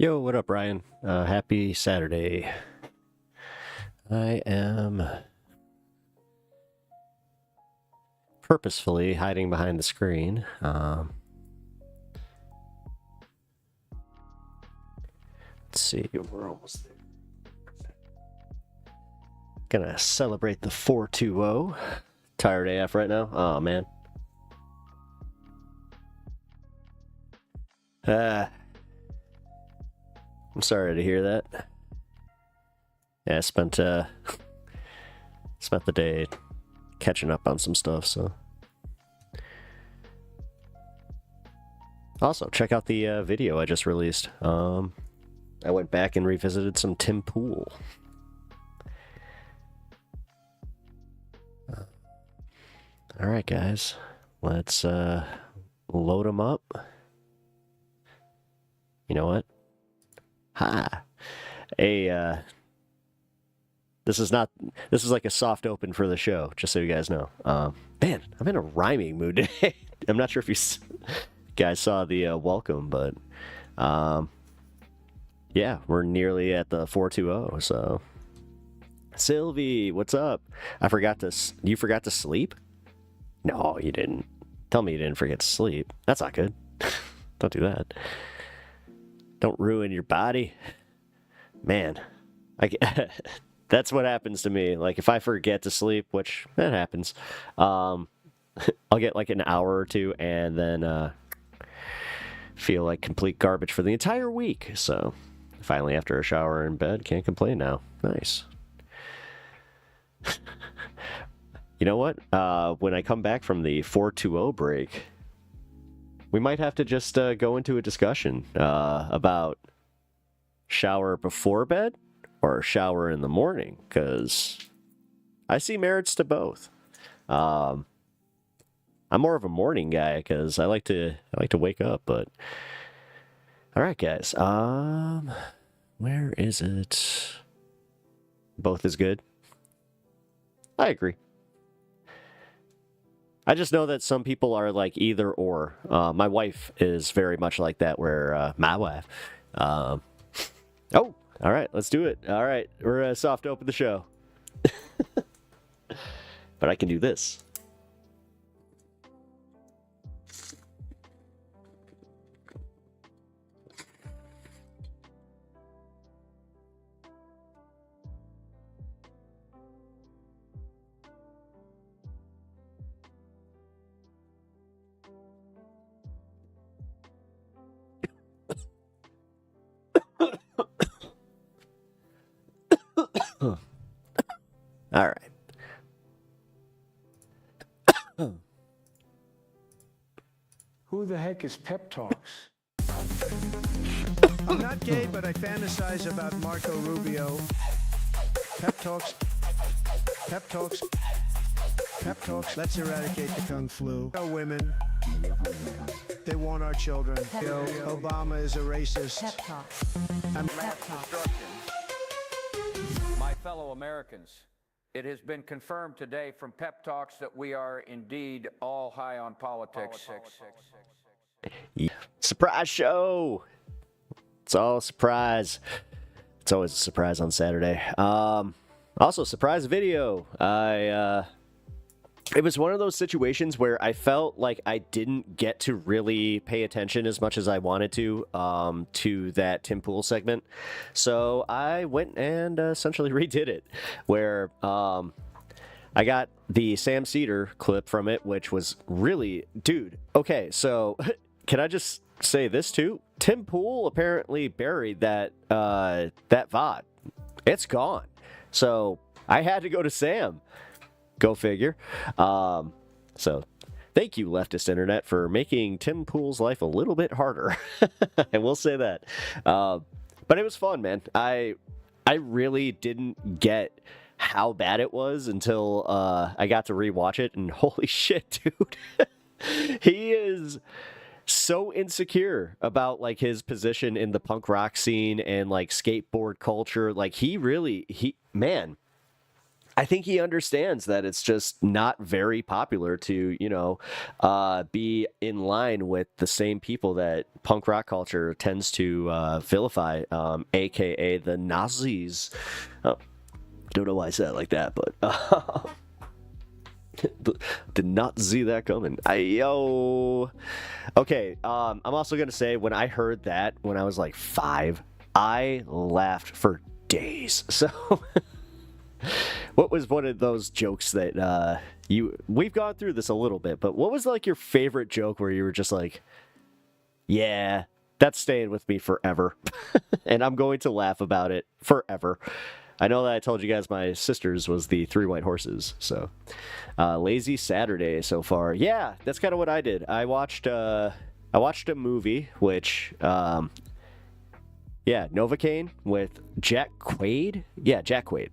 Yo, what up, Ryan? Happy Saturday. I am purposefully hiding behind the screen. Let's see, we're almost there. Gonna celebrate the 420. Tired AF right now? Oh, man. I'm sorry to hear that. Yeah, I spent the day catching up on some stuff, so. Also, check out the video I just released. I went back and revisited some Tim Pool. Alright, guys. Let's load them up. You know what? This is like a soft open for the show, just so you guys know. Man, I'm in a rhyming mood today. I'm not sure if you guys saw the welcome, but yeah, we're nearly at the 420, so. Sylvie, what's up? You forgot to sleep? No, you didn't. Tell me you didn't forget to sleep. That's not good. Don't do that. Don't ruin your body. Man, that's what happens to me. Like, if I forget to sleep, which that happens, I'll get like an hour or two and then feel like complete garbage for the entire week. So, finally, after a shower in bed, can't complain now. Nice. You know what? When I come back from the 420 break, we might have to just go into a discussion about shower before bed or shower in the morning, because I see merits to both. I'm more of a morning guy because I like to wake up. But all right, guys. Where is it? Both is good. I agree. I just know that some people are like either or. My wife is very much like that, where my wife. Oh, all right, let's do it. All right, we're gonna soft open the show. But I can do this. All right. Who the heck is Pep Talks? I'm not gay, but I fantasize about Marco Rubio. Pep Talks. Pep Talks. Pep Talks. Let's eradicate the Kung Flu. No women. They want our children. Yo, Obama is a racist. Pep Talks. I'm Pep Talks. My fellow Americans, it has been confirmed today from Pep Talks that we are indeed all high on politics. Surprise show! It's all a surprise. It's always a surprise on Saturday. Also, surprise video. It was one of those situations where I felt like I didn't get to really pay attention as much as I wanted to that Tim Pool segment. So I went and essentially redid it, where I got the Sam Seder clip from it, which was really, dude, okay, so can I just say this too? Tim Pool apparently buried that VOD. It's gone. So I had to go to Sam. Go figure. So thank you, leftist internet, for making Tim Pool's life a little bit harder. And we'll say that. But it was fun, man. I really didn't get how bad it was until I got to rewatch it, and holy shit, dude. He is so insecure about like his position in the punk rock scene and like skateboard culture. Like man, I think he understands that it's just not very popular to, be in line with the same people that punk rock culture tends to vilify, aka the Nazis. Oh, don't know why I said it like that, but did not see that coming. Yo. Okay, I'm also gonna say when I heard that when I was like 5, I laughed for days. So. What was one of those jokes that we've gone through this a little bit, but what was like your favorite joke where you were just like, yeah, that's staying with me forever, and I'm going to laugh about it forever. I know that I told you guys my sister's was the 3 White Horses, so lazy Saturday so far. Yeah, that's kind of what I did. I watched a movie which yeah, Novocaine with Jack Quaid. Yeah, Jack Quaid.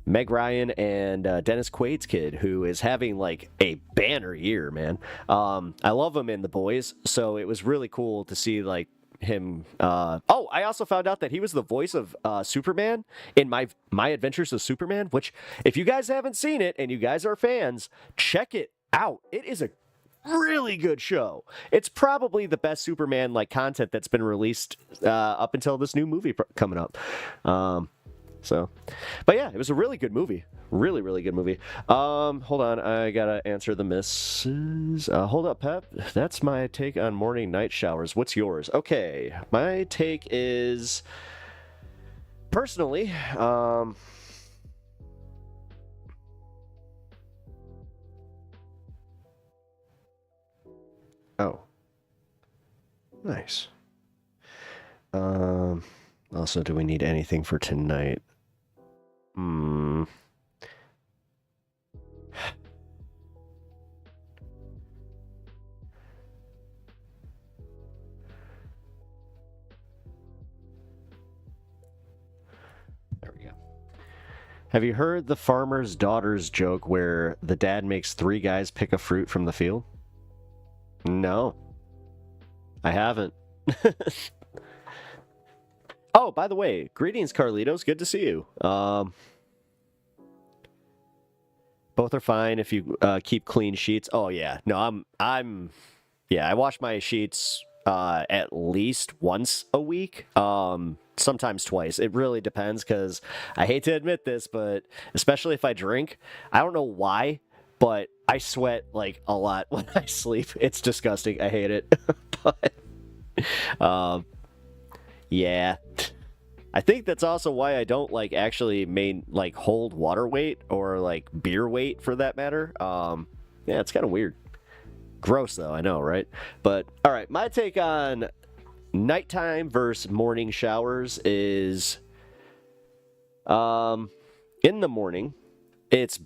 Meg Ryan and Dennis Quaid's kid, who is having like a banner year, man. I love him in The Boys, so it was really cool to see like him. Oh, I also found out that he was the voice of Superman in My Adventures of Superman, which if you guys haven't seen it and you guys are fans, check it out. It is a really good show. It's probably the best Superman like content that's been released up until this new movie coming up. But yeah, it was a really good movie. Really, really good movie. Hold on, I gotta answer the misses. Hold up, Pep. That's my take on morning night showers. What's yours? Okay, my take is personally, oh, nice. Also, do we need anything for tonight? There we go. Have you heard the farmer's daughter's joke where the dad makes 3 guys pick a fruit from the field? No, I haven't. Oh, by the way, greetings, Carlitos. Good to see you. Both are fine if you keep clean sheets. Oh yeah, no, yeah, I wash my sheets at least once a week. Sometimes twice. It really depends because I hate to admit this, but especially if I drink, I don't know why, but I sweat like a lot when I sleep. It's disgusting. I hate it. But yeah. I think that's also why I don't like actually hold water weight or like beer weight for that matter. Yeah, it's kind of weird. Gross though, I know, right? But all right, my take on nighttime versus morning showers is in the morning it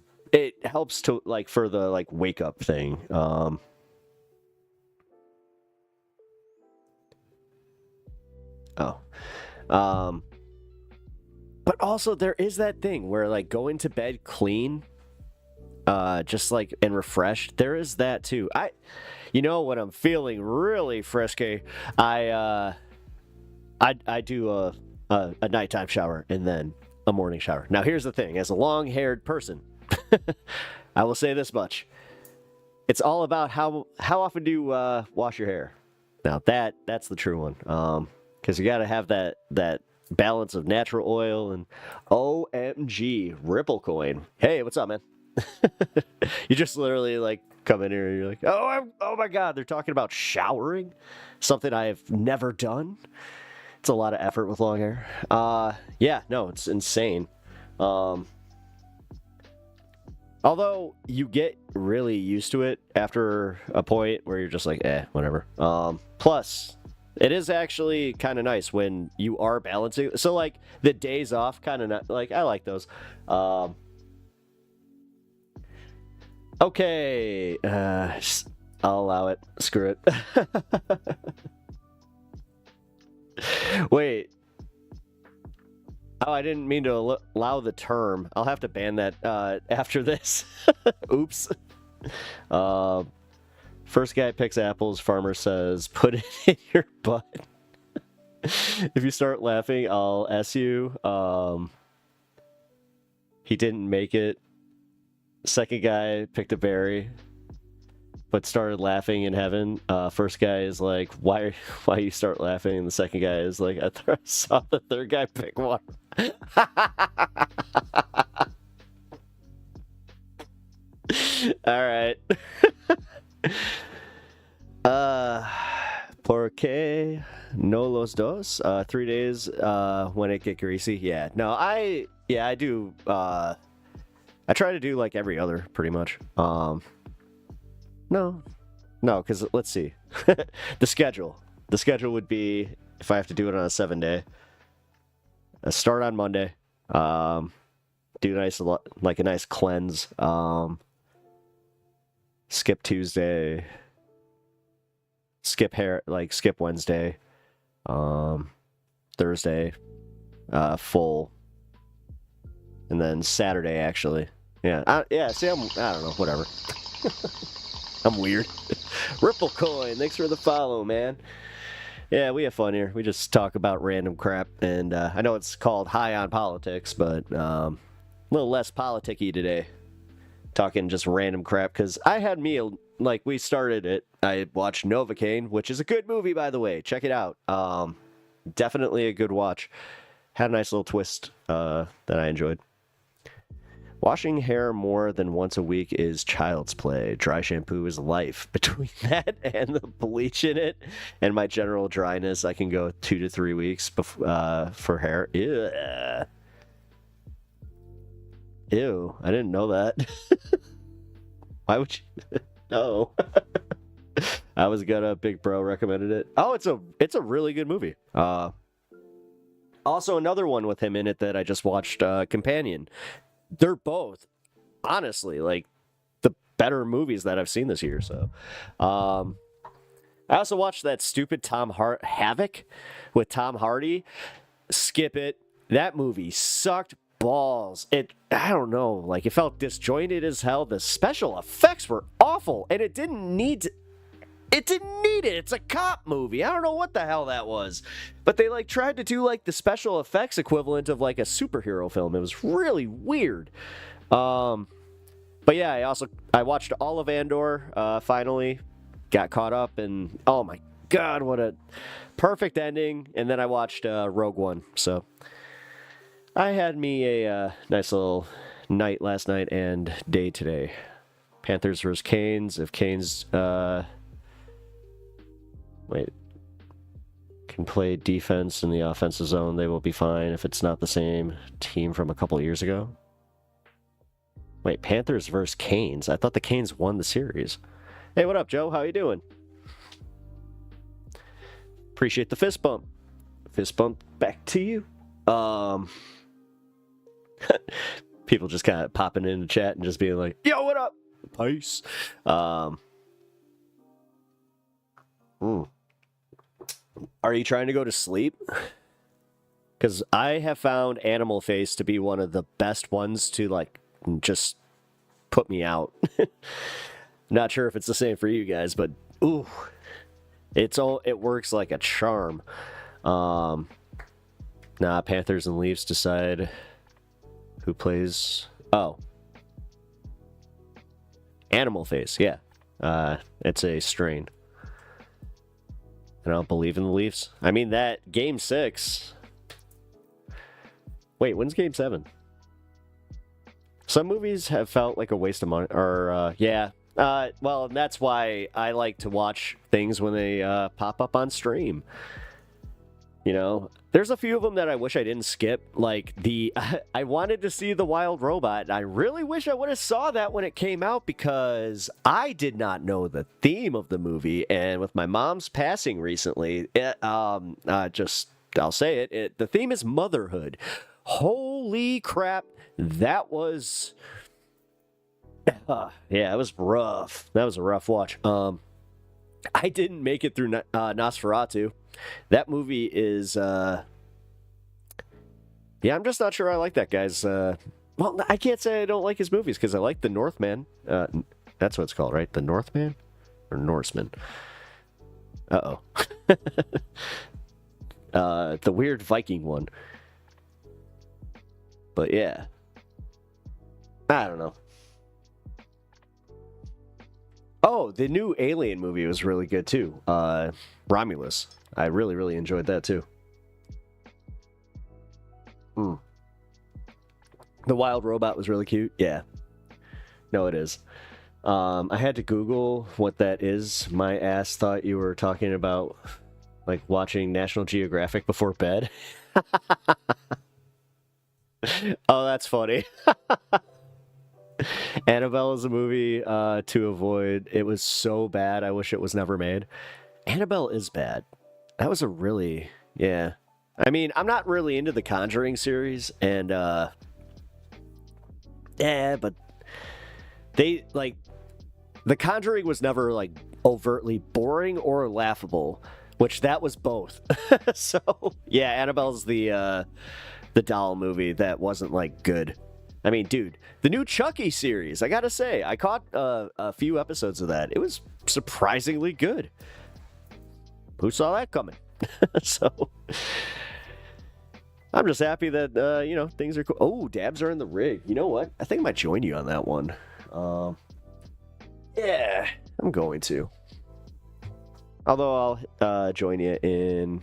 helps to like for the like wake up thing. But also there is that thing where like going to bed clean, just like and refreshed. There is that too. When I'm feeling really frisky, I do a nighttime shower and then a morning shower. Now here's the thing: as a long-haired person, I will say this much: it's all about how often do you wash your hair. Now that's the true one, because you got to have that balance of natural oil and OMG Ripple coin. Hey, what's up, man? You just literally like come in here and you're like, oh my god, they're talking about showering, something I have never done. It's a lot of effort with long hair. Yeah, no, it's insane. Although you get really used to it after a point where you're just like, whatever. Plus, it is actually kind of nice when you are balancing. So, like, the days off, kind of like, I like those. Okay. I'll allow it. Screw it. Wait. Oh, I didn't mean to allow the term. I'll have to ban that after this. Oops. First guy picks apples, farmer says, put it in your butt. If you start laughing, I'll S you. He didn't make it. Second guy picked a berry, but started laughing in heaven. First guy is like, why you start laughing? And the second guy is like, I saw the third guy pick one. All right. Porque no los dos? 3 days when it get greasy. Yeah. No, I do. I try to do like every other, pretty much. No, because let's see. The schedule would be, if I have to do it on a 7-day, start on Monday, do a nice cleanse, skip Tuesday, skip Wednesday, Thursday, full, and then Saturday, actually. Yeah, I don't know, whatever. I'm weird. Ripple Coin, thanks for the follow, man. Yeah, we have fun here. We just talk about random crap, and I know it's called High on Politics, but a little less politicky today. Talking just random crap, because I had we started it. I watched Novocaine, which is a good movie, by the way. Check it out. Definitely a good watch. Had a nice little twist that I enjoyed. Washing hair more than once a week is child's play. Dry shampoo is life. Between that and the bleach in it and my general dryness, I can go 2 to 3 weeks for hair. Ew, I didn't know that. Why would you? No. I was gonna. Big Bro recommended it. Oh, it's a really good movie. Also, another one with him in it that I just watched, Companion. They're both, honestly, like the better movies that I've seen this year. So, I also watched that stupid Havoc with Tom Hardy. Skip it. That movie sucked balls. I don't know, like it felt disjointed as hell. The special effects were awful, and it didn't need it. It's a cop movie. I don't know what the hell that was. But they tried to do the special effects equivalent of a superhero film. It was really weird. But yeah, I watched all of Andor, finally. Got caught up, and oh my god, what a perfect ending. And then I watched Rogue One. So I had me a nice little night last night and day today. Panthers versus Canes. If Canes can play defense in the offensive zone, they will be fine if it's not the same team from a couple of years ago. Wait, Panthers versus Canes? I thought the Canes won the series. Hey, what up, Joe? How you doing? Appreciate the fist bump. Fist bump back to you. People just kind of popping into chat and just being like, yo, what up? Peace. Are you trying to go to sleep? Because I have found Animal Face to be one of the best ones to just put me out. Not sure if it's the same for you guys, but ooh, it works like a charm. Nah, Panthers and Leafs decide who plays. Oh, Animal Face, yeah. It's a strain. I don't believe in the Leafs. I mean, that Game 6. Wait, when's Game 7? Some movies have felt like a waste of money. Or, yeah. Well, and that's why I like to watch things when they pop up on stream. You know, there's a few of them that I wish I didn't skip. Like I wanted to see The Wild Robot. And I really wish I would have saw that when it came out, because I did not know the theme of the movie. And with my mom's passing recently, I'll say it. The theme is motherhood. Holy crap, that was. Yeah, it was rough. That was a rough watch. I didn't make it through Nosferatu. That movie is, yeah, I'm just not sure I like that guy's, well, I can't say I don't like his movies, because I like The Northman. That's what it's called, right? The Northman? Or Norseman? Uh-oh. The weird Viking one. But yeah. I don't know. Oh, the new Alien movie was really good too. Romulus. I really, really enjoyed that too. The wild robot was really cute. Yeah. No, it is. I had to Google what that is. My ass thought you were talking about, like, watching National Geographic before bed. Oh, that's funny. Annabelle is a movie to avoid. It was so bad, I wish it was never made. Annabelle is bad. That was a really... Yeah. I mean, I'm not really into the Conjuring series, and, yeah, but they, like... The Conjuring was never, like, overtly boring or laughable, which that was both. So, yeah, Annabelle's the doll movie that wasn't, like, good. I mean, dude, the new Chucky series, I gotta say, I caught a few episodes of that. It was surprisingly good. Who saw that coming? So, I'm just happy that, you know, things are cool. Oh, dabs are in the rig. You know what? I think I might join you on that one. Yeah, I'm going to. Although I'll join you in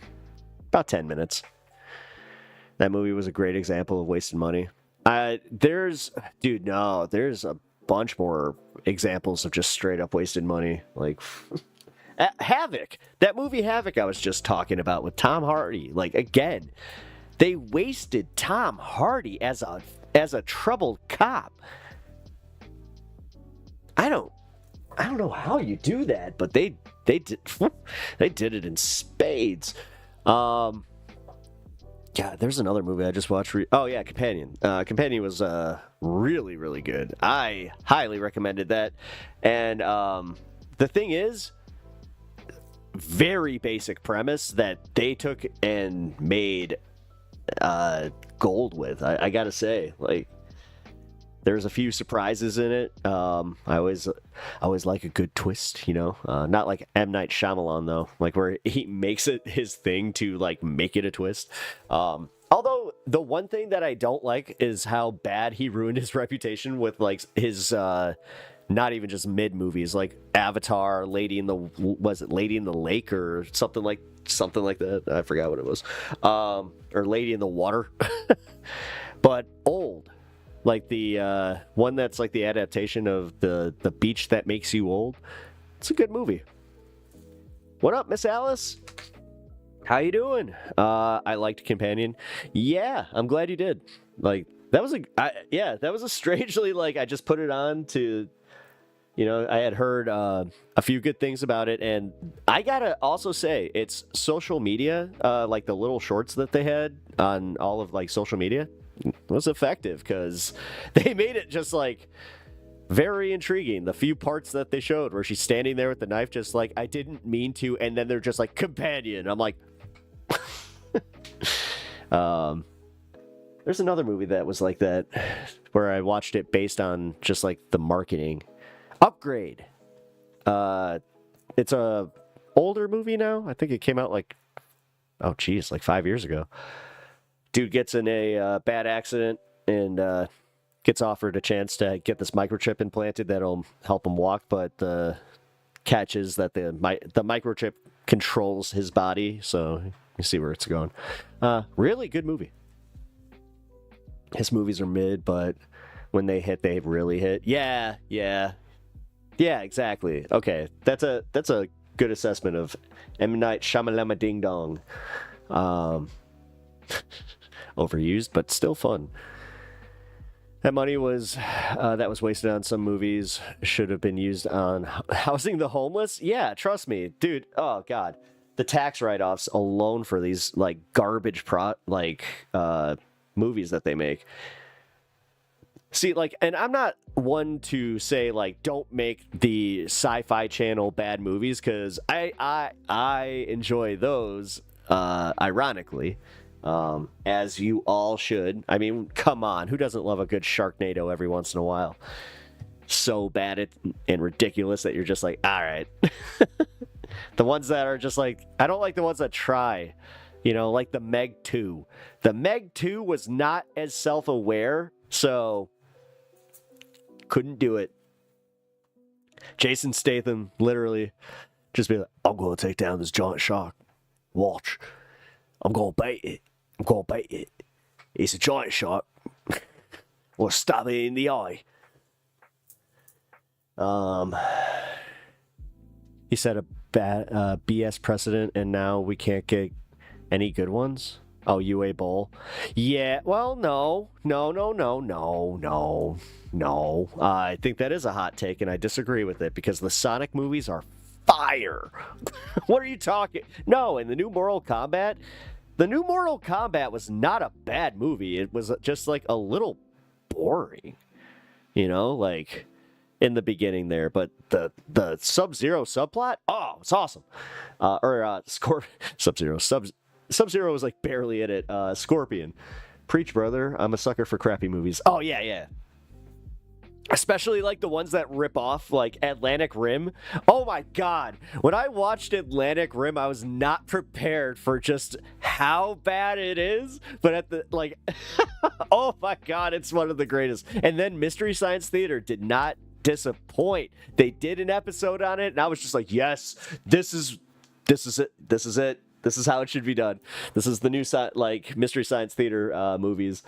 about 10 minutes. That movie was a great example of wasted money. There's a bunch more examples of just straight up wasted money. Like Havoc, that movie Havoc I was just talking about with Tom Hardy. Like, again, they wasted Tom Hardy as a troubled cop. I don't know how you do that, but they did it in spades. Yeah, there's another movie I just watched. Oh yeah, Companion. Companion was really, really good. I highly recommended that. And the thing is, very basic premise that they took and made gold with. I gotta say, like, there's a few surprises in it. I always like a good twist, you know. Not like M. Night Shyamalan though, like where he makes it his thing to like make it a twist. Although the one thing that I don't like is how bad he ruined his reputation with like his not even just mid movies like Avatar, Lady in the Lake or something like that. I forgot what it was. Or Lady in the Water. But old. Like the one that's like the adaptation of the Beach That Makes You Old. It's a good movie. What up, Miss Alice? How you doing? I liked Companion. Yeah, I'm glad you did. Like that was a strangely, like, I just put it on to, you know, I had heard a few good things about it, and I gotta also say it's social media, like the little shorts that they had on all of like social media. Was effective because they made it just like very intriguing. The few parts that they showed where she's standing there with the knife, just like, I didn't mean to, and then they're just like, Companion. I'm like, there's another movie that was like that where I watched it based on just like the marketing. Upgrade. It's a older movie now. I think it came out like, oh geez, like 5 years ago. Dude gets in a bad accident and gets offered a chance to get this microchip implanted that'll help him walk, but the catch is that the microchip controls his body, so you see where it's going. Really good movie. His movies are mid, but when they hit, they really hit. Yeah, exactly. Okay, that's a good assessment of M. Night Shyamalan Ding Dong. Overused, but still fun. That money was that was wasted on some movies. Should have been used on housing the homeless. Yeah, trust me, dude. Oh god, the tax write-offs alone for these like garbage movies that they make. See, like, and I'm not one to say like don't make the Sci-Fi Channel bad movies, because I enjoy those. Ironically. As you all should. I mean, come on, who doesn't love a good Sharknado every once in a while? So bad and ridiculous that you're just like, all right. The ones that are just like, I don't like the ones that try, you know, like the Meg 2. The Meg 2 was not as self-aware, so couldn't do it. Jason Statham literally just be like, I'm going to take down this giant shark. Watch. I'm going to bait it. I'm going to bait it. It's a giant shark. Or stab it in the eye. He set a bad BS precedent, and now we can't get any good ones. Oh, UA Bowl. Yeah, well, no. I think that is a hot take, and I disagree with it, because the Sonic movies are fire. What are you talking? No, and the new Mortal Kombat was not a bad movie. It was just like a little boring, you know, like in the beginning there. But the Sub-Zero subplot, oh, it's awesome. Sub-Zero was like barely in it. Scorpion. Preach, brother. I'm a sucker for crappy movies. Oh, yeah. Especially like the ones that rip off like Atlantic Rim. Oh my God. When I watched Atlantic Rim, I was not prepared for just how bad it is. But at the like, oh my God, it's one of the greatest. And then Mystery Science Theater did not disappoint. They did an episode on it, and I was just like, yes, this is it. This is how it should be done. This is the new Mystery Science Theater movies.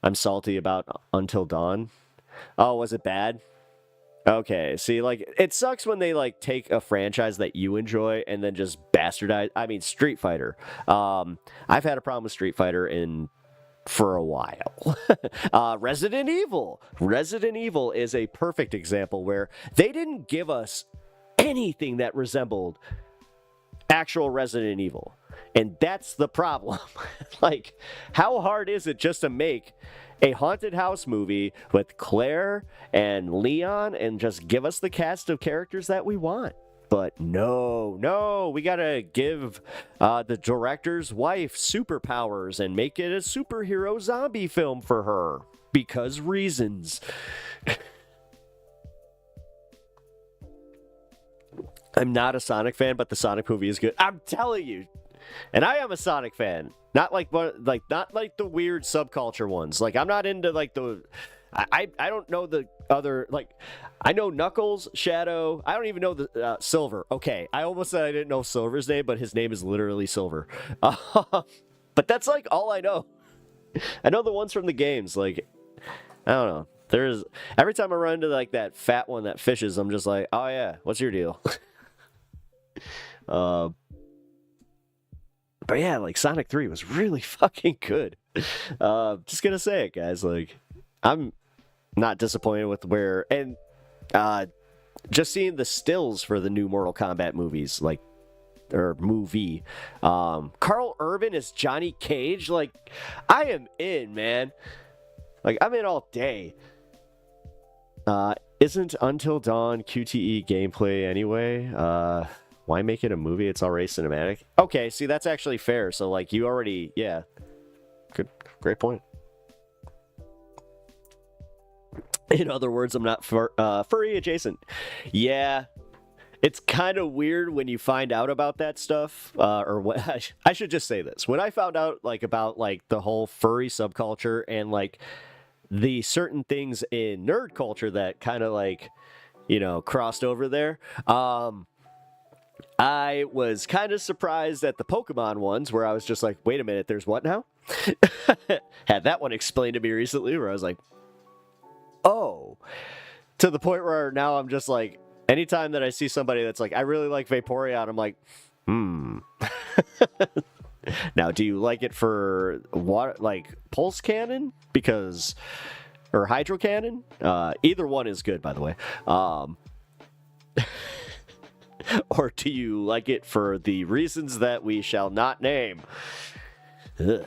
I'm salty about Until Dawn. Oh, was it bad? Okay, see, like, it sucks when they, like, take a franchise that you enjoy and then just bastardize. I mean, Street Fighter. I've had a problem with Street Fighter for a while. Resident Evil. Resident Evil is a perfect example where they didn't give us anything that resembled actual Resident Evil. And that's the problem. Like, how hard is it just to make a haunted house movie with Claire and Leon and just give us the cast of characters that we want? But no, we gotta give the director's wife superpowers and make it a superhero zombie film for her. Because reasons. I'm not a Sonic fan, but the Sonic movie is good. I'm telling you. And I am a Sonic fan. Not like the weird subculture ones. Like, I'm not into like I don't know the other, like, I know Knuckles, Shadow. I don't even know the Silver. Okay, I almost said I didn't know Silver's name, but his name is literally Silver. But that's like all I know. I know the ones from the games. Like, I don't know. There's every time I run into like that fat one that fishes, I'm just like, oh yeah, what's your deal? But yeah, like Sonic 3 was really fucking good. Just gonna say it, guys. Like, I'm not disappointed with where, and just seeing the stills for the new Mortal Kombat movies, like, or movie. Carl Urban is Johnny Cage. Like, I am in, man. Like, I'm in all day. Isn't Until Dawn QTE gameplay anyway? Why make it a movie? It's already cinematic. Okay, see, that's actually fair. So, like, you already, yeah. Good, great point. In other words, I'm not furry adjacent. Yeah, it's kind of weird when you find out about that stuff. Or what? I should just say this: when I found out like about like the whole furry subculture and like the certain things in nerd culture that kind of like, you know, crossed over there. I was kind of surprised at the Pokemon ones where I was just like, wait a minute, there's what now? Had that one explained to me recently where I was like, oh, to the point where now I'm just like, anytime that I see somebody that's like, I really like Vaporeon, I'm like, Now, do you like it for water, like pulse cannon? Because, or hydro cannon? Either one is good, by the way. Or do you like it for the reasons that we shall not name? Ugh.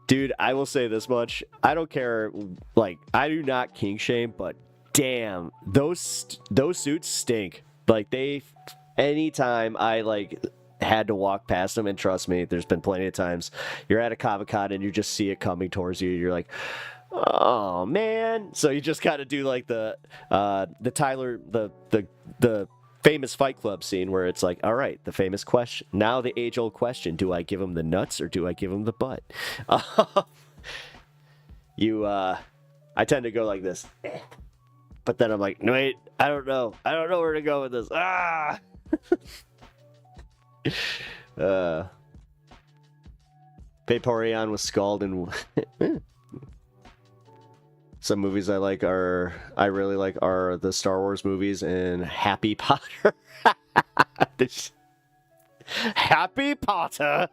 Dude, I will say this much. I don't care. Like, I do not kink shame, but damn, those suits stink. Like, anytime I like had to walk past them, and trust me, there's been plenty of times you're at a Comic-Con and you just see it coming towards you. You're like, oh man. So you just gotta do like the Tyler, the famous Fight Club scene where it's like, all right, the famous question, now the age-old question, do I give him the nuts or do I give him the butt? I tend to go like this. But then I'm like, no, wait, I don't know where to go with this. Ah! Vaporeon was Scald and some movies I really like are the Star Wars movies and Happy Potter. Happy Potter.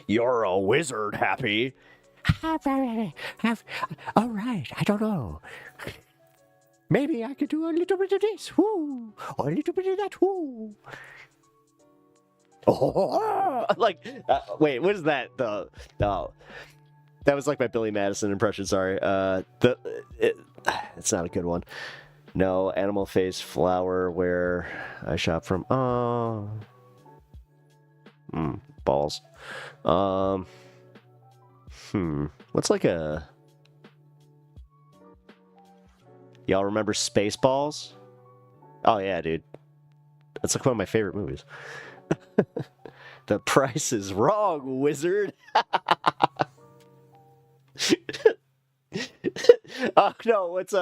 You're a wizard, Happy. All right, I don't know. Maybe I could do a little bit of this, whoo, or a little bit of that, whoo. Oh, like, wait, what is that? That was like my Billy Madison impression. Sorry, it's not a good one. No, Animal Face Flower, where I shop from. Oh, balls. What's like a? Y'all remember Spaceballs? Oh yeah, dude. That's like one of my favorite movies. The Price is Wrong, wizard. Oh no, what's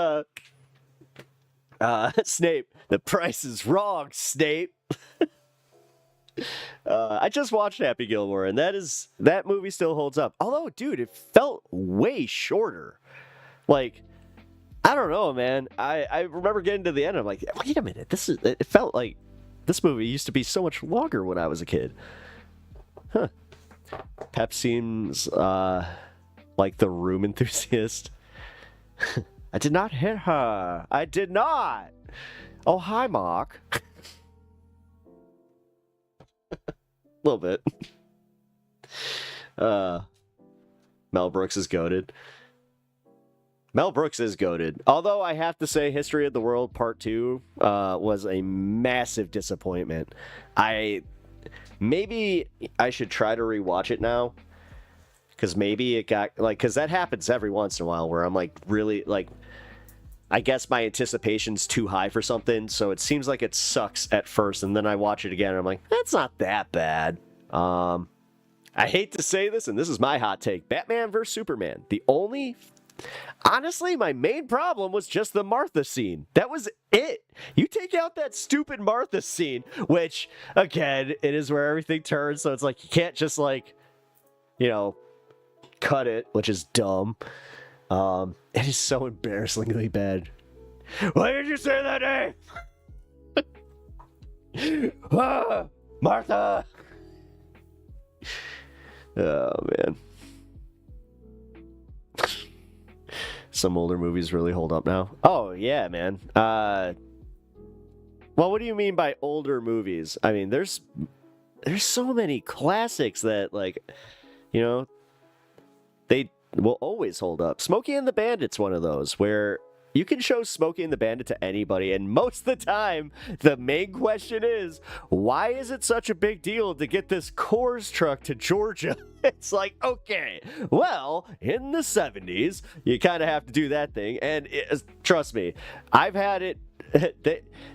Snape? The Price is Wrong, Snape. I just watched Happy Gilmore, and that movie still holds up. Although, dude, it felt way shorter. Like, I don't know, man. I remember getting to the end. I'm like, wait a minute. It felt like this movie used to be so much longer when I was a kid. Huh. Pep seems like the room enthusiast. I did not hit her. I did not. Oh, hi, Mark. A little bit. Mel Brooks is goated. Mel Brooks is goated. Although I have to say History of the World Part 2 was a massive disappointment. Maybe I should try to rewatch it now. Because maybe it got, like, because that happens every once in a while where I'm like, really, like, I guess my anticipation's too high for something, so it seems like it sucks at first, and then I watch it again, and I'm like, that's not that bad. I hate to say this, and this is my hot take. Batman vs. Superman. Honestly, my main problem was just the Martha scene. That was it. You take out that stupid Martha scene, which, again, it is where everything turns, so it's like, you can't just, like, you know, cut it, which is dumb. It is so embarrassingly bad. Why did you say that name? Martha! Oh, man. Some older movies really hold up now. Oh, yeah, man. Well, what do you mean by older movies? I mean, there's so many classics that, like, you know, they will always hold up. Smokey and the Bandit's one of those where you can show Smokey and the Bandit to anybody, and most of the time, the main question is, why is it such a big deal to get this Coors truck to Georgia? It's like, okay, well, in the 70s, you kind of have to do that thing, and trust me, I've had it.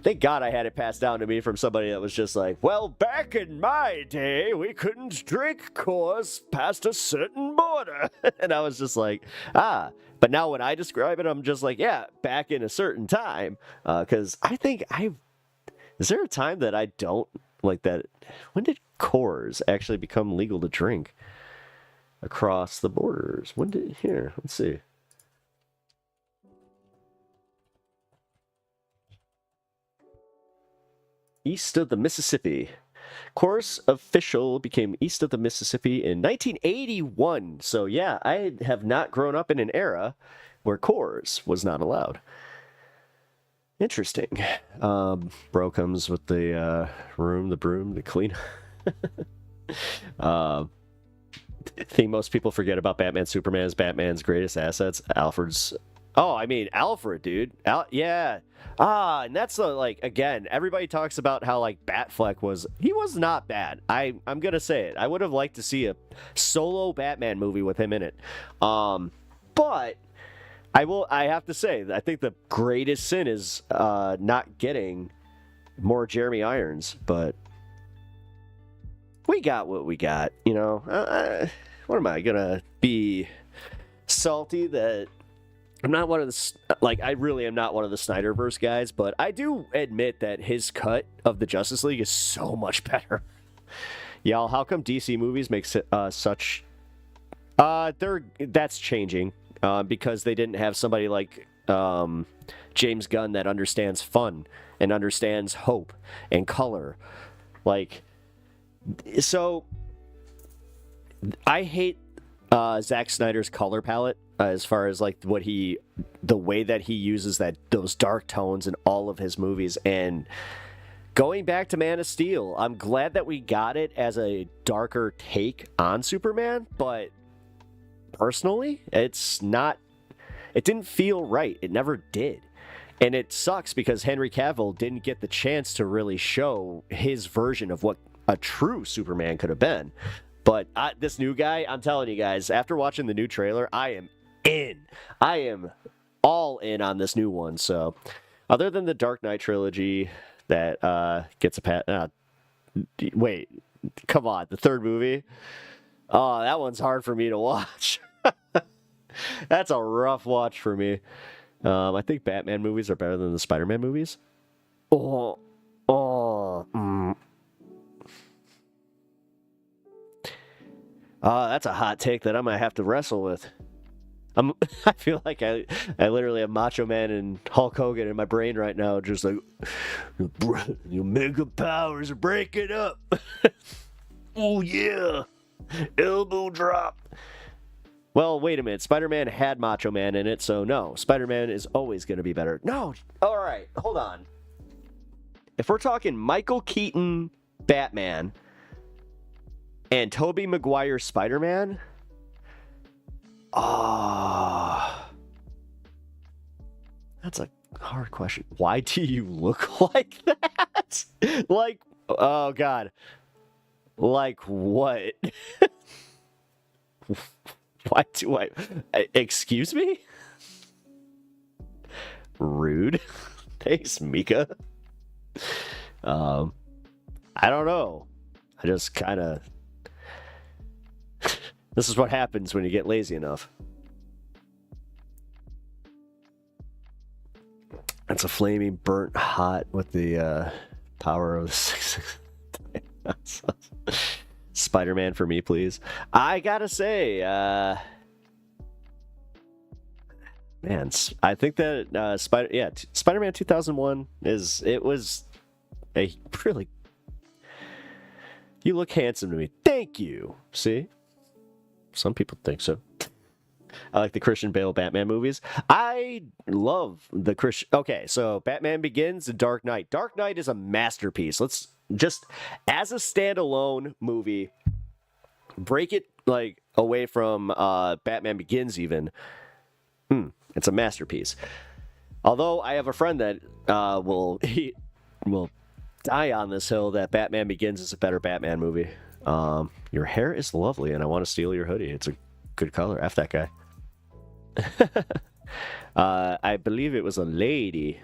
Thank God I had it passed down to me from somebody that was just like, well, back in my day, we couldn't drink Coors past a certain border. And I was just like, but now when I describe it, I'm just like, yeah, back in a certain time. Because I think is there a time that I don't like that? When did Coors actually become legal to drink across the borders? Let's see. East of the Mississippi. Coors official became east of the Mississippi in 1981. So yeah, I have not grown up in an era where Coors was not allowed. Interesting. Bro comes with the room, the broom, the clean. Thing most people forget about Batman Superman is Batman's greatest assets. Alfred's. Oh, I mean, Alfred, dude. Yeah. And that's like, again, everybody talks about how, like, Batfleck was not bad. I'm going to say it. I would have liked to see a solo Batman movie with him in it. But I have to say, I think the greatest sin is not getting more Jeremy Irons, but we got what we got, you know. what am I gonna be salty that I'm not one of the, like, I really am not one of the Snyderverse guys, but I do admit that his cut of the Justice League is so much better. Y'all, how come DC movies make such, that's changing, because they didn't have somebody like, James Gunn that understands fun and understands hope and color. Like, so I hate Zack Snyder's color palette as far as like the way that he uses those dark tones in all of his movies. And going back to Man of Steel, I'm glad that we got it as a darker take on Superman, but personally, it didn't feel right. It never did. And it sucks because Henry Cavill didn't get the chance to really show his version of what a true Superman could have been. But this new guy, I'm telling you guys, after watching the new trailer, I am in. I am all in on this new one. So, other than the Dark Knight trilogy that gets a pat... wait, come on, the third movie? Oh, that one's hard for me to watch. That's a rough watch for me. I think Batman movies are better than the Spider-Man movies. That's a hot take that I'm gonna have to wrestle with. I feel like I literally have Macho Man and Hulk Hogan in my brain right now, just like, your mega powers are breaking up. Oh yeah, elbow drop. Well, wait a minute. Spider-Man had Macho Man in it, so no, Spider-Man is always going to be better. No, all right, hold on. If we're talking Michael Keaton Batman and Tobey Maguire Spider-Man, that's a hard question. Why do you look like that? Like, oh God. Like what? Why do I... Excuse me? Rude. Thanks, Mika. I don't know. I just kind of... This is what happens when you get lazy enough. That's a flaming burnt hot with the power of the 6 Spider-Man for me, please. I gotta say, man, I think that Spider-Man 2001 was a really... You look handsome to me. Thank you. See? Some people think so. I like the Christian Bale Batman movies. I love the Christian... Okay, so Batman Begins and Dark Knight. Dark Knight is a masterpiece. Let's just, as a standalone movie, break it like away from Batman Begins even. It's a masterpiece. Although I have a friend that will die on this hill that Batman Begins is a better Batman movie. Your hair is lovely, and I want to steal your hoodie. It's a good color. F that guy. I believe it was a lady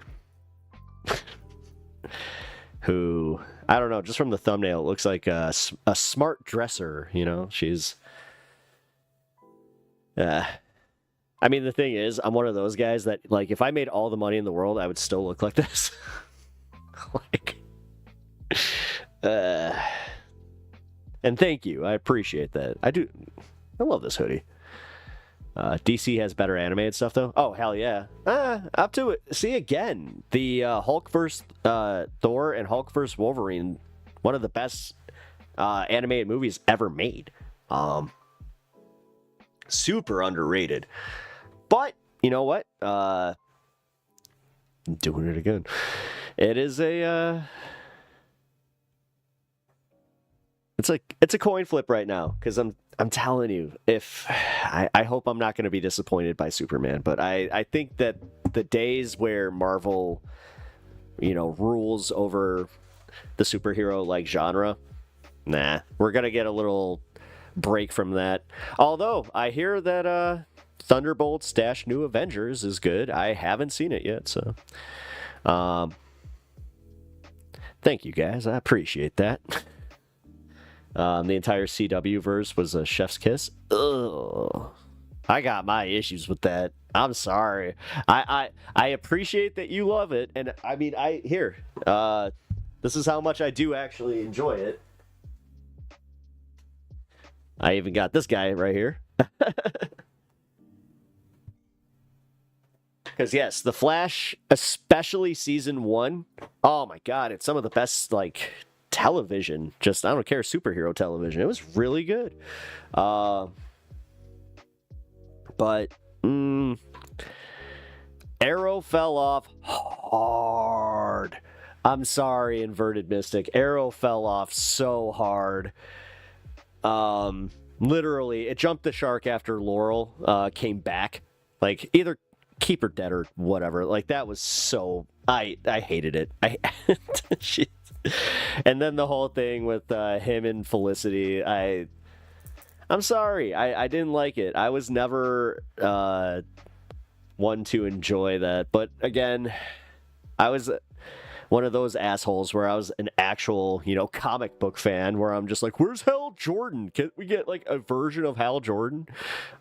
who, I don't know, just from the thumbnail, it looks like a smart dresser, you know? She's... I mean, the thing is, I'm one of those guys that, like, if I made all the money in the world, I would still look like this. Like... And thank you. I appreciate that. I do. I love this hoodie. DC has better animated stuff, though. Oh, hell yeah. Up to it. See, again, the Hulk vs. Thor and Hulk vs. Wolverine, one of the best animated movies ever made. Super underrated. But, you know what? I'm doing it again. It is a... It's a coin flip right now, because I'm telling you, I hope I'm not going to be disappointed by Superman, but I think that the days where Marvel, you know, rules over the superhero like genre, nah, we're going to get a little break from that. Although I hear that Thunderbolts - New Avengers is good. I haven't seen it yet, so thank you guys. I appreciate that. The entire CW verse was a chef's kiss. Ugh. I got my issues with that. I'm sorry. I appreciate that you love it, and I mean, this is how much I do actually enjoy it. I even got this guy right here. Because yes, The Flash, especially season 1, oh my god, it's some of the best like television. Just I don't care, superhero television. It was really good. But Arrow fell off hard. I'm sorry, Inverted Mystic. Arrow fell off so hard. Literally, it jumped the shark after Laurel came back. Like, either keep her dead or whatever. Like, that was so... I hated it. And then the whole thing with him and Felicity, I'm sorry. I didn't like it. I was never one to enjoy that. But again, I was one of those assholes where I was an actual, comic book fan where I'm just like, where's Hal Jordan? Can we get like a version of Hal Jordan?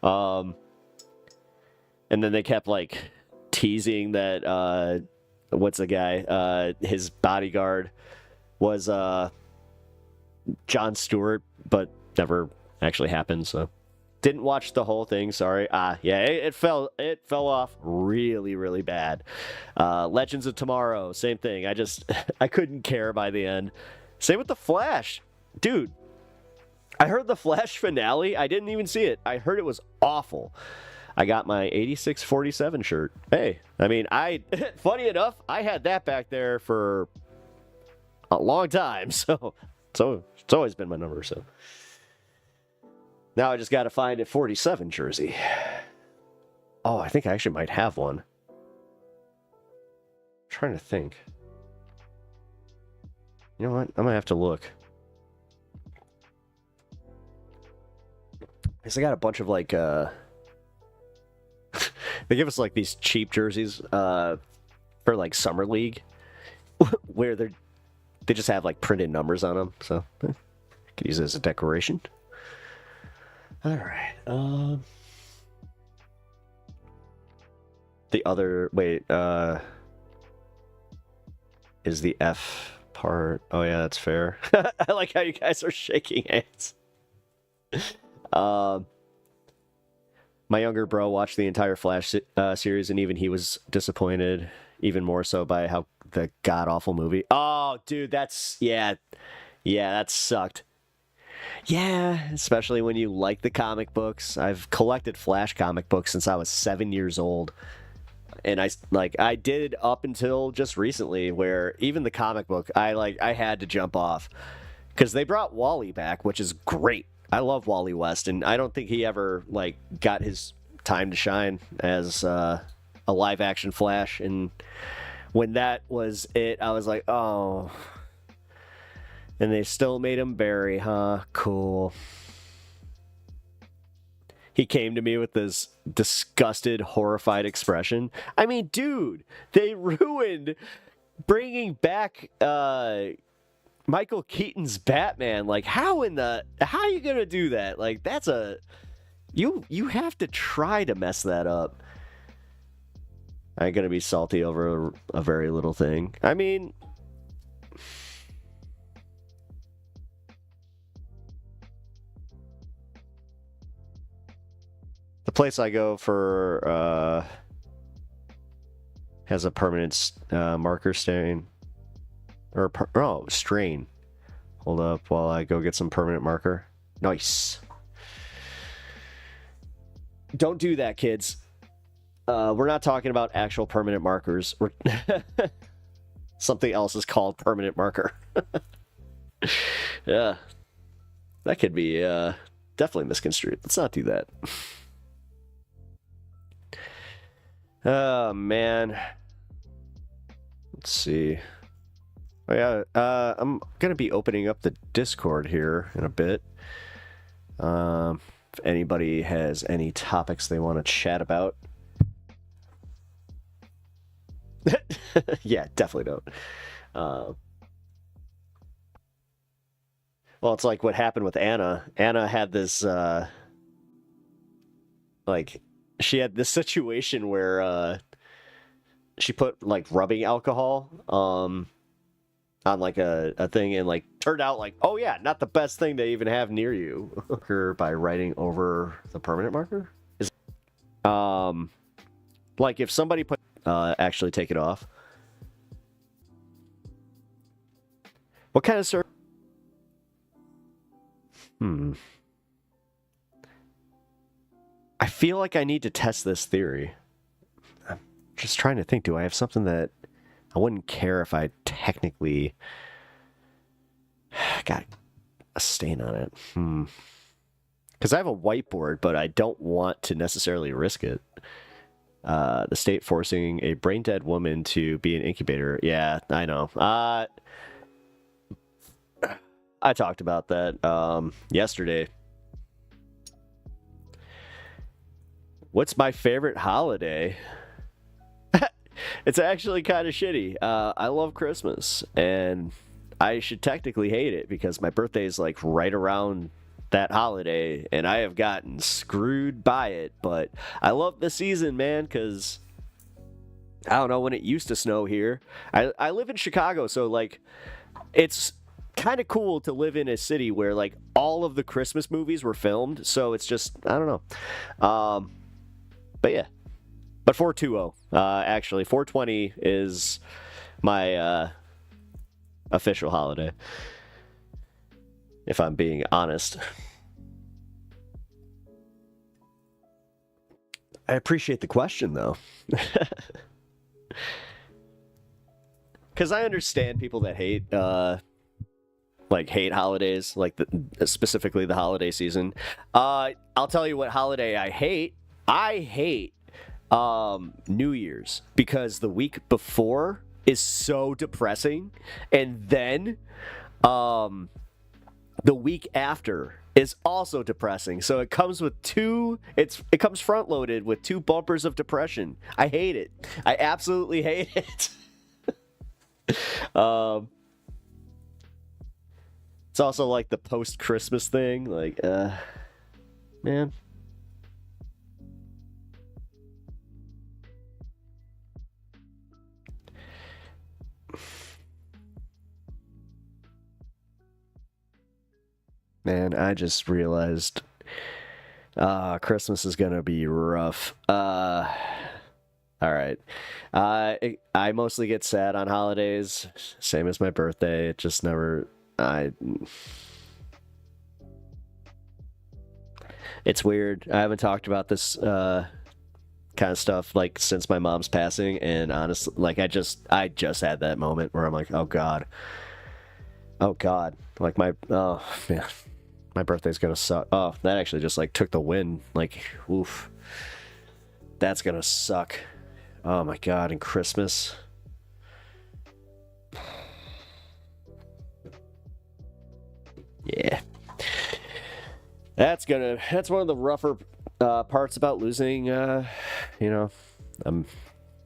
And then they kept like teasing that what's the guy? His bodyguard was Jon Stewart, but never actually happened, so didn't watch the whole thing. Sorry. Yeah, it fell off really, really bad. Legends of Tomorrow, same thing. I couldn't care by the end. Same with The Flash, dude. I heard the Flash finale. I didn't even see it. I heard it was awful. I got my 8647 shirt. Hey, I mean, funny enough, I had that back there for a long time, so it's always been my number. So. Now I just got to find a 47 jersey. Oh, I think I actually might have one. I'm trying to think. You know what? I might have to look. Because I got a bunch of like, they give us like these cheap jerseys for like Summer League, where they just have like printed numbers on them. So I could use it as a decoration. All right. The other is the F part. Oh yeah, that's fair. I like how you guys are shaking hands. My younger bro watched the entire Flash series, and even he was disappointed, even more so by how the god awful movie. Oh, dude, that sucked. Yeah, especially when you like the comic books. I've collected Flash comic books since I was 7 years old. And I did up until just recently, where even the comic book, I had to jump off. Because they brought Wally back, which is great. I love Wally West, and I don't think he ever got his time to shine as a live action Flash. And when that was it, I was like, oh. And they still made him Barry, huh? Cool. He came to me with this disgusted, horrified expression. I mean, dude, they ruined bringing back Michael Keaton's Batman. Like, how are you gonna do that? Like, that's you have to try to mess that up. I'm gonna be salty over a very little thing. I mean, the place I go for has a permanent marker stain. Strain. Hold up while I go get some permanent marker. Nice. Don't do that, kids. We're not talking about actual permanent markers. Something else is called permanent marker. Yeah. That could be definitely misconstrued. Let's not do that. Oh, man. Let's see. Oh, yeah. I'm going to be opening up the Discord here in a bit. If anybody has any topics they want to chat about. Yeah, definitely don't. Well, it's like what happened with Anna. Anna had this, like, she had this situation where she put like rubbing alcohol on like a thing, and like turned out like, oh yeah, not the best thing to even have near you. By writing over the permanent marker is like if somebody put actually take it off. What kind of I feel like I need to test this theory. I'm just trying to think, do I have something that I wouldn't care if I technically got a stain on it? Because I have a whiteboard, but I don't want to necessarily risk it. The state forcing a brain-dead woman to be an incubator. Yeah, I know. I talked about that yesterday. What's my favorite holiday? It's actually kind of shitty. I love Christmas, and I should technically hate it because my birthday is like right around that holiday, and I have gotten screwed by it. But I love the season, man, because I don't know, when it used to snow here. I live in Chicago, so like it's kind of cool to live in a city where like all of the Christmas movies were filmed. So it's just, I don't know. But yeah. But 420, actually, 420 is my official holiday, if I'm being honest. I appreciate the question, though. Because I understand people that hate holidays, like specifically the holiday season. I'll tell you what holiday I hate. I hate New Year's, because the week before is so depressing, and then the week after is also depressing. So it comes with it comes front loaded with 2 bumpers of depression. I hate it. I absolutely hate it. It's also like the post Christmas thing, like man. Man, I just realized Christmas is gonna be rough. All right. I mostly get sad on holidays, same as my birthday. It just never. It's weird. I haven't talked about this kind of stuff like since my mom's passing, and honestly, like I just had that moment where I'm like, oh god, like oh man. My birthday's gonna suck. Oh, that actually just like took the win. Like, oof. That's gonna suck. Oh my god, and Christmas. Yeah. That's one of the rougher parts about losing, I'm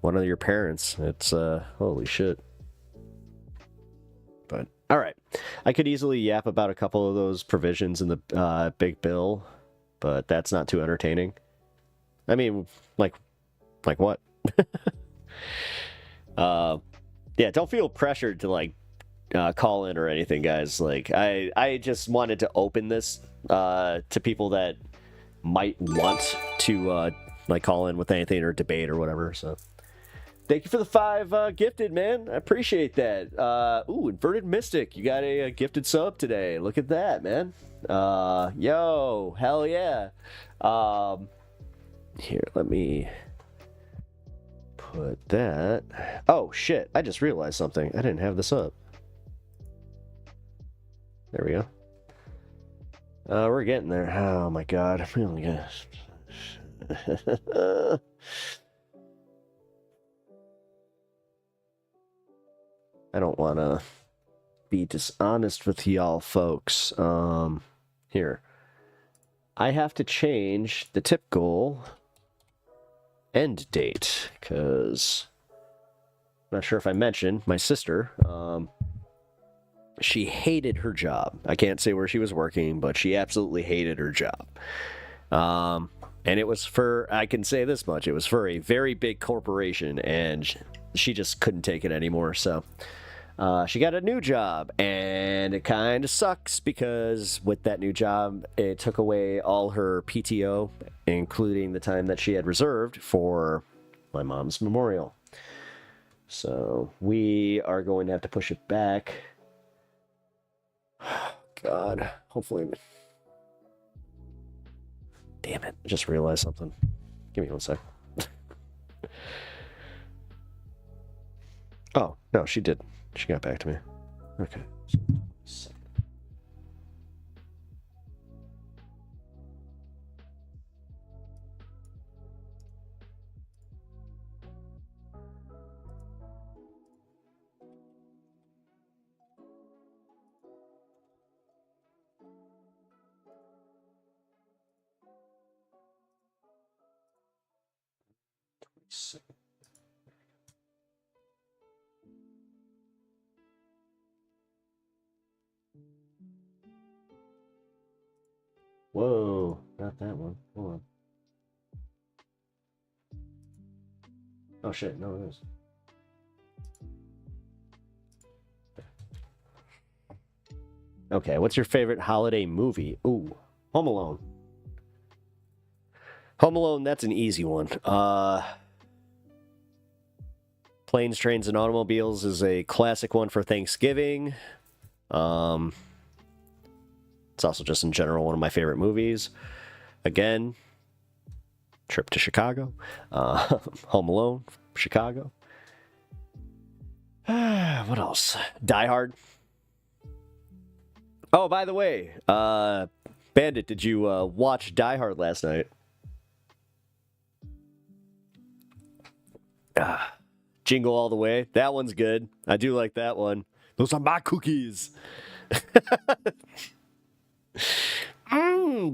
one of your parents. It's, holy shit. But, all right. I could easily yap about a couple of those provisions in the big bill, but that's not too entertaining. I mean, like what? Yeah, don't feel pressured to like call in or anything, guys. Like I just wanted to open this to people that might want to like call in with anything or debate or whatever. So thank you for the 5 gifted, man. I appreciate that. Ooh, Inverted Mystic, you got a gifted sub today. Look at that, man. Yo, hell yeah. Here, let me put that. Oh shit, I just realized something. I didn't have this up. There we go. We're getting there. Oh my god, I'm really good. I don't want to be dishonest with y'all folks. Here. I have to change the tip goal end date, because I'm not sure if I mentioned, my sister, she hated her job. I can't say where she was working, but she absolutely hated her job. And it was for, I can say this much, it was for a very big corporation, and she just couldn't take it anymore. So she got a new job, and it kind of sucks because with that new job, it took away all her PTO, including the time that she had reserved for my mom's memorial. So we are going to have to push it back. God, hopefully. Damn it, I just realized something. Give me one sec. Oh, no, she did. She got back to me. Okay. Whoa, not that one. Hold on. Oh shit, no it is. Okay, what's your favorite holiday movie? Ooh, Home Alone. Home Alone, that's an easy one. Planes, Trains, and Automobiles is a classic one for Thanksgiving. It's also just in general one of my favorite movies. Again, Trip to Chicago. Home Alone, Chicago. What else? Die Hard. Oh, by the way, Bandit, did you watch Die Hard last night? Jingle All the Way. That one's good. I do like that one. Those are my cookies.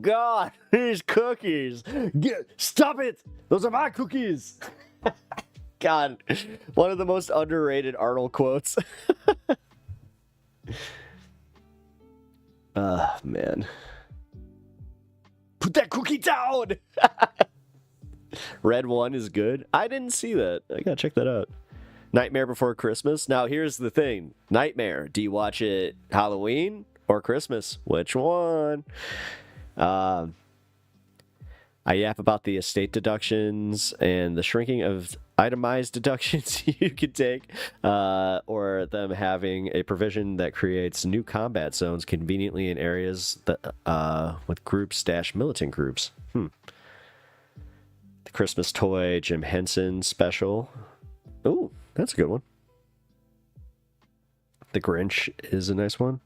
God, these cookies. Stop it. Those are my cookies. God, one of the most underrated Arnold quotes. Man. Put that cookie down. Red One is good. I didn't see that. I gotta check that out. Nightmare Before Christmas. Now, here's the thing. Nightmare. Do you watch it Halloween or Christmas? Which one? I yap about the estate deductions and the shrinking of itemized deductions you could take, or them having a provision that creates new combat zones conveniently in areas that with groups-militant groups. The Christmas toy Jim Henson special. Ooh, that's a good one. The Grinch is a nice one.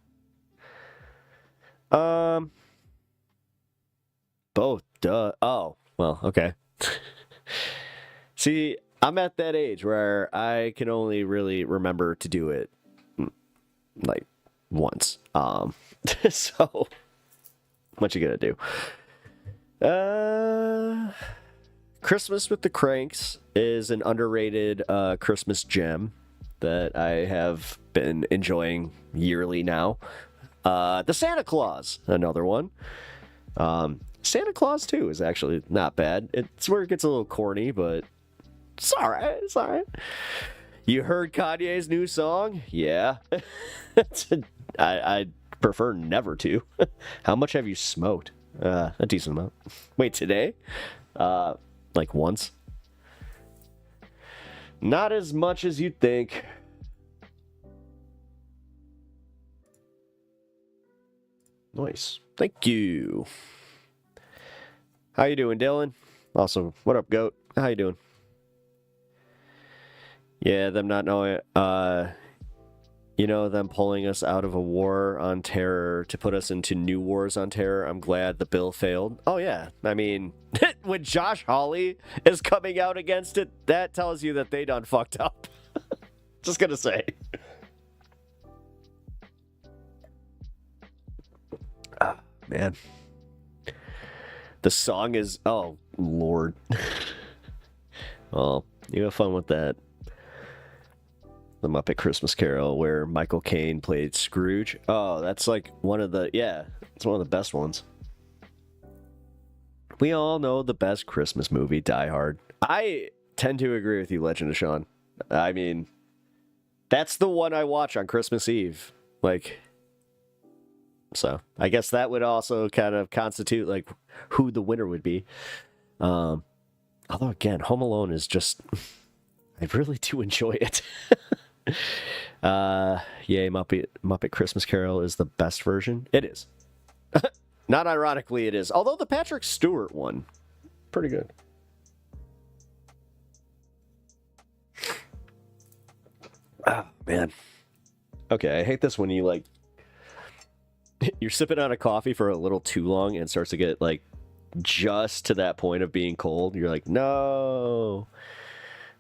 Both. Duh. Oh, well, okay. See, I'm at that age where I can only really remember to do it like once. So what you gonna do? Christmas with the Cranks is an underrated Christmas gem that I have been enjoying yearly now. The Santa Claus, another one. Santa Claus 2 is actually not bad. It's where it gets a little corny, but it's alright. It's alright. You heard Kanye's new song? Yeah. I'd prefer never to. How much have you smoked? A decent amount. Wait, today? Like once? Not as much as you'd think. Nice. Thank you. How you doing, Dylan? Also, what up, Goat? How you doing? Yeah, them not knowing, you know, them pulling us out of a war on terror to put us into new wars on terror. I'm glad the bill failed. Oh, yeah. I mean, when Josh Hawley is coming out against it, that tells you that they done fucked up. Just gonna say. Man. The song is... Oh, Lord. Well, you have fun with that. The Muppet Christmas Carol, where Michael Caine played Scrooge. Oh, that's like one of the, yeah, it's one of the best ones. We all know the best Christmas movie, Die Hard. I tend to agree with you, Legend of Sean. I mean, that's the one I watch on Christmas Eve. Like, so I guess that would also kind of constitute like who the winner would be. Although again, Home Alone is just, I really do enjoy it. Yay, Muppet Christmas Carol is the best version. It is. Not ironically, it is. Although the Patrick Stewart one, pretty good. Oh, man. Okay, I hate this when you, like, you're sipping on a coffee for a little too long and it starts to get, like, just to that point of being cold. You're like, no,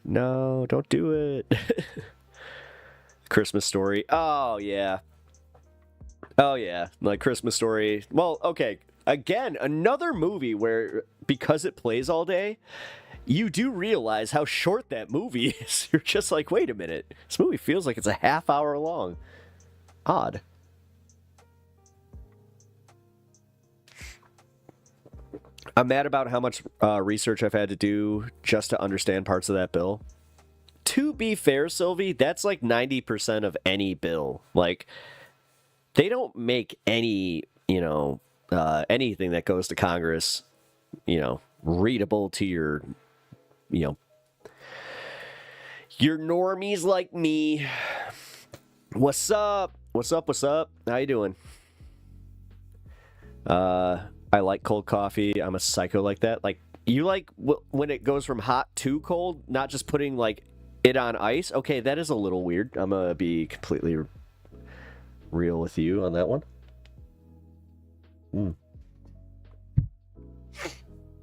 don't do it. Christmas Story. Oh, yeah. Like Christmas Story. Well, okay. Again, another movie where, because it plays all day, you do realize how short that movie is. You're just like, wait a minute. This movie feels like it's a half hour long. Odd. I'm mad about how much research I've had to do just to understand parts of that bill. To be fair, Sylvie, that's like 90% of any bill. Like, they don't make any, anything that goes to Congress, readable to your, your normies like me. What's up? How you doing? I like cold coffee. I'm a psycho like that. Like, you like when it goes from hot to cold, not just putting, like, it on ice? Okay, that is a little weird. I'm gonna be completely real with you on that one.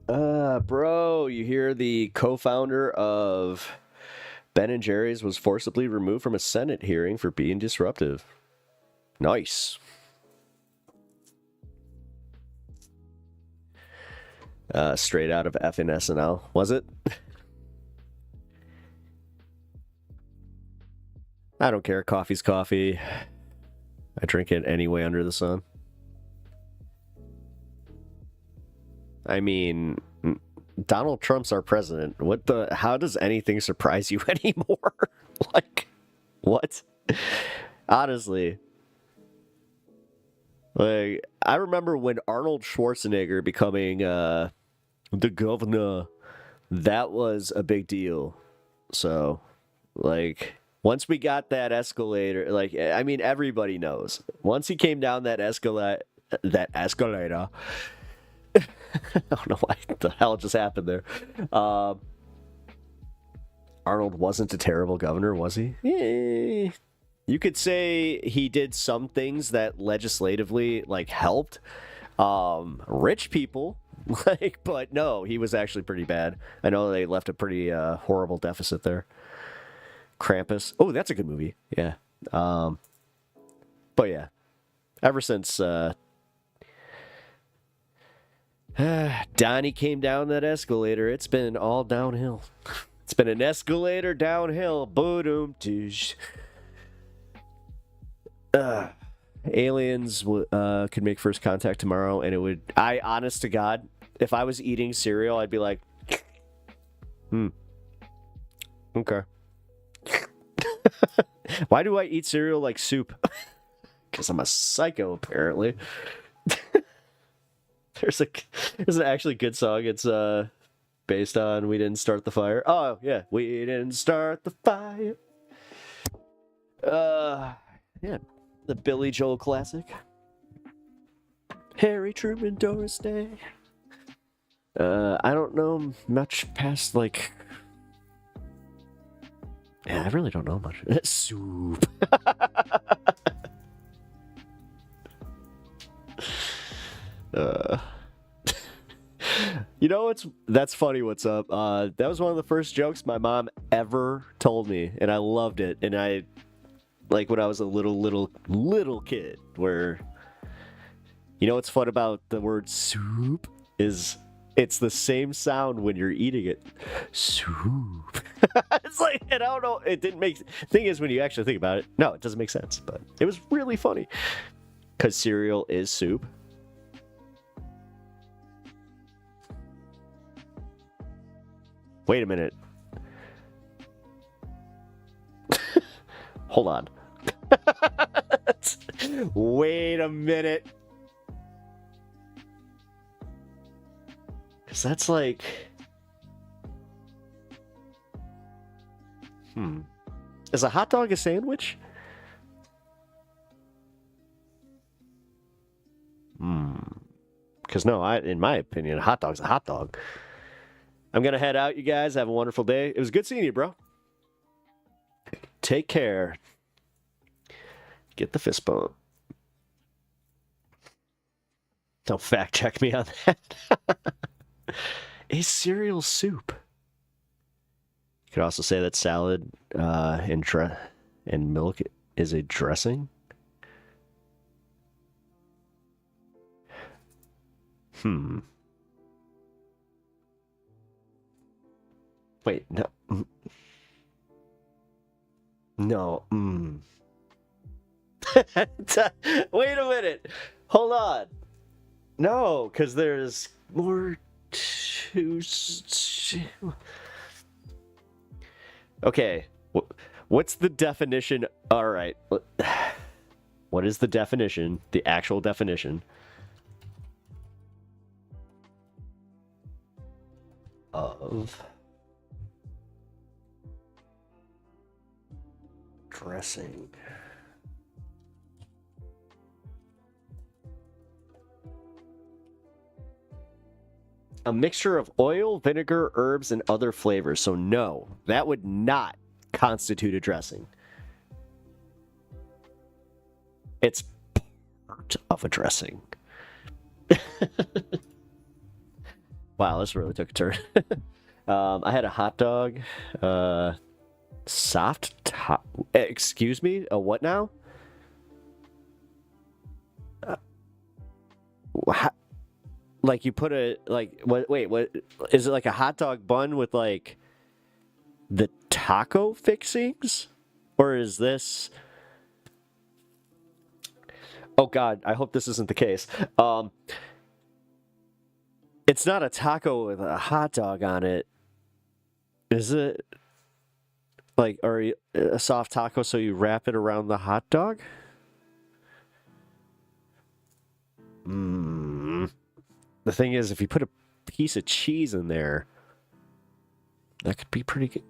Bro, you hear the co-founder of Ben & Jerry's was forcibly removed from a Senate hearing for being disruptive. Nice. Straight out of effing SNL, was it? I don't care. Coffee's coffee. I drink it anyway under the sun. I mean, Donald Trump's our president. How does anything surprise you anymore? Like, what? Honestly. Like, I remember when Arnold Schwarzenegger becoming the governor, that was a big deal. So, like, once we got that escalator, like, I mean, everybody knows. Once he came down that escalator, I don't know what the hell just happened there. Arnold wasn't a terrible governor, was he? Yeah. You could say he did some things that legislatively, like, helped rich people, like, but no, he was actually pretty bad. I know they left a pretty horrible deficit there. Krampus. Oh, that's a good movie. Yeah. But yeah, ever since Donnie came down that escalator, it's been all downhill. It's been an escalator downhill. Boom-tish. Aliens could make first contact tomorrow, and it would. Honest to God, if I was eating cereal, I'd be like, okay. Why do I eat cereal like soup? Because I'm a psycho, apparently. There's an actually good song. It's based on "We Didn't Start the Fire." Oh yeah, we didn't start the fire. Yeah, the Billy Joel classic. Harry Truman, Doris Day. I don't know much past, like. Yeah, I really don't know much. Soup. You know that's funny. What's up? That was one of the first jokes my mom ever told me, and I loved it. And I, like, when I was a little kid, where, you know what's fun about the word soup is It's the same sound when you're eating it. Soup. It's like, and I don't know, it didn't make... Thing is, when you actually think about it, no, it doesn't make sense, but it was really funny. Because cereal is soup. Wait a minute. Hold on. Wait a minute. Because that's like... Is a hot dog a sandwich? Because no, in my opinion, a hot dog's a hot dog. I'm going to head out, you guys. Have a wonderful day. It was good seeing you, bro. Take care. Get the fist bump. Don't fact check me on that. Is cereal soup? You could also say that salad and milk is a dressing. Wait, no. No. Wait a minute. Hold on. No, because there's more to... Okay. What's the definition? All right. What is the definition? The actual definition of dressing. A mixture of oil, vinegar, herbs, and other flavors. So no, that would not constitute a dressing. It's part of a dressing. Wow, this really took a turn. I had a hot dog. Soft top. Excuse me? A what now? Like you put a like what? Wait, what is it? Like a hot dog bun with like the taco fixings, or is this? Oh God, I hope this isn't the case. It's not a taco with a hot dog on it, is it? Like, or a soft taco, so you wrap it around the hot dog? The thing is, if you put a piece of cheese in there, that could be pretty good.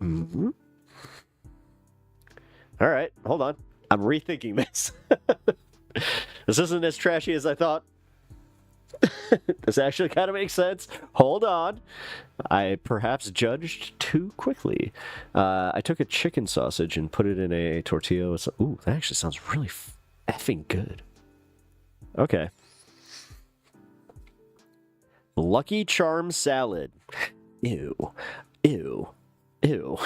All right, hold on. I'm rethinking this. This isn't as trashy as I thought. This actually kind of makes sense. Hold on. I perhaps judged too quickly. I took a chicken sausage and put it in a tortilla. Ooh, that actually sounds really effing good. Okay. Lucky Charms salad. Ew. Ew. Ew.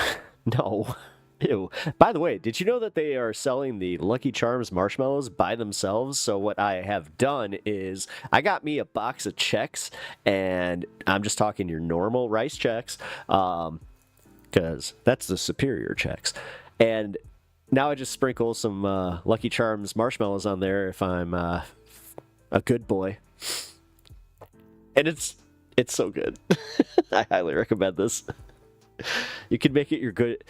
No. Ew. By the way, did you know that they are selling the Lucky Charms marshmallows by themselves? So what I have done is I got me a box of Chex, and I'm just talking your normal rice Chex, because that's the superior Chex. And now I just sprinkle some Lucky Charms marshmallows on there if I'm a good boy. And it's so good. I highly recommend this. You can make it your good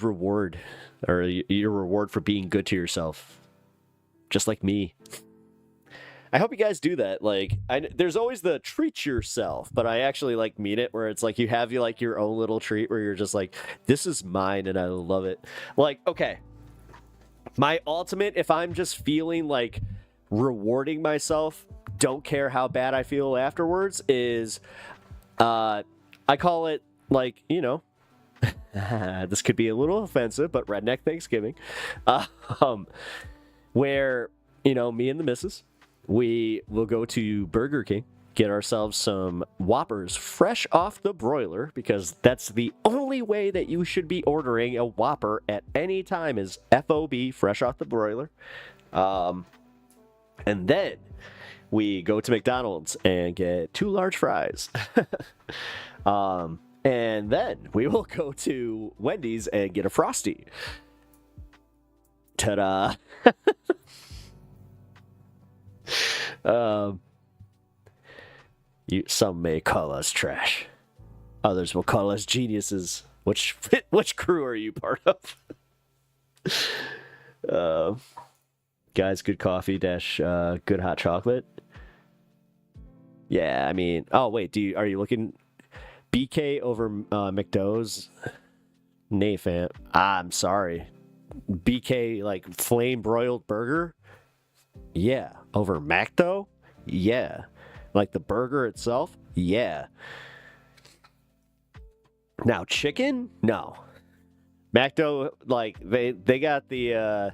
reward, or your reward for being good to yourself, just like me. I hope you guys do that. Like, there's always the treat yourself, but I actually like mean it, where it's like you have like your own little treat where you're just like, this is mine and I love it. Like, okay, my ultimate, if I'm just feeling like rewarding myself, don't care how bad I feel afterwards, is I call it, like, you know, this could be a little offensive, but Redneck Thanksgiving, where, you know, me and the missus, we will go to Burger King, get ourselves some Whoppers fresh off the broiler, because that's the only way that you should be ordering a Whopper at any time, is FOB, fresh off the broiler. And then we go to McDonald's and get 2 large fries. And then we will go to Wendy's and get a Frosty. Ta-da! Some may call us trash. Others will call us geniuses. Which crew are you part of? Guys, good coffee dash good hot chocolate. Yeah, I mean, oh wait, are you looking BK over McDo's? Nay, fam. I'm sorry. BK like flame broiled burger? Yeah. Over McDo? Yeah. Like the burger itself? Yeah. Now chicken? No. McDo, like they got the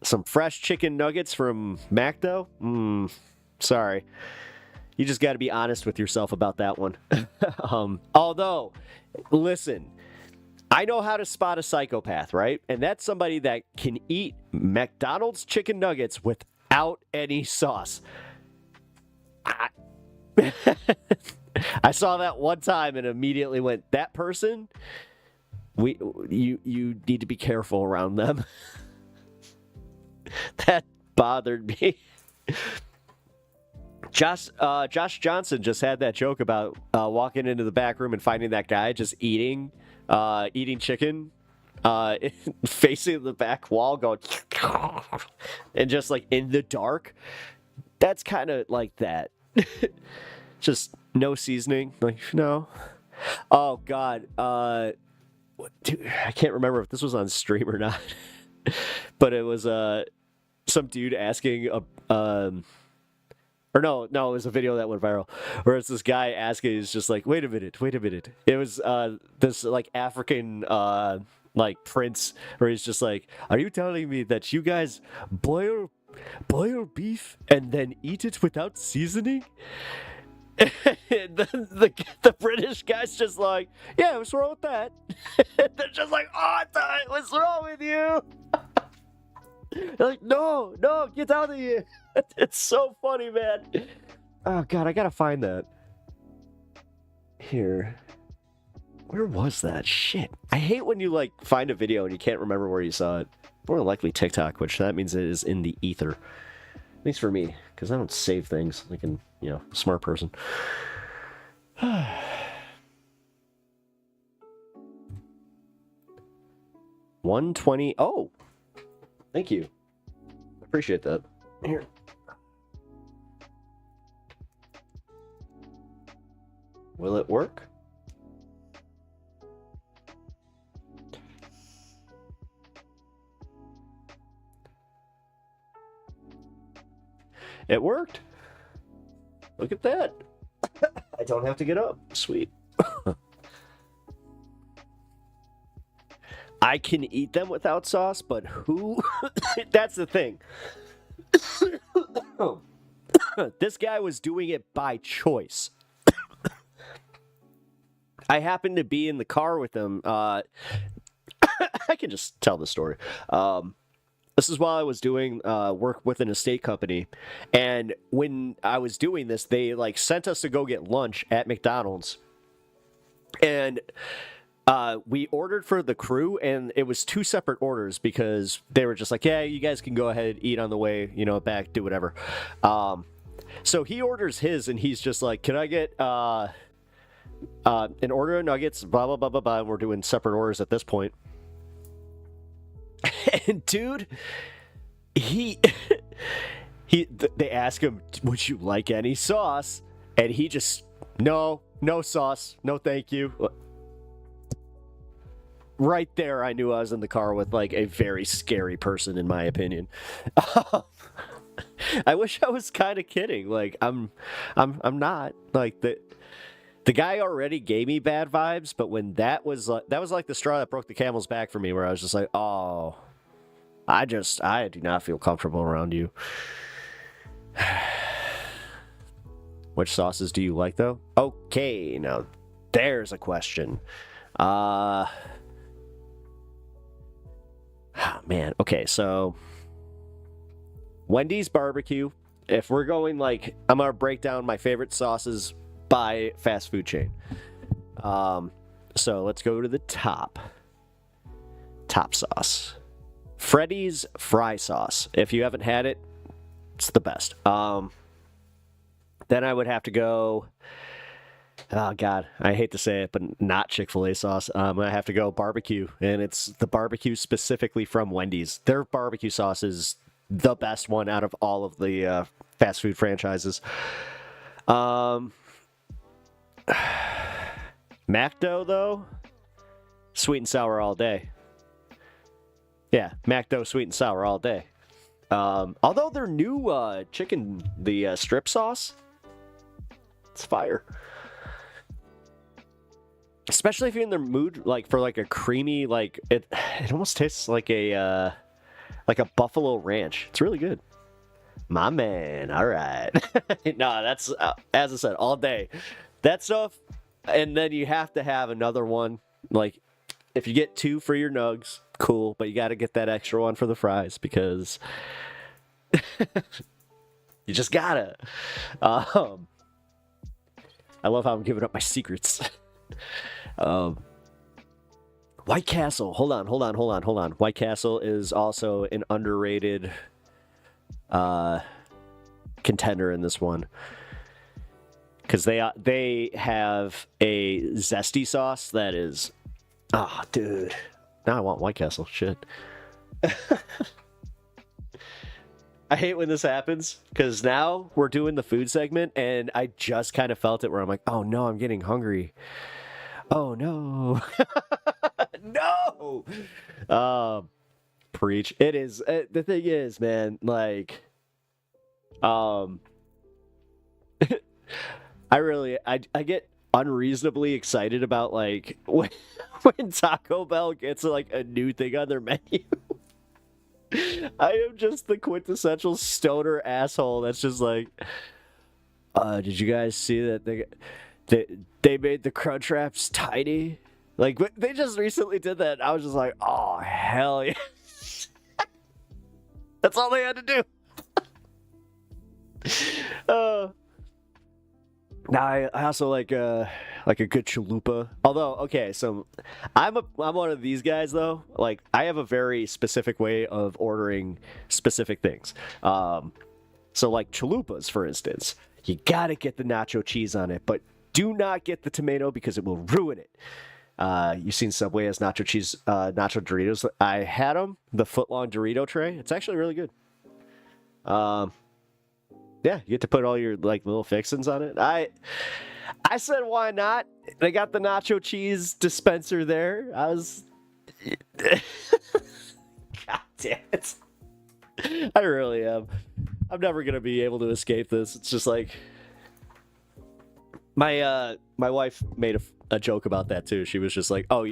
some fresh chicken nuggets from McDo. Sorry. You just got to be honest with yourself about that one. Although, listen, I know how to spot a psychopath, right? And that's somebody that can eat McDonald's chicken nuggets without any sauce. I saw that one time and immediately went, that person, you need to be careful around them. That bothered me. Josh Johnson just had that joke about walking into the back room and finding that guy just eating chicken, facing the back wall, going and just like in the dark. That's kind of like that. Just no seasoning, like no. Oh God, dude, I can't remember if this was on stream or not, but it was some dude asking or no, it was a video that went viral where it's this guy asking, he's just like, wait a minute. It was this like African like prince where he's just like, are you telling me that you guys boil beef and then eat it without seasoning? And then the British guy's just like, yeah, what's wrong with that? They're just like, oh, what's wrong with you? They're like, no, get out of here. It's so funny, man. Oh God, I gotta find that. Here. Where was that? Shit. I hate when you like find a video and you can't remember where you saw it. More than likely TikTok, which that means it is in the ether. At least for me, because I don't save things like a smart person. 120. Oh, thank you. Appreciate that. Here. Will it work? It worked. Look at that. I don't have to get up. Sweet. I can eat them without sauce, but who? That's the thing. This guy was doing it by choice. I happened to be in the car with him. I can just tell the story. This is while I was doing work with an estate company, and when I was doing this, they like sent us to go get lunch at McDonald's, and we ordered for the crew, and it was 2 separate orders because they were just like, yeah, you guys can go ahead, eat on the way, back, do whatever. So he orders his, and he's just like, can I get an order of nuggets, blah, blah, blah, blah, blah, and we're doing separate orders at this point. And dude, they ask him, would you like any sauce? And he just, no sauce, no thank you. Right there, I knew I was in the car with like a very scary person, in my opinion. I wish I was kind of kidding. Like I'm not. Like the guy already gave me bad vibes, but when that was like the straw that broke the camel's back for me, where I was just like, oh, I do not feel comfortable around you. Which sauces do you like, though? Okay, now there's a question. Man, okay, so Wendy's barbecue, if we're going like, I'm gonna break down my favorite sauces by fast food chain. So let's go to the top sauce. Freddy's fry sauce. If you haven't had it, it's the best. Then I would have to go, oh God, I hate to say it, but not Chick-fil-A sauce. I have to go barbecue, and it's the barbecue specifically from Wendy's. Their barbecue sauce is the best one out of all of the fast food franchises. McDo, though, sweet and sour all day. Yeah, McDo sweet and sour all day. Although their new chicken, the strip sauce, it's fire. Especially if you're in the mood, like for like a creamy, like it almost tastes like a buffalo ranch. It's really good. My man, all right. No, that's as I said, all day. That stuff, and then you have to have another one. Like if you get 2 for your nugs, cool, but you got to get that extra one for the fries because you just gotta. I love how I'm giving up my secrets. White Castle. Hold on. White Castle is also an underrated contender in this one. Because they have a zesty sauce that is... Oh, dude. Now I want White Castle. Shit. I hate when this happens, because now we're doing the food segment, and I just kind of felt it where I'm like, oh no, I'm getting hungry. Oh no. No! Preach. It is. The thing is, man, like, I get unreasonably excited about, like, when Taco Bell gets, like, a new thing on their menu. I am just the quintessential stoner asshole that's just like, did you guys see that they made the crunch wraps tiny? Like, they just recently did that. I was just like, oh, hell yeah. That's all they had to do. Now I also like a good chalupa. Although, okay, so I'm one of these guys though. Like, I have a very specific way of ordering specific things. So like chalupas, for instance, you gotta get the nacho cheese on it, but do not get the tomato because it will ruin it. You've seen Subway has nacho cheese, nacho Doritos. I had them, the foot-long Dorito tray. It's actually really good. Yeah, you get to put all your like little fixins on it. I said, why not? They got the nacho cheese dispenser there. I was... God damn it. I really am. I'm never going to be able to escape this. It's just like... My wife made a joke about that too. She was just like, oh,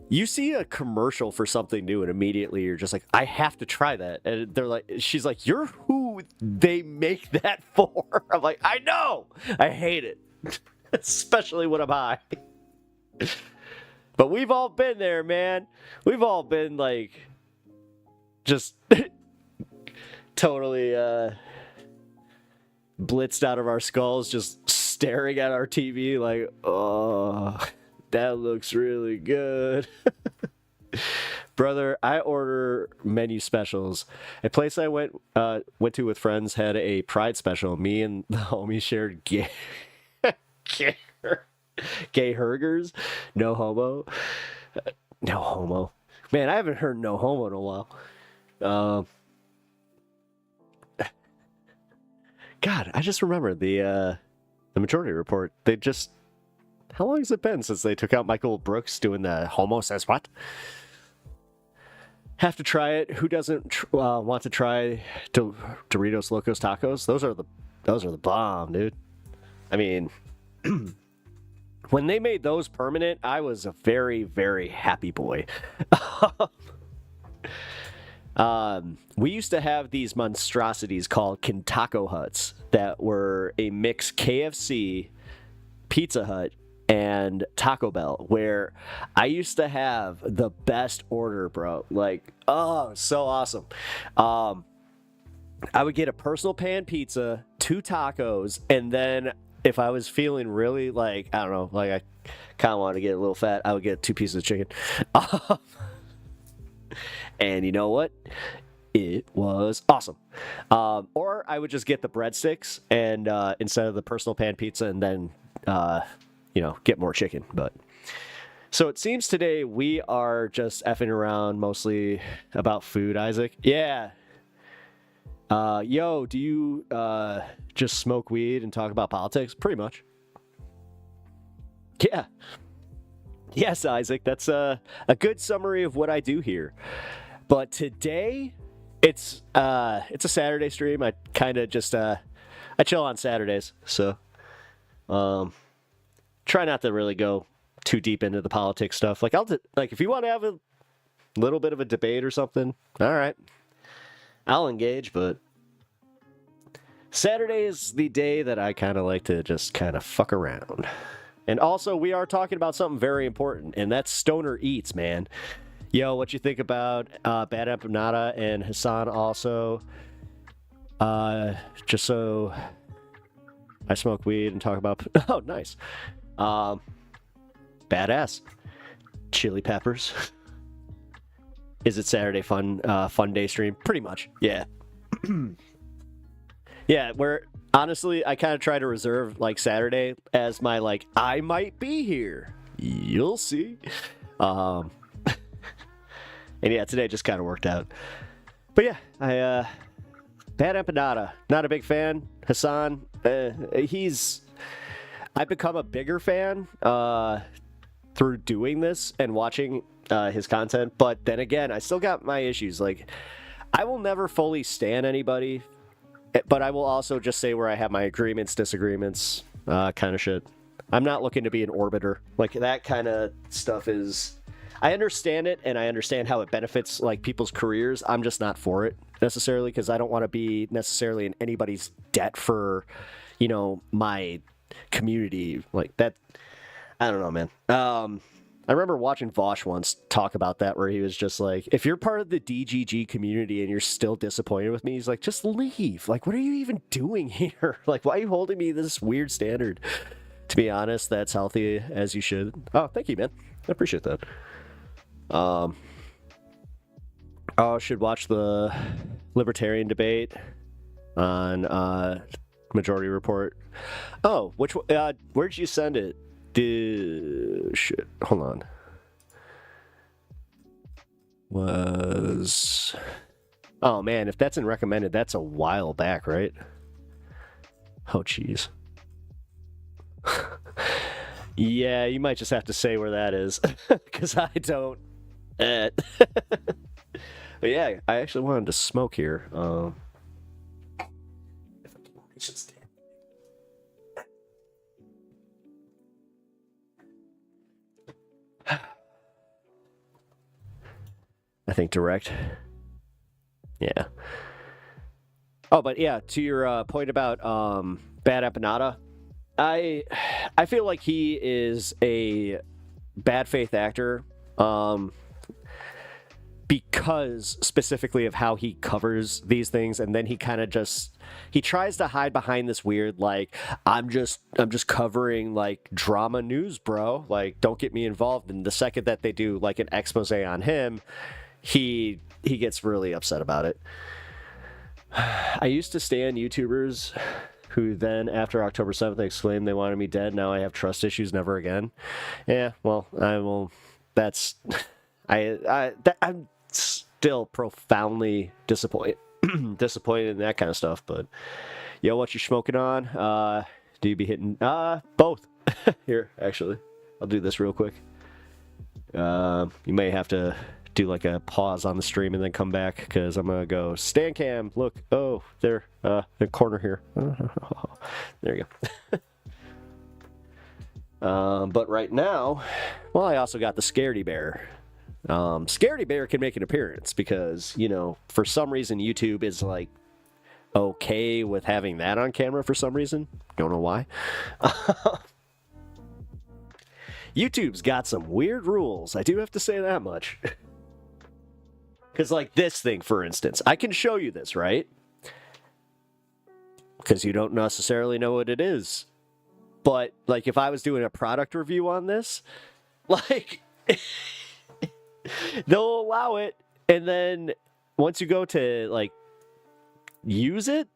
you see a commercial for something new and immediately you're just like, I have to try that. And they're like, she's like, you're who they make that for. I'm like, I know. I hate it. Especially when I'm high. But we've all been there, man. We've all been like, just totally blitzed out of our skulls, just staring at our TV like, oh, that looks really good. Brother, I order menu specials. A place I went to with friends had a Pride special. Me and the homie shared gay burgers. No homo. No homo. Man, I haven't heard no homo in a while. God, I just remember the Majority Report. They just... How long has it been since they took out Michael Brooks doing the homo says what? Have to try it. Who doesn't want to try Doritos Locos Tacos? Those are the bomb, dude. I mean, when they made those permanent, I was a very, very happy boy. We used to have these monstrosities called Kintaco Huts that were a mix KFC, Pizza Hut, and Taco Bell, where I used to have the best order, bro. Like, oh, so awesome. I would get a personal pan pizza, 2 tacos, and then if I was feeling really like, I don't know, like I kind of wanted to get a little fat, I would get 2 pieces of chicken. And you know what? It was awesome. Or I would just get the breadsticks and instead of the personal pan pizza, and then get more chicken. But so it seems today we are just effing around mostly about food, Isaac. Yeah. Yo, do you just smoke weed and talk about politics? Pretty much. Yeah. Yes, Isaac, that's a good summary of what I do here. But today, it's a Saturday stream. I kind of just I chill on Saturdays, so try not to really go too deep into the politics stuff. Like if you want to have a little bit of a debate or something, all right, I'll engage. But Saturday is the day that I kind of like to just kind of fuck around. And also, we are talking about something very important, and that's Stoner Eats, man. Yo, what you think about Bad Empanada and Hassan also? Just so I smoke weed and talk about... Oh, nice. Badass. Chili peppers. Is it Saturday fun day stream? Pretty much, yeah. Yeah, honestly, I kind of try to reserve, like, Saturday as my, like, I might be here. You'll see. And yeah, today just kind of worked out. But yeah, Bad Empanada, not a big fan. Hassan, I've become a bigger fan through doing this and watching his content. But then again, I still got my issues. Like, I will never fully stan anybody, but I will also just say where I have my agreements, disagreements, kind of shit. I'm not looking to be an orbiter. Like, that kind of stuff is... I understand it, and I understand how it benefits, like, people's careers. I'm just not for it, necessarily, because I don't want to be necessarily in anybody's debt for, my community. Like, that... I don't know, man. I remember watching Vosh once talk about that, where he was just like, if you're part of the DGG community and you're still disappointed with me, he's like, just leave. Like, what are you even doing here? Like, why are you holding me to this weird standard? To be honest, that's healthy, as you should. Oh, thank you, man. I appreciate that. Should watch the Libertarian debate on Majority Report. Oh, which where'd you send it? Shit, hold on. Oh man, if that's in recommended, that's a while back, right? Oh jeez. Yeah, you might just have to say where that is, because I don't. But yeah, I actually wanted to smoke here. I think direct. Yeah. Oh, but yeah, to your point about Bad Empanada, I feel like he is a bad faith actor because specifically of how he covers these things, and then he kind of he tries to hide behind this weird, like, I'm just covering, like, drama news, bro, like, don't get me involved. And the second that they do, like, an expose on him, he gets really upset about it. I used to stan YouTubers who then, after October 7th, exclaimed they wanted me dead. Now I have trust issues, never again. Yeah, well, I will. That's I'm still profoundly disappointed in that kind of stuff. But yo, what you smoking on? Do you be hitting both? Here, actually, I'll do this real quick. You may have to do like a pause on the stream and then come back, because I'm gonna go stand cam. Look, oh, there, the corner here. There you go. But right now, well, I also got the Scaredy Bear. Scaredy Bear can make an appearance because, for some reason YouTube is like okay with having that on camera for some reason. Don't know why. YouTube's got some weird rules. I do have to say that much. Because, like, this thing, for instance, I can show you this, right? because you don't necessarily know what it is. But like, if I was doing a product review on this, like, they'll allow it, and then once you go to like use it,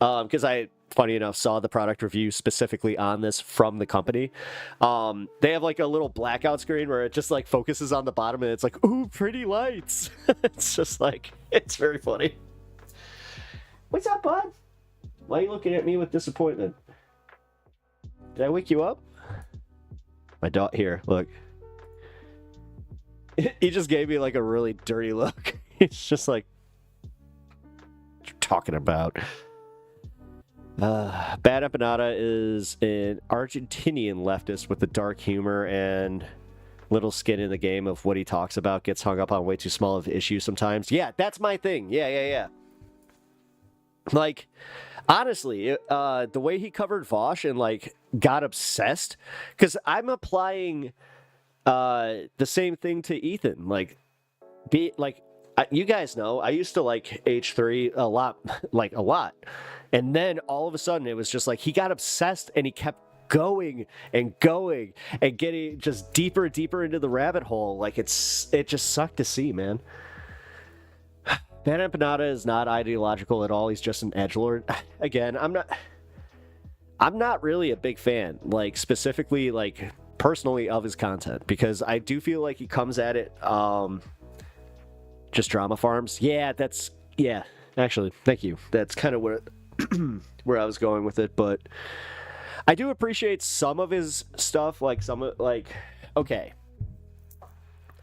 because I, funny enough, saw the product review specifically on this from the company. They have like a little blackout screen where it just like focuses on the bottom and it's like, ooh, pretty lights. It's just like, it's very funny. What's up, bud? Why are you looking at me with disappointment? Did I wake you up? My dog, here, look. He just gave me like a really dirty look. It's just like, what you talking about? Bad Empanada is an Argentinian leftist with the dark humor and little skin in the game of what he talks about. Gets hung up on way too small of issues sometimes. Yeah, that's my thing. Yeah. Like, honestly, the way he covered Vosh and like got obsessed, because I'm applying the same thing to Ethan. Like, you guys know, I used to like H3 a lot, like a lot. And then all of a sudden it was just like he got obsessed and he kept going and getting just deeper and deeper into the rabbit hole. Like, it just sucked to see, man. Bad Empanada is not ideological at all. He's just an edgelord. Again, I'm not really a big fan, like specifically, like personally, of his content, because I do feel like he comes at it just drama farms. Yeah, actually, thank you. That's kind of where I was going with it, but I do appreciate some of his stuff, okay.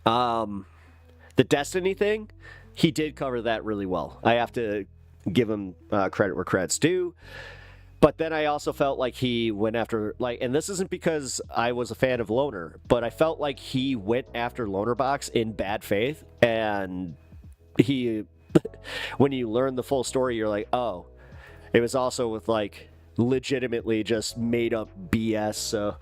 The Destiny thing, he did cover that really well. I have to give him credit where credit's due. But then I also felt like he went after, like, and this isn't because I was a fan of Loner, but I felt like he went after Lonerbox in bad faith, and he, when you learn the full story, you're like, oh, it was also with, like, legitimately just made up BS. So,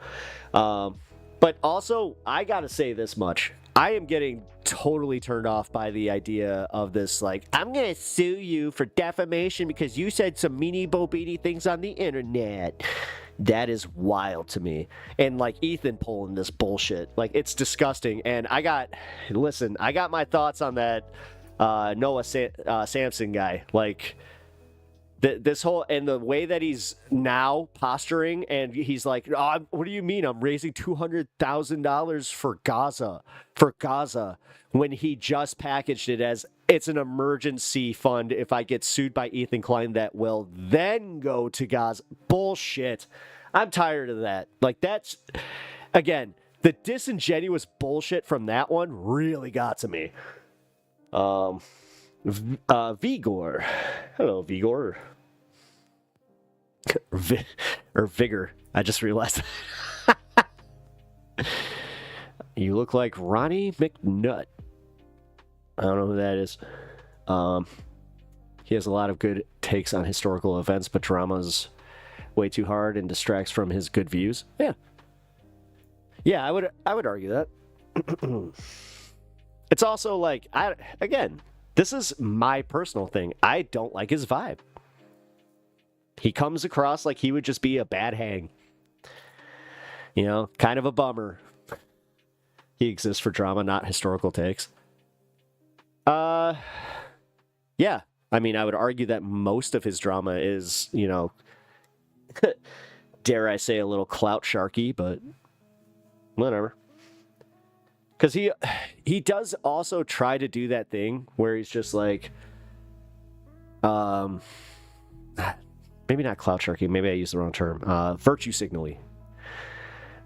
but also, I gotta say this much. I am getting totally turned off by the idea of this, like, I'm gonna sue you for defamation because you said some meanie-bo-beanie things on the internet. That is wild to me. And, like, Ethan pulling this bullshit. Like, it's disgusting. And I got my thoughts on that Noah Samson guy. Like, this whole, and the way that he's now posturing, and he's like, oh, what do you mean I'm raising $200,000 for Gaza, when he just packaged it as it's an emergency fund if I get sued by Ethan Klein that will then go to Gaza. Bullshit. I'm tired of that. Like, that's, again, the disingenuous bullshit from that one really got to me. Vigor. Hello, Vigor. Or Vigor. I just realized. You look like Ronnie McNutt. I don't know who that is. He has a lot of good takes on historical events, but drama's way too hard and distracts from his good views. Yeah, I would argue that. It's also like, again, this is my personal thing. I don't like his vibe. He comes across like he would just be a bad hang. You know, kind of a bummer. He exists for drama, not historical takes. Yeah. I mean, I would argue that most of his drama is, you know, dare I say, a little clout sharky, but whatever. Because he does also try to do that thing where he's just like, maybe not clout sharky, maybe I used the wrong term, virtue signaling.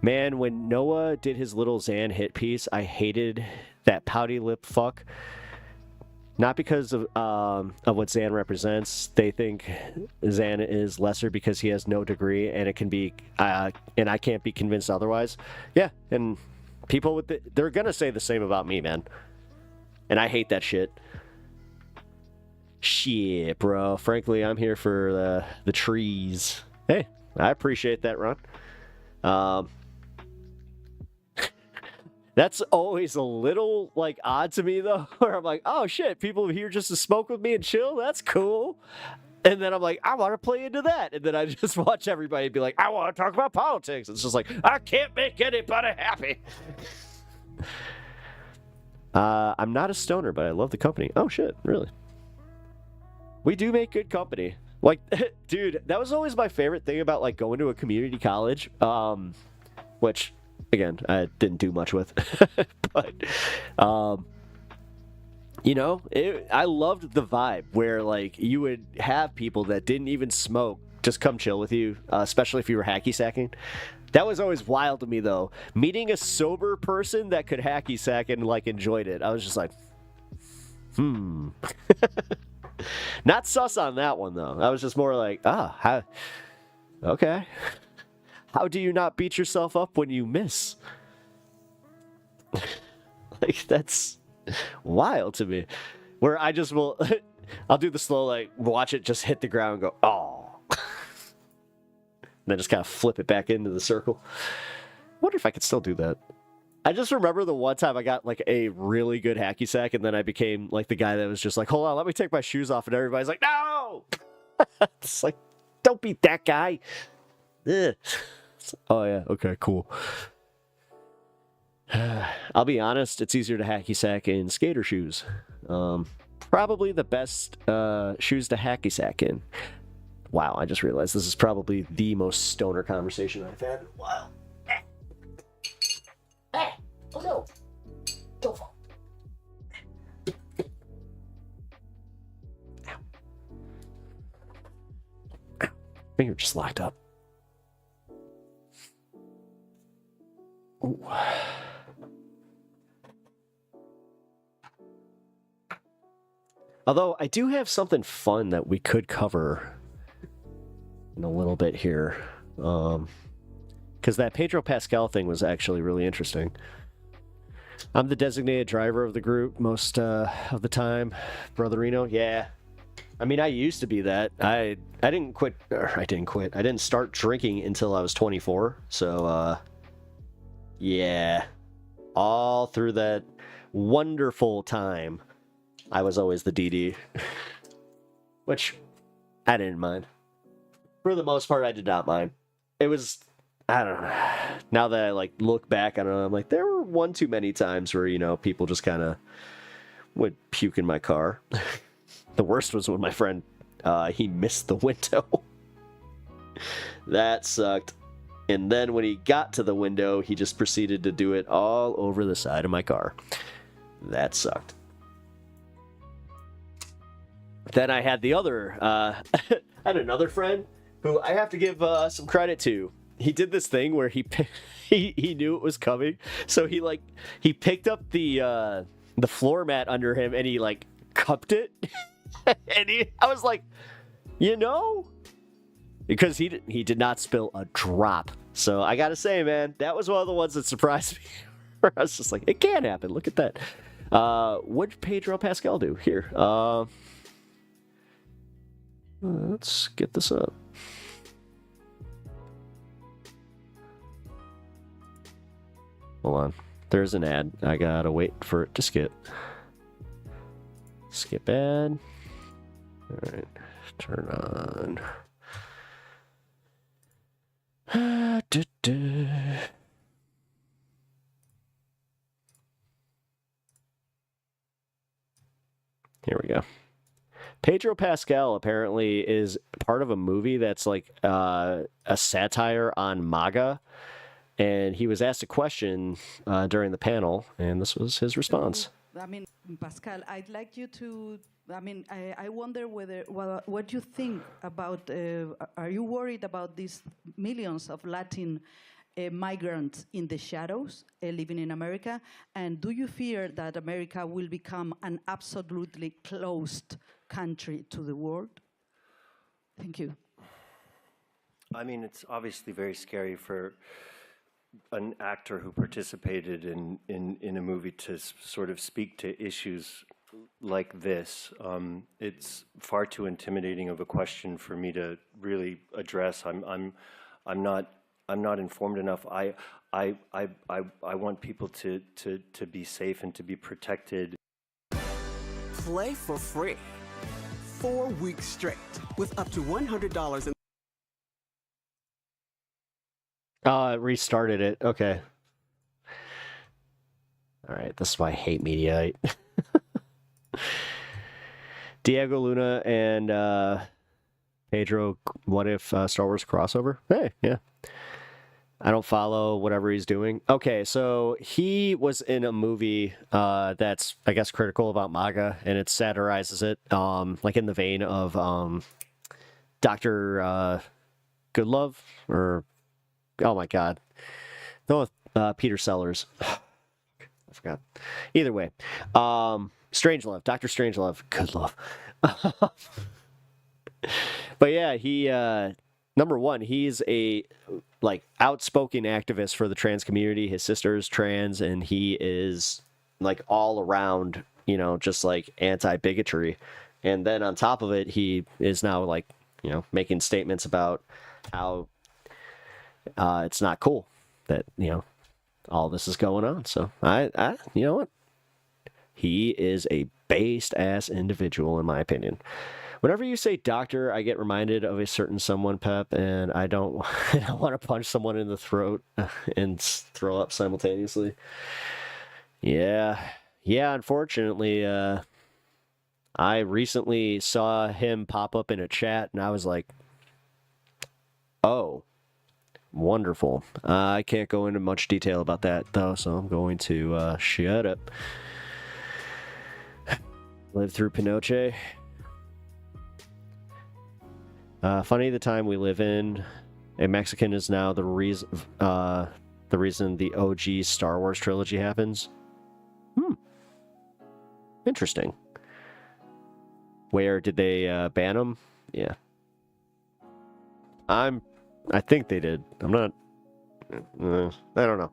Man, when Noah did his little Xan hit piece, I hated that pouty lip fuck. Not because of what Xan represents. They think Xan is lesser because he has no degree, and it can be, and I can't be convinced otherwise. Yeah, and people they're gonna say the same about me, man. And I hate that shit. Shit, bro. Frankly, I'm here for the trees. Hey, I appreciate that, Ron. That's always a little, like, odd to me, though, where I'm like, oh, shit, people are here just to smoke with me and chill? That's cool. And then I'm like, I want to play into that. And then I just watch everybody be like, I want to talk about politics. It's just like, I can't make anybody happy. I'm not a stoner, but I love the company. Oh, shit. Really? We do make good company. Like, dude, that was always my favorite thing about, like, going to a community college. Which, again, I didn't do much with. But, you know, I loved the vibe where, like, you would have people that didn't even smoke just come chill with you, especially if you were hacky sacking. That was always wild to me, though. Meeting a sober person that could hacky sack and, like, enjoyed it. I was just like, Not sus on that one, though. I was just more like, okay. How do you not beat yourself up when you miss? Like, that's wild to me. Where I just will, I'll do the slow, like, watch it just hit the ground and go, oh. And then just kind of flip it back into the circle. Wonder if I could still do that. I just remember the one time I got, like, a really good hacky sack, and then I became, like, the guy that was just like, hold on, let me take my shoes off, and everybody's like, no! It's like, don't be that guy. Ugh. Oh, yeah, okay, cool. I'll be honest, it's easier to hacky sack in skater shoes. Probably the best shoes to hacky sack in. Wow, I just realized this is probably the most stoner conversation I've had in a while. Oh no! Don't fall. Ow. Ow. Finger just locked up. Ooh. Although I do have something fun that we could cover in a little bit here. Because that Pedro Pascal thing was actually really interesting. I'm the designated driver of the group most of the time. Brotherino, yeah. I mean, I used to be that. I didn't quit. I didn't start drinking until I was 24. So, yeah. All through that wonderful time, I was always the DD. Which, I didn't mind. For the most part, I did not mind. It was... I don't know. Now that I, like, look back, I don't know, I'm like, there were one too many times where, you know, people just kind of would puke in my car. The worst was when my friend, he missed the window. That sucked. And then when he got to the window, he just proceeded to do it all over the side of my car. That sucked. Then I had the other, I had another friend who I have to give some credit to. He did this thing where he knew it was coming, so he picked up the floor mat under him and he, like, cupped it. And I was like, you know, because he did not spill a drop. So I gotta say, man, that was one of the ones that surprised me. I was just like, it can happen. Look at that. What did Pedro Pascal do here? Let's get this up. Hold on. There's an ad. I gotta wait for it to skip. Skip ad. Alright. Turn on. Here we go. Pedro Pascal apparently is part of a movie that's like a satire on MAGA. And he was asked a question during the panel, and this was his response. I mean, Pascal, I'd like you to, I wonder what you think about, are you worried about these millions of Latin migrants in the shadows living in America? And do you fear that America will become an absolutely closed country to the world? Thank you. I mean, it's obviously very scary for an actor who participated in a movie to sort of speak to issues like this. It's far too intimidating of a question for me to really address. I'm not informed enough. I want people to be safe and to be protected. Play for free. 4 weeks straight with up to $100 in. Oh, it restarted it. Okay. All right, this is why I hate Mediaite. Diego Luna and Pedro, what if Star Wars crossover? Hey, yeah. I don't follow whatever he's doing. Okay, so he was in a movie that's, I guess, critical about MAGA, and it satirizes it, like in the vein of Dr. Goodlove, or, oh my god, no, Peter Sellers. I forgot. Either way, Strangelove, Dr. Strangelove, Goodlove. But yeah, he, number one, he's a like outspoken activist for the trans community. His sister is trans, and he is like all around, you know, just like anti-bigotry. And then on top of it, he is now like, you know, making statements about how it's not cool that, you know, all this is going on. So I you know what? He is a based ass individual, in my opinion. Whenever you say doctor, I get reminded of a certain someone, Pep, and I don't want to punch someone in the throat and throw up simultaneously. Yeah, unfortunately, I recently saw him pop up in a chat, and I was like, oh, wonderful. I can't go into much detail about that, though, so I'm going to shut up. Live through Pinochet. Funny the time we live in. A Mexican is now the reason the OG Star Wars trilogy happens. Interesting. Where did they ban them? Yeah. I think they did. I'm not. I don't know.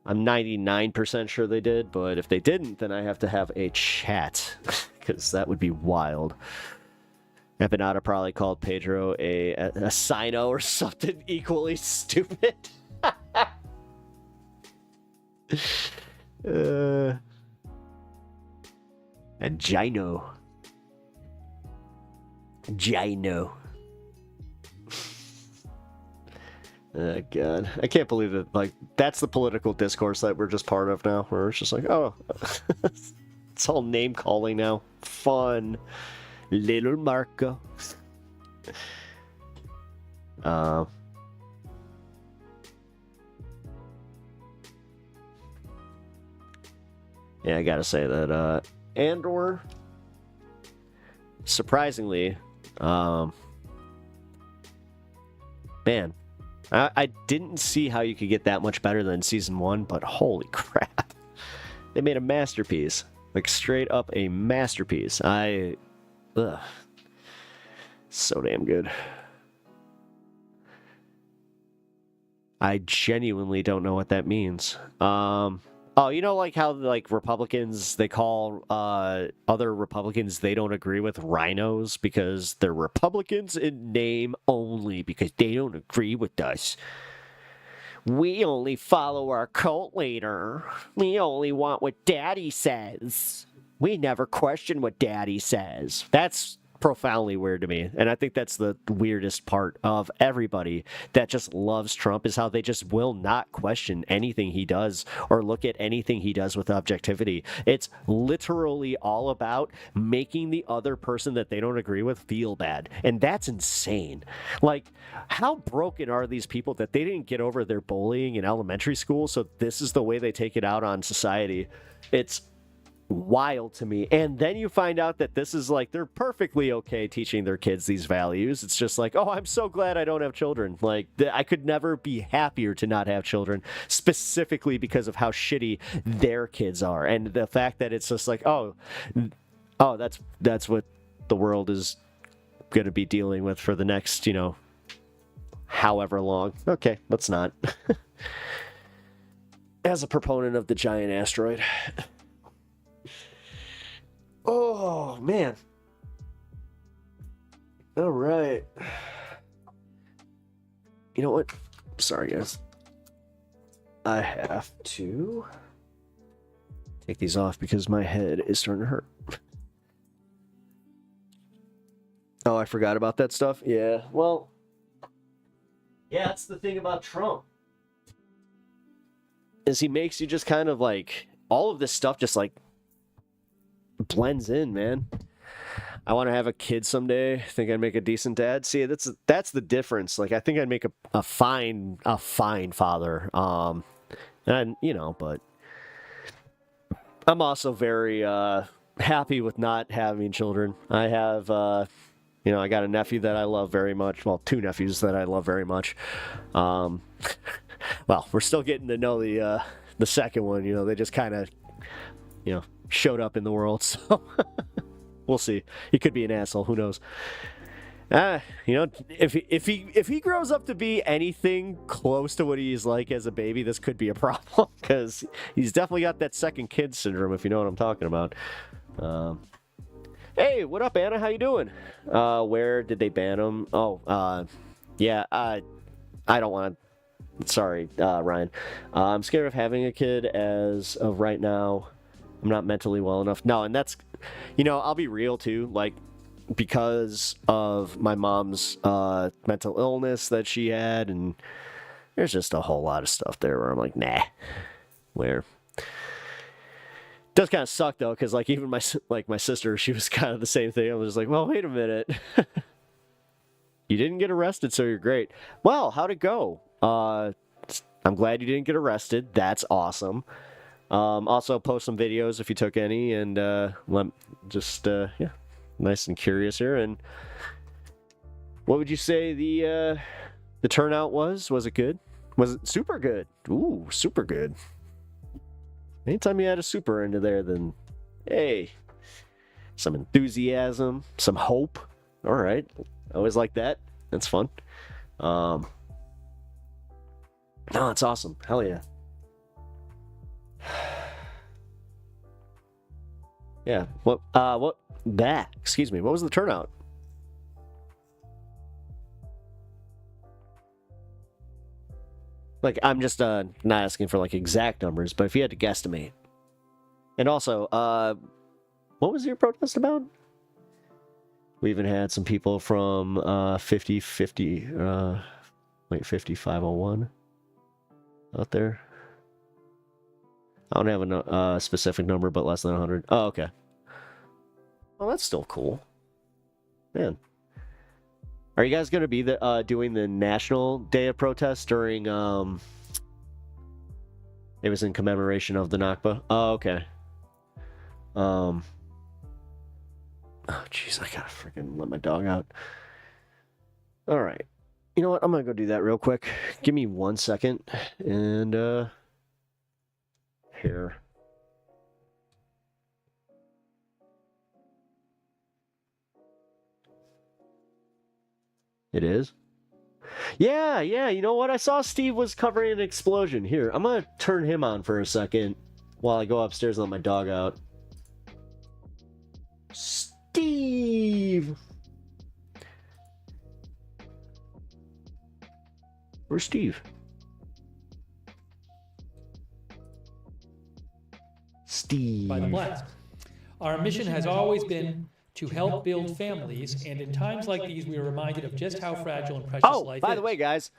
I'm 99% sure they did, but if they didn't, then I have to have a chat, because that would be wild. Empinata probably called Pedro a Sino or something equally stupid. A Gino. Oh, God. I can't believe that, like, that's the political discourse that we're just part of now, where it's just like, oh, it's all name-calling now. Fun. Little Marco. Yeah, I gotta say that Andor, surprisingly, man, I didn't see how you could get that much better than season 1, but holy crap, they made a masterpiece, like straight up a masterpiece. Ugh. So damn good. I genuinely don't know what that means. Oh, you know, like how like Republicans, they call other Republicans they don't agree with rhinos because they're Republicans in name only because they don't agree with us. We only follow our cult leader. We only want what Daddy says. We never question what Daddy says. That's profoundly weird to me. And I think that's the weirdest part of everybody that just loves Trump, is how they just will not question anything he does or look at anything he does with objectivity. It's literally all about making the other person that they don't agree with feel bad. And that's insane. Like, how broken are these people that they didn't get over their bullying in elementary school, so this is the way they take it out on society? It's wild to me. And then you find out that this is like, they're perfectly okay teaching their kids these values. It's just like, oh, I'm so glad I don't have children. Like, I could never be happier to not have children, specifically because of how shitty their kids are. And the fact that it's just like, oh, that's what the world is going to be dealing with for the next, you know, however long. Okay, let's not. As a proponent of the giant asteroid. Oh, man. All right. You know what? Sorry, guys. I have to take these off because my head is starting to hurt. Oh, I forgot about that stuff. Yeah. Well, yeah, that's the thing about Trump. Is he makes you just kind of like all of this stuff just like blends in, man. I want to have a kid someday. I think I'd make a decent dad. See, that's the difference. Like I think I'd make a fine father. And but I'm also very happy with not having children. I have I got a nephew that I love very much. Well, two nephews that I love very much. Well, we're still getting to know the second one. They just kind of showed up in the world, so we'll see. He could be an asshole. Who knows? If he grows up to be anything close to what he's like as a baby, this could be a problem because he's definitely got that second kid syndrome, if you know what I'm talking about. Hey, what up, Anna? How you doing? Where did they ban him? Oh, yeah. I don't want to. Sorry, Ryan. I'm scared of having a kid as of right now. I'm not mentally well enough. No, and that's, I'll be real too. Like, because of my mom's mental illness that she had, and there's just a whole lot of stuff there where I'm like, nah. Where it does kind of suck though, because like even my sister, she was kind of the same thing. I was just like, well, wait a minute. You didn't get arrested, so you're great. Well, how'd it go? I'm glad you didn't get arrested. That's awesome. Also post some videos if you took any, and nice and curious here. And what would you say the turnout was? Was it good? Was it super good? Ooh, super good. Anytime you add a super into there, then hey, some enthusiasm, some hope. All right, I always like that. That's fun. No, it's awesome. Hell yeah. Yeah. Excuse me. What was the turnout? Like, I'm just not asking for like exact numbers, but if you had to guesstimate. And also, what was your protest about? We even had some people from 5501 out there. I don't have a specific number, but less than 100. Oh, okay. Well, that's still cool. Man. Are you guys going to be doing the National Day of Protest during... It was in commemoration of the Nakba? Oh, okay. Oh, jeez, I gotta freaking let my dog out. All right. You know what? I'm going to go do that real quick. Give me 1 second. And, here. It is? Yeah, you know what? I saw Steve was covering an explosion. Here, I'm going to turn him on for a second while I go upstairs and let my dog out. Steve! Where's Steve? Steve. By the blacks. Our mission has always been to help build families, and in times like these, we are reminded of just how fragile and precious life is. Oh, by the way, guys,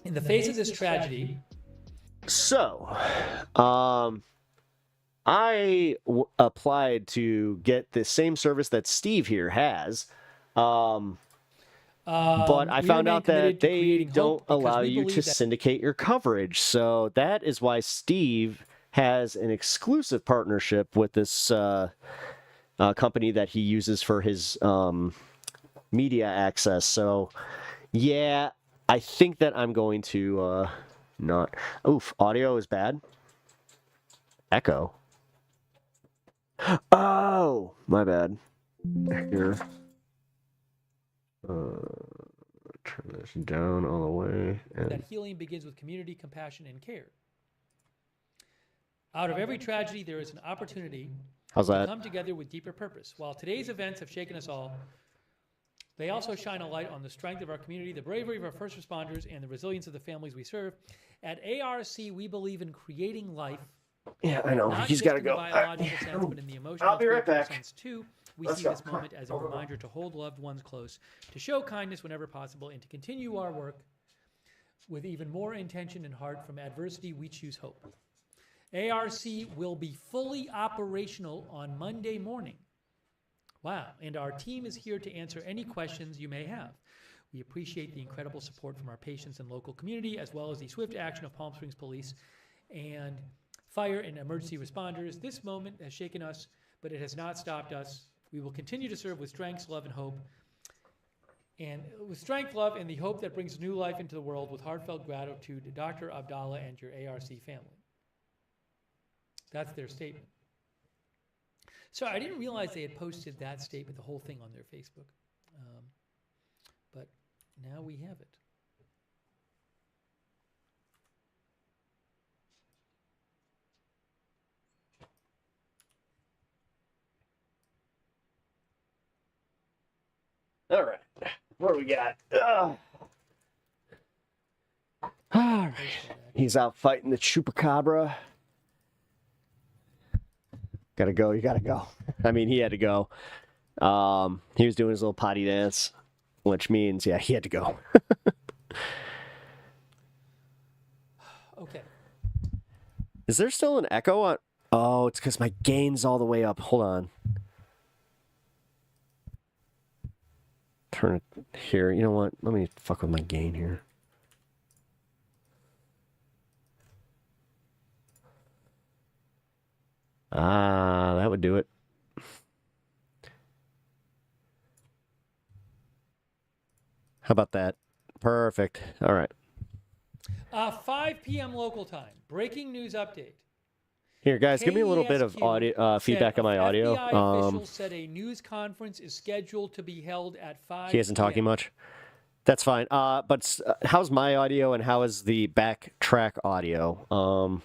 in the face of this tragedy... So, I applied to get the same service that Steve here has, but I found out that they don't allow you to syndicate your coverage. So that is why Steve has an exclusive partnership with this company that he uses for his media access. So, yeah, I think that I'm going to not... Oof, audio is bad. Echo. Oh, my bad. Here. Turn this down all the way. And... That healing begins with community, compassion, and care. Out of every tragedy, there is an opportunity to come together with deeper purpose. While today's events have shaken us all, they also shine a light on the strength of our community, the bravery of our first responders, and the resilience of the families we serve. At ARC, we believe in creating life. Yeah, I know. Not He's just got to in go. the biological sense, but in the emotional I'll be right back. sense too. we see this moment as a reminder to hold loved ones close, to show kindness whenever possible, and to continue our work with even more intention and heart. From adversity, we choose hope. ARC will be fully operational on Monday morning. Wow, and our team is here to answer any questions you may have. We appreciate the incredible support from our patients and local community, as well as the swift action of Palm Springs Police and fire and emergency responders. This moment has shaken us, but it has not stopped us. We will continue to serve with strength, love, and hope. And with strength, love, and the hope that brings new life into the world, with heartfelt gratitude to Dr. Abdallah and your ARC family. That's their statement. So I didn't realize they had posted that statement, the whole thing, on their Facebook. But now we have it. All right. What do we got? All right. He's out fighting the chupacabra. Gotta go. You gotta go. I mean, he had to go. He was doing his little potty dance, which means, yeah, he had to go. Okay. Is there still an echo on? Oh, it's because my gain's all the way up. Hold on. Turn it here. You know what? Let me fuck with my gain here. Ah, that would do it. How about that? Perfect. All right. 5 p.m. local time. Breaking news update. Here, guys, give me a little bit of audio feedback on my audio. FBI official said a news conference is scheduled to be held at 5 He isn't talking much. That's fine. But how's my audio and how is the backtrack audio?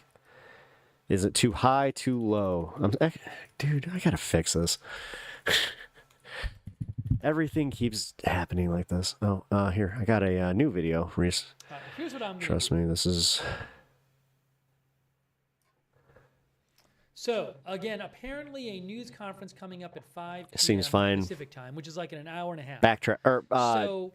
Is it too high, too low? Dude, I gotta fix this. Everything keeps happening like this. Oh, here, I got a new video, Reese. Here's what I'm gonna Trust do. me, this is... So, again, apparently a news conference coming up at 5 p.m. Seems fine. Pacific time, which is like in an hour and a half. Backtrack, or... so,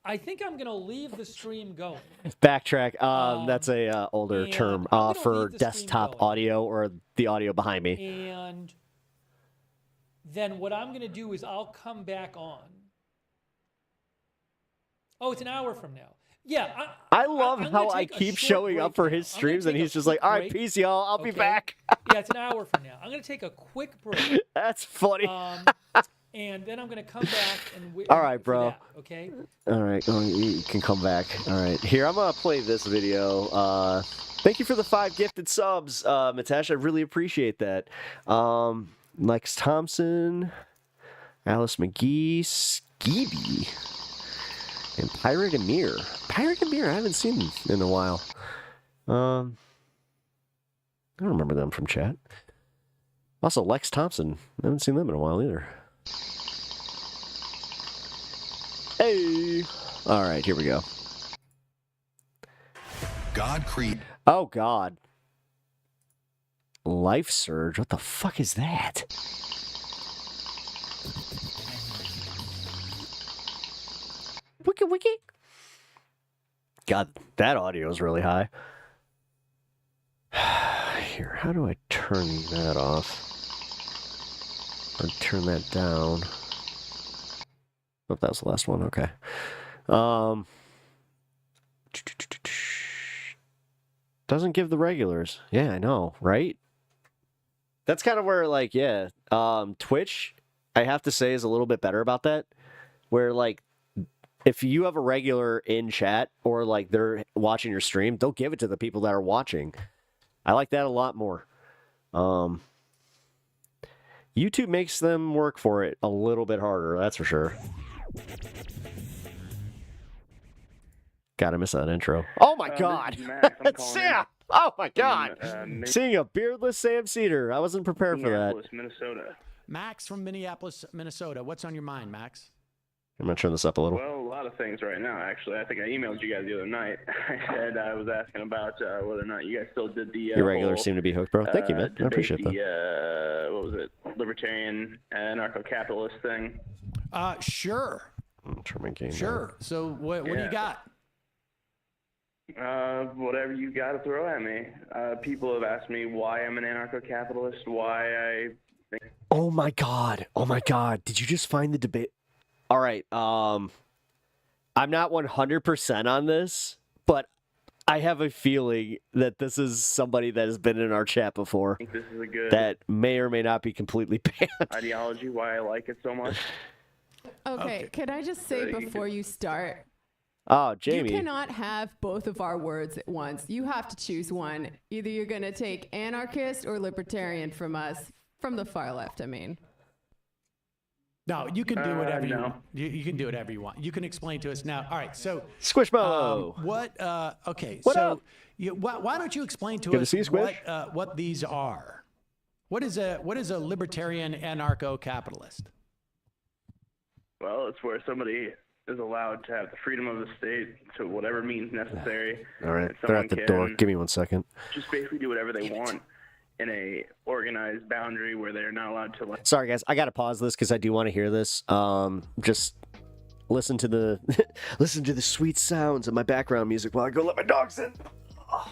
I think I'm going to leave the stream going. Backtrack, that's a older and term I'm gonna for leave the stream desktop going. audio or the audio behind me. And then what I'm going to do is I'll come back on. Oh, it's an hour from now. Yeah. I love I'm how gonna I take a keep short showing break up for now. his I'm gonna streams and take a he's just like, quick all right, break, peace, y'all. I'll be okay? back. Yeah, it's an hour from now. I'm going to take a quick break. That's funny. And then I'm going to come back and All right, bro. That, okay? All right, you can come back. All right, here, I'm going to play this video. Thank you for the 5 gifted subs, Mitesh. I really appreciate that. Lex Thompson, Alice McGee, Skeeby, and Pirate Amir. Pirate Amir, I haven't seen him in a while. I don't remember them from chat. Also, Lex Thompson. I haven't seen them in a while either. Hey! All right, here we go. God created. Oh, God. Life Surge? What the fuck is that? Wiki wiki. God, that audio is really high. Here, how do I turn that off? Or turn that down? Oh, that was the last one. Okay. Doesn't give the regulars. Yeah, I know, right? That's kind of where, like, yeah. Twitch, I have to say, is a little bit better about that. Where, like, if you have a regular in chat or, like, they're watching your stream, they'll give it to the people that are watching. I like that a lot more. YouTube makes them work for it a little bit harder, that's for sure. Gotta miss that intro. Oh my god! It's Sam! Oh my god! Seeing a beardless Sam Cedar. I wasn't prepared for that. Minnesota. Max from Minneapolis, Minnesota. What's on your mind, Max? I'm gonna turn this up a little. Well, a lot of things right now, actually. I think I emailed you guys the other night. I said I was asking about whether or not you guys still did the Your regulars seem to be hooked, bro. Thank you, man. I appreciate that. What was it? libertarian anarcho-capitalist thing? Sure. Turn my game Sure. So what do you got? Whatever you got to throw at me. People have asked me why I'm an anarcho-capitalist, why I think. Oh my god! Oh my god! Did you just find the debate? All right. I'm not 100% on this, but I have a feeling that this is somebody that has been in our chat before. I think this is a good that may or may not be completely banned. ideology, why I like it so much. Okay, can I just say before you start? Oh, Jamie. You cannot have both of our words at once. You have to choose one. Either you're going to take anarchist or libertarian from us, from the far left, I mean. No, you can do whatever you want. You can do whatever you want. You can explain to us now. All right, so Squishmallow. Okay, what so up? Why don't you explain to Good to us see you, Squish. what these are? What is a libertarian anarcho-capitalist? Well, it's where somebody is allowed to have the freedom of the state to whatever means necessary. All right, and they're someone at the can door. Give me 1 second. just basically do whatever they want in a organized boundary where they're not allowed to. Sorry, guys. I got to pause this because I do want to hear this. Just listen to the listen to the sweet sounds of my background music while I go let my dogs in. Oh.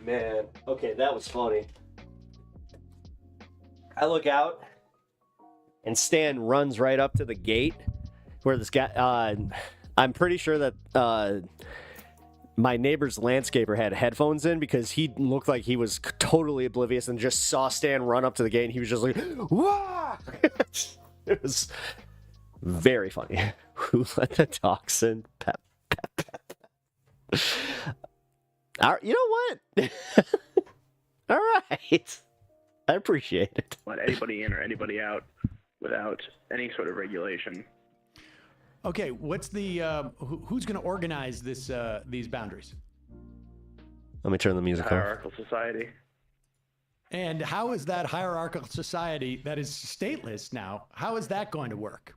Man, okay, that was funny. I look out, and Stan runs right up to the gate where this guy. I'm pretty sure that my neighbor's landscaper had headphones in because he looked like he was totally oblivious and just saw Stan run up to the gate. And he was just like, "Wah!" It was very funny. Who let the dogs in? Pep, pep, pep. You know what? All right. I appreciate it. Let anybody in or anybody out without any sort of regulation. Okay, what's the who's going to organize this these boundaries? Let me turn the music off. Hierarchical society. And how is that hierarchical society that is stateless now? How is that going to work?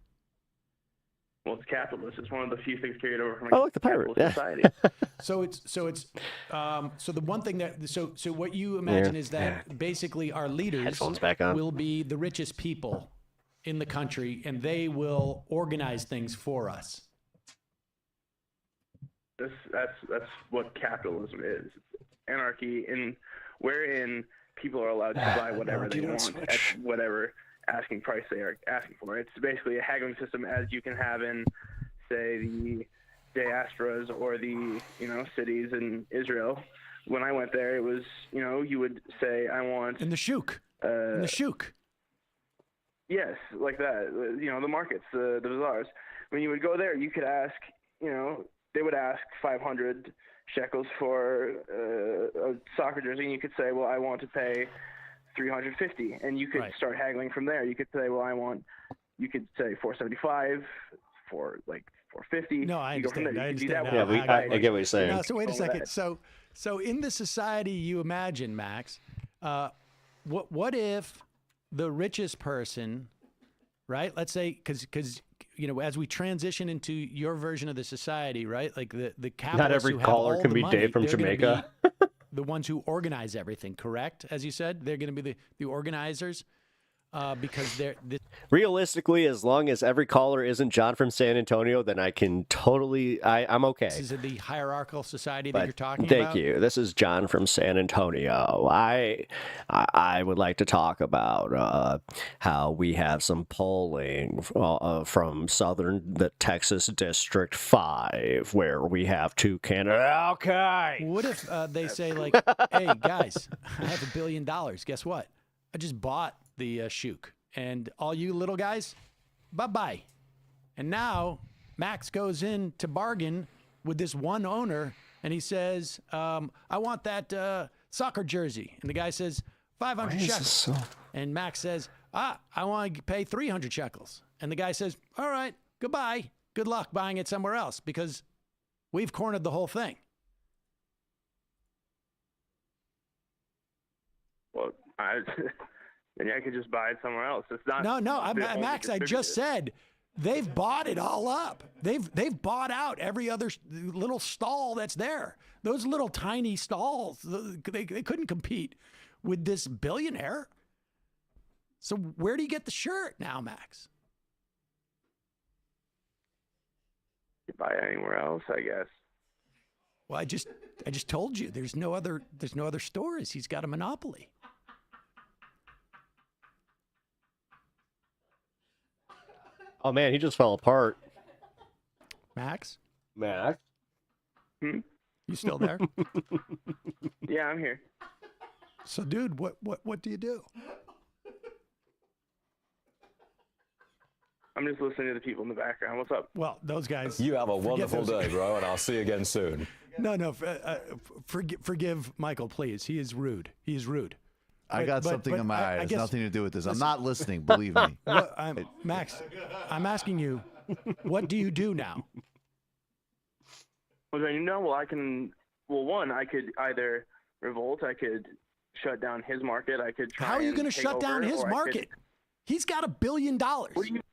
Well, it's capitalist. It's one of the few things carried over from like the pirate. capitalist society. So the one thing that so what you imagine is that basically our leaders Headphones back on. will be the richest people in the country, and they will organize things for us. That's what capitalism is. Anarchy, wherein people are allowed to buy whatever they want at whatever asking price they are asking for. It's basically a haggling system as you can have in, say, the diasporas or the cities in Israel. When I went there, it was you would say, I want in the shuk. In the shuk. Yes, like that. The markets, the bazaars. When you would go there, you could ask. They would ask 500 shekels for a soccer jersey, and you could say, well, I want to pay 350, and you could start haggling from there. You could say, well, you could say 475 for like 450. No, I understand. I understand. I get what you're saying. No, so wait a second. So in the society you imagine, Max, what if the richest person, right? Let's say, because as we transition into your version of the society, right? Like the capitalists not every who have caller all can the be money, Dave from they're gonna Jamaica. be the ones who organize everything, correct? As you said, they're going to be the organizers because they're realistically, as long as every caller isn't John from San Antonio, then I can totally I'm okay. This is the hierarchical society that you're talking about. Thank you. This is John from San Antonio. I would like to talk about how we have some polling from the Texas District 5, where we have 2 candidates. Okay. What if they say, like, hey, guys, I have $1 billion. Guess what? I just bought the shuk. And all you little guys, bye-bye. And now Max goes in to bargain with this one owner, and he says, I want that soccer jersey. And the guy says, 500 shekels. And Max says, I want to pay 300 shekels. And the guy says, all right, goodbye. Good luck buying it somewhere else, because we've cornered the whole thing. Well, then I could just buy it somewhere else. It's not. No, Max, I just said they've bought it all up. They've bought out every other little stall that's there. Those little tiny stalls, they couldn't compete with this billionaire. So where do you get the shirt now, Max? You buy it anywhere else, I guess. Well, I just told you there's no other stores. He's got a monopoly. Oh man, he just fell apart. Max? Hmm? You still there? Yeah, I'm here. So, dude, what do you do? I'm just listening to the people in the background. What's up? Well, those guys. You have a wonderful day, bro, and I'll see you again soon. No, forgive Michael, please. He is rude. He is rude. I got something in my eye. It has nothing to do with this. I'm not listening, believe me. Max, I'm asking you, what do you do now? Well, then, well, I could either revolt, I could shut down his market, I could try. How are you going to shut down his market? He's got $1 billion.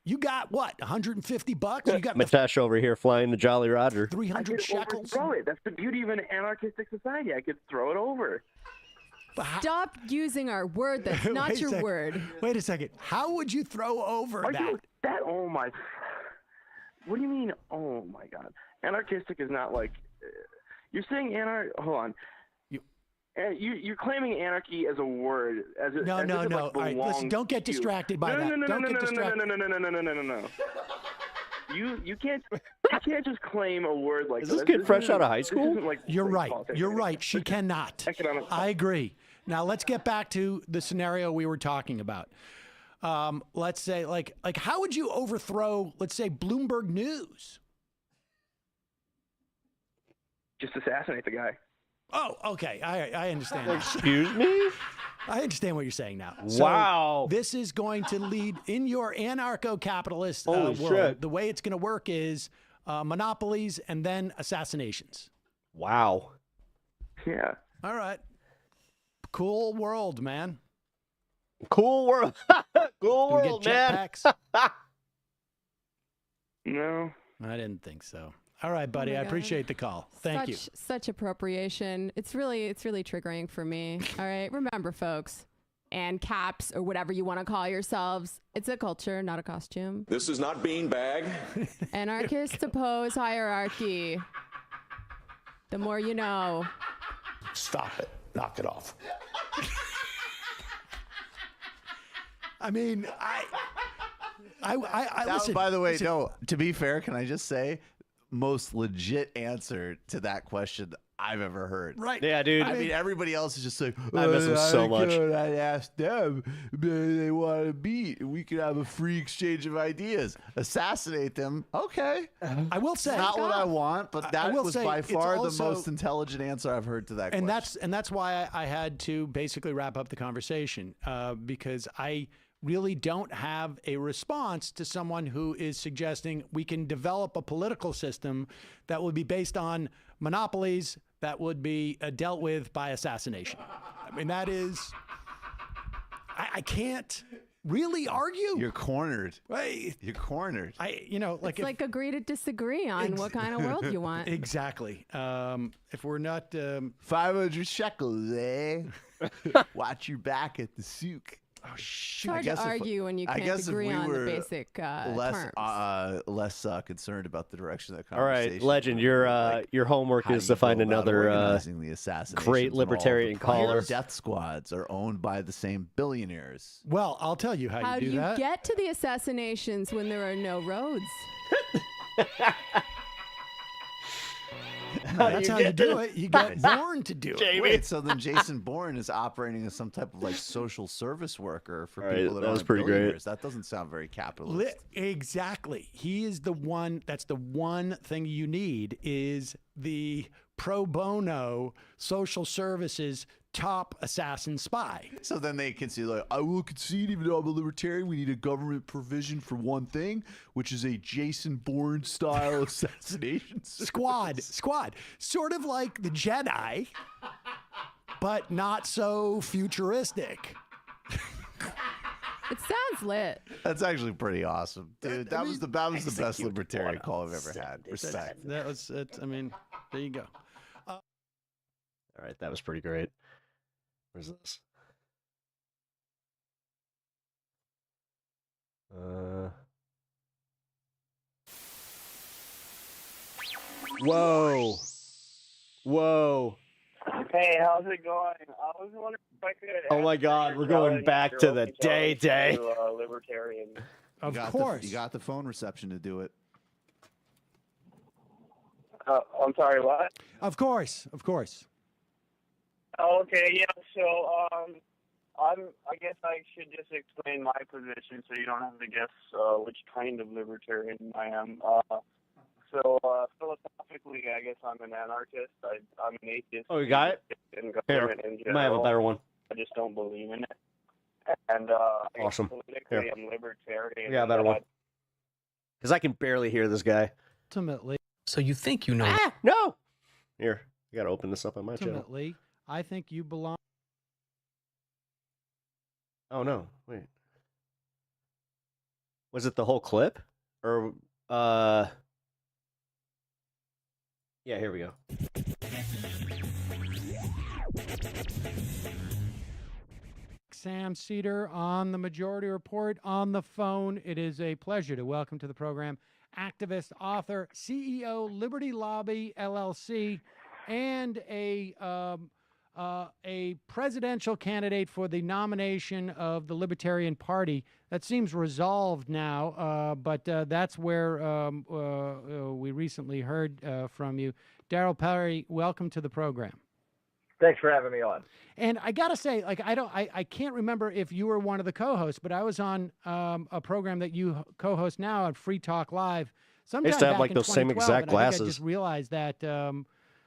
You got what? $150? You got Mitesh over here flying the Jolly Roger. 300 shekels. Throw it. That's the beauty of an anarchistic society. I could throw it over. Stop using our word that's not your word. Wait a second. How would you throw over that? Oh my. What do you mean? Oh my God. Anarchistic is not like. You're saying hold on. You're claiming anarchy as a word. No. All right, listen, don't get distracted by that. No. You can't just claim a word like that. Is this kid fresh out of high school? You're right. You're right. She cannot. I agree. Now let's get back to the scenario we were talking about. Let's say, like, how would you overthrow, let's say, Bloomberg News? Just assassinate the guy. Oh, okay. I understand. Excuse me? I understand what you're saying now. Wow. So this is going to lead in your anarcho-capitalist world. Shit. The way it's going to work is monopolies and then assassinations. Wow. Yeah. All right. Cool world, man. Cool world. Cool world, man. No. I didn't think so. All right, buddy. I appreciate the call. Thank you. Such appropriation. It's really triggering for me. All right. Remember, folks, and caps or whatever you want to call yourselves, it's a culture, not a costume. This is not beanbag. Anarchists oppose hierarchy. The more you know. Stop it. Knock it off. I mean, I listen. By the way, no, to be fair, can I just say, most legit answer to that question I've ever heard. Right. Yeah, dude. I mean, everybody else is just like, I miss him so much. I asked them, they want to meet. We could have a free exchange of ideas. Assassinate them. Okay. I will say. It's not what I want, but that was by far also, the most intelligent answer I've heard to that question. And that's why I had to basically wrap up the conversation, because I really don't have a response to someone who is suggesting we can develop a political system that would be based on monopolies that would be dealt with by assassination. I mean, that is, I can't really argue. You're cornered. Right. You're cornered. It's like agree to disagree on what kind of world you want. Exactly. If we're not 500 shekels, eh? Watch your back at the souk. Oh, shoot. It's hard to argue when you can't agree on the basic terms. Less concerned about the direction of that All conversation. right, Legend, your homework is to find another great libertarian caller. Death squads are owned by the same billionaires. Well, I'll tell you how do you do you that. get to the assassinations when there are no roads? That's how you do it. You get Bourne to do it. Wait, so then Jason Bourne is operating as some type of like social service worker for Right, people that that was aren't pretty great. billionaires. That doesn't sound very capitalist. Exactly. He is the one. That's the one thing you need is the pro bono social services top assassin spy. So then they can see, like, I will concede, even though I'm a libertarian, we need a government provision for one thing, which is a Jason Bourne style assassination Squad. Sort of like the Jedi, but not so futuristic. It sounds lit. That's actually pretty awesome, dude. That was the best libertarian call I've ever had. Respect. That was it. I mean, there you go. All right, that was pretty great. Where's this? Whoa. Whoa. Hey, how's it going? I was wondering if I could. Oh my God, we're going back to the day. Libertarian. Of You course. got the phone reception to do it. I'm sorry, what? Of course. Oh, okay, yeah. So, I guess I should just explain my position so you don't have to guess which kind of libertarian I am. So philosophically, I guess I'm an anarchist. I'm an atheist. Oh, you got it? In Here, government in you general. might have a better one. I just don't believe in it. And Awesome. politically, Here. I'm libertarian. Yeah, a better one. Because I can barely hear this guy. Ultimately. So you think you know? Ah, no. Here, I got to open this up on my channel. Ultimately, I think you belong. Oh no! Wait. Was it the whole clip, or Yeah, here we go. Sam Seder on the Majority Report on the phone. It is a pleasure to welcome to the program activist, author, CEO, Liberty Lobby LLC, and a presidential candidate for the nomination of the Libertarian Party. That seems resolved now, but that's where we recently heard from you. Darryl Perry, welcome to the program. Thanks for having me on. And I gotta say, like, I can't remember if you were one of the co-hosts, but I was on a program that you co-host now on Free Talk Live. I used to have like those same exact glasses. I just realized that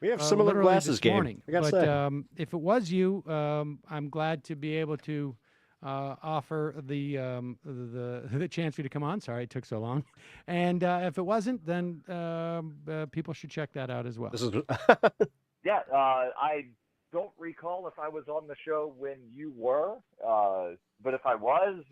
we have similar glasses, this morning. I gotta say. If it was you, I'm glad to be able to offer the chance for you to come on. Sorry it took so long. And if it wasn't, then people should check that out as well. This is Yeah, I don't recall if I was on the show when you were, but if I was,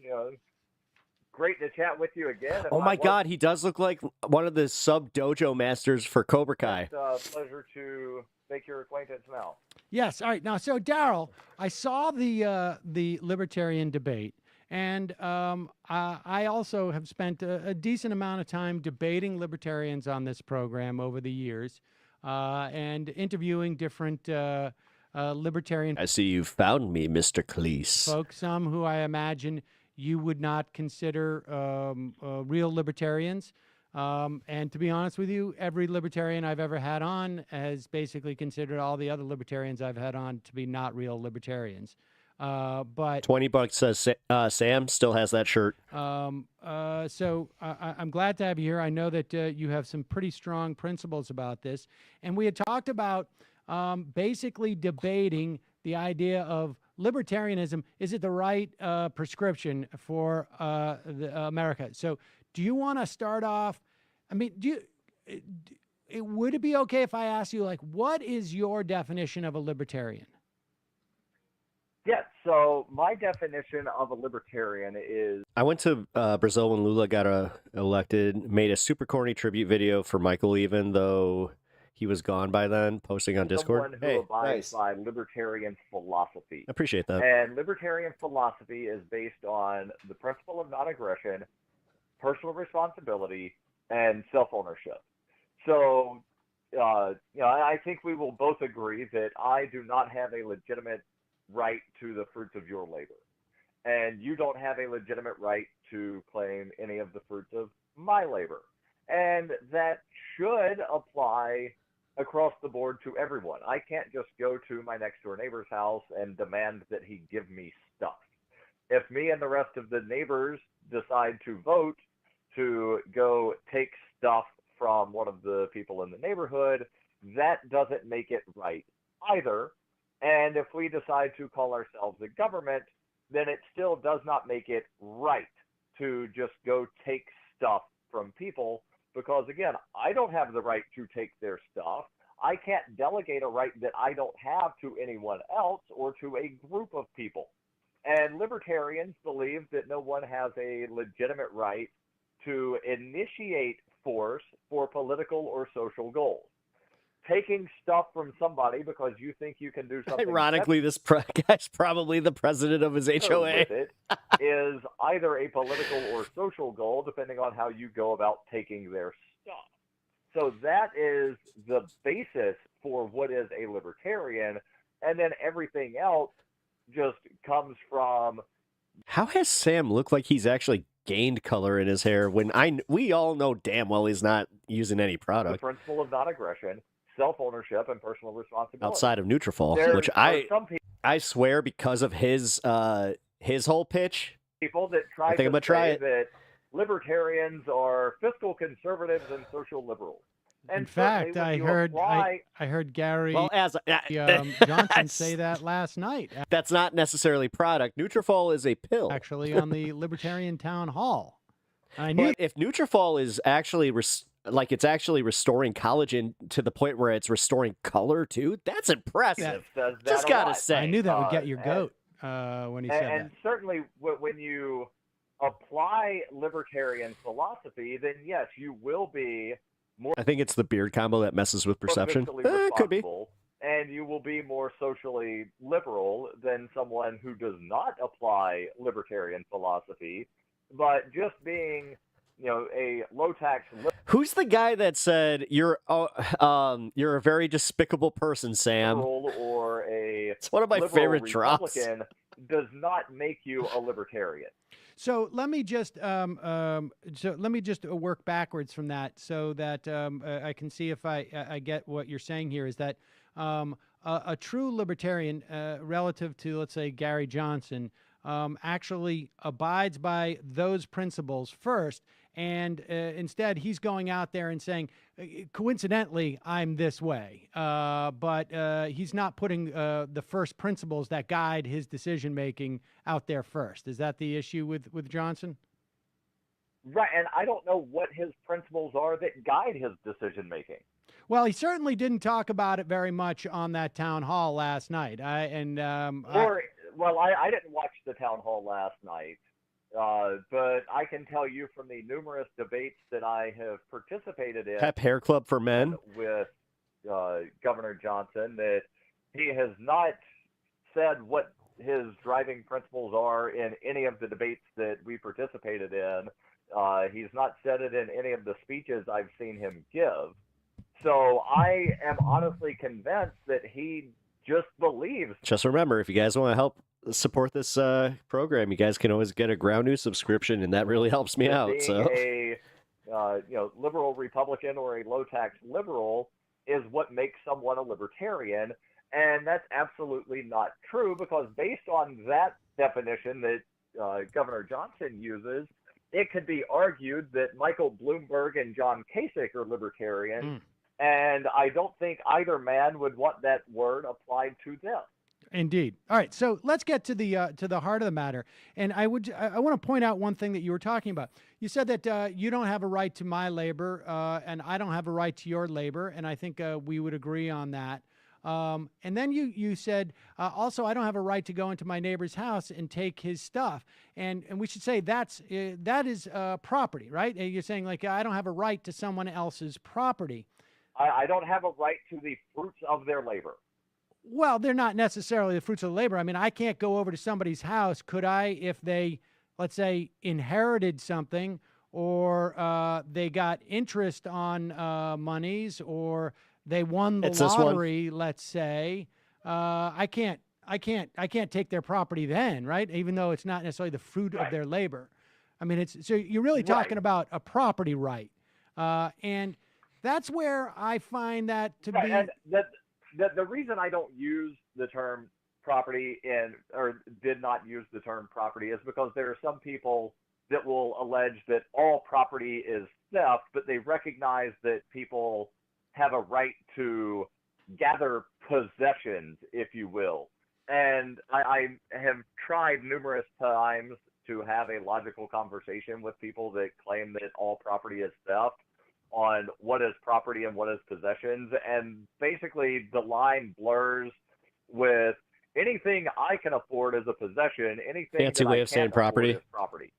great to chat with you again. Oh my God, he does look like one of the sub dojo masters for Cobra Kai. It's a pleasure to make your acquaintance now. Yes. All right. Now, so Darryl, I saw the libertarian debate, and I also have spent a decent amount of time debating libertarians on this program over the years, and interviewing different libertarian. I see you found me, Mr. Cleese. Folks, some who I imagine you would not consider real libertarians. And to be honest with you, every libertarian I've ever had on has basically considered all the other libertarians I've had on to be not real libertarians. But $20 says Sam still has that shirt. So I'm glad to have you here. I know that you have some pretty strong principles about this. And we had talked about basically debating the idea of libertarianism. Is it the right prescription for America? So do you want to start off? I mean, would it be okay if I ask you, like, what is your definition of a libertarian? Yeah, so my definition of a libertarian is... I went to Brazil when Lula got elected, made a super corny tribute video for Michael, even though he was gone by then, posting on Discord. Someone who abides by libertarian philosophy. I appreciate that. And libertarian philosophy is based on the principle of non-aggression, personal responsibility, and self-ownership. So, I think we will both agree that I do not have a legitimate right to the fruits of your labor. And you don't have a legitimate right to claim any of the fruits of my labor. And that should apply across the board to everyone. I can't just go to my next door neighbor's house and demand that he give me stuff. If me and the rest of the neighbors decide to vote to go take stuff from one of the people in the neighborhood, that doesn't make it right either. And if we decide to call ourselves a government, then it still does not make it right to just go take stuff from people, because again, I don't have the right to take their stuff. I can't delegate a right that I don't have to anyone else or to a group of people. And libertarians believe that no one has a legitimate right to initiate force for political or social goals. Taking stuff from somebody because you think you can do something. Ironically, this guy's probably the president of his HOA. With it is either a political or social goal, depending on how you go about taking their stuff. So that is the basis for what is a libertarian, and then everything else just comes from. How has Sam looked like he's actually gained color in his hair when we all know damn well he's not using any The product principle of non-aggression, self-ownership, and personal responsibility. outside of Nutrafol, which I swear because of his whole pitch. People that try I'm gonna try it. that libertarians are fiscal conservatives and social liberals. And In fact, certainly I when you heard apply- I heard Gary Well, as Johnson say that last night. That's not necessarily product. Nutrafol is a pill. Actually, on the Libertarian Town Hall. I knew But if Nutrafol is actually it's actually restoring collagen to the point where it's restoring color too, that's impressive. says that Just a gotta lot. say, I knew that would get Uh, your goat when he and, said and certainly when you apply libertarian philosophy, then yes, you will be more I think it's the beard combo that messes with perception. fiscally Could be. responsible, and you will be more socially liberal than someone who does not apply libertarian philosophy, but just being, a low tax. Who's the guy that said you're a very despicable person, Sam? Liberal or a It's one of my liberal favorite drops. Republican does not make you a libertarian. So let me just work backwards from that, so that I can see if I get what you're saying here. Is that a true libertarian, relative to, let's say, Gary Johnson, actually abides by those principles first, and instead he's going out there and saying, coincidentally, I'm this way, but he's not putting the first principles that guide his decision making out there first. Is that the issue with Johnson? Right, and I don't know what his principles are that guide his decision making. Well, he certainly didn't talk about it very much on that town hall last night. I didn't watch the town hall last night, but I can tell you from the numerous debates that I have participated in. Pep Hair Club for Men with Governor Johnson that he has not said what his driving principles are in any of the debates that we participated in. He's not said it in any of the speeches I've seen him give. So I am honestly convinced that he just believes. Just remember, if you guys want to help support this program, you guys can always get a Ground News subscription, and that really helps me out. Being So a liberal Republican or a low tax liberal is what makes someone a libertarian, and that's absolutely not true, because based on that definition that Governor Johnson uses, it could be argued that Michael Bloomberg and John Kasich are libertarians, and I don't think either man would want that word applied to them. Indeed. All right, so let's get to the heart of the matter. And I want to point out one thing that you were talking about. You said that you don't have a right to my labor, and I don't have a right to your labor, and I think we would agree on that. And then you said also, I don't have a right to go into my neighbor's house and take his stuff. And we should say that is property, right? You're saying, like, I don't have a right to someone else's property. I don't have a right to the fruits of their labor. Well, they're not necessarily the fruits of the labor. I mean, I can't go over to somebody's house. Could I, if they, let's say, inherited something, or they got interest on monies, or they won the lottery, let's say, I can't take their property then, right? Even though it's not necessarily the fruit of their labor. I mean, so you're really talking about a property right. And That's where I find that to Right, be. and the reason I don't use the term property or did not use the term property is because there are some people that will allege that all property is theft, but they recognize that people have a right to gather possessions, if you will. And I have tried numerous times to have a logical conversation with people that claim that all property is theft on what is property and what is possessions. And basically the line blurs with anything I can afford as a possession, anything Fancy that way I of saying can't afford property. is property.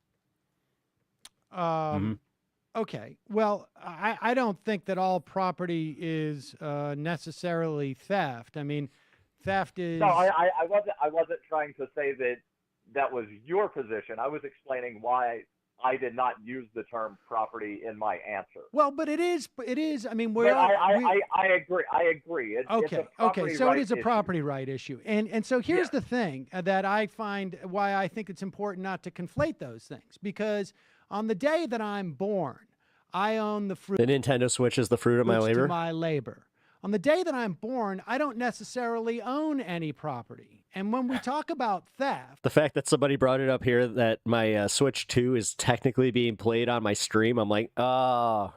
Okay. Well, I don't think that all property is necessarily theft. I mean, theft is. No, I wasn't trying to say that was your position. I was explaining why I did not use the term property in my answer. Well, but it is. I mean, I agree. I agree. It's a property so right it is a issue. property right issue. And so here's the thing that I find why I think it's important not to conflate those things, because on the day that I'm born, I own the fruit. The Nintendo Switch is the fruit of my labor. To my labor. On the day that I'm born, I don't necessarily own any property. And when we talk about theft, The fact that somebody brought it up here that my Switch 2 is technically being played on my stream, I'm like, theft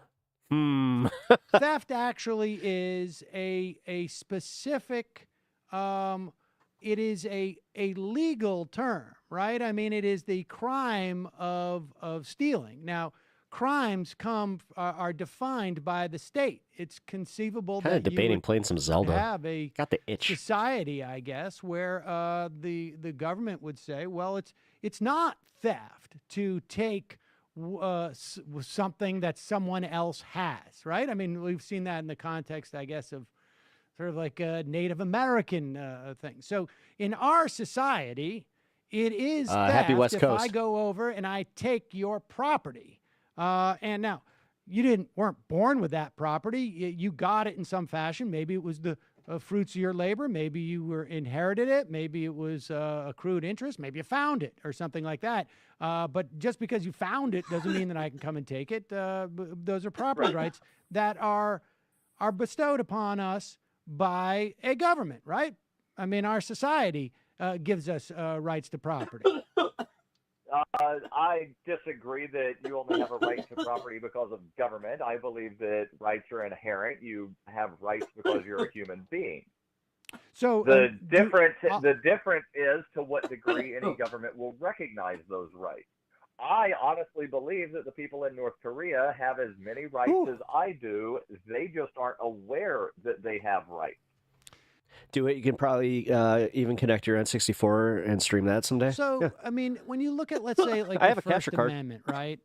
actually is a specific, it is a legal term, right? I mean, it is the crime of stealing. Now, crimes are defined by the state. It's conceivable Kind of that debating you would playing some Zelda. have a Got the itch. society, I guess, where the government would say, well, it's not theft to take something that someone else has, right? I mean, we've seen that in the context, I guess, of sort of like a Native American thing. So in our society, it is theft happy West if Coast. I go over and I take your property. And now, you weren't born with that property. You got it in some fashion. Maybe it was the fruits of your labor. Maybe you inherited it. Maybe it was accrued interest. Maybe you found it or something like that. But just because you found it doesn't mean that I can come and take it. Those are property rights that are bestowed upon us by a government, right? I mean, our society gives us rights to property. I disagree that you only have a right to property because of government. I believe that rights are inherent. You have rights because you're a human being. So the difference is to what degree any government will recognize those rights. I honestly believe that the people in North Korea have as many rights as I do. They just aren't aware that they have rights. Do it. You can probably even connect your N64 and stream that someday. So, I mean, when you look at, let's say, like I have the a capture First card. Amendment, right?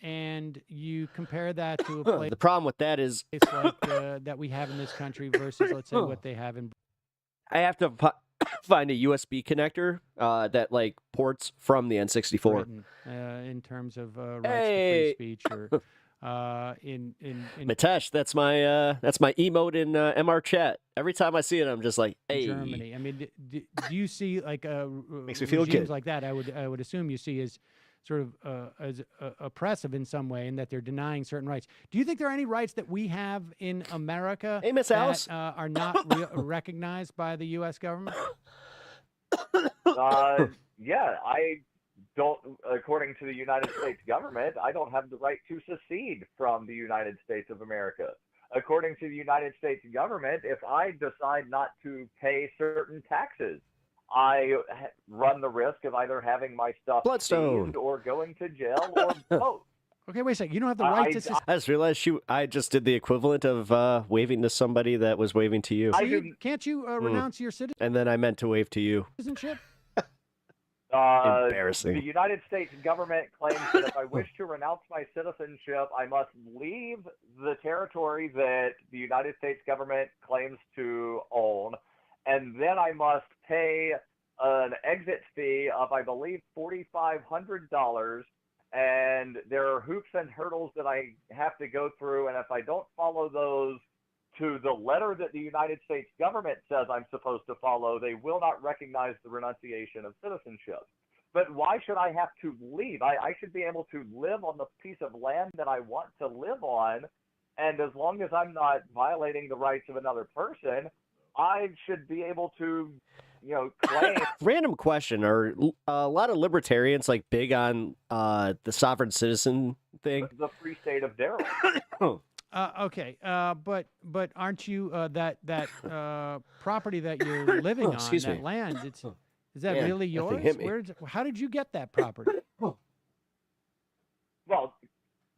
And you compare that to a place The problem with that is like that we have in this country versus, let's say, what they have in. I have to find a USB connector that like ports from the N64. Britain, in terms of rights to free speech or in Mitesh, that's my emote in MR chat. Every time I see it, I'm just like, hey. Germany. I mean, do you see like Makes me feel regimes good. like that? I would assume you see as sort of as oppressive in some way, in that they're denying certain rights. Do you think there are any rights that we have in America Hey, Miss Alice. that are not recognized by the U.S. government? Yeah, I don't, according to the United States government, I don't have the right to secede from the United States of America. According to the United States government, if I decide not to pay certain taxes, I run the risk of either having my stuff Bloodstone. seized or going to jail or both. Okay, wait a second. You don't have the right to secede. I just realized I just did the equivalent of waving to somebody that was waving to you. Can't you renounce your And then I meant to wave to you. citizenship? Embarrassing. The United States government claims that if I wish to renounce my citizenship, I must leave the territory that the United States government claims to own, and then I must pay an exit fee of, I believe, $4,500, and there are hoops and hurdles that I have to go through, and if I don't follow those to the letter that the United States government says I'm supposed to follow, they will not recognize the renunciation of citizenship. But why should I have to leave? I should be able to live on the piece of land that I want to live on And as long as I'm not violating the rights of another person, I should be able to, claim. Random question: are a lot of libertarians like big on the sovereign citizen thing? The free state of Daryl. Okay, but aren't you that property that you're living on, excuse that me. land? Is that Man, really that thing yours? hit me. How did you get that property? Well,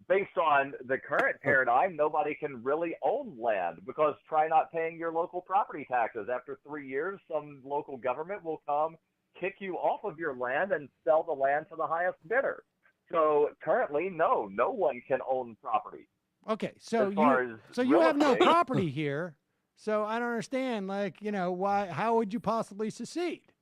based on the current paradigm, nobody can really own land because try not paying your local property taxes. After 3 years, some local government will come, kick you off of your land, and sell the land to the highest bidder. So currently, no one can own property. Okay, so you have no property here. So I don't understand, why? How would you possibly secede?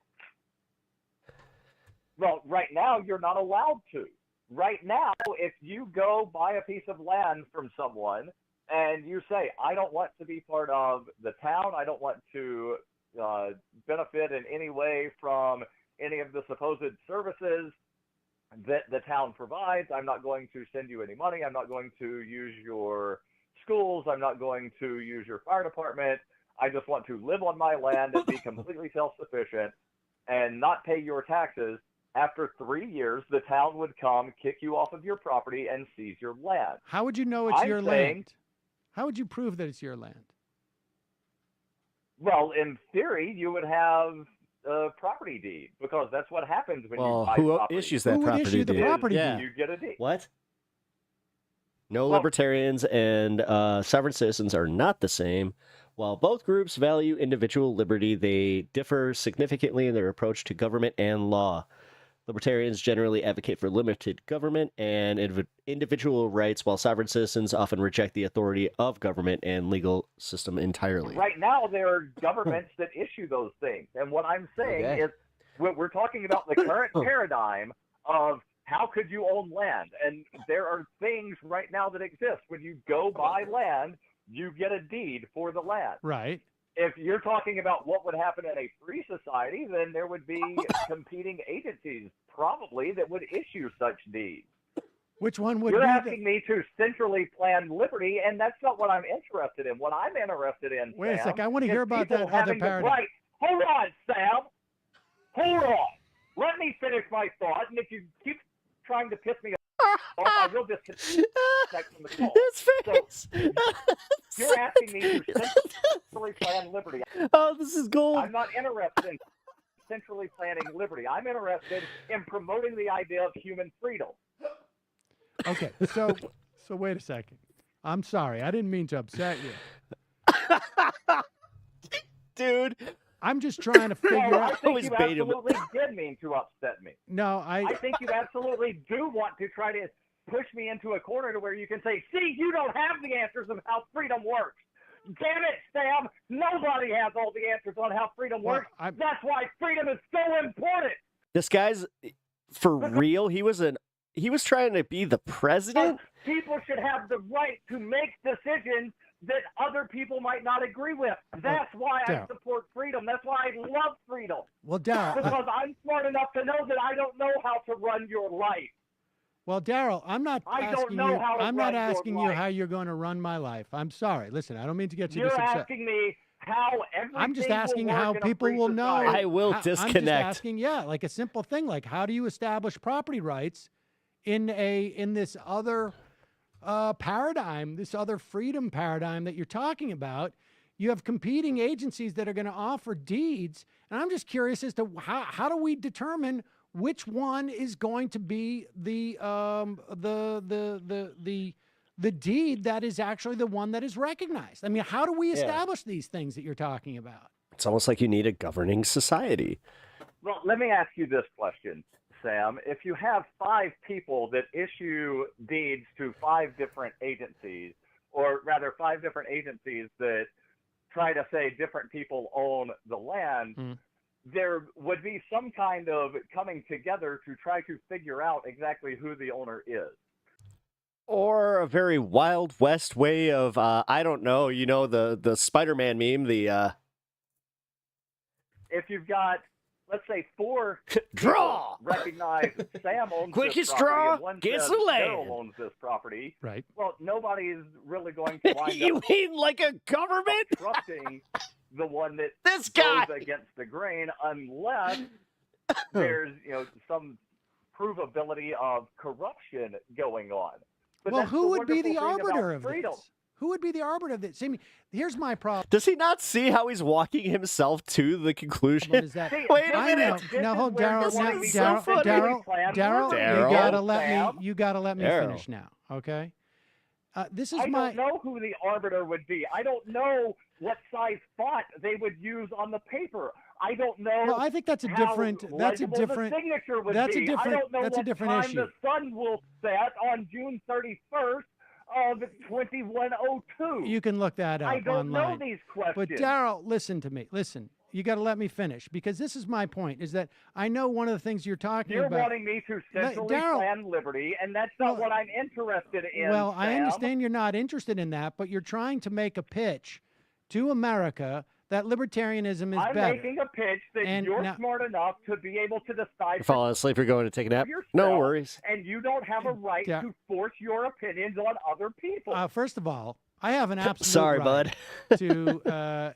Well, right now you're not allowed to. Right now, if you go buy a piece of land from someone and you say, I don't want to be part of the town, I don't want to benefit in any way from any of the supposed services that the town provides, I'm not going to send you any money, I'm not going to use your schools, I'm not going to use your fire department, I just want to live on my land and be completely self-sufficient and not pay your taxes. After 3 years, the town would come, kick you off of your property, and seize your land. How would you know it's your land? How would you prove that it's your land? Well, in theory, you would have a property deed because that's what happens when you buy who property. issues that property issue the deed? property Yeah. You get a deed. What? No, libertarians and sovereign citizens are not the same. While both groups value individual liberty, they differ significantly in their approach to government and law. Libertarians generally advocate for limited government and individual rights, while sovereign citizens often reject the authority of government and legal system entirely. Right now, there are governments that issue those things. And what I'm saying is we're talking about the current paradigm of how could you own land? And there are things right now that exist. When you go buy land, you get a deed for the land. Right. If you're talking about what would happen in a free society, then there would be competing agencies probably that would issue such deeds. Which one would You're be asking me to centrally plan liberty, and that's not what I'm interested in. What I'm interested in, Wait a Sam, sec, I want to is hear about people that other having the paradigm. right. Hold on, Sam. Hold on. Let me finish my thought, and if you keep trying to piss me off, I will disconnect from the call. His face. So, you're asking me to centrally plan liberty. Oh, this is gold. I'm not interested in centrally planning liberty. I'm interested in promoting the idea of human freedom. Okay, so wait a second. I'm sorry. I didn't mean to upset you. Dude. I'm just trying to figure I out. think you absolutely did mean to upset me. No, I think you absolutely do want to try to push me into a corner to where you can say, see, you don't have the answers of how freedom works. Damn it, Sam. Nobody has all the answers on how freedom works. That's why freedom is so important. This guy's for real. He was trying to be the president. People should have the right to make decisions that other people might not agree with. That's why I support freedom. That's why I love freedom. Well, Daryl, because I'm smart enough to know that I don't know how to run your life. Well, Daryl, I'm not asking you. I'm not asking you life. how you're going to run my life. I'm sorry. Listen, I don't mean to get you this You're upset. asking me how everything I'm just will asking work how in a people free will know. society. I will I'm just disconnect. asking, like a simple thing, like how do you establish property rights in this other paradigm, this other freedom paradigm that you're talking about? You have competing agencies that are going to offer deeds, and I'm just curious as to how do we determine which one is going to be the deed that is actually the one that is recognized? I mean, how do we establish these things that you're talking about? It's almost like you need a governing society. Well, let me ask you this question, Sam. If you have 5 people that issue deeds to 5 different agencies, or rather 5 different agencies that try to say different people own the land, there would be some kind of coming together to try to figure out exactly who the owner is. Or a very Wild West way of, I don't know, the Spider-Man meme, If you've got let's say 4 Draw! people recognize Sam owns Quickest this property draw and one gets says the land. Daryl owns this property. Right. Well, nobody is really going to wind You up mean like a government? trusting the one that This guy! goes against the grain unless there's some provability of corruption going on. But Well, that's who would be the wonderful thing arbiter about of freedom. this? Who would be the arbiter of this? See, here's my problem. Does he not see how he's walking himself to the conclusion? Is that, Wait a I minute. know. Now, hold, Daryl. This Now, is so funny. Daryl, you gotta let me Daryl. finish now. Okay. This is I my. don't know who the arbiter would be. I don't know what size font they would use on the paper. I don't know. Well, I think that's a how different. That's a legible different. the signature would That's be. a different. I don't know That's a what different time issue. the sun will set on June 31st of 2102. You can look that up I don't online. know these questions. But Daryl, listen to me. Listen. You got to let me finish because this is my point. Is that I know one of the things you're talking You're about. wanting me to centrally Daryl, plan liberty, and that's not what I'm interested in. Well, I Sam. understand you're not interested in that, but you're trying to make a pitch to America that libertarianism is I'm better. making a pitch that And you're now- smart enough to be able to decide You're falling asleep, you're going to take a nap? yourself, No worries. and you don't have a right Yeah. to force your opinions on other people. First of all, I have an absolute Sorry, right bud. to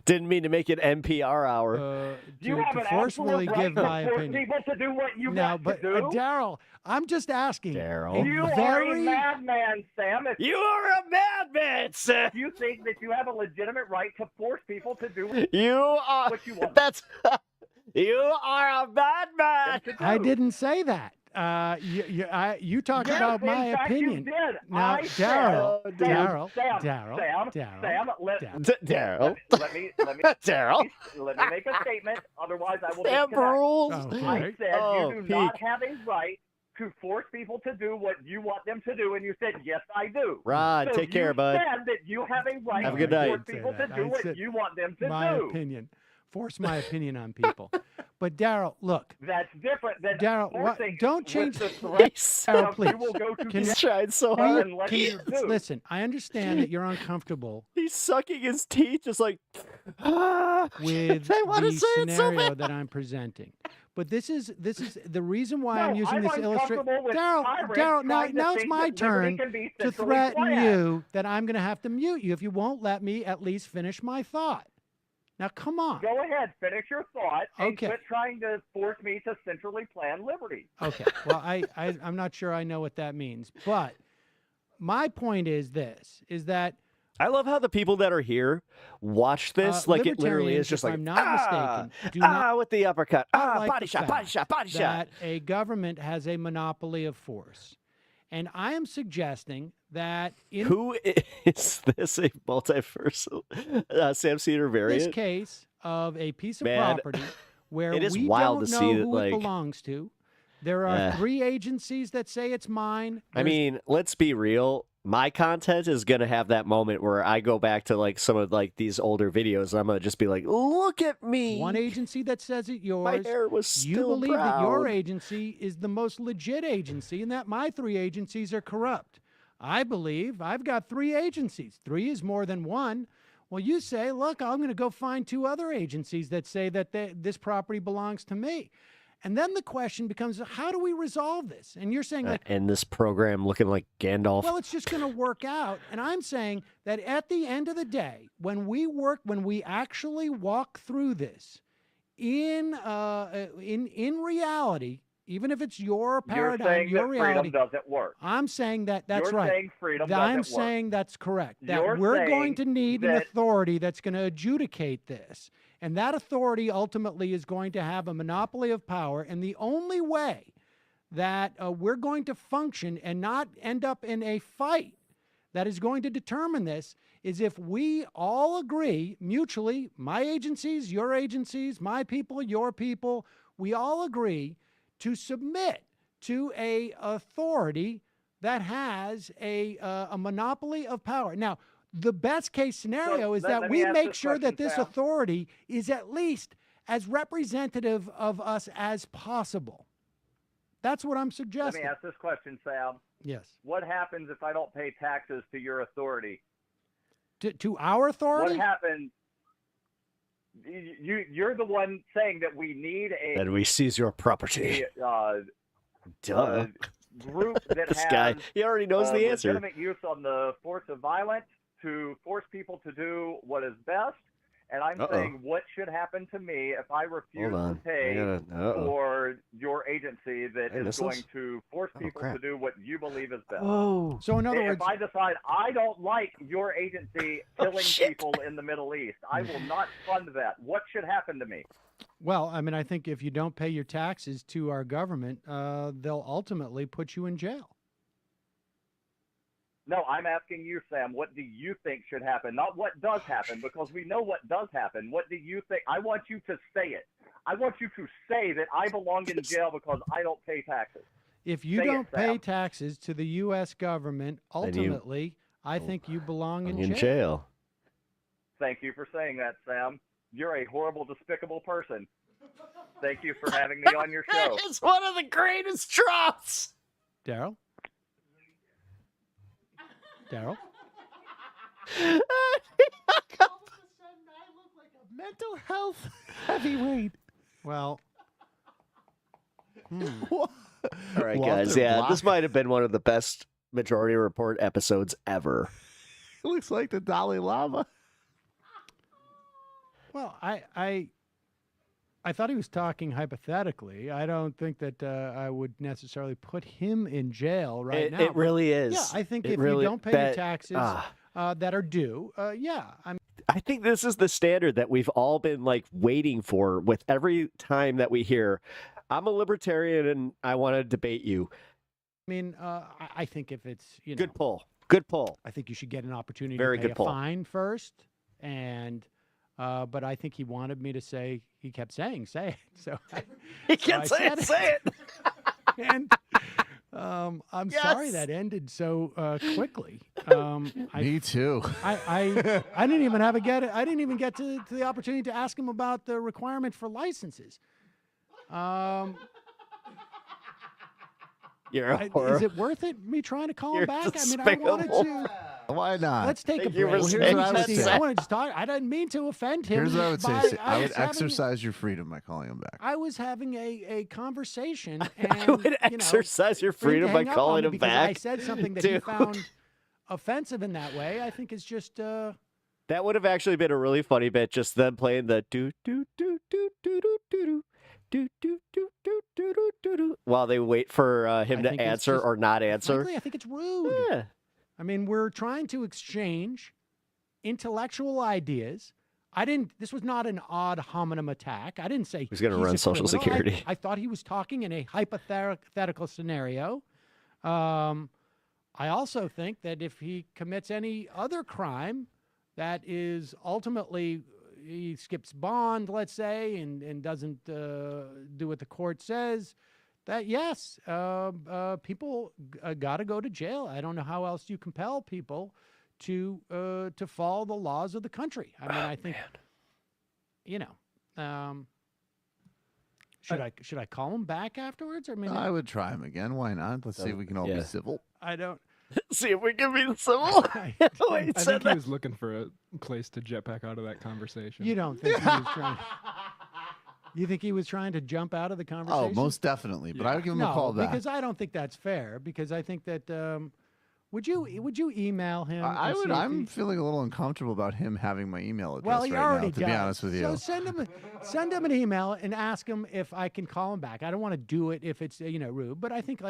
Didn't mean to make it NPR hour. you have an forcefully absolute give right my to force opinion. people to do what you No, want but to do. Daryl, I'm just asking. Daryl. You are a madman, Sam. If You are a madman, sir. you think that you have a legitimate right to force people to do You are. what you want. That's. You are a madman. I didn't say that. You talk Yes, about in my fact, you opinion. did. Now, I Daryl, said- Daryl, Sam, Daryl, Sam, let Daryl. me Daryl. let me make a statement. Otherwise, I will Sam disconnect. rules. I said Oh, you do peak. not have a right to force people to do what you want them to do, and you said yes, I do. Rod, So take care, you bud. said that you have a right Have a good to night. force people to do what you want them to my do. opinion. Force my opinion on people. But Daryl, look. That's different than Daryl, forcing don't change. with the threat Daryl, of please. you will go to Can- He's trying so jail hard. unless Can you you, do. listen, I understand that you're uncomfortable He's sucking his teeth, just like. with I wanna the say it so scenario bad. that I'm presenting. But this is the reason why I'm No, using I'm this illustration. uncomfortable with Daryl, tyrants Daryl, now trying to it's think my that liberty turn can be to centrally threaten planned. you that I'm going to have to mute you if you won't let me at least finish my thought. Now, come on. Go ahead, finish your thought, and Okay. quit trying to force me to centrally plan liberty. Okay. Well, I'm not sure I know what that means, but my point is this: is that I love how the people that are here watch this like it literally is libertarians, just if like, I'm not mistaken, do with the uppercut, like body the shot, body fact shot, body shot. that a government has a monopoly of force. And I am suggesting that in Who is this a multiversal Sam Cedar variant? this case of a piece of Man, property where it is we wild don't to know see that, who like- it belongs to, there are Eh. 3 agencies that say it's mine. I There's mean, let's be real. My content is gonna have that moment where I go back to like some of like these older videos. And I'm gonna just be like, "Look at me!" one agency that says it's yours. My hair was You still believe that your brown. agency is the most legit agency and that my 3 agencies are corrupt. I believe I've got 3 agencies. 3 is more than 1. Well, you say, look, I'm going to go find 2 other agencies that say that this property belongs to me. And then the question becomes, how do we resolve this? And you're saying, like, End this program looking like Gandalf. well, it's just going to work out. And I'm saying that at the end of the day, when we actually walk through this in reality, even if it's your paradigm, You're saying your that reality, freedom doesn't work. I'm saying that that's You're right. saying freedom I'm doesn't work. saying that's correct. That You're we're saying going to need an that- authority that's going to adjudicate this. And that authority ultimately is going to have a monopoly of power. And the only way that we're going to function and not end up in a fight that is going to determine this is if we all agree mutually, my agencies, your agencies, my people, your people, we all agree to submit to a authority that has a monopoly of power. Now, the best case scenario So is let that me we ask make this sure that question, this Sam. authority is at least as representative of us as possible. That's what I'm Let suggesting. me ask this question, Sam. Yes. What happens if I don't pay taxes to your authority? To our authority? What happens? you're the one saying that we need a And we seize your property. Duh. Group that This has guy, he already knows the answer. legitimate use on the force of violence to force people to do what is best. And I'm saying what should happen to me if I refuse to pay for your agency that is going to force people to do what you believe is best. Oh. So in other words, if I decide I don't like your agency killing people in the Middle East, I will not fund that. What should happen to me? well, I mean, I think if you don't pay your taxes to our government, they'll ultimately put you in jail. No, I'm asking you, Sam, what do you think should happen? Not what does happen, because we know what does happen. What do you think? I want you to say it. I want you to say that I belong in jail because I don't pay taxes. If you don't pay taxes to the U.S. government, ultimately, I think you belong in jail. Thank you for saying that, Sam. You're a horrible, despicable person. Thank you for having me on your show. It's one of the greatest drops. Daryl? Daryl? Mental health heavyweight. Well. All right, guys. Yeah, this might have been one of the best Majority Report episodes ever. It looks like the Dalai Lama. Well, I thought he was talking hypothetically. I don't think that I would necessarily put him in jail right now. It really is. Yeah, I think It if really- you don't pay your taxes that are due, I think this is the standard that we've all been like waiting for with every time that we hear, I'm a libertarian and I want to debate you. I mean, I think if it's, you know. Good pull. Good pull. I think you should get an opportunity Very to pay good a pull. fine first. And, but I think he wanted me to say, he kept saying, say it. So he kept saying, say it. And I'm sorry that ended so quickly. Me too. I didn't even have I didn't even get to the opportunity to ask him about the requirement for licenses. You're a horror. Is it worth it? Me trying to call him back? I mean, I despicable. wanted to. Why not? Let's take a Thank you break. for Here's saying what I would that. say. I wanted to talk. I didn't mean to offend him. Here's what I would say. by- I would was having- exercise your freedom by calling him back. I was having a conversation, and I would exercise your for him to freedom by hang up on calling me him because back. I said something that he Dude. found offensive in that way. I think is just. That would have actually been a really funny bit, just them playing the do do do do do do do do do do do do do do do while they wait for him I to think it's answer just- or not answer. Frankly, I think it's rude. Yeah. I mean, we're trying to exchange intellectual ideas. This was not an ad hominem attack. I didn't say He's gonna a run Social criminal. Security. I thought he was talking in a hypothetical scenario. I also think that if he commits any other crime that is ultimately, he skips bond, let's say, and doesn't do what the court says, that yes, people got to go to jail. I don't know how else you compel people to follow the laws of the country. I mean, I think, you know, should I call him back afterwards? I mean, I would try him again. Why not? Let's see if we can all be civil. I don't. See if we can be civil. I Wait, said think he that. was looking for a place to jet back out of that conversation. You don't think he was trying? You think he was trying to jump out of the conversation? Oh, most definitely. But I would give him a call back. because I don't think that's fair. Because I think that would you email him? I and would. see if I'm he- feeling a little uncomfortable about him having my email address Well, he right already now. To does. be honest with you. So send him an email and ask him if I can call him back. I don't want to do it if it's rude, but I think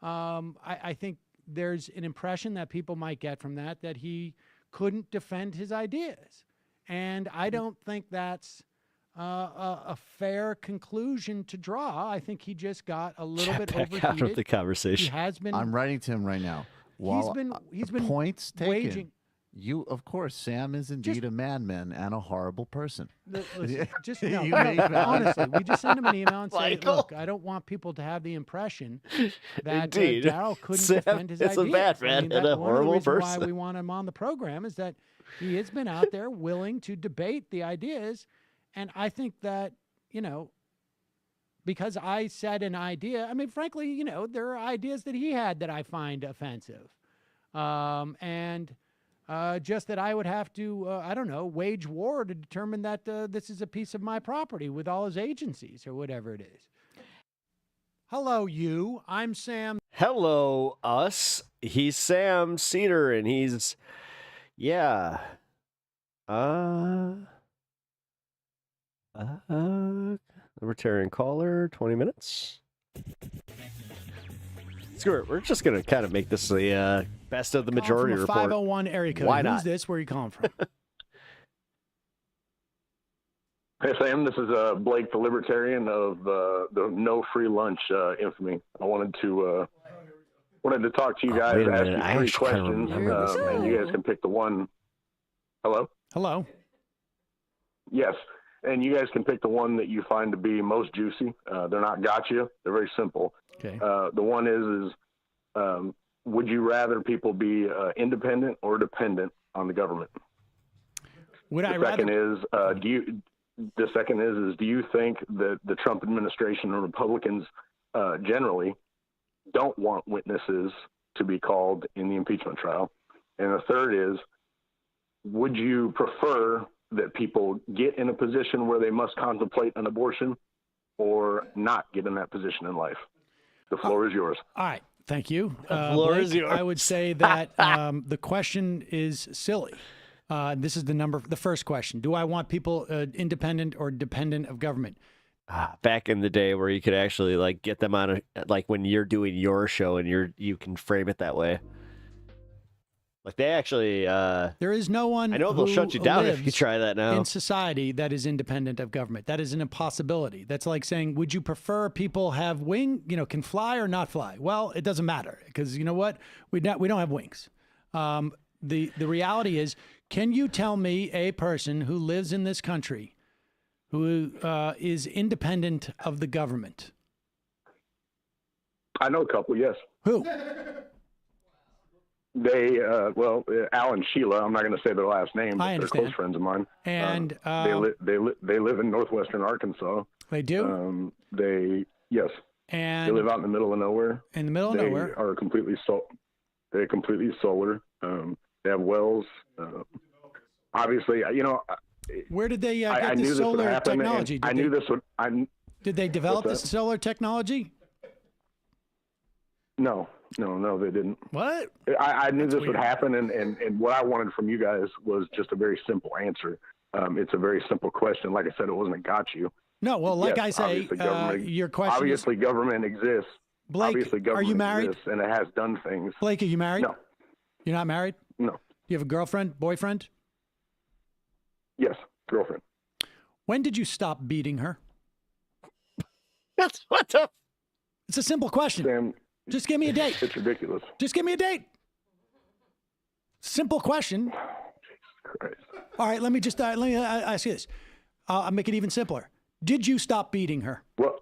I think there's an impression that people might get from that he couldn't defend his ideas, and I don't think that's a fair conclusion to draw. I think he just got a little bit Back overheated. out of the conversation. He has been. I'm writing to him right now. While, he's been points taken. waging. You, of course, Sam is indeed a madman and a horrible person. Listen, just You no, make that- honestly, we just send him an email and say, Michael. look, I don't want people to have the impression that Indeed. Daryl couldn't Sam defend his is a ideas. bad man and a one horrible of the reasons person. why we want him on the program is that he has been out there willing to debate the ideas, and I think that because I said an idea, I mean, frankly, there are ideas that he had that I find offensive, and just that I would have to, I don't know, wage war to determine that this is a piece of my property with all his agencies or whatever it is. Hello, you. I'm Sam. Hello, us. He's Sam SEDER, and he's, yeah. Libertarian caller, 20 minutes. Screw it. We're just going to kind of make this the best of the majority from a report. 501 area code. Why Who's not? this? Where are you calling from? Hey, Sam, this is Blake, the Libertarian of the No Free Lunch infamy. I wanted to talk to you guys, wait a ask minute. I you 3 actually kinda questions, remember this and you guys can pick the one. Hello? Hello. Yes, and you guys can pick the one that you find to be most juicy. They're not gotcha. They're very simple. Okay. The one is would you rather people be independent or dependent on the government? Would the I second rather? is the second is do you think that the Trump administration and Republicans generally don't want witnesses to be called in the impeachment trial? And the third is, would you prefer that people get in a position where they must contemplate an abortion or not get in that position in life? The floor is yours. All right. Thank you. floor is Blake, yours. I would say that the question is silly. This is the first question. Do I want people independent or dependent of government? Back in the day where you could actually like get them on like when you're doing your show and you can frame it that way. Like they actually There is no one I know they'll who shut you down if you lives try that now. in society that is independent of government. That is an impossibility. That's like saying, would you prefer people have can fly or not fly? Well, it doesn't matter because you know what? We don't have wings. The reality is, can you tell me a person who lives in this country who is independent of the government? I know a couple, yes. Who? They, Al and Sheila, I'm not going to say their last name, but I they're understand. close friends of mine. And they live in northwestern Arkansas. They do? Yes. And they live out in the middle of nowhere. In the middle of nowhere? They are completely solar. They have wells. Obviously, where did they I get knew the this would solar happen, and technology? I knew this would. Did they develop What's this that? solar technology? No, they didn't. What? I knew That's this would weird. happen, and what I wanted from you guys was just a very simple answer. It's a very simple question. Like I said, it wasn't a got you. No, well, like Yes, I say, obviously government- your question obviously government exists. Blake, obviously are government you married? exists, and it has done things. Blake, are you married? No. You're not married? No. You have a girlfriend, boyfriend? Yes, girlfriend. When did you stop beating her? That's what the. It's a simple question. Sam, just give me a date. It's ridiculous. Just give me a date. Simple question. Christ. All right, let me ask you this. I'll make it even simpler. Did you stop beating her? Well,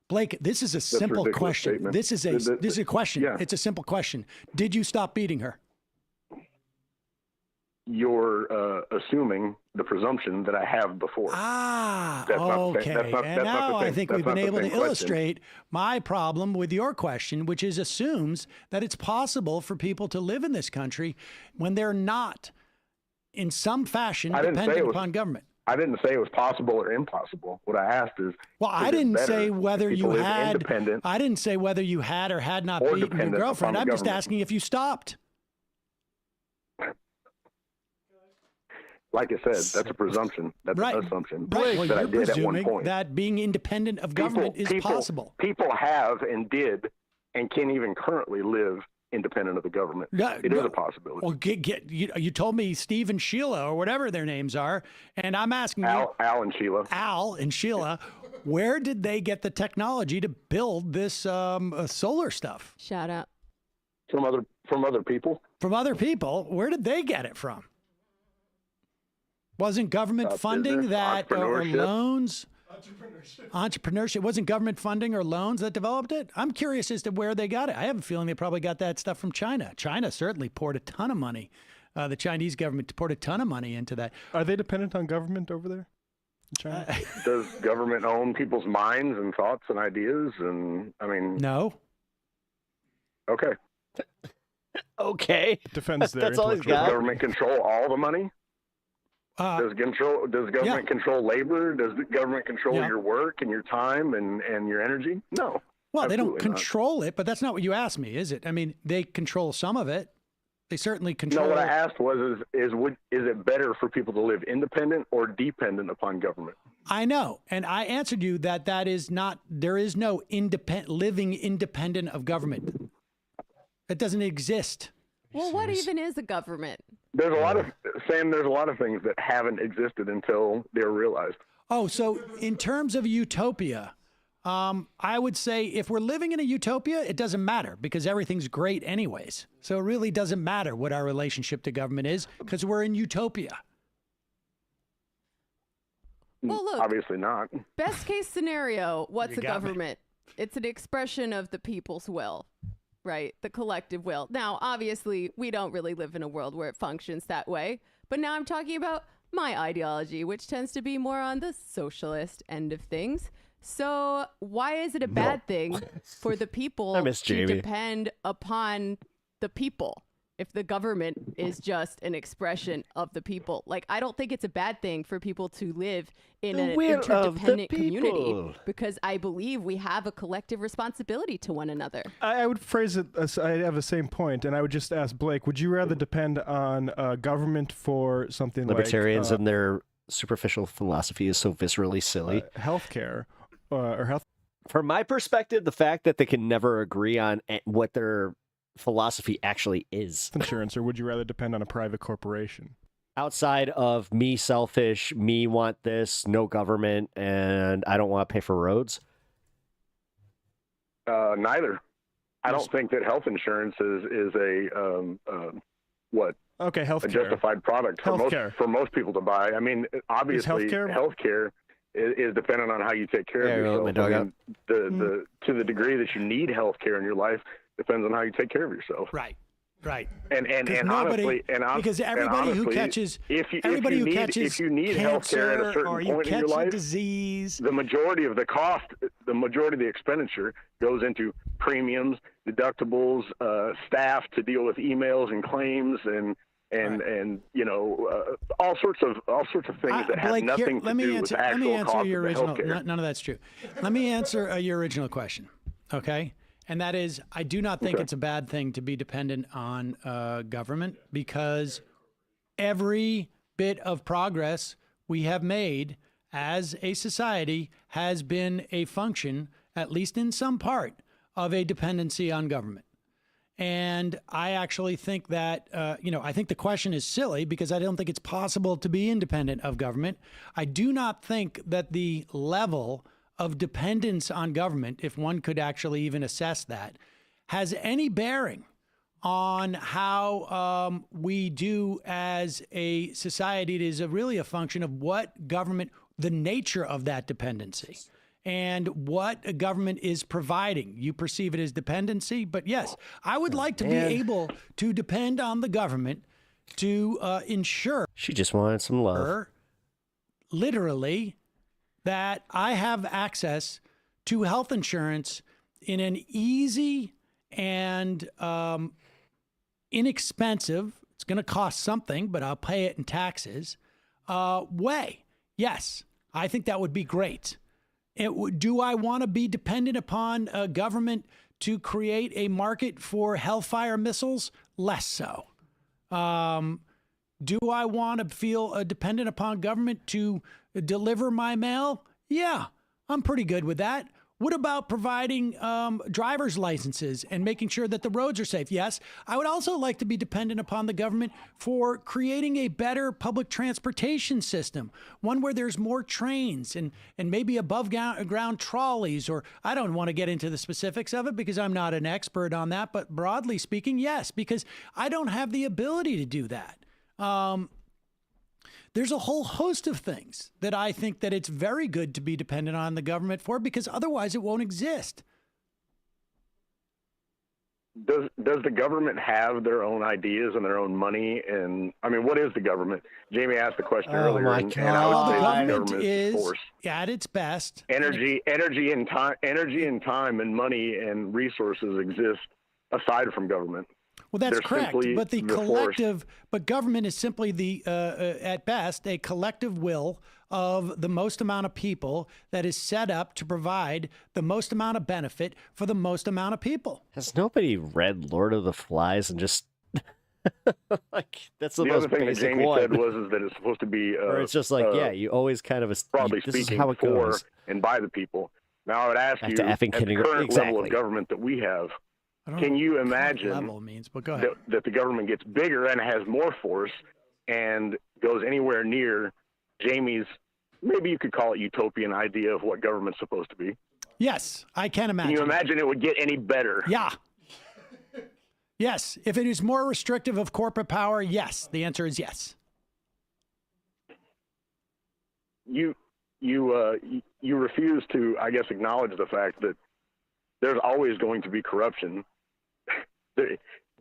Blake, this is a a simple ridiculous question. statement. This is a question. Yeah. It's a simple question. Did you stop beating her? You're assuming the presumption that I have before. Ah, That's not the okay. same- that's not- And that's not the now I same- think that's we've not been the able to same question. illustrate my problem with your question, which is assumes that it's possible for people to live in this country when they're not, in some fashion, I didn't say dependent it was- upon government. I didn't say it was possible or impossible. What I asked is, Well, I is it didn't better say if whether people you live had. independent I didn't say whether you had or had not or beaten your dependent upon girlfriend. the I'm just government. asking if you stopped. Like I said, that's a presumption. That's Right. an assumption Right. Well, that I you're did at one presuming point. that being independent of government is possible. People have and did and can even currently live independent of the government. Yeah, It is no. a possibility. Well, you told me Steve and Sheila or whatever their names are, and I'm asking Al and Sheila. Al and Sheila, where did they get the technology to build this solar stuff? Shout out. From other people. From other people, where did they get it from? Wasn't government funding business, that or entrepreneurship. loans? Entrepreneurship. Wasn't government funding or loans that developed it? I'm curious as to where they got it. I have a feeling they probably got that stuff from China. China certainly poured a ton of money. The Chinese government poured a ton of money into that. Are they dependent on government over there in China? Does government own people's minds and thoughts and ideas? And I mean, No. okay. Okay. Defends their That's all he's intellectual got. Does government control all the money? Does government control labor? Does the government control your work and your time and your energy? No. Well, they don't absolutely not. control it, but that's not what you asked me, is it? I mean, they control some of it. They certainly control. No, what I asked was, is it better for people to live independent or dependent upon government? I know, and I answered you that is not. There is no living independent of government. It doesn't exist. Well, what even is a government? There's a lot of things that haven't existed until they're realized. Oh, so in terms of utopia, I would say if we're living in a utopia, it doesn't matter because everything's great anyways. So it really doesn't matter what our relationship to government is because we're in utopia. Well, look, obviously not. Best case scenario, what's You a got me. government? It's an expression of the people's will, right? The collective will. Now, obviously, we don't really live in a world where it functions that way. But now I'm talking about my ideology, which tends to be more on the socialist end of things. So why is it a bad thing for the people I miss to Jamie. depend upon the people if the government is just an expression of the people? Like, I don't think it's a bad thing for people to live in The an will of the interdependent community people. because I believe we have a collective responsibility to one another. I would phrase it as I have the same point, and I would just ask Blake, would you rather depend on government for something Libertarians like and their superficial philosophy is so viscerally silly. healthcare or health? From my perspective, the fact that they can never agree on what their philosophy actually is. Insurance, or would you rather depend on a private corporation? Outside of me selfish, me want this, no government, and I don't want to pay for roads? Neither. I don't think that health insurance is a what? Okay, healthcare. A justified product for most people to buy. I mean, obviously, healthcare is dependent on how you take care of yourself. I mean, to the degree that you need healthcare in your life depends on how you take care of yourself. Right. Right. And honestly, because everybody who catches if you need healthcare at a certain point in your life, disease, the majority of the cost, the majority of the expenditure goes into premiums, deductibles, staff to deal with emails and claims, and you know all sorts of things that have nothing to do with the actual cost of the healthcare. None of that's true. Let me answer your original question. Okay. And that is, I do not think it's a bad thing to be dependent on government because every bit of progress we have made as a society has been a function, at least in some part, of a dependency on government. And I actually think that, I think the question is silly because I don't think it's possible to be independent of government. I do not think that the level of dependence on government, if one could actually even assess that, has any bearing on how we do as a society. It is really a function of what government, the nature of that dependency, and what a government is providing. You perceive it as dependency, but yes, I would like to be able to depend on the government to ensure. She just wanted some love. Literally, that I have access to health insurance in an easy and inexpensive, it's going to cost something, but I'll pay it in taxes, way. Yes, I think that would be great. Do I want to be dependent upon government to create a market for Hellfire missiles? Less so. Do I want to feel dependent upon government to deliver my mail? Yeah, I'm pretty good with that. What about providing driver's licenses and making sure that the roads are safe? Yes, I would also like to be dependent upon the government for creating a better public transportation system, one where there's more trains and maybe above ground trolleys, or I don't want to get into the specifics of it because I'm not an expert on that, but broadly speaking, yes, because I don't have the ability to do that. There's a whole host of things that I think that it's very good to be dependent on the government for because otherwise it won't exist. Does the government have their own ideas and their own money? And I mean, what is the government? Jamie asked the question earlier. My and I would say the government is is force. at its best. Energy and time and money and resources exist aside from government. Well, that's They're correct. simply But the the force. collective, but government is simply the, at best, a collective will of the most amount of people that is set up to provide the most amount of benefit for the most amount of people. Has nobody read Lord of the Flies and just like that's the The most other thing that basic Jamie one? said was that it's supposed to be Or it's just like, yeah, you always kind of broadly this is speaking how it for goes. and by the people. Now I would ask Back you, to at effing the kindergarten. current level Exactly. of government that we have, I don't can know you what imagine level means, but go ahead. that the government gets bigger and has more force and goes anywhere near Jamie's, maybe you could call it utopian idea of what government's supposed to be? Yes, I can imagine. Can you imagine it would get any better? Yeah. Yes. If it is more restrictive of corporate power, yes. The answer is yes. You refuse to, I guess, acknowledge the fact that there's always going to be corruption.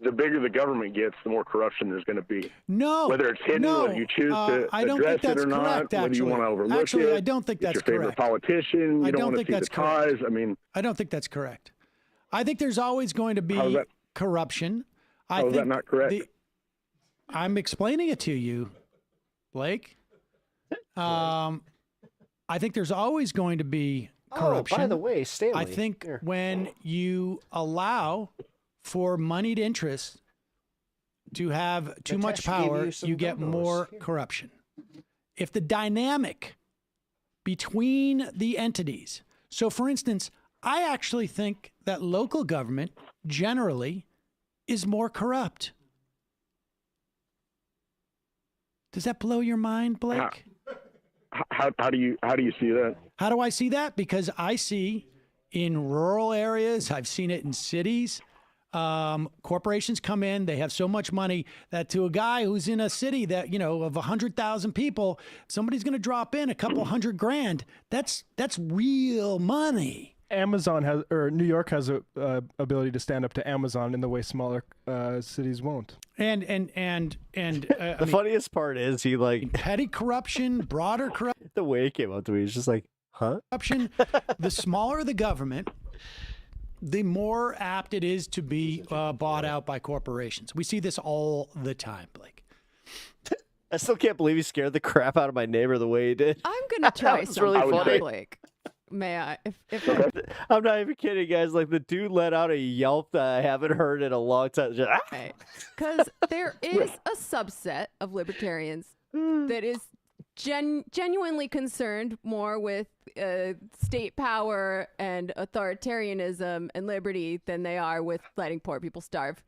The bigger the government gets, the more corruption there's going to be. No. Whether it's hidden, no. whether you choose to I don't address think that's it or not, correct, whether you actually. want to overlook Actually, it. I don't think that's it's your favorite correct. politician. You I don't don't want to think see the that's correct. ties. I mean, I don't think that's correct. I think there's always going to How is be that- corruption. I how is think that not correct? I'm explaining it to you, Blake. I think there's always going to be corruption. Oh, by the way, Stanley. I think when you allow for moneyed interests to have too much Natasha gave power, you some you get donos. more corruption. If the dynamic between the entities, so for instance, I actually think that local government generally is more corrupt. Does that blow your mind, Blake? how do you see that? How do I see that? Because I see in rural areas, I've seen it in cities. Corporations come in, they have so much money that to a guy who's in a city that, you know, of 100,000 people, somebody's going to drop in a couple $100,000. That's real money. Amazon has, or New York has a ability to stand up to Amazon in the way smaller cities won't. And The funniest part is he like petty corruption, broader corruption. The way he came up to me, he's just like, huh? Corruption. The smaller the government, the more apt it is to be bought out by corporations. We see this all the time, Blake. I still can't believe he scared the crap out of my neighbor the way he did. I'm gonna try That was something, really funny. Blake. May I? If I'm not even kidding, guys. Like the dude let out a yelp that I haven't heard in a long time. Just, Because there is a subset of libertarians that is genuinely concerned more with state power and authoritarianism and liberty than they are with letting poor people starve.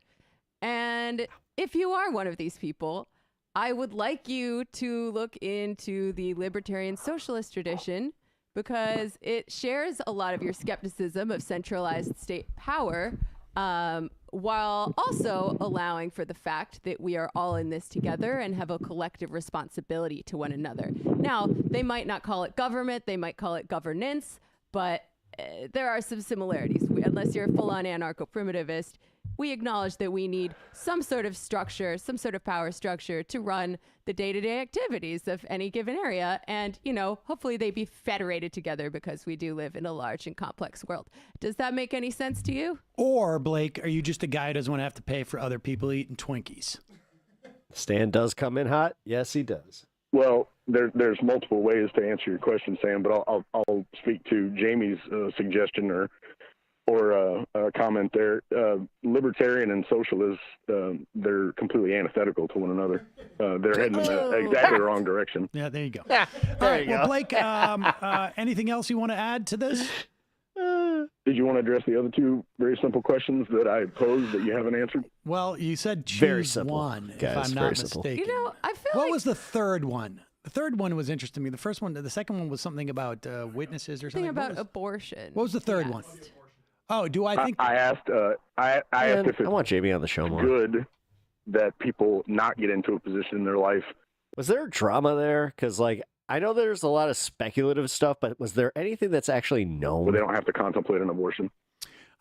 And if you are one of these people, I would like you to look into the libertarian socialist tradition, because it shares a lot of your skepticism of centralized state power, while also allowing for the fact that we are all in this together and have a collective responsibility to one another. Now, they might not call it government, they might call it governance, but there are some similarities. Unless you're a full-on anarcho-primitivist, we acknowledge that we need some sort of structure, some sort of power structure to run the day-to-day activities of any given area. And, you know, hopefully they be federated together because we do live in a large and complex world. Does that make any sense to you? Or, Blake, are you just a guy who doesn't want to have to pay for other people eating Twinkies? Stan does come in hot. Yes, he does. Well, there's multiple ways to answer your question, Sam, but I'll speak to Jamie's suggestion or comment there. Libertarian and socialist, they're completely antithetical to one another. They're heading in exactly the wrong direction. Yeah, there you go. Yeah, All right, well, Blake, anything else you want to add to this? Did you want to address the other two very simple questions that I posed that you haven't answered? Well, you said choose Very simple, one, guys, if I'm very not simple. mistaken. You know, I feel What like was the third one? The third one was interesting to me. The first one, the second one was something about witnesses or something something. about abortion. What was the third one? Oh, do I think? I asked. I asked if I it's want Jamie on the show more. good that people not get into a position in their life. Was there drama there? Because, like, I know there's a lot of speculative stuff, but was there anything that's actually known? Where they don't have to contemplate an abortion.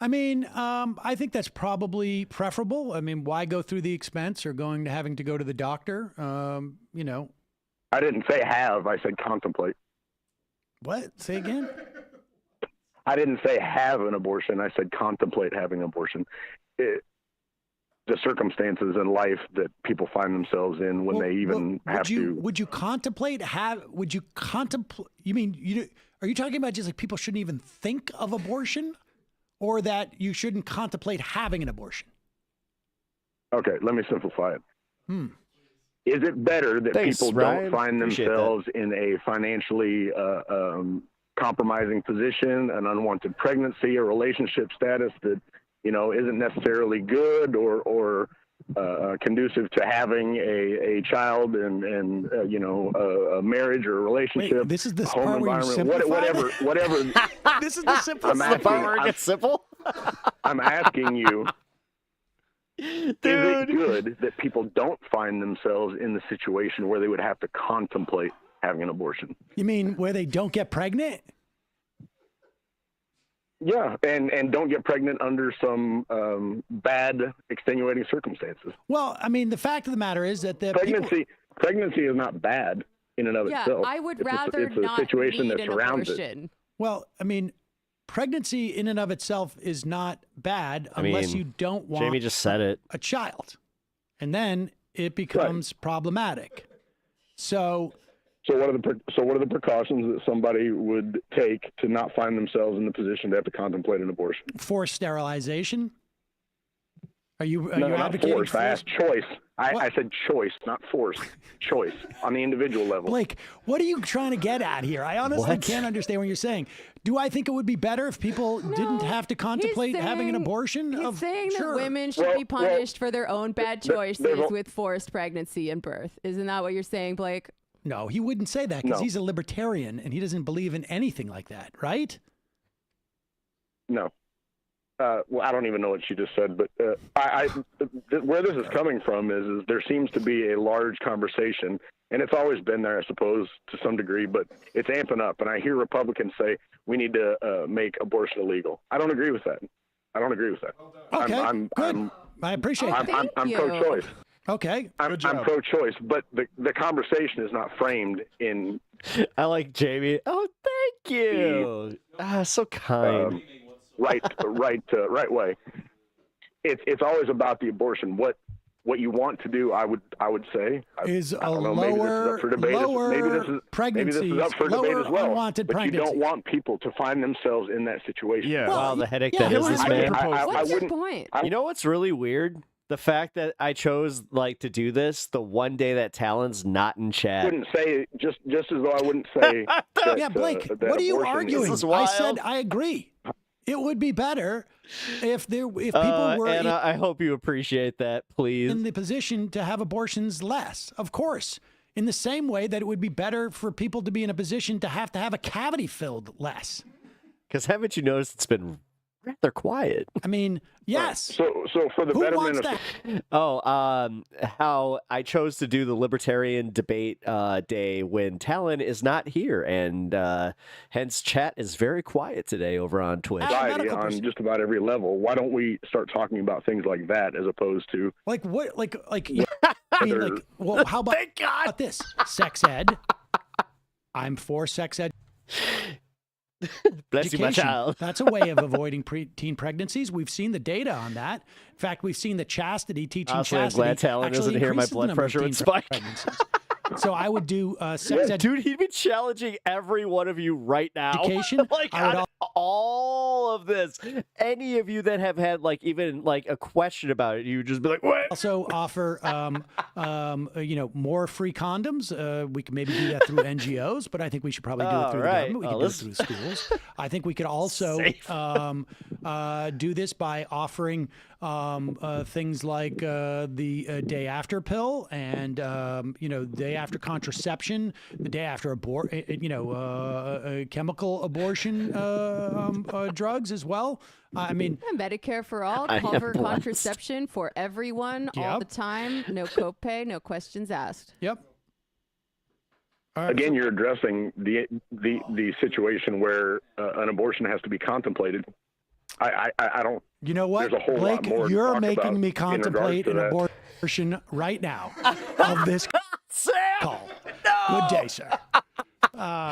I mean, I think that's probably preferable. I mean, why go through the expense or having to go to the doctor? You know. I didn't say have. I said contemplate. What? Say again? I didn't say have an abortion. I said contemplate having an abortion. The the circumstances in life that people find themselves in when they even have to. Would you contemplate you mean, are you talking about just like people shouldn't even think of abortion, or that you shouldn't contemplate having an abortion? Okay, let me simplify it. Is it better that people Ryan. don't find Appreciate themselves in a financially compromising position, an unwanted pregnancy, a relationship status that, you know, isn't necessarily good or conducive to having a child and you know, a marriage or a relationship? Wait, this is the home part where you environment, simplify whatever. This is the simplest part where it gets simple. I'm asking you. Is it good that people don't find themselves in the situation where they would have to contemplate having an abortion? You mean where they don't get pregnant? Yeah, and don't get pregnant under some bad extenuating circumstances. Well, I mean, the fact of the matter is that the pregnancy is not bad in and of itself. I would It's rather it's a not situation need that an surrounds abortion. it. Well, I mean, pregnancy in and of itself is not bad unless you don't want Jamie just said it. a child. And then it becomes problematic. So what are the precautions that somebody would take to not find themselves in the position to have to contemplate an abortion? forced sterilization? Are you No, not advocating forced. I asked choice. I said choice, not forced. Choice on the individual level. Blake, what are you trying to get at here? I honestly can't understand what you're saying. Do I think it would be better if people didn't have to contemplate having an abortion? He's saying sure. that women should be punished for their own bad choices with forced pregnancy and birth. Isn't that what you're saying, Blake? No, he wouldn't say that because No. he's a libertarian and he doesn't believe in anything like that, right? No. Well, I don't even know what you just said, but where this is coming from is there seems to be a large conversation, and it's always been there, I suppose, to some degree, but it's amping up. And I hear Republicans say we need to make abortion illegal. I don't agree with that. Okay, I'm I appreciate it. I'm pro-choice. Okay. I'm pro-choice, but the conversation is not framed in. I like Jamie. Oh, thank you. So kind. Right way. It's always about the abortion. What you want to do, I would say, is I don't know, maybe this is up for debate. Maybe this is up for debate as well. But you don't want people to find themselves in that situation. Yeah. Wow, the headache that is this man. What's your point? You know what's really weird? The fact that I chose to do this the one day that Talon's not in chat. I wouldn't say just as though I wouldn't say. Yeah, Blake, what are you arguing? I said I agree. It would be better if people were Anna, I hope you appreciate that, please. in the position to have abortions less. Of course, in the same way that it would be better for people to be in a position to have a cavity filled less. Because haven't you noticed it's been rather quiet? I mean, yes. So for the betterment of how I chose to do the libertarian debate day when Talon is not here, and hence chat is very quiet today over on Twitch. On just about every level. Why don't we start talking about things like that as opposed to like what? Like I mean, like, well, how about this? Sex ed. I'm for sex ed. Bless you, my child. That's a way of avoiding teen pregnancies. We've seen the data on that. In fact, we've seen that teaching chastity. I'm glad Talon isn't here. My blood pressure would spike. So I would do sex ed. Dude, he'd be challenging every one of you right now. Education. All of this. Any of you that have had even a question about it, you would just be like, what? Also offer more free condoms. We can maybe do that through NGOs, but I think we should probably do it through the government. We can do it through schools. I think we could also do this by offering things like the day after pill and day after contraception, the day after chemical abortion drugs as well. I mean, Medicare for all, cover contraception for everyone all the time. No copay, no questions asked. Yep. Again, you're addressing the situation where an abortion has to be contemplated. I don't. You know what, there's a whole Blake? lot more to You're talk making about me contemplate in an regards abortion right now of this call. No! Good day, sir.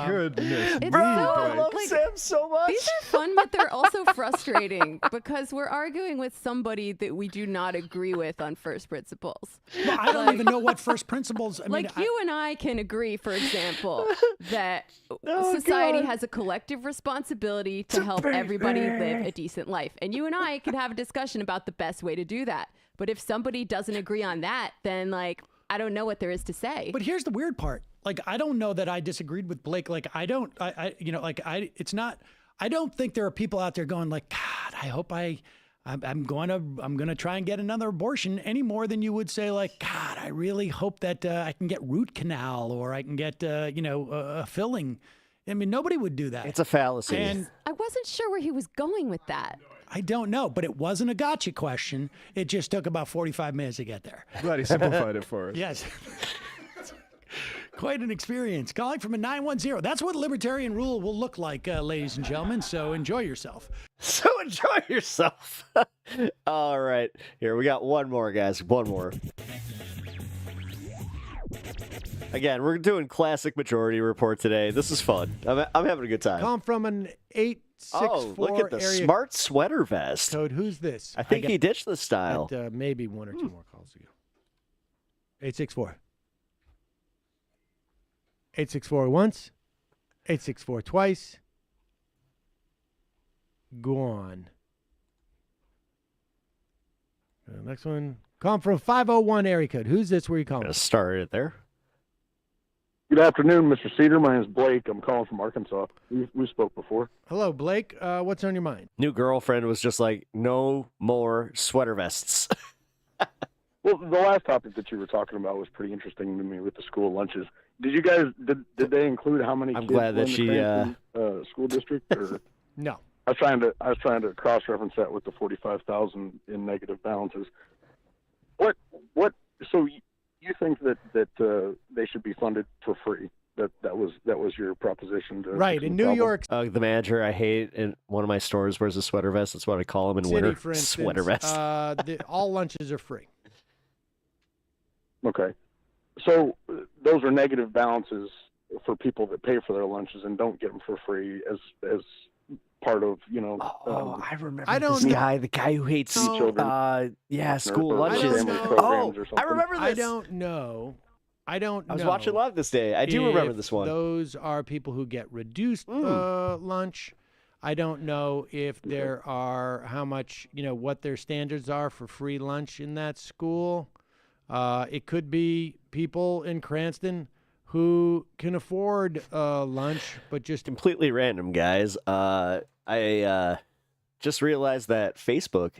Goodness. It's Bro, so, I love like, Sam so much. These are fun, but they're also frustrating because we're arguing with somebody that we do not agree with on first principles. Well, I don't even know what first principles. I mean, You and I can agree, for example, that society has a collective responsibility to help everybody live a decent life. And you and I can have a discussion about the best way to do that. But if somebody doesn't agree on that, then like, I don't know what there is to say. But here's the weird part. Like, I don't know that I disagreed with Blake. Like, I don't think there are people out there going like, God, I hope I'm going to try and get another abortion any more than you would say like, God, I really hope that I can get root canal or I can get, a filling. I mean, nobody would do that. It's a fallacy. And I wasn't sure where he was going with that. I don't know, but it wasn't a gotcha question. It just took about 45 minutes to get there. Glad he simplified it for us. Yes. Quite an experience. Calling from a 910. That's what libertarian rule will look like, ladies and gentlemen. So enjoy yourself. So enjoy yourself. All right. Here, we got one more, guys. One more. Again, we're doing classic majority report today. This is fun. I'm having a good time. Come from an 864 Oh, look at the area smart sweater vest. code. Who's this? I think he ditched the style. Got, maybe one or two more calls to go. 864. 864 once. 864 twice. Go on. Next one. Calling from 501 area code. Who's this? Where you calling? Start it there. Good afternoon, Mr. Cedar. My name is Blake. I'm calling from Arkansas. We spoke before. Hello, Blake. What's on your mind? New girlfriend was just like, no more sweater vests. Well, the last topic that you were talking about was pretty interesting to me with the school lunches. Did you guys did they include how many I'm kids glad were that in she, the Cranston, school district? Or? No. I was trying to cross reference that with the 45,000 in negative balances. What? So you think that they should be funded for free? That was your proposition. Right in New York. The manager I hate in one of my stores wears a sweater vest. That's what I call him in City, winter. for instance, Sweater vest. All lunches are free. Okay. So those are negative balances for people that pay for their lunches and don't get them for free as part of, I remember I don't this know. guy, the guy who hates school or lunches. family programs or something. I remember this. I don't know. I was watching live this day. I do remember if this one. Those are people who get reduced lunch. I don't know if there are how much, what their standards are for free lunch in that school. It could be people in Cranston who can afford lunch, but just completely random, guys. I just realized that Facebook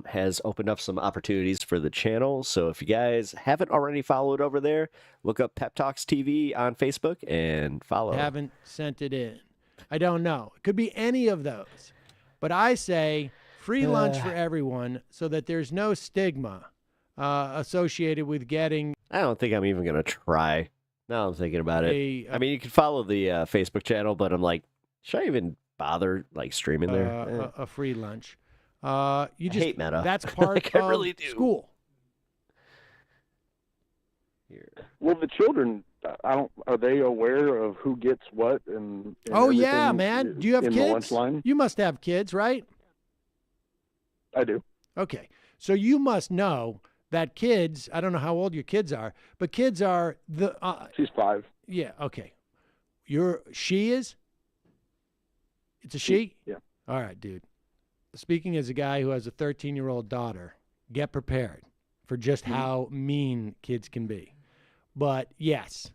has opened up some opportunities for the channel. So if you guys haven't already followed over there, look up Pep Talks TV on Facebook and follow. Haven't sent it in. I don't know. It could be any of those. But I say free lunch for everyone so that there's no stigma associated with getting. I don't think I'm even going to try. Now I'm thinking about it. I mean, you can follow the Facebook channel, but I'm like, should I even bother like streaming there? A free lunch. You I just hate Meta. That's part Like, I of really do. school. Well, the children, are they aware of who gets what and Oh yeah, everything man. Do you have in kids? the lunch line? You must have kids, right? I do. Okay. So you must know that kids, I don't know how old your kids are, but kids are the She's 5. Yeah, okay. She is? It's a she? Yeah. All right, dude. Speaking as a guy who has a 13-year-old daughter, get prepared for just how mean kids can be. But yes,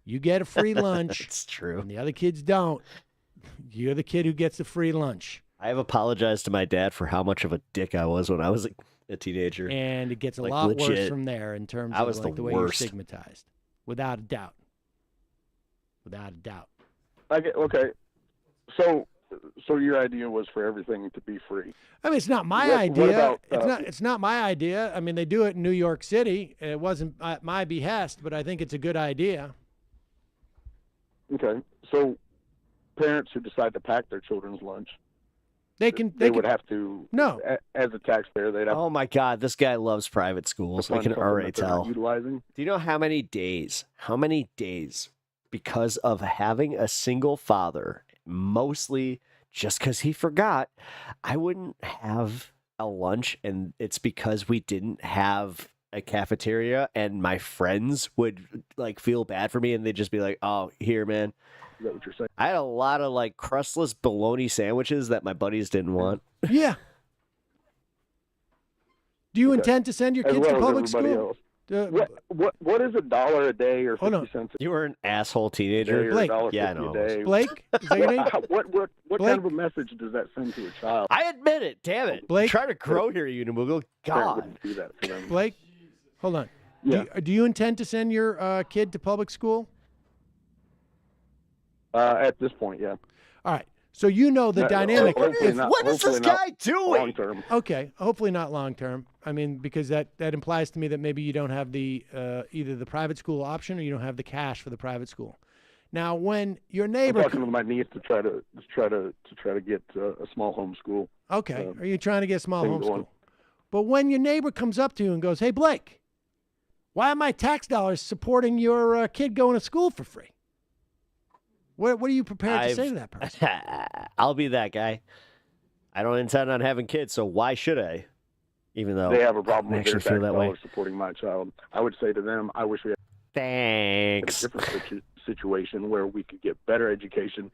you get a free lunch. It's true. And the other kids don't. You're the kid who gets the free lunch. I have apologized to my dad for how much of a dick I was when I was a teenager. And it gets a Like, lot worse legit. from there in terms I of was like the the way you're worst. stigmatized. Without a doubt. Without a doubt. Okay. So your idea was for everything to be free. I mean, it's not my What idea. about, It's not my idea. I mean, they do it in New York City. It wasn't at my behest, but I think it's a good idea. Okay. So parents who decide to pack their children's lunch, they would have to. No. As a taxpayer, they'd have. Oh my God, this guy loves private schools. I fund can something already that they're not tell. utilizing. Do you know how many days because of having a single father, mostly just because he forgot, I wouldn't have a lunch, and it's because we didn't have a cafeteria, and my friends would like feel bad for me, and they'd just be like, "Oh, here, man." Is that what you're saying? I had a lot of like crustless bologna sandwiches that my buddies didn't want. Yeah. Do you intend to send your As kids well to as public everybody school? else. What is $1 a day or 50 cents? You were an asshole teenager. Blake. Yeah, I know. Blake, is that your name? What Blake? kind of a message does that send to a child? I admit it. Damn it. Blake? Try to grow here, Unimoogle. God. Wouldn't do that for them. Blake, hold on. Yeah. Do you intend to send your kid to public school? At this point, yeah. All right. So you know the dynamic. What is this guy doing? Long term. Okay, hopefully not long term. I mean, because that implies to me that maybe you don't have the either the private school option or you don't have the cash for the private school. Now, when your neighbor, I'm talking to my niece to try to get a small homeschool. okay, are you trying to get small thing homeschool? going. But when your neighbor comes up to you and goes, "Hey, Blake, why are my tax dollars supporting your kid going to school for free?" What are you prepared to say to that person? I'll be that guy. I don't intend on having kids, so why should I? Even though They have a problem I with their actually tax feel that way. dollars supporting my child. I would say to them, I wish we had Thanks. a different situation where we could get better education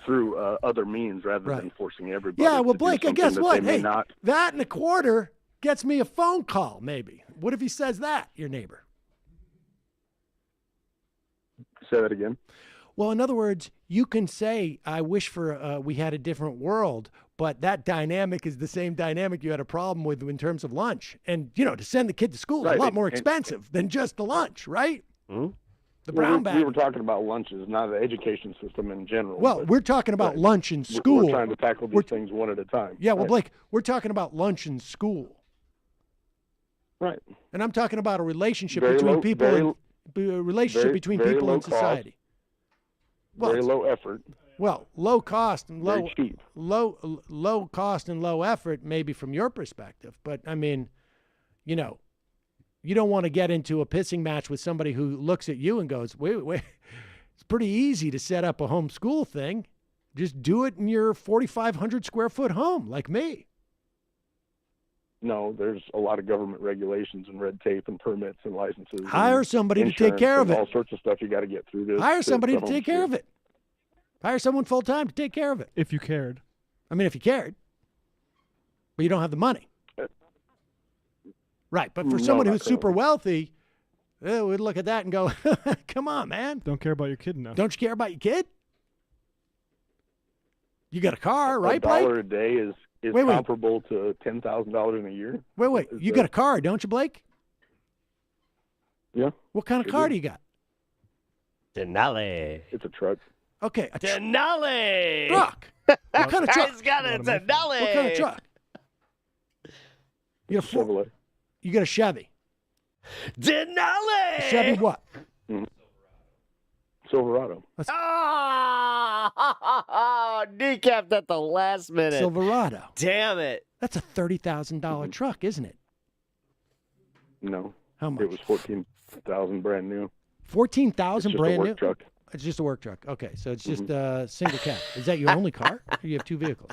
through other means rather than forcing everybody. Yeah, well, to do Blake, something guess that what? They may Hey, not. that and a quarter gets me a phone call, maybe. What if he says that, your neighbor? Say that again. Well, in other words, you can say, I wish for we had a different world, but that dynamic is the same dynamic you had a problem with in terms of lunch. And, to send the kid to school is Right, a lot more and- expensive than just the lunch, right? Hmm? The brown bag. We were talking about lunches, not the education system in general. Well, but- we're talking about right. lunch in We're- school. We're trying to tackle these things one at a time. Yeah, well, Right. Blake, we're talking about lunch in school. Right. And I'm talking about a relationship Very between low- people very- a relationship very- between very people low in cost, society. Well, very it's- low effort. Well, low cost and Very cheap. low cost and low effort, maybe from your perspective. But I mean, you don't want to get into a pissing match with somebody who looks at you and goes, wait. It's pretty easy to set up a homeschool thing. Just do it in your 4,500 square foot home, like me. No, there's a lot of government regulations and red tape and permits and licenses. and Hire somebody to take insurance care of and it. All sorts of stuff you got to get through. Hire somebody to take care of it. Hire someone full time to take care of it. If you cared. I mean, if you cared, but you don't have the money. Right, but for No, someone not who's super wealthy, we'd look at that and go, come on, man. Don't care about your kid enough. Don't you care about your kid? You got a car, right, Blake? $1 a day is Wait. comparable to $10,000 in a year. Wait. You got a car, don't you, Blake? Yeah. What kind of Sure car do. do you got? Denali. It's a truck. Okay. Denali. Truck. What kind of truck? Guy's got a Denali. What kind of truck? You got a Chevrolet. You got a Chevy. Denali. Chevy what? Silverado. Oh, kneecapped at the last minute. Silverado. Damn it. That's a $30,000 truck, isn't it? No. How much? It was 14,000 brand new. 14,000 It's just brand a work new. truck. It's just a work truck. Okay, so it's just a single cab. Is that your only car, or you have two vehicles?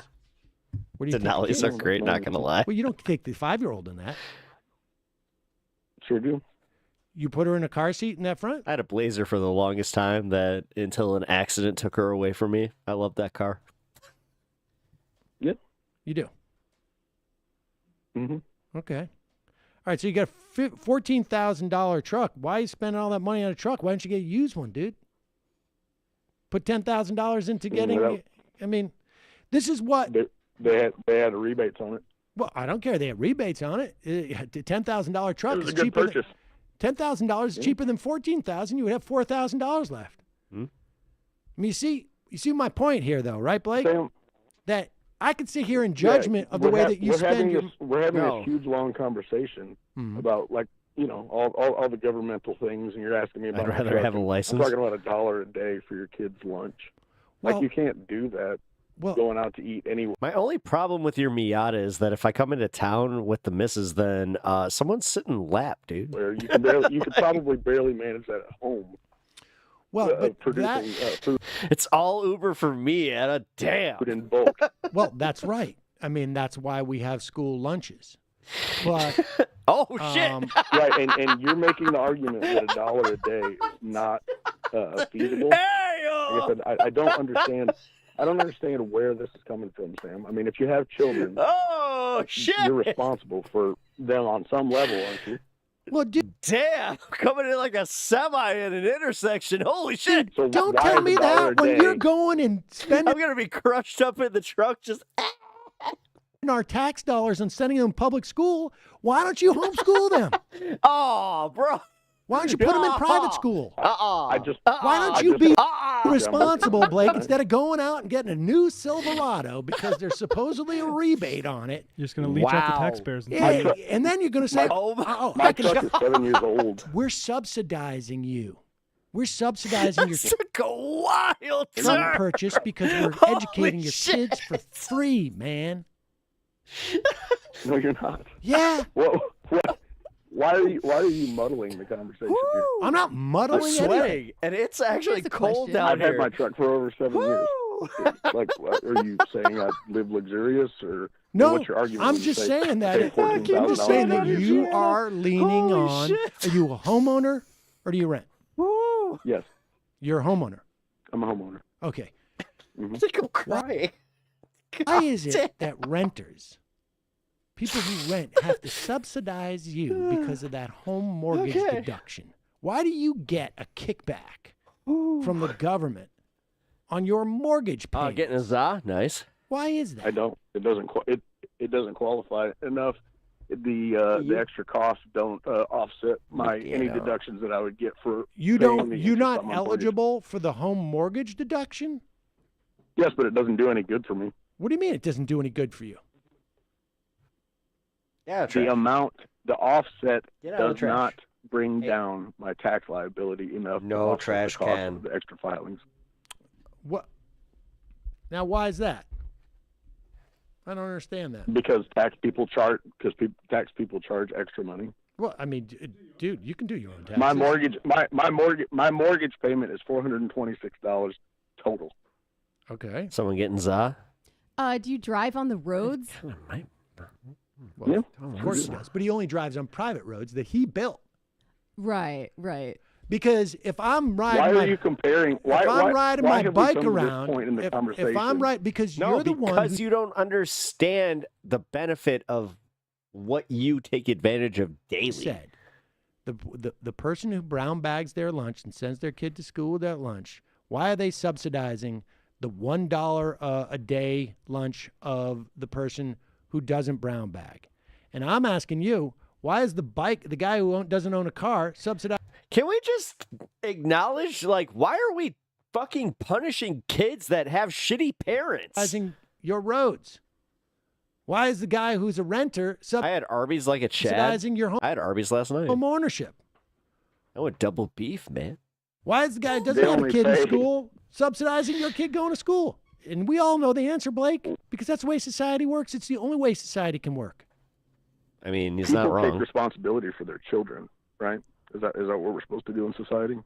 Where do you take your Denali's kid? are great, not going to lie. Well, you don't take the 5-year-old in that. Sure do. You put her in a car seat in that front? I had a Blazer for the longest time that until an accident took her away from me. I love that car. Yep. You do. Mm-hmm. Okay. All right, so you got a $14,000 truck. Why are you spending all that money on a truck? Why don't you get a used one, dude? Put $10,000 into getting. that- I mean, this is what. They had rebates on it. Well, I don't care. They have rebates on it. $10,000 truck It was is a good cheaper. purchase. $10,000 is cheaper than $14,000. You would have $4,000 left. Hmm? I mean, you see my point here, though, right, Blake? Sam, That I could sit here in judgment of the way that you spend your. We're having No. a huge long conversation Mhm. about all the governmental things, and you're asking me about. I'd my rather truck. have a license. I'm talking about $1 a day for your kid's lunch. Well- Like you can't do that. Well- going out to eat anyway. My only problem with your Miata is that if I come into town with the missus, then someone's sitting lap, dude. Where you could probably barely manage that at home. Well, but producing food. It's all Uber for me at a damn. Food in bulk. Well, that's right. I mean, that's why we have school lunches. But oh shit! Right, and you're making the argument that $1 a day is not feasible. Like I said, I don't understand. I don't understand where this is coming from, Sam. I mean, if you have children, shit, you're responsible for them on some level, aren't you? Well, dude, damn, coming in like a semi in an intersection. Holy shit! So don't tell me that when you're going and spending. I'm gonna be crushed up in the truck just. Our tax dollars and sending them to public school. Why don't you homeschool them? Oh, bro. Why don't you put them in private school? I just. Why don't you be responsible, Blake, instead of going out and getting a new Silverado because there's supposedly a rebate on it? You're just going to leech out the taxpayers. Yeah, and then you're going to say, my truck is 7 years old. We're subsidizing you. We're subsidizing your wild truck purchase because we're educating your kids for free, man. No, you're not. Yeah. What? Why are you muddling the conversation here? I'm not muddling anything. And it's actually cold down I've here. had my truck for over 7 years. Like, are you saying I live luxurious or no? What's your argument? I'm just saying that. I'm just saying that you are leaning on. Are you a homeowner or do you rent? Yes. You're a homeowner. I'm a homeowner. Okay. Mm-hmm. I think I'm crying. Why is it that renters, people who rent, have to subsidize you because of that home mortgage deduction? Why do you get a kickback from the government on your mortgage payment? Getting a za, nice. Why is that? I don't. It doesn't. It doesn't qualify enough. The extra costs don't offset any deductions that I would get for. You're not eligible for the home mortgage deduction? Yes, but it doesn't do any good for me. What do you mean it doesn't do any good for you? Yeah, the amount, the offset Get out of the does trash. not bring down my tax liability enough. No to offset trash the cost can. of the extra filings. What? Now, why is that? I don't understand that. Because tax people charge extra money. Well, I mean, dude, you can do your own taxes. My mortgage payment is $426 total. Okay. Someone getting za? Do you drive on the roads? Well, Yeah. Of course he does, but he only drives on private roads that he built. Right, right. Because if I'm riding, Why are you comparing? Why, if I'm why, riding why my have we bike come to this around, point in the conversation? if I'm right, because No, you're the one because who, you don't understand the benefit of what you take advantage of daily. said the person who brown bags their lunch and sends their kid to school with that lunch. Why are they subsidizing the $1 a day lunch of the person who doesn't brown bag? And I'm asking you, why is the guy who doesn't own a car subsidized? Can we just acknowledge, like, why are we fucking punishing kids that have shitty parents? Subsidizing your roads. Why is the guy who's a renter I had Arby's like a Chad. subsidizing your home I had Arby's last night. ownership? I went double beef, man. Why is the guy who doesn't They have a only kid in pay- school subsidizing your kid going to school? And we all know the answer, Blake, because that's the way society works. It's the only way society can work. I mean, he's People not take wrong. responsibility for their children, right? Is that what we're supposed to do in society?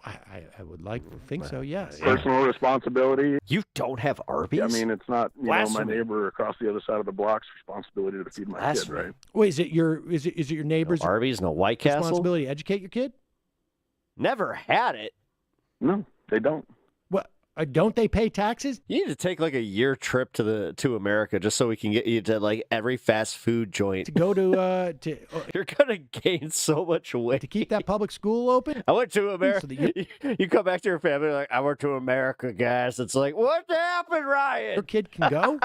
I would like to think so, yes. Personal responsibility. You don't have Arby's? I mean, it's not my Blasphemy. neighbor across the other side of the block's responsibility to feed my kid, Blasphemy. right? Wait, is it your neighbor's Arby's, no White Castle? responsibility to educate your kid? Never had it. No, they don't. What? Don't they pay taxes? You need to take like a year trip to America just so we can get you to like every fast food joint. To go to You're gonna gain so much weight. to keep that public school open? I went to America. So that You come back to your family like, I went to America, guys. It's like, what happened, your Ryan? kid can go,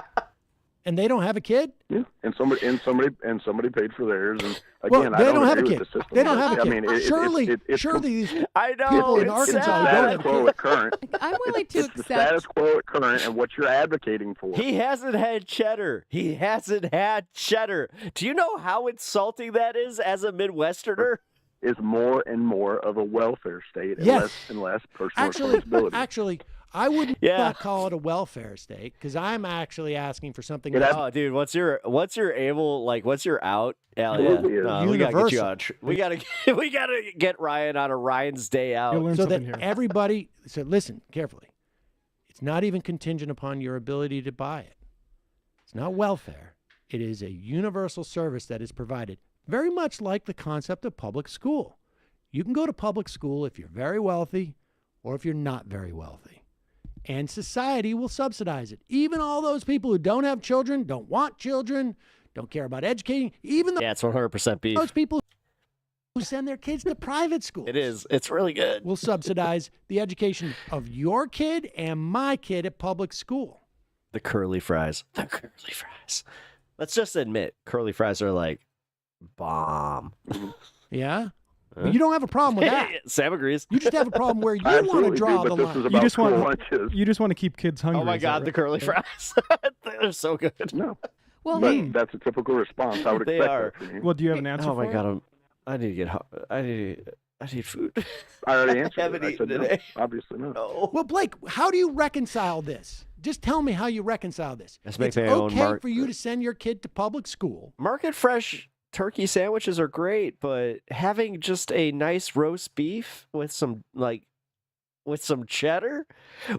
and they don't have a kid. Yeah, and somebody paid for theirs. And Well, again, they I don't have a agree kid. with the system. They don't have a I kid. mean, surely it's these I know. people in it's Arkansas the don't sad. status have quo at current. I'm willing to It's the accept. status quo at current and what you're advocating for. He hasn't had cheddar. He hasn't had cheddar. Do you know how insulting that is as a Midwesterner? Is more and more of a welfare state and Yes. less and less personal responsibility. Actually, I would not call it a welfare state because I'm actually asking for something. Oh, dude, what's your out? Hell yeah. Universal. We gotta get you out. We gotta get Ryan on a Ryan's day out. So that everybody. So listen carefully. It's not even contingent upon your ability to buy it. It's not welfare. It is a universal service that is provided, very much like the concept of public school. You can go to public school if you're very wealthy or if you're not very wealthy. And society will subsidize it. Even all those people who don't have children, don't want children, don't care about educating, even though it's 100% beef. Those people who send their kids to private schools. It is. It's really good. Will subsidize the education of your kid and my kid at public school. The curly fries. The curly fries. Let's just admit, curly fries are like bomb. Yeah? You don't have a problem with that. Sam agrees. You just have a problem where you want to draw the line. You just want to keep kids hungry. Oh my God, the curly fries. They're so good. No. Well, but that's a typical response. I would They expect are. that from you. Well, do you have an answer Oh my for God, I need to get. I need food. I already answered. haven't I eaten said today. No, obviously not. No. Well, Blake, how do you reconcile this? Just tell me how you reconcile this. Let's make It's my own okay for you to send your kid to public school. Market fresh turkey sandwiches are great, but having just a nice roast beef with some cheddar,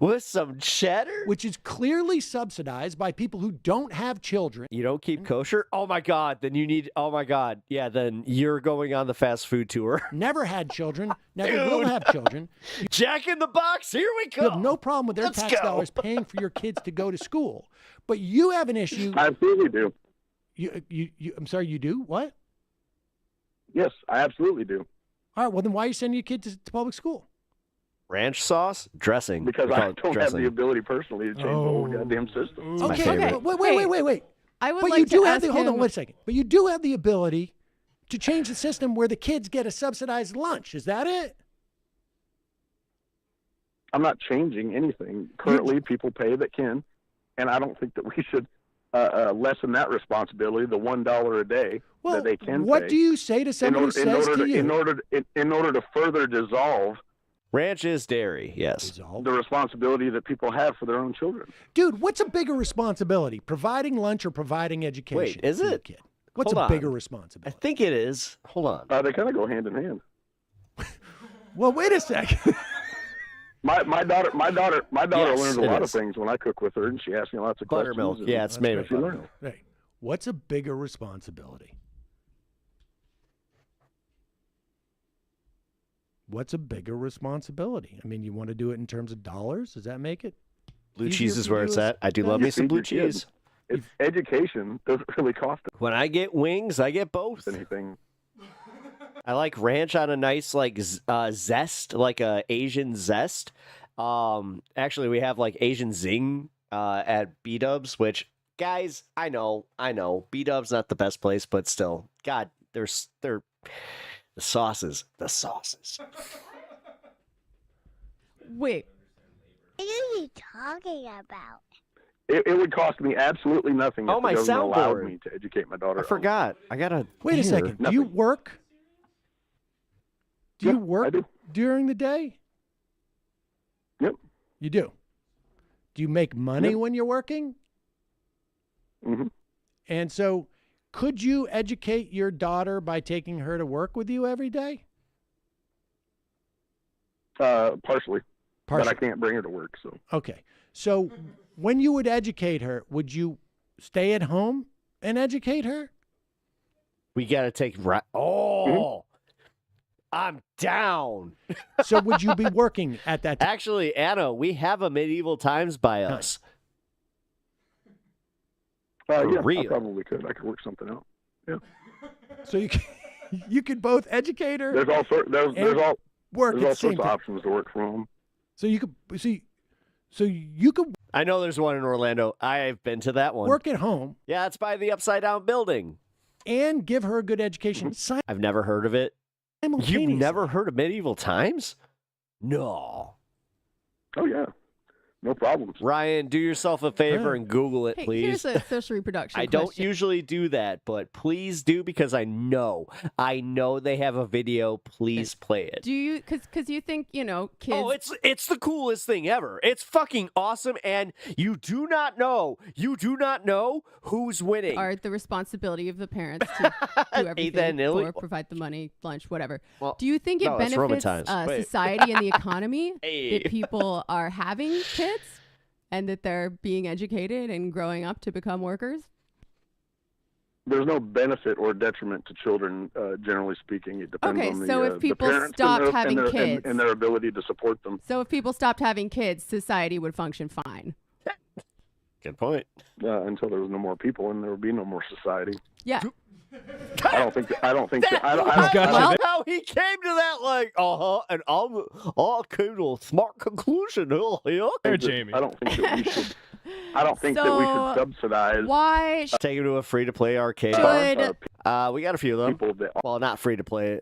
which is clearly subsidized by people who don't have children. You don't keep kosher? Oh my God, then you need, oh my God. Yeah, then you're going on the fast food tour. Never had children, never will have children. Jack in the Box, here we go. You have no problem with their tax dollars paying for your kids to go to school. But you have an issue. I absolutely do. I'm sorry, you do? What? Yes, I absolutely do. All right, well then why are you sending your kid to public school? Ranch sauce, dressing. Because We I call it don't have dressing. the ability personally to change the whole goddamn system. my favorite. Wait. I would but like you do to have ask hold on him- one second. But you do have the ability to change the system where the kids get a subsidized lunch. Is that it? I'm not changing anything. Currently, people pay that can, and I don't think that we should lessen that responsibility, the $1 a day that they can What pay. do you say to somebody who says to you? In order to further dissolve ranch is dairy, yes. the responsibility that people have for their own children. Dude, what's a bigger responsibility? Providing lunch or providing education? Wait, is to your it? Kid? What's Hold a on. bigger responsibility? I think it is. Hold on. They kind of go hand in hand. Well, wait a second. My daughter Yes, learns a it lot of is. things when I cook with her, and she asks me lots of Buttermilk. questions. Yeah, it's made with she learns. buttermilk. Right. What's a bigger responsibility? What's a bigger responsibility? I mean, you want to do it in terms of dollars? Does that make it? Blue easier cheese for is you where to it's do at. I do it? love You me some feed blue your kid. cheese. It's education doesn't really cost When I get wings, I get both. anything. I like ranch on a nice zest, like a Asian zest. Actually, we have like Asian zing at B-Dubs, which guys, I know, B-Dubs not the best place, but still, God, they're the sauces. Wait. What are you talking about? It would cost me absolutely nothing Oh, if my the government allowed soundboard. me to educate my daughter. I forgot. I gotta Wait a here. second. Do you work? Do you work I do. during the day? Yep. You do. Do you make money Yep. when you're working? Mm-hmm. And so, could you educate your daughter by taking her to work with you every day? Partially. But I Partially. can't bring her to work, so. Okay. So, when you would educate her, would you stay at home and educate her? We gotta take I'm down. So, would you be working at that time? Actually, Anna, we have a medieval times by us. Yeah, I real. probably could. I could work something out. Yeah. So you could both educate her. There's all sorts. There's all work there's at all the same sorts of time. options to work from home. So you could see. So you could I know there's one in Orlando. I've been to that one. work at home Yeah, it's by the upside down building. and give her a good education. I've never heard of it. You've Simultaneously. never heard of medieval times? No. Oh yeah, No problems. Ryan, do yourself a favor and Google it, Hey, please. here's a social reproduction I don't question. usually do that, but please do because I know they have a video. Please play it. Do you, because you think, you know, kids. Oh, it's the coolest thing ever. It's fucking awesome, and you do not know who's winning. Are the responsibility of the parents to do everything or provide the money, lunch, whatever. Well, do you think it no, that's Roman benefits times. Wait. society and the economy Hey. that people are having kids and that they're being educated and growing up to become workers? There's no benefit or detriment to children, generally speaking. It depends Okay, on the, so if the people parents stopped and their, having and their, kids. and their ability to support them. So if people stopped having kids, society would function fine. Good point. Until there was no more people and there would be no more society. Yeah. I don't think. I don't think. I don't How he came to that, like, and I came to a smart conclusion. Yeah. I don't think that we should. I don't think that we should subsidize. Why? Take him to a free-to-play arcade. Should- We got a few of them. Well, not free-to-play,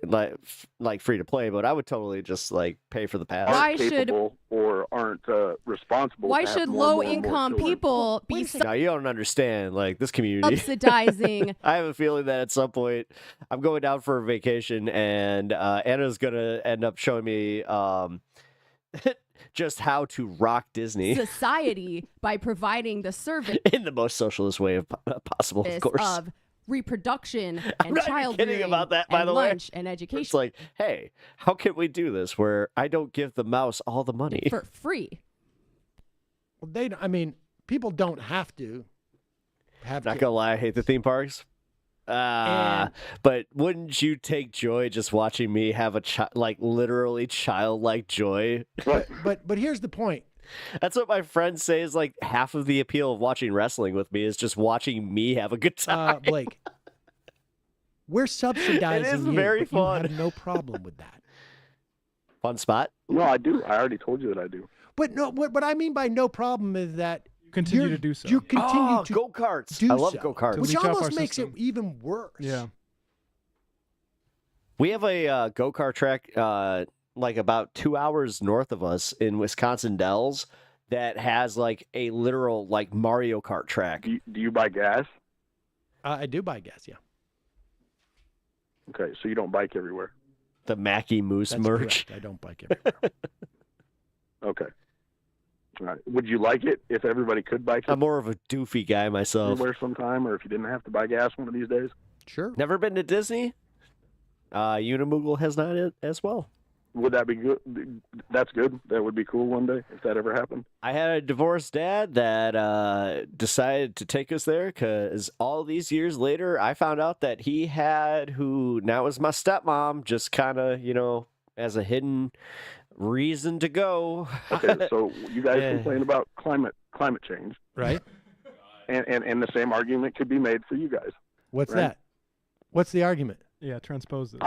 like free-to-play, but I would totally just like pay for the pass. Why should- or aren't responsible? Why to have should more and more and more low-income children. people be Now you don't understand, like this community subsidizing? I have a feeling that at some point I'm going down for a vacation, and Anna's gonna end up showing me just how to rock Disney society by providing the service in the most socialist way possible, of course. of reproduction I'm and not child kidding rearing about that, by and the way. lunch and education It's like, hey, how can we do this where I don't give the mouse all the money for free? Well, I mean, people don't have to have Not kids. gonna lie, I hate the theme parks. But wouldn't you take joy just watching me have a literally childlike joy? But here's the point. That's what my friends say is like half of the appeal of watching wrestling with me is just watching me have a good time. Blake, we're subsidizing It is you, very but fun. you have no problem with that. Fun spot? No, I do. I already told you that I do. But no, what I mean by no problem is that Continue you're- to do so. You continue to go-karts. do I love so, go-karts. which leech off our almost makes it system. even worse. Yeah. We have a go-kart track like about 2 hours north of us in Wisconsin Dells that has like a literal like Mario Kart track. Do you buy gas? I do buy gas, yeah. Okay, so you don't bike everywhere. The Mackie Moose That's merch. correct. I don't bike everywhere. Okay. All right. Would you like it if everybody could bike I'm more of a doofy guy myself. everywhere sometime, or if you didn't have to buy gas one of these days? Sure. Never been to Disney? Unimoogle has not as well. Would that be good? That's good. That would be cool one day if that ever happened. I had a divorced dad that decided to take us there because all these years later, I found out that he had who now is my stepmom, just kind of, as a hidden reason to go. Okay, so you guys Yeah. complain about climate change, Right? and the same argument could be made for you guys. What's Right. that? What's the argument? Yeah, transpose this.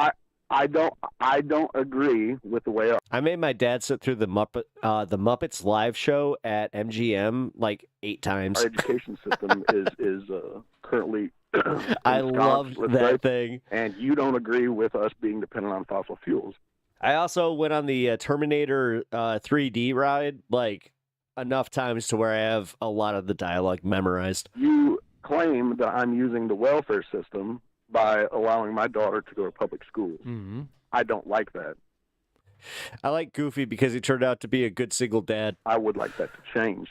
I don't agree with the way I made my dad sit through the Muppets live show at MGM like 8 times. our education system is currently. I in loved scholarship, that right? thing. And you don't agree with us being dependent on fossil fuels. I also went on the Terminator 3D ride like enough times to where I have a lot of the dialogue memorized. You claim that I'm using the welfare system by allowing my daughter to go to public schools. Mm-hmm. I don't like that. I like Goofy because he turned out to be a good single dad. I would like that to change.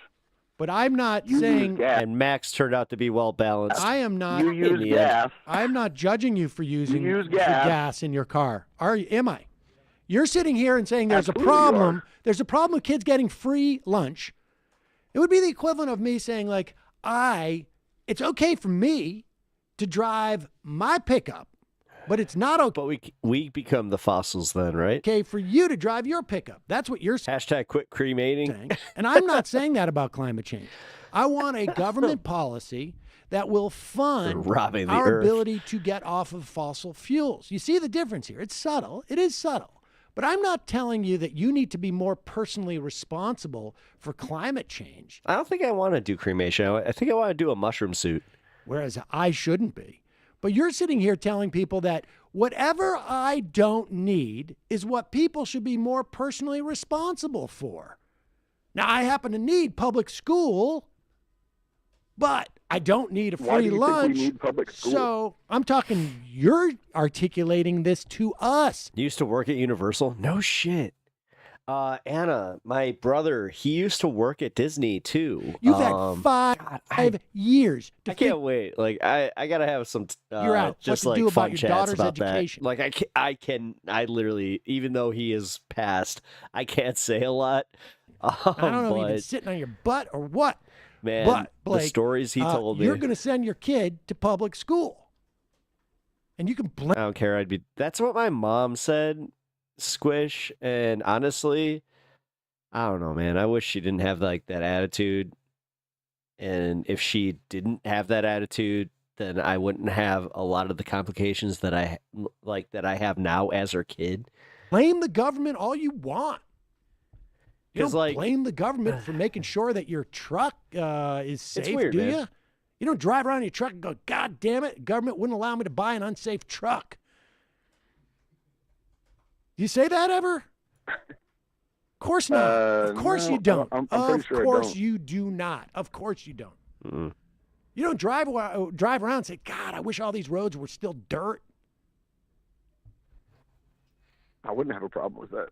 But I'm not You saying use gas. And Max turned out to be well balanced. I am not. You use the end. gas. I'm not judging you for using use for gas. gas in your car. Are you? Am I? You're sitting here and saying there's Absolutely a you problem. are. There's a problem with kids getting free lunch. It would be the equivalent of me saying like, it's okay for me to drive my pickup, but it's not But we become the fossils then, right? okay for you to drive your pickup. That's what you're saying. Hashtag quit cremating. And I'm not saying that about climate change. I want a government policy that will fund Robbing the our earth. ability to get off of fossil fuels. You see the difference here? It's subtle. It is subtle. But I'm not telling you that you need to be more personally responsible for climate change, I don't think I want to do cremation. I think I want to do a mushroom suit. whereas I shouldn't be. But you're sitting here telling people that whatever I don't need is what people should be more personally responsible for. Now, I happen to need public school, but I don't need a Why free do you lunch. think we need public school? So I'm talking, you're articulating this to us. You used to work at Universal? No shit. Anna, my brother, he used to work at Disney too. You've had 5 years. To I can't wait. Like I gotta have some. You're out. Just What to like do fun about your chats daughter's about education. that. Like I literally, even though he is passed, I can't say a lot. I don't know if you've been but sitting on your butt or what. man, But, Blake, the stories he told me. You're going to send your kid to public school. And you can blame. I don't care. That's what my mom said, Squish. And honestly, I don't know, man. I wish she didn't have like that attitude. And if she didn't have that attitude, then I wouldn't have a lot of the complications that I have now as her kid. Blame the government all you want. You don't like blame the government for making sure that your truck is safe, weird, do man. you? You don't drive around in your truck and go, God damn it, government wouldn't allow me to buy an unsafe truck. Do you say that ever? Of course not. Of course no, you don't. I'm pretty sure I course don't. you do not. Of course you don't. Mm. You don't drive around and say, God, I wish all these roads were still dirt. I wouldn't have a problem with that.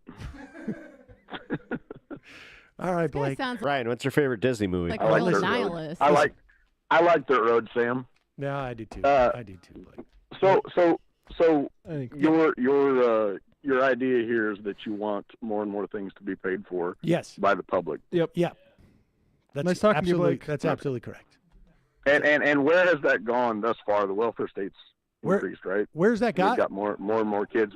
All right, Blake. Ryan, what's your favorite Disney movie? Like I a like real Dirt nihilist. Road. I like Dirt Road, Sam. Yeah, I do too. I do too, Blake. So your idea here is that you want more and more things to be paid for. Yes. By the public. Yep. Yep. That's Nice talking to you, absolutely, Blake. That's absolutely correct. And where has that gone thus far? The welfare state's increased, right? Where's that got? We've got more and more kids,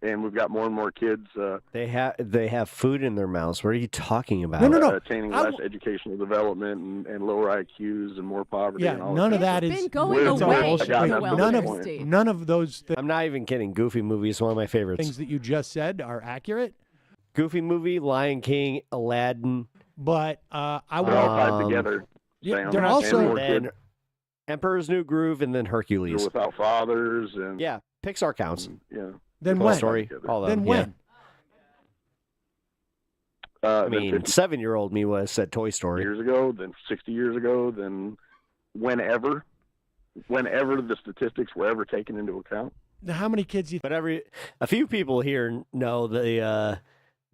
and we've got more and more kids. They have food in their mouths. What are you talking about? Attaining less educational development and lower IQs and more poverty. Yeah, and all none of that that It's is. been going Where's away. all bullshit? the None welfare of- state. None of those I'm not even kidding. Goofy movie is one of my favorites. things that you just said are accurate. Goofy movie, Lion King, Aladdin. But I They're would. all tied together. Yeah, Sam. they're And also- more then kids Emperor's New Groove, and then are Hercules. without fathers and Yeah, Pixar counts. yeah. Then Toy when? Story, all of Then them. when? I Then mean, 50 7-year-old me would have said Toy Story. years ago, then 60 years ago, then whenever the statistics were ever taken into account. Now, how many kids do you But a few people here know the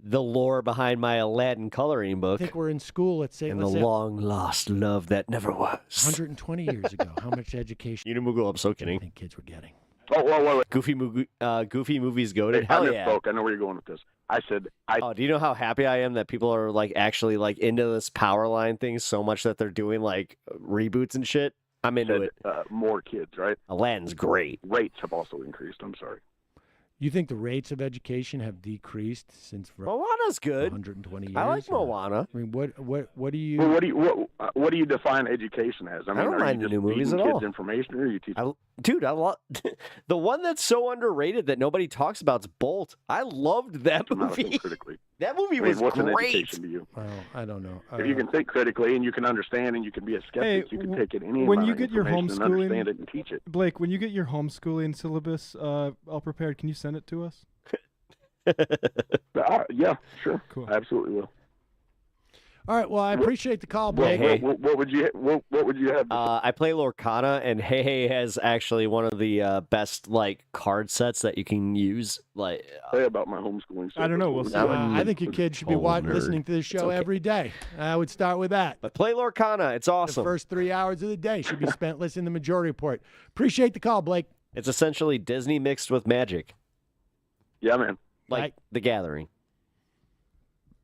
lore behind my Aladdin coloring book think we're in school? Let's say, and the let's say long lost love that never was. 120 years ago. How much education Unimugo, I'm so do you kidding. think kids were getting? Oh, wait. Goofy movies goated. I Hell misspoke. yeah. I know where you're going with this. I said Oh, do you know how happy I am that people are like actually like into this power line thing so much that they're doing like reboots and shit? I'm into it. More kids, right? Aladdin's great. Rates have also increased. I'm sorry. You think the rates of education have decreased since Moana's good. 120 years? I like or- Moana. I mean, what do you? Well, what do you define education as? I mean, don't are mind you the just new movies feeding at kids all. information, or are you teaching? Dude, I love the one that's so underrated that nobody talks about is Bolt. I loved that I'm not movie. thinking critically. That movie I mean, was what's an great. education to you? Well, I don't know. If you can think critically and you can understand and you can be a skeptic, you can take in any when amount you of get your information and homeschooling, understand it and teach it. Blake, when you get your homeschooling syllabus all prepared, can you send it to us? Yeah, sure. Cool. I absolutely will. All right. Well, I appreciate the call, Blake. Hey. What would you have? I play Lorcana, and Hey has actually one of the best like card sets that you can use. Like, Say about my homeschooling. I don't know. We'll see. I think your kid should be listening to this show every day. I would start with that. but play Lorcana. It's The awesome. first 3 hours of the day should be spent listening to Majority Report. Appreciate the call, Blake. It's essentially Disney mixed with magic, Yeah, man. like Right. The Gathering.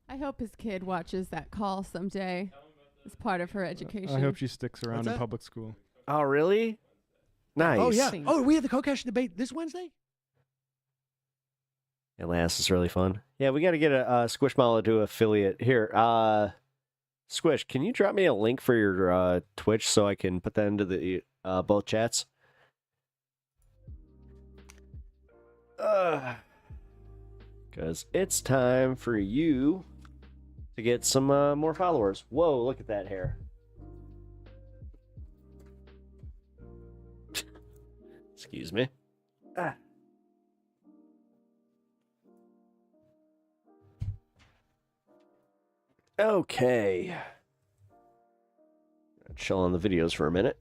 I hope his kid watches that call someday as part of her education. I hope she sticks around What's in that? public school. Oh, really? Nice. Oh yeah. Oh, we have the co-cash debate this Wednesday. Atlantis is really fun. Yeah, we got to get a Squishmallow to affiliate here. Squish, can you drop me a link for your Twitch so I can put that into the both chats? Because it's time for you to get some more followers. Whoa, look at that hair. Excuse me. Okay. Chill on the videos for a minute.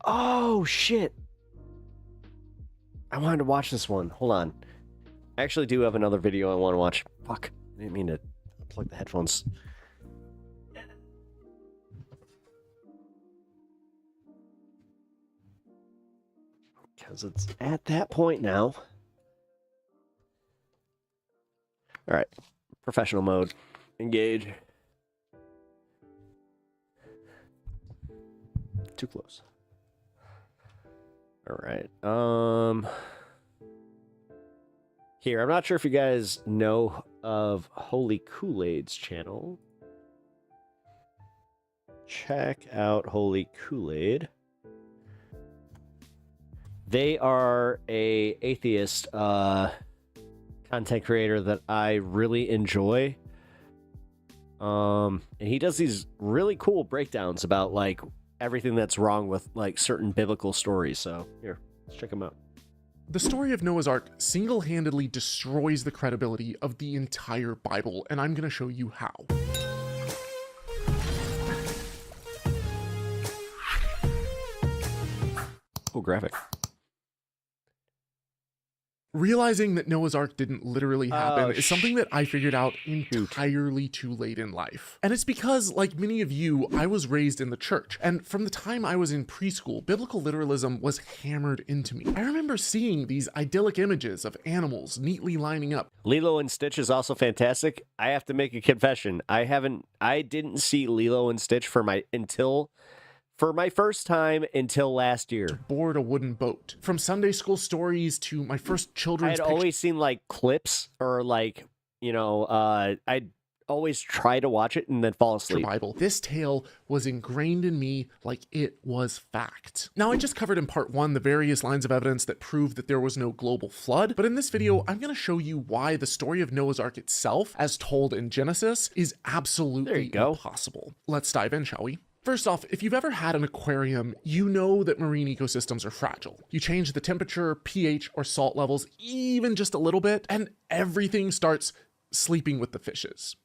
Oh, shit. I wanted to watch this one. Hold on. I actually do have another video I want to watch. Fuck. I didn't mean to plug the headphones. Because it's at that point now. All right. Professional mode. Engage. Too close. All right. Here, I'm not sure if you guys know of Holy Kool-Aid's channel. Check out Holy Kool-Aid. They are a atheist content creator that I really enjoy. And he does these really cool breakdowns about like everything that's wrong with like certain biblical stories. So here, let's check them out. The story of Noah's Ark single-handedly destroys the credibility of the entire Bible, and I'm going to show you how. Oh, graphic. Realizing that Noah's Ark didn't literally happen is something that I figured out entirely too late in life. And it's because, like many of you, I was raised in the church. And from the time I was in preschool, biblical literalism was hammered into me. I remember seeing these idyllic images of animals neatly lining up. Lilo and Stitch is also fantastic. I have to make a confession. I didn't see Lilo and Stitch for my first time until last year. To board a wooden boat. From Sunday school stories to my first children's I'd always seen like clips or like, you know, I'd always try to watch it and then fall asleep. Bible. This tale was ingrained in me like it was fact. Now, I just covered in part 1 the various lines of evidence that prove that there was no global flood, but in this video, I'm going to show you why the story of Noah's Ark itself, as told in Genesis, is absolutely impossible. Let's dive in, shall we? First off, if you've ever had an aquarium, you know that marine ecosystems are fragile. You change the temperature, pH, or salt levels even just a little bit, and everything starts sleeping with the fishes,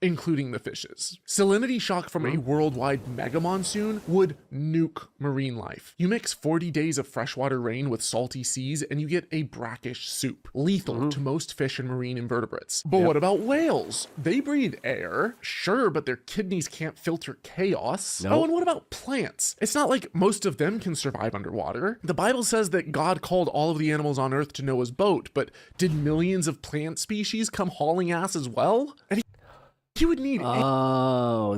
including the fishes. Salinity shock from a worldwide mega monsoon would nuke marine life. You mix 40 days of freshwater rain with salty seas and you get a brackish soup, lethal to most fish and marine invertebrates. But what about whales? They breathe air, sure, but their kidneys can't filter chaos. Oh, and what about plants? It's not like most of them can survive underwater. The Bible says that God called all of the animals on earth to Noah's boat, but did millions of plant species come hauling ass as well? And you would need a lot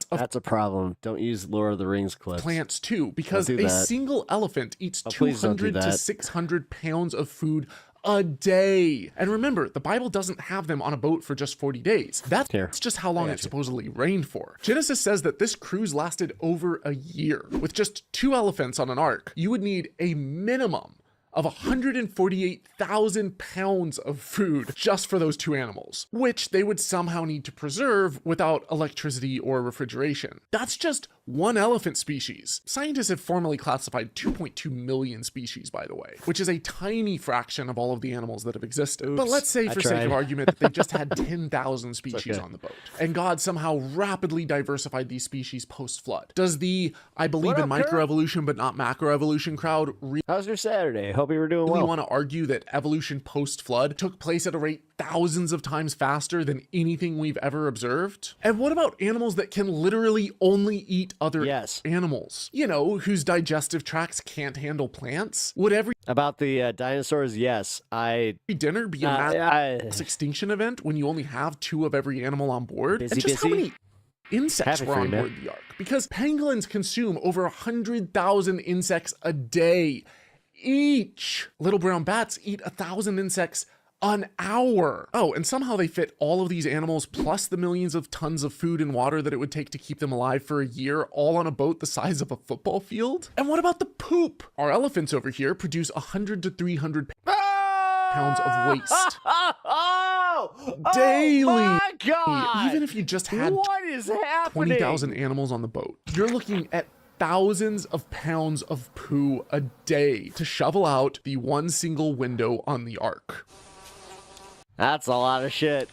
of... That's a problem. Don't use Lord of the Rings clips. Plants too, because a single elephant eats 200 to 600 pounds of food a day. And remember, the Bible doesn't have them on a boat for just 40 days. That's just how long it supposedly rained for. Genesis says that this cruise lasted over a year. With just 2 elephants on an ark, you would need a minimum of 148,000 pounds of food just for those 2 animals, which they would somehow need to preserve without electricity or refrigeration. That's just 1 elephant species. Scientists have formally classified 2.2 million species, by the way, which is a tiny fraction of all of the animals that have existed. But let's say, for sake of argument, that they just had 10,000 species on the boat, and God somehow rapidly diversified these species post-flood. Does the I believe in microevolution but not macroevolution crowd How's your Saturday? Hope you were doing well. well. Want to argue that evolution post-flood took place at a rate thousands of times faster than anything we've ever observed? And what about animals that can literally only eat other animals? You know, whose digestive tracts can't handle plants? Would every about the dinosaurs? Yes, dinner be a mass extinction event when you only have 2 of every animal on board? And just how many insects were on board the Ark? Because penguins consume over 100,000 insects a day each. Little brown bats eat 1,000 insects an hour. Oh, and somehow they fit all of these animals plus the millions of tons of food and water that it would take to keep them alive for a year, all on a boat the size of a football field? And what about the poop? Our elephants over here produce 100 to 300 pounds of waste daily. Oh my God! Even if you just had 20,000 animals on the boat, you're looking at thousands of pounds of poo a day to shovel out the one single window on the ark. That's a lot of shit.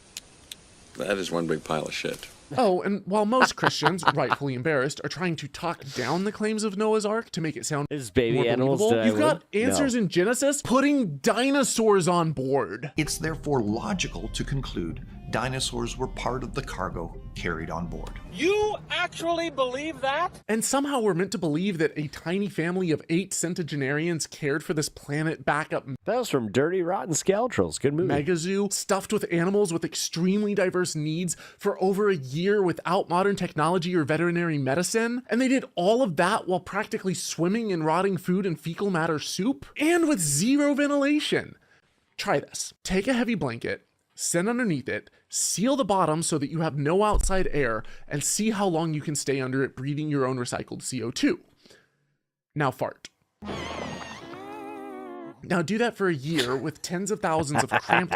That is one big pile of shit. Oh, and while most Christians, rightfully embarrassed, are trying to talk down the claims of Noah's Ark to make it sound baby more animals believable, you've got answers No. in Genesis putting dinosaurs on board. It's therefore logical to conclude dinosaurs were part of the cargo carried on board. You actually believe that? And somehow we're meant to believe that a tiny family of 8 centenarians cared for this planet backup. That was from Dirty Rotten Scoundrels. Good movie. Mega zoo stuffed with animals with extremely diverse needs for over a year without modern technology or veterinary medicine. And they did all of that while practically swimming in rotting food and fecal matter soup and with zero ventilation. Try this. Take a heavy blanket, sit underneath it, seal the bottom so that you have no outside air, and see how long you can stay under it breathing your own recycled CO2. Now fart. Now do that for a year with tens of thousands of cramped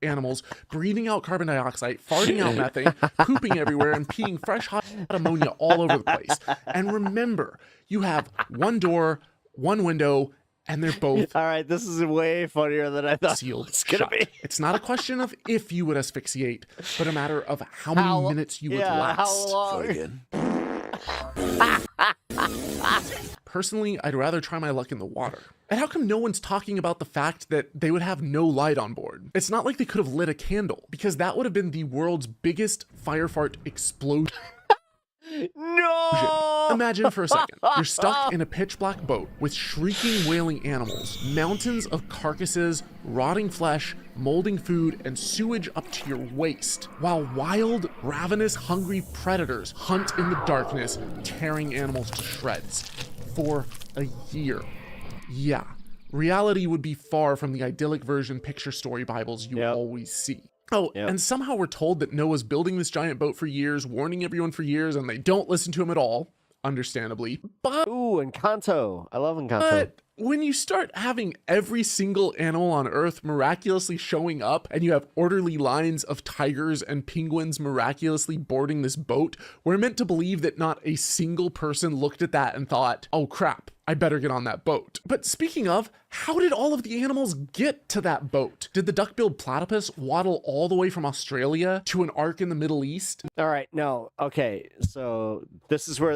animals breathing out carbon dioxide, farting out methane, pooping everywhere, and peeing fresh hot ammonia all over the place. And remember, you have one door, one window, and they're both all right. This is way funnier than I thought sealed it's gonna be. It's not a question of if you would asphyxiate, but a matter of how many minutes you would last. How long? Personally, I'd rather try my luck in the water. And how come no one's talking about the fact that they would have no light on board? It's not like they could have lit a candle, because that would have been the world's biggest fire fart explosion. No! Imagine for a second, you're stuck in a pitch black boat with shrieking, wailing animals, mountains of carcasses, rotting flesh, molding food, and sewage up to your waist, while wild, ravenous, hungry predators hunt in the darkness, tearing animals to shreds. For a year. Yeah, reality would be far from the idyllic version picture story Bibles you always see. Oh, and somehow we're told that Noah's building this giant boat for years, warning everyone for years, and they don't listen to him at all, understandably. But ooh, Encanto. I love Encanto. But when you start having every single animal on Earth miraculously showing up, and you have orderly lines of tigers and penguins miraculously boarding this boat, we're meant to believe that not a single person looked at that and thought, oh crap, I better get on that boat. But speaking of, how did all of the animals get to that boat? Did the duck-billed platypus waddle all the way from Australia to an ark in the Middle East? All right, no, okay, so this is where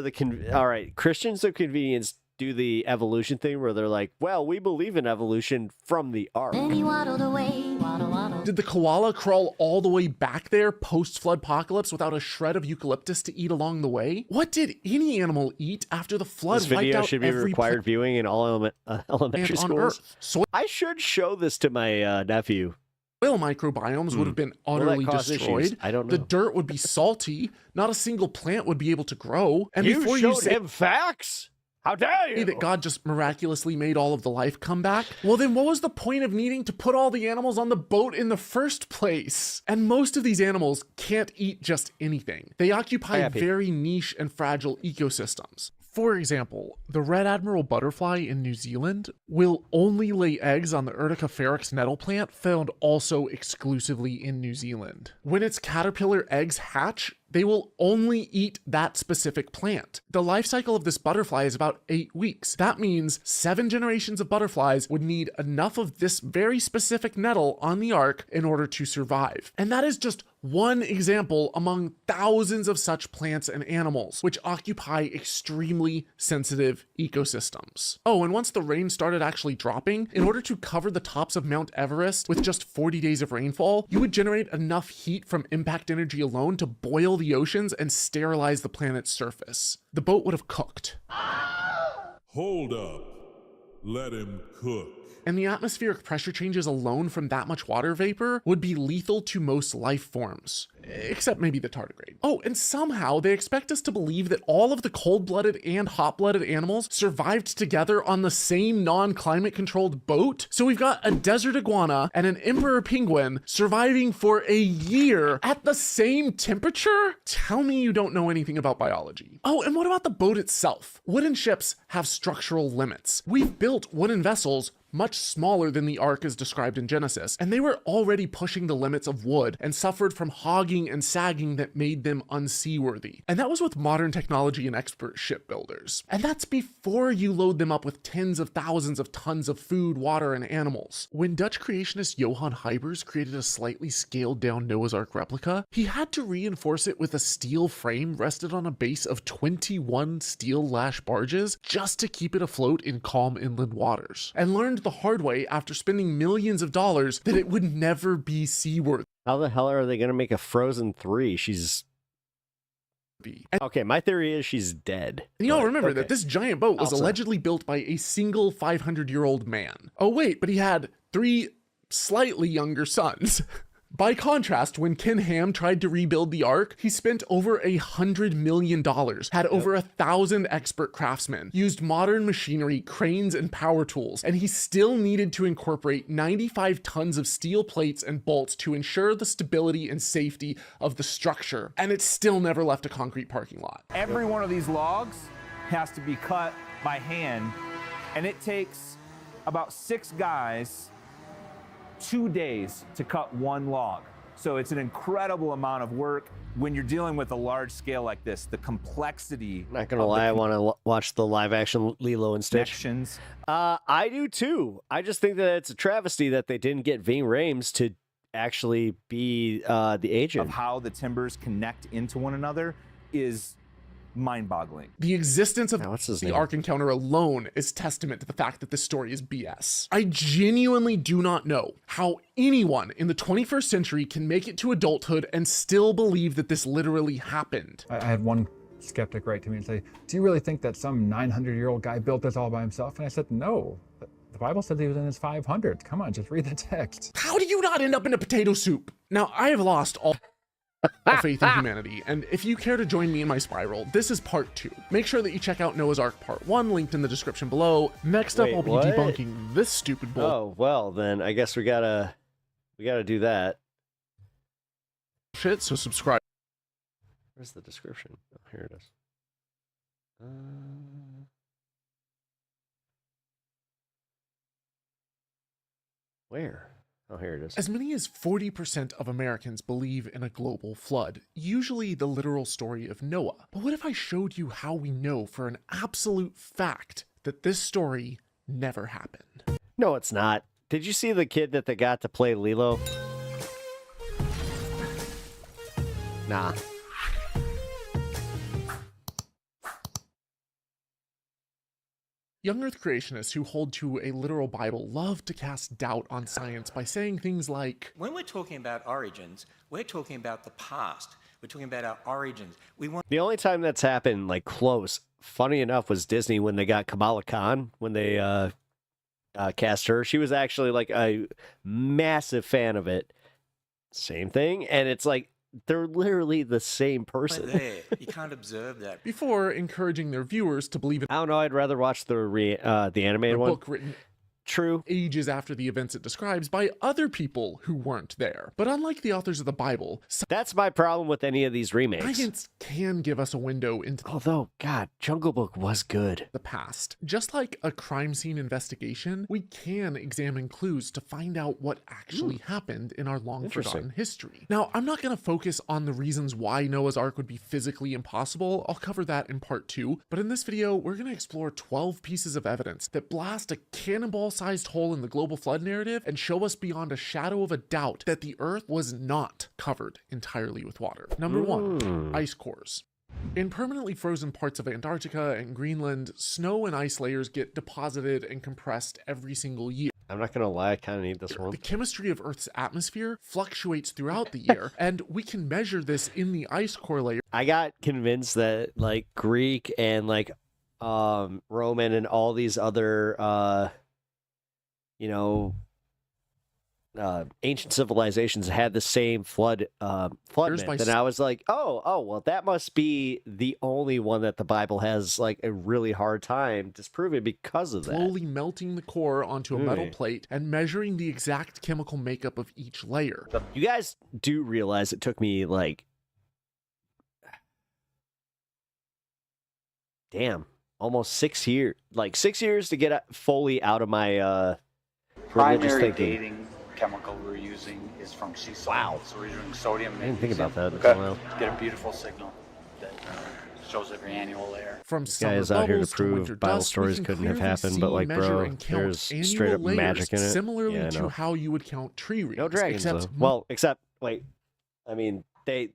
all right, Christians of convenience do the evolution thing where they're like, well, we believe in evolution from the ark. Then he waddled away, waddle, waddle. Did the koala crawl all the way back there post-flood apocalypse without a shred of eucalyptus to eat along the way? What did any animal eat after the flood This wiped video out should be required viewing in all elementary schools. I should show this to my nephew. Soil microbiomes would have been utterly destroyed. I don't know. The dirt would be salty. Not a single plant would be able to grow. And you before showed you say him facts? How dare you? That God just miraculously made all of the life come back? Well, then what was the point of needing to put all the animals on the boat in the first place? And most of these animals can't eat just anything. They occupy very niche and fragile ecosystems. For example, the red admiral butterfly in New Zealand will only lay eggs on the Urticaferix nettle plant found also exclusively in New Zealand. When its caterpillar eggs hatch, they will only eat that specific plant. The life cycle of this butterfly is about 8 weeks. That means 7 generations of butterflies would need enough of this very specific nettle on the ark in order to survive. And that is just one example among thousands of such plants and animals, which occupy extremely sensitive ecosystems. Oh, and once the rain started actually dropping, in order to cover the tops of Mount Everest with just 40 days of rainfall, you would generate enough heat from impact energy alone to boil the oceans and sterilize the planet's surface. The boat would have cooked. Hold up. Let him cook. And the atmospheric pressure changes alone from that much water vapor would be lethal to most life forms, except maybe the tardigrade. Oh, and somehow they expect us to believe that all of the cold-blooded and hot-blooded animals survived together on the same non-climate controlled boat? So we've got a desert iguana and an emperor penguin surviving for a year at the same temperature? Tell me you don't know anything about biology. Oh, and what about the boat itself? Wooden ships have structural limits. We've built wooden vessels much smaller than the ark as described in Genesis, and they were already pushing the limits of wood and suffered from hogging and sagging that made them unseaworthy. And that was with modern technology and expert shipbuilders. And that's before you load them up with tens of thousands of tons of food, water, and animals. When Dutch creationist Johan Huybers created a slightly scaled down Noah's Ark replica, he had to reinforce it with a steel frame rested on a base of 21 steel lash barges just to keep it afloat in calm inland waters, and learned the hard way after spending millions of dollars that it would never be seaworthy. How the hell are they going to make a Frozen 3? She's... Okay, my theory is she's dead. And y'all remember that this giant boat was allegedly built by a single 500-year-old man. Oh wait, but he had 3 slightly younger sons. By contrast, when Ken Ham tried to rebuild the Ark, he spent over $100 million, had over 1,000 expert craftsmen, used modern machinery, cranes, and power tools, and he still needed to incorporate 95 tons of steel plates and bolts to ensure the stability and safety of the structure, and it still never left a concrete parking lot. Every one of these logs has to be cut by hand, and it takes about 6 guys 2 days to cut 1 log. So it's an incredible amount of work when you're dealing with a large scale like this. The complexity. Not gonna lie, I want to watch the live action Lilo and Stitch. I do too. I just think that it's a travesty that they didn't get Ving Rhames to actually be the agent. Of how the timbers connect into one another is mind-boggling. The existence of the name? Ark encounter alone is testament to the fact that this story is BS. I genuinely do not know how anyone in the 21st century can make it to adulthood and still believe that this literally happened. I had one skeptic write to me and say, "Do you really think that some 900-year-old guy built this all by himself?" And I said, "No. The Bible says he was in his 500s. Come on, just read the text." How do you not end up in a potato soup? Now, I have lost all faith in humanity, and if you care to join me in my spiral, this is part 2. Make sure that you check out Noah's Ark part 1, linked in the description below. Next up, I'll be debunking this stupid bull. Oh, well, then I guess we gotta do that. Shit, so subscribe. Where's the description? Oh, here it is. Where? Oh, here it is. As many as 40% of Americans believe in a global flood, usually the literal story of Noah. But what if I showed you how we know for an absolute fact that this story never happened? No, it's not. Did you see the kid that they got to play Lilo? Nah. Young Earth creationists who hold to a literal Bible love to cast doubt on science by saying things like, when we're talking about origins, we're talking about the past. We're talking about our origins. The only time that's happened, like, close, funny enough, was Disney when they got Kamala Khan, when they cast her. She was actually, like, a massive fan of it. Same thing, and it's like, they're literally the same person. There. You can't observe that. Before encouraging their viewers to believe in... I don't know, I'd rather watch the animated one. Book written True. ages after the events it describes by other people who weren't there. But unlike the authors of the Bible, that's my problem with any of these remakes. Science can give us a window into Although, God, Jungle Book was good. The past. Just like a crime scene investigation, we can examine clues to find out what actually happened in our long forgotten history. Now, I'm not going to focus on the reasons why Noah's Ark would be physically impossible. I'll cover that in part 2. But in this video, we're going to explore 12 pieces of evidence that blast a cannonball-sized hole in the global flood narrative and show us beyond a shadow of a doubt that the Earth was not covered entirely with water. Number 1, ice cores. In permanently frozen parts of Antarctica and Greenland, snow and ice layers get deposited and compressed every single year. I'm not gonna lie, I kind of need this one. The chemistry of Earth's atmosphere fluctuates throughout the year, and we can measure this in the ice core layer. I got convinced that, like, Greek and, like, Roman and all these other, ancient civilizations had the same flood myth. And I was like, oh, well, that must be the only one that the Bible has, like, a really hard time disproving because of that. Slowly melting the core onto a metal plate and measuring the exact chemical makeup of each layer. You guys do realize it took me, like, almost 6 years, like 6 years to get fully out of my primary dating chemical we're using is from sea salt. Wow. So we're using sodium and I didn't think about that. magnesium to get a beautiful signal that shows every annual layer. From This guy is out here to prove Bible stories couldn't have happened, but like, bro, there's straight up magic in it. Similarly Yeah, I to know. how you would count tree rings. No dragons, though. Well, except, wait, I mean, they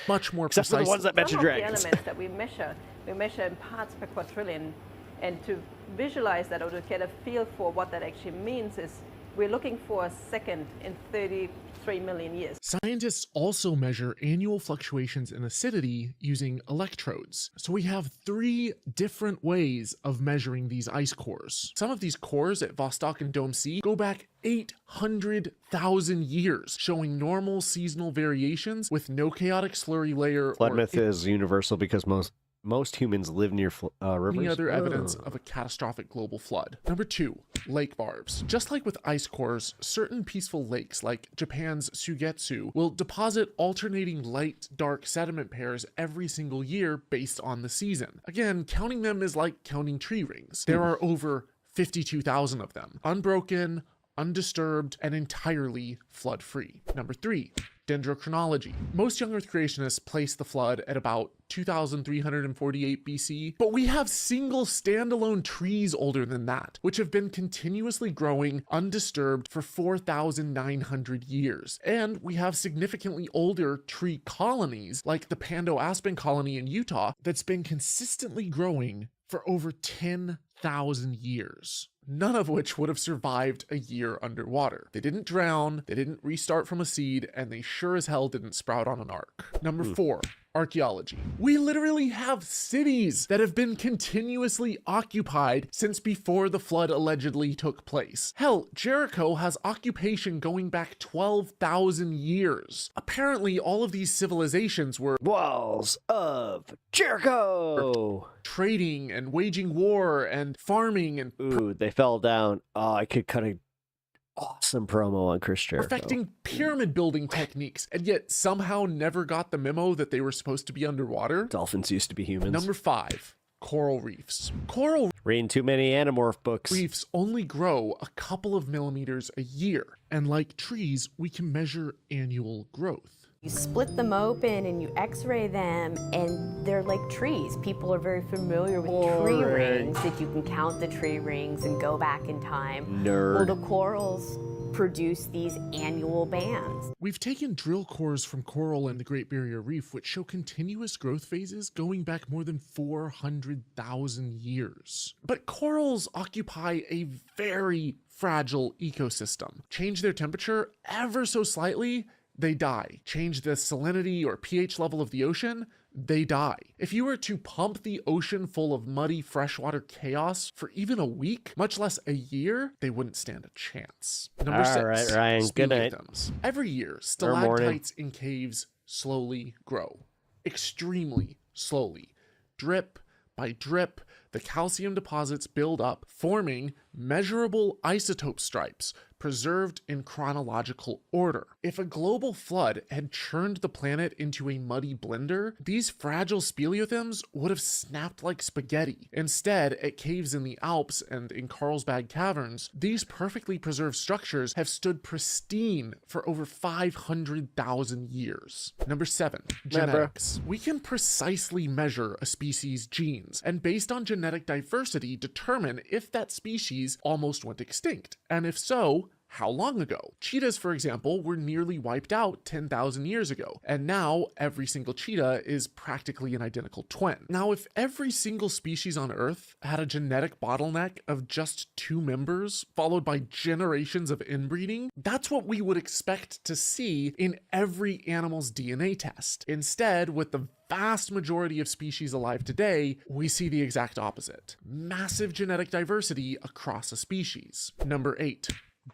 much more except for the ones that mention Some of dragons. the elements that we measure in parts per quadrillion, and to visualize that or to get a feel for what that actually means is we're looking for a second in 33 million years. Scientists also measure annual fluctuations in acidity using electrodes. So we have 3 different ways of measuring these ice cores. Some of these cores at Vostok and Dome C go back 800,000 years, showing normal seasonal variations with no chaotic slurry layer Flood or myth is universal because most humans live near rivers. any other evidence of a catastrophic global flood. Number 2, lake varves. Just like with ice cores, certain peaceful lakes like Japan's Sugetsu will deposit alternating light-dark sediment pairs every single year based on the season. Again, counting them is like counting tree rings. There are over 52,000 of them, unbroken, undisturbed, and entirely flood-free. Number 3, dendrochronology. Most young Earth creationists place the flood at about 2,348 BC, but we have single standalone trees older than that, which have been continuously growing undisturbed for 4,900 years. And we have significantly older tree colonies, like the Pando Aspen colony in Utah, that's been consistently growing for over 10,000 years. None of which would have survived a year underwater. They didn't drown, they didn't restart from a seed, and they sure as hell didn't sprout on an ark. Number 4, archaeology. We literally have cities that have been continuously occupied since before the flood allegedly took place. Hell, Jericho has occupation going back 12,000 years. Apparently, all of these civilizations were walls of Jericho, trading and waging war and farming and they fell down. Oh, I could cut a awesome promo on Chris Jericho. perfecting pyramid building techniques, and yet somehow never got the memo that they were supposed to be underwater. Dolphins used to be humans. Number 5, coral reefs. Coral reading too many Animorph books. reefs only grow a couple of millimeters a year, and like trees, we can measure annual growth. You split them open and you x-ray them, and they're like trees. People are very familiar with tree rings, that you can count the tree rings and go back in time. Nerd. Well, the corals produce these annual bands. We've taken drill cores from coral and the Great Barrier Reef, which show continuous growth phases going back more than 400,000 years. But corals occupy a very fragile ecosystem. Change their temperature ever so slightly, they die. Change the salinity or pH level of the ocean, they die. If you were to pump the ocean full of muddy freshwater chaos for even a week, much less a year, they wouldn't stand a chance. Number 6, all right, Ryan, good night. speleothems. Every year, Or morning. stalactites in caves slowly grow. Extremely slowly. Drip by drip, the calcium deposits build up, forming measurable isotope stripes, preserved in chronological order. If a global flood had churned the planet into a muddy blender, these fragile speleothems would have snapped like spaghetti. Instead, at caves in the Alps and in Carlsbad caverns, these perfectly preserved structures have stood pristine for over 500,000 years. Number 7, genetics. We can precisely measure a species' genes, and based on genetic diversity, determine if that species almost went extinct, and if so, how long ago? Cheetahs, for example, were nearly wiped out 10,000 years ago, and now every single cheetah is practically an identical twin. Now, if every single species on Earth had a genetic bottleneck of just 2 members, followed by generations of inbreeding, that's what we would expect to see in every animal's DNA test. Instead, with the vast majority of species alive today, we see the exact opposite. Massive genetic diversity across a species. Number 8.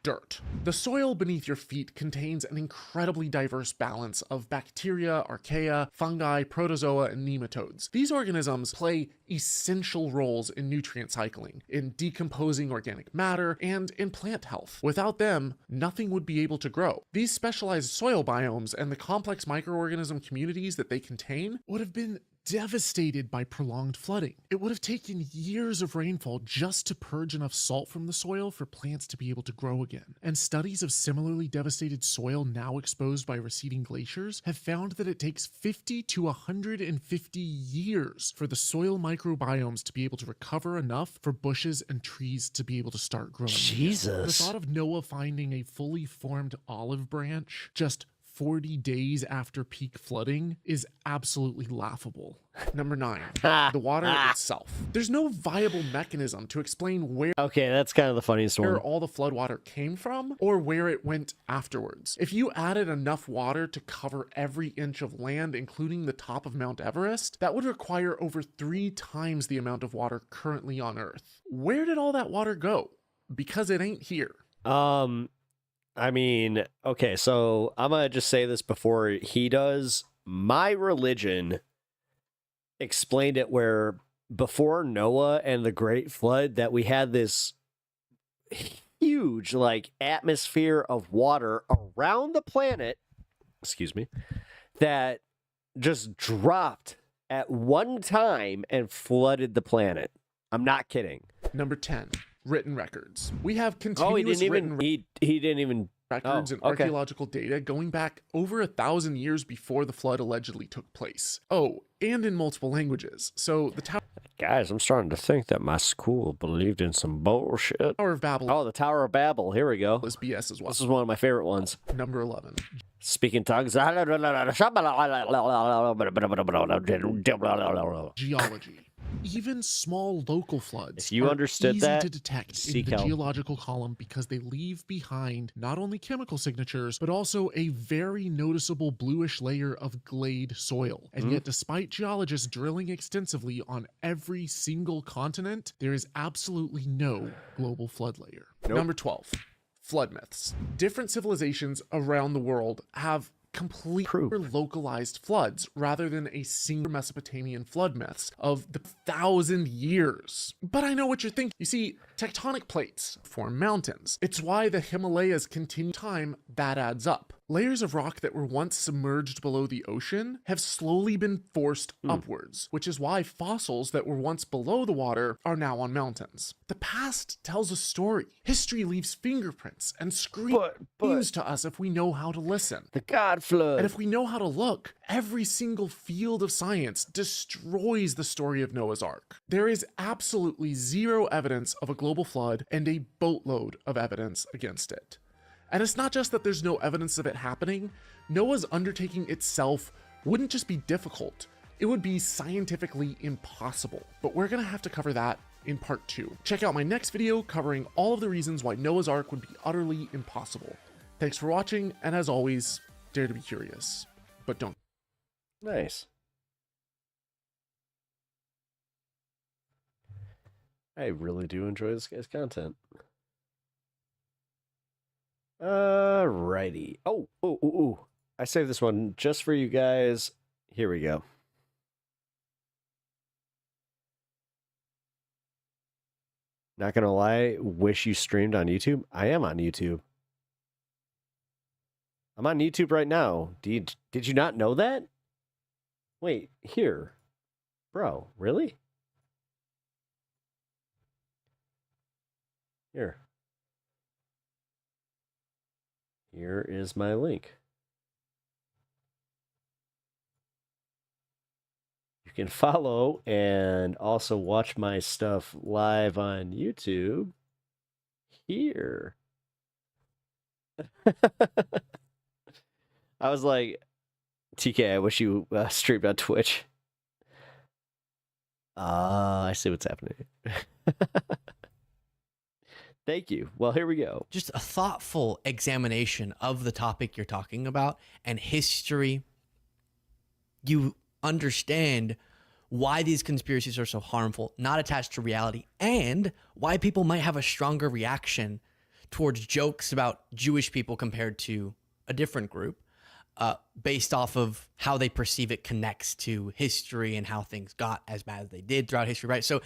Dirt. The soil beneath your feet contains an incredibly diverse balance of bacteria, archaea, fungi, protozoa, and nematodes. These organisms play essential roles in nutrient cycling, in decomposing organic matter, and in plant health. Without them, nothing would be able to grow. These specialized soil biomes and the complex microorganism communities that they contain would have been devastated by prolonged flooding. It would have taken years of rainfall just to purge enough salt from the soil for plants to be able to grow again. And studies of similarly devastated soil now exposed by receding glaciers have found that it takes 50 to 150 years for the soil microbiomes to be able to recover enough for bushes and trees to be able to start growing. Jesus. The thought of Noah finding a fully formed olive branch just 40 days after peak flooding is absolutely laughable. Number 9, the water itself. There's no viable mechanism to explain where that's kind of the funniest one. all the floodwater came from or where it went afterwards. If you added enough water to cover every inch of land, including the top of Mount Everest, that would require over 3 times the amount of water currently on Earth. Where did all that water go? Because it ain't here. I mean, okay, so I'm going to just say this before he does. My religion explained it where before Noah and the Great Flood that we had this huge, like, atmosphere of water around the planet, excuse me, that just dropped at one time and flooded the planet. I'm not kidding. Number 10. Written records. We have He continuous didn't even records and archaeological data going back over 1,000 years before the flood allegedly took place. Oh, and in multiple languages. So the Tower Guys, I'm starting to think that my school believed in some bullshit. Tower of Babel. Oh, the Tower of Babel. Here we go. Is BS as well. This is one of my favorite ones. Number 11. Speaking tongues. Geology. Even small local floods If you are understood easy that, to detect in seek the help. geological column because they leave behind not only chemical signatures, but also a very noticeable bluish layer of glade soil. And yet, despite geologists drilling extensively on every single continent, there is absolutely no global flood layer. Nope. Number 12. Flood myths. Different civilizations around the world have complete localized floods rather than a single Mesopotamian flood myths of the 1,000 years. But I know what you're thinking. You see, tectonic plates form mountains. It's why the Himalayas continue time that adds up. Layers of rock that were once submerged below the ocean have slowly been forced upwards, which is why fossils that were once below the water are now on mountains. The past tells a story. History leaves fingerprints and screams to us if we know how to listen. The God flood. And if we know how to look, every single field of science destroys the story of Noah's Ark. There is absolutely zero evidence of a global flood and a boatload of evidence against it. And it's not just that there's no evidence of it happening. Noah's undertaking itself wouldn't just be difficult, it would be scientifically impossible. But we're gonna have to cover that in part 2. Check out my next video covering all of the reasons why Noah's Ark would be utterly impossible. Thanks for watching, and as always, dare to be curious, but don't. Nice. I really do enjoy this guy's content. Alrighty. Oh. I saved this one just for you guys. Here we go. Not gonna lie, wish you streamed on YouTube. I am on YouTube. I'm on YouTube right now. Did you not know that? Wait, here. Bro, really? Here. Here is my link. You can follow and also watch my stuff live on YouTube here. I was like, TK, I wish you streamed on Twitch. I see what's happening. Thank you. Well, here we go. Just a thoughtful examination of the topic you're talking about and history. You understand why these conspiracies are so harmful, not attached to reality, and why people might have a stronger reaction towards jokes about Jewish people compared to a different group. based off of how they perceive it connects to history and how things got as bad as they did throughout history, right? So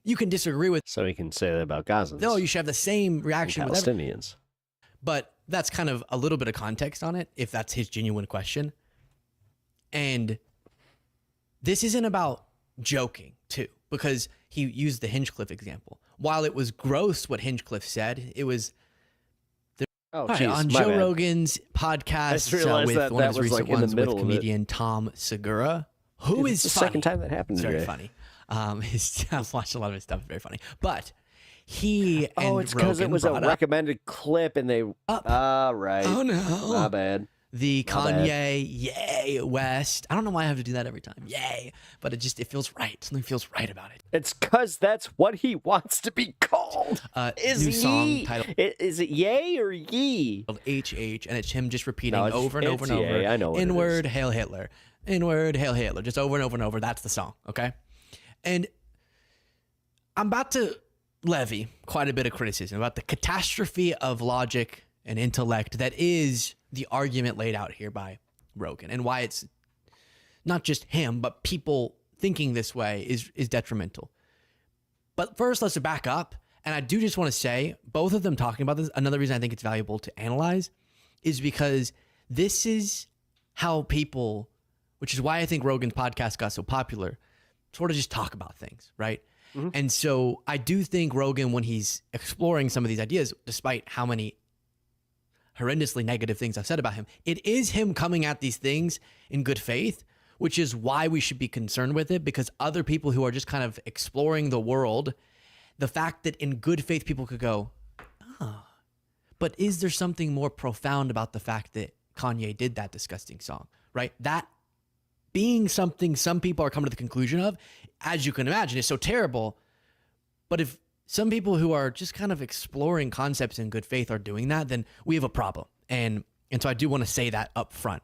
you can disagree with. So he can say that about Gazans. No, you should have the same reaction with Palestinians. But that's kind of a little bit of context on it, if that's his genuine question. And this isn't about joking, too, because he used the Hinchcliffe example. While it was gross what Hinchcliffe said, it was... Oh, right, geez, on my Joe bad. Rogan's podcast realized with one of his was, recent like, in the ones middle with of it. comedian Tom Segura, who Dude, is it's the funny. second time that happened It's very today. funny. I've watched a lot of his stuff. It's very funny. But he and it's because it Rogan was a brought up recommended clip, and they. Right. Oh, no. My bad. the My bad. Kanye Yay West. I don't know why I have to do that every time. Yay. But it feels right. Something feels right about it. It's because that's what he wants to be called. Is new song ye? titled Is it yay or ye? HH, and it's him just repeating No, it's- over and over it's and over. yay. I know what it N-word, is. Hail Hitler. N-word, Hail Hitler. Just over and over and over. That's the song, okay? And I'm about to levy quite a bit of criticism about the catastrophe of logic and intellect that is the argument laid out here by Rogan, and why it's not just him, but people thinking this way is detrimental. But first, let's back up. And I do just want to say, both of them talking about this, another reason I think it's valuable to analyze is because this is how people, which is why I think Rogan's podcast got so popular, sort of just talk about things, right? Mm-hmm. And so I do think Rogan, when he's exploring some of these ideas, despite how many horrendously negative things I've said about him, it is him coming at these things in good faith, which is why we should be concerned with it, because other people who are just kind of exploring the world, the fact that in good faith people could go, but is there something more profound about the fact that Kanye did that disgusting song, right? That being something some people are coming to the conclusion of, as you can imagine, is so terrible. But if some people who are just kind of exploring concepts in good faith are doing that, then we have a problem. And so I do want to say that up front.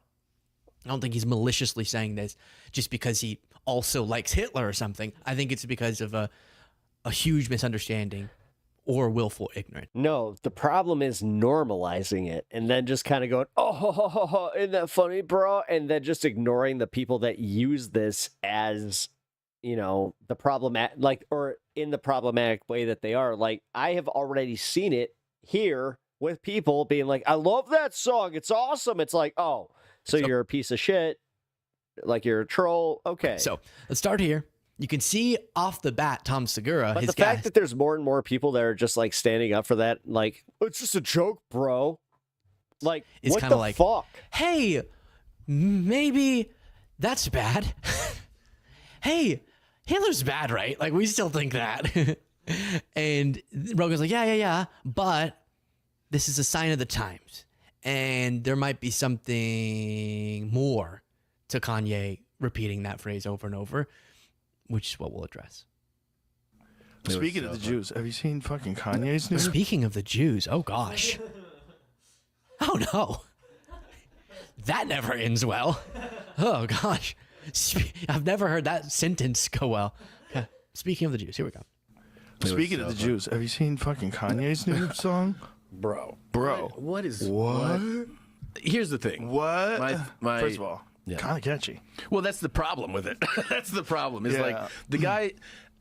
I don't think he's maliciously saying this just because he also likes Hitler or something. I think it's because of a huge misunderstanding or willful ignorance. No, the problem is normalizing it and then just kind of going, oh, ho, ho, ho, ho, isn't that funny, bro? And then just ignoring the people that use this as, you know, the problematic, like, or in the problematic way that they are. Like, I have already seen it here with people being like, I love that song. It's awesome. It's like, oh, so you're a piece of shit. Like, you're a troll. Okay. So let's start here. You can see off the bat, Tom Segura, But his the fact that there's more and more people that are just like standing up for that, like, it's just a joke, bro. Like, it's what kind the of like, fuck? hey, maybe that's bad. Hey, Hitler's bad, right? Like, we still think that. And Rogan's like, yeah, but this is a sign of the times. And there might be something more to Kanye repeating that phrase over and over, which is what we'll address. Speaking of the Jews, have you seen fucking Kanye's new? Speaking of the Jews, oh gosh. Oh no. That never ends well. Oh gosh. I've never heard that sentence go well. Okay. Speaking of the Jews, here we go. Speaking of the Jews, have you seen fucking Kanye's new song? Bro. What is what? Here's the thing. What? My First of all, kind of catchy. Well, that's the problem with it. That's the problem. Is like Yeah. the guy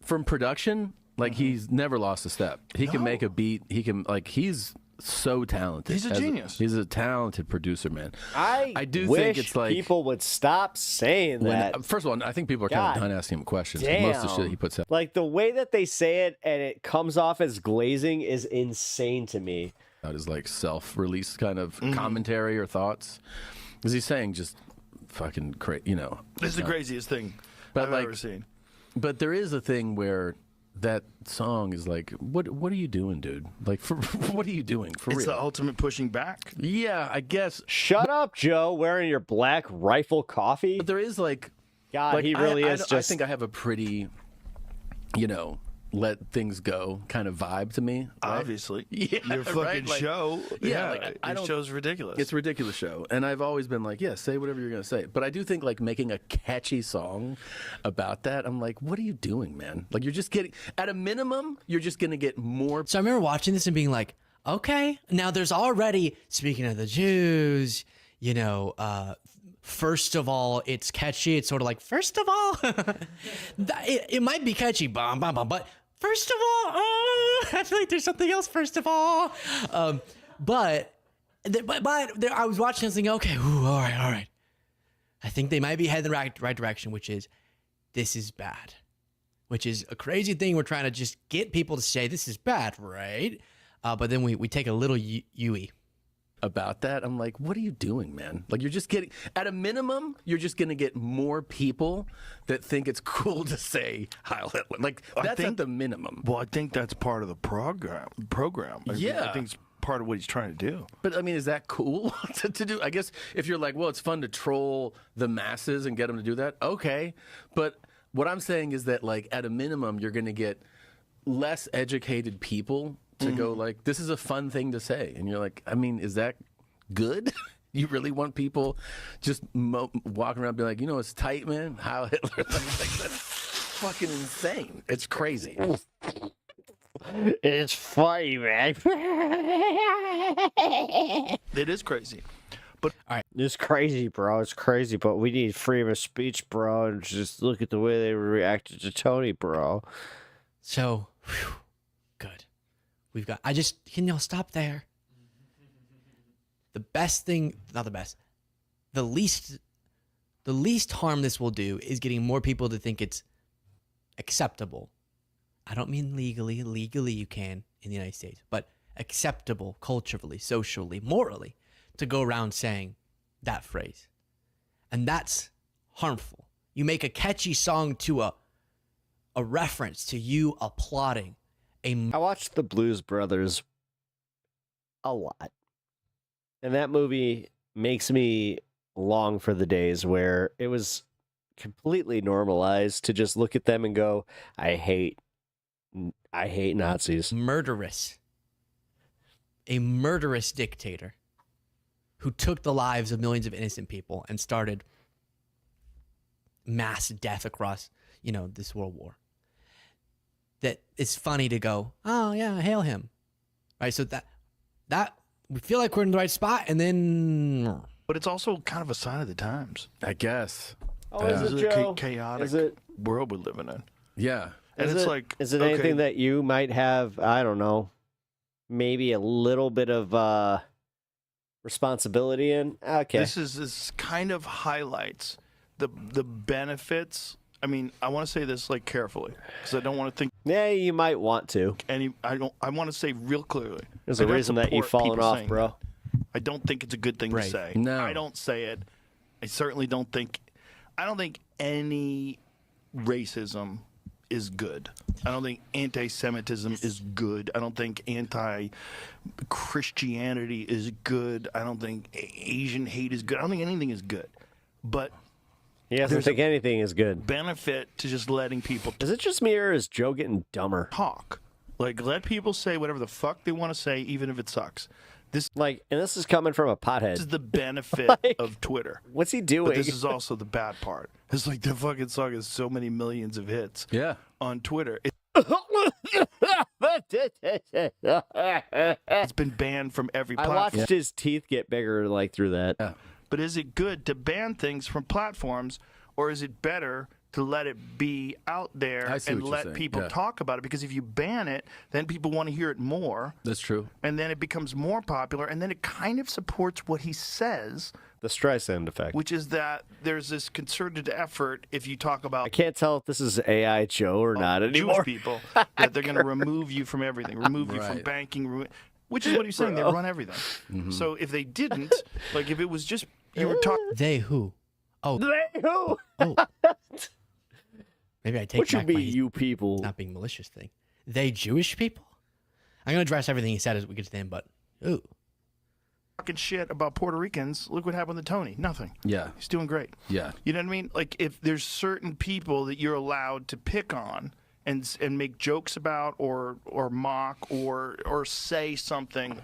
from production, like he's never lost a step. He can make a beat. He can he's so talented. He's a genius. He's a talented producer, man. I do wish think it's like people would stop saying that. First of all, I think people are kind God of done asking him questions. damn. Most of the shit he puts out. Like, the way that they say it and it comes off as glazing is insane to me. Out his like self-release kind of commentary or thoughts, because he's saying just fucking crazy, This is the craziest thing but I've ever seen. But there is a thing where that song is like, what are you doing, dude? Like, what are you doing for It's real? the ultimate pushing back. Yeah, I guess. Shut up, Joe, wearing your black rifle coffee. But there is like, God, he really is I just. think I have a pretty, let things go kind of vibe to me. Right? Obviously. Yeah, Your fucking right? Like, show. Yeah, like, your don't. show's ridiculous. It's a ridiculous show, and I've always been like, yeah, say whatever you're gonna say. But I do think like making a catchy song about that, I'm like, what are you doing, man? Like you're just getting, at a minimum, you're just gonna get more. So I remember watching this and being like, okay, now there's already, speaking of the Jews, first of all, it's catchy. It's sort of like, first of all, it might be catchy, but first of all, I feel like there's something else, first of all. But I was watching this thinking, okay, all right. I think they might be heading the right direction, which is, this is bad. Which is a crazy thing. We're trying to just get people to say, this is bad, right? But then we take a little Yui. About that, I'm like, what are you doing, man? Like, you're just getting, at a minimum, you're just going to get more people that think it's cool to say Heil Hitler. Like, that's at the minimum. Well, I think that's part of the program. I think it's part of what he's trying to do. But I mean, is that cool to do? I guess if you're like, well, it's fun to troll the masses and get them to do that, okay. But what I'm saying is that, like, at a minimum, you're going to get less educated people to go like, this is a fun thing to say. And you're like, I mean, is that good? You really want people just walking around being like, you know, it's tight, man? Heil Hitler. Like, that's fucking insane. It's crazy. It's funny, man. It is crazy. But all right, it's crazy, bro. It's crazy, but we need freedom of speech, bro. And just look at the way they reacted to Tony, bro. So, good. Can y'all stop there? The best thing, not the best, the least harm this will do is getting more people to think it's acceptable. I don't mean legally. Legally you can in the United States, but acceptable culturally, socially, morally to go around saying that phrase. And that's harmful. You make a catchy song to a reference to you applauding. I watched The Blues Brothers a lot. And that movie makes me long for the days where it was completely normalized to just look at them and go, I hate Nazis. A murderous dictator who took the lives of millions of innocent people and started mass death across, this world war. That it's funny to go, oh yeah, hail him. Right? So that we feel like we're in the right spot, and then But it's also kind of a sign of the times, I guess. Oh, is it, Joe? Chaotic world we're living in. Yeah. And is it anything that you might have, I don't know, maybe a little bit of responsibility in? Okay. This kind of highlights the benefits. I mean, I want to say this carefully because I don't want to think. Yeah, you might want to. I want to say real clearly. There's a reason that you've fallen off, bro. I don't think it's a good thing to say. No, I don't say it. I certainly don't think. I don't think any racism is good. I don't think anti-Semitism is good. I don't think anti-Christianity is good. I don't think Asian hate is good. I don't think anything is good. But he doesn't think anything is good. Benefit to just letting people. Is it just me or is Joe getting dumber? Talk. Let people say whatever the fuck they want to say, even if it sucks. And this is coming from a pothead. This is the benefit of Twitter. What's he doing? But this is also the bad part. It's like the fucking song has so many millions of hits. Yeah. On Twitter. It's been banned from every platform. I watched his teeth get bigger through that. Yeah. But is it good to ban things from platforms, or is it better to let it be out there and let people talk about it? Because if you ban it, then people want to hear it more. That's true. And then it becomes more popular, and then it kind of supports what he says. The Streisand effect. Which is that there's this concerted effort, if you talk about... I can't tell if this is AI Joe or not anymore. Jewish people, that they're going to remove you from everything. Remove you from banking, which is what he's saying. They run everything. Mm-hmm. So if they didn't, if it was just... You were talking... They who? Oh. They who? Oh. Maybe I take what back should be my you people? Not being malicious thing. They Jewish people? I'm going to address everything he said as we get to the end, but ooh. Talking shit about Puerto Ricans. Look what happened to Tony. Nothing. Yeah. He's doing great. Yeah. You know what I mean? If there's certain people that you're allowed to pick on and make jokes about or mock or say something,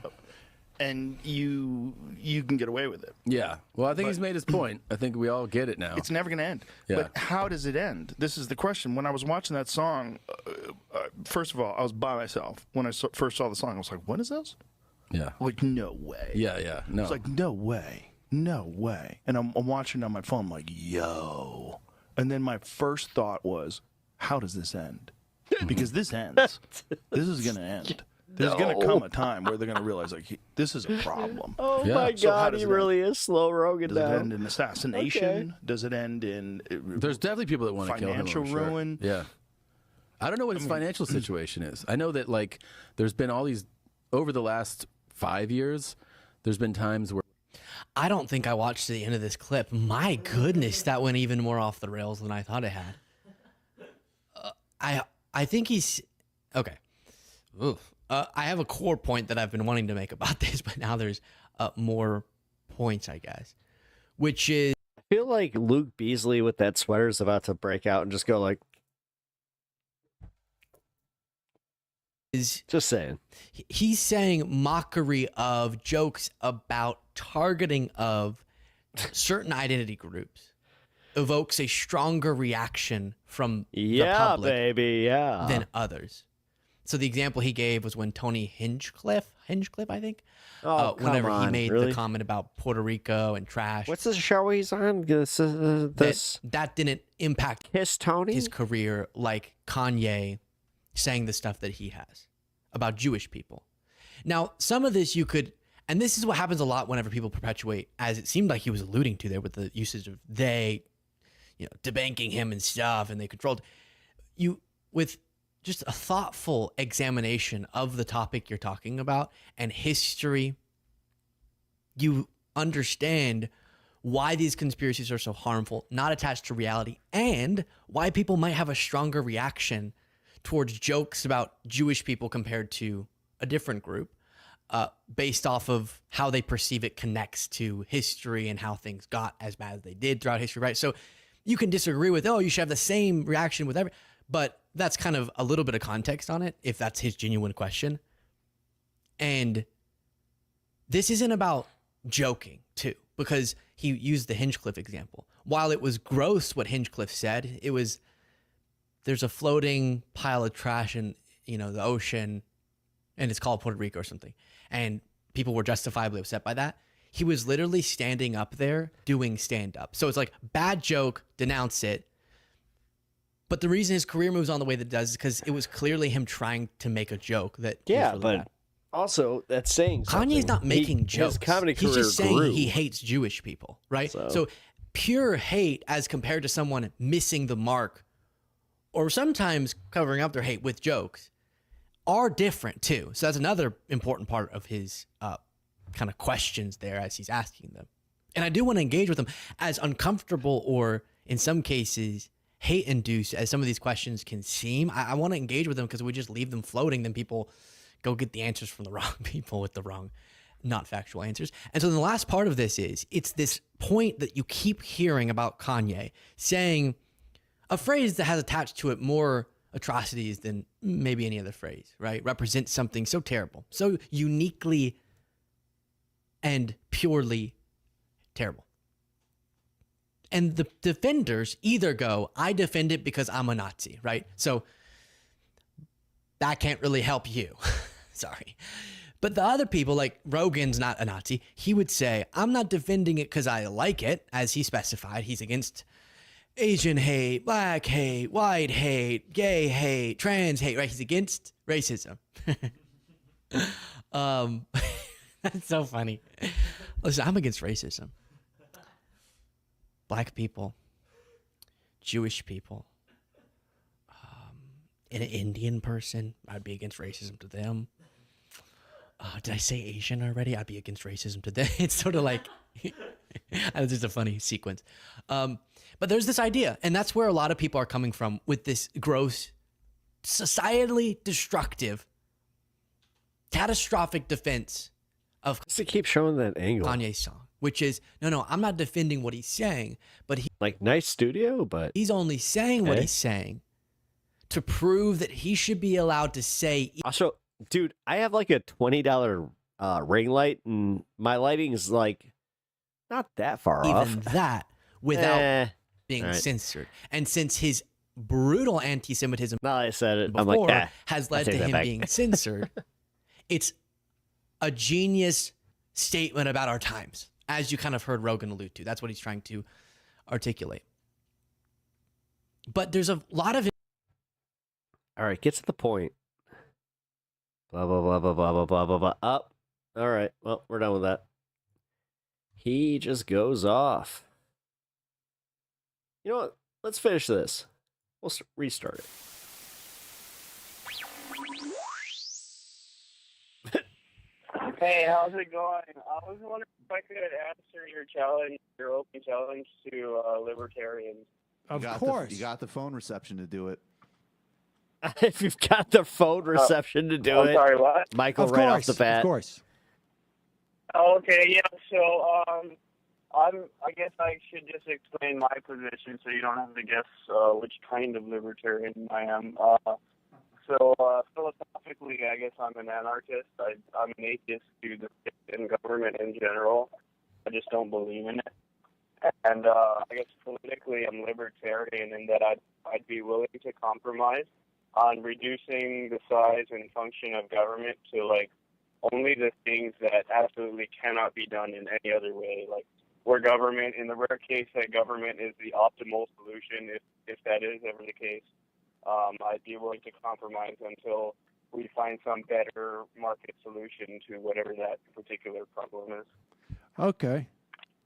and you can get away with it. Yeah. Well, I think he's made his point. I think we all get it now. It's never going to end. Yeah. But how does it end? This is the question. When I was watching that song, first of all, I was by myself. When I first saw the song, I was like, what is this? Yeah. No way. Yeah, yeah. No. It's like, no way. no way. And I'm watching on my phone, I'm like, yo. And then my first thought was, how does this end? Because this ends. This is going to end. There's going to come a time where they're going to realize, like, this is a problem. Oh my So how God, does he it really is slow Rogan Does now. it end in assassination? Okay. Does it end in There's definitely people that want to kill him. financial I'm sure. ruin? Yeah. I don't know what his financial situation is. I know that, like, there's been all these, over the last 5 years, there's been times where. I don't think I watched the end of this clip. My goodness, that went even more off the rails than I thought it had. I think he's okay. Oof. I have a core point that I've been wanting to make about this, but now there's more points, I guess, which is I feel like Luke Beasley with that sweater is about to break out and just go like. Just saying. He's saying mockery of jokes about targeting of certain identity groups evokes a stronger reaction from the public baby, yeah. than others. So the example he gave was when Tony Hinchcliffe, I think, whenever he made the comment about Puerto Rico and trash. What's the show he's on? That didn't impact his career like Kanye saying the stuff that he has about Jewish people. Now, some of this you could, and this is what happens a lot whenever people perpetuate, as it seemed like he was alluding to there with the usage of they, debanking him and stuff, and they controlled you with just a thoughtful examination of the topic you're talking about and history. You understand why these conspiracies are so harmful, not attached to reality, and why people might have a stronger reaction towards jokes about Jewish people compared to a different group, based off of how they perceive it connects to history and how things got as bad as they did throughout history, right? So you can disagree with, you should have the same reaction with but that's kind of a little bit of context on it, if that's his genuine question. And this isn't about joking, too, because he used the Hinchcliffe example. While it was gross what Hinchcliffe said, it was, there's a floating pile of trash in, the ocean, and it's called Puerto Rico or something. And people were justifiably upset by that. He was literally standing up there doing stand-up. So it's like, bad joke, denounce it. But the reason his career moves on the way that it does is because it was clearly him trying to make a joke that was really bad. Also that's saying Kanye's not making jokes. His comedy career He's just saying grew. he hates Jewish people, right? So pure hate as compared to someone missing the mark or sometimes covering up their hate with jokes are different too. So that's another important part of his kind of questions there as he's asking them. And I do want to engage with them, as uncomfortable or in some cases hate-induced as some of these questions can seem. I want to engage with them because we just leave them floating, then people go get the answers from the wrong people with the wrong, not factual answers. And so the last part of this is, it's this point that you keep hearing about Kanye saying a phrase that has attached to it more atrocities than maybe any other phrase, right? Represents something so terrible, so uniquely and purely terrible. And the defenders either go, I defend it because I'm a Nazi, right? So that can't really help you. Sorry. But the other people, like Rogan's not a Nazi. He would say, I'm not defending it because I like it, as he specified. He's against Asian hate, black hate, white hate, gay hate, trans hate, right? He's against racism. That's so funny. Listen, I'm against racism. Black people, Jewish people, an Indian person, I'd be against racism to them. Did I say Asian already? I'd be against racism to them. It's sort of like, it's just a funny sequence. But there's this idea, and that's where a lot of people are coming from with this gross, societally destructive, catastrophic defense of to keep showing that angle. Kanye's song. Which is, no, I'm not defending what he's saying, but like nice studio, but he's only saying what he's saying to prove that he should be allowed to say. Also, dude, I have like a $20 ring light, and my lighting is like not that far off. Even that without being censored. And since his brutal anti-Semitism, now I said it, before, I'm like, has led to him being censored, it's a genius statement about our times. as you kind of heard Rogan allude to. That's what he's trying to articulate. But there's a lot of... All right, get to the point. Blah, blah, blah, blah, blah, blah, blah, blah, blah. Up. All right, well, we're done with that. He just goes off. You know what? Let's finish this. We'll restart it. Hey, how's it going? I was wondering if I could answer your open challenge to libertarians. Of course. You got the phone reception to do it. If you've got the phone reception to do I'm it. sorry, what? Michael, right off the bat. Of course. Oh, okay, yeah. So, I guess I should just explain my position so you don't have to guess which kind of libertarian I am. Philosophically, I guess I'm an anarchist. I'm an atheist to the state and government in general. I just don't believe in it. And I guess politically, I'm libertarian in that I'd be willing to compromise on reducing the size and function of government to like only the things that absolutely cannot be done in any other way. Like where government, in the rare case that government is the optimal solution, if that is ever the case, I'd be willing to compromise until we find some better market solution to whatever that particular problem is. Okay.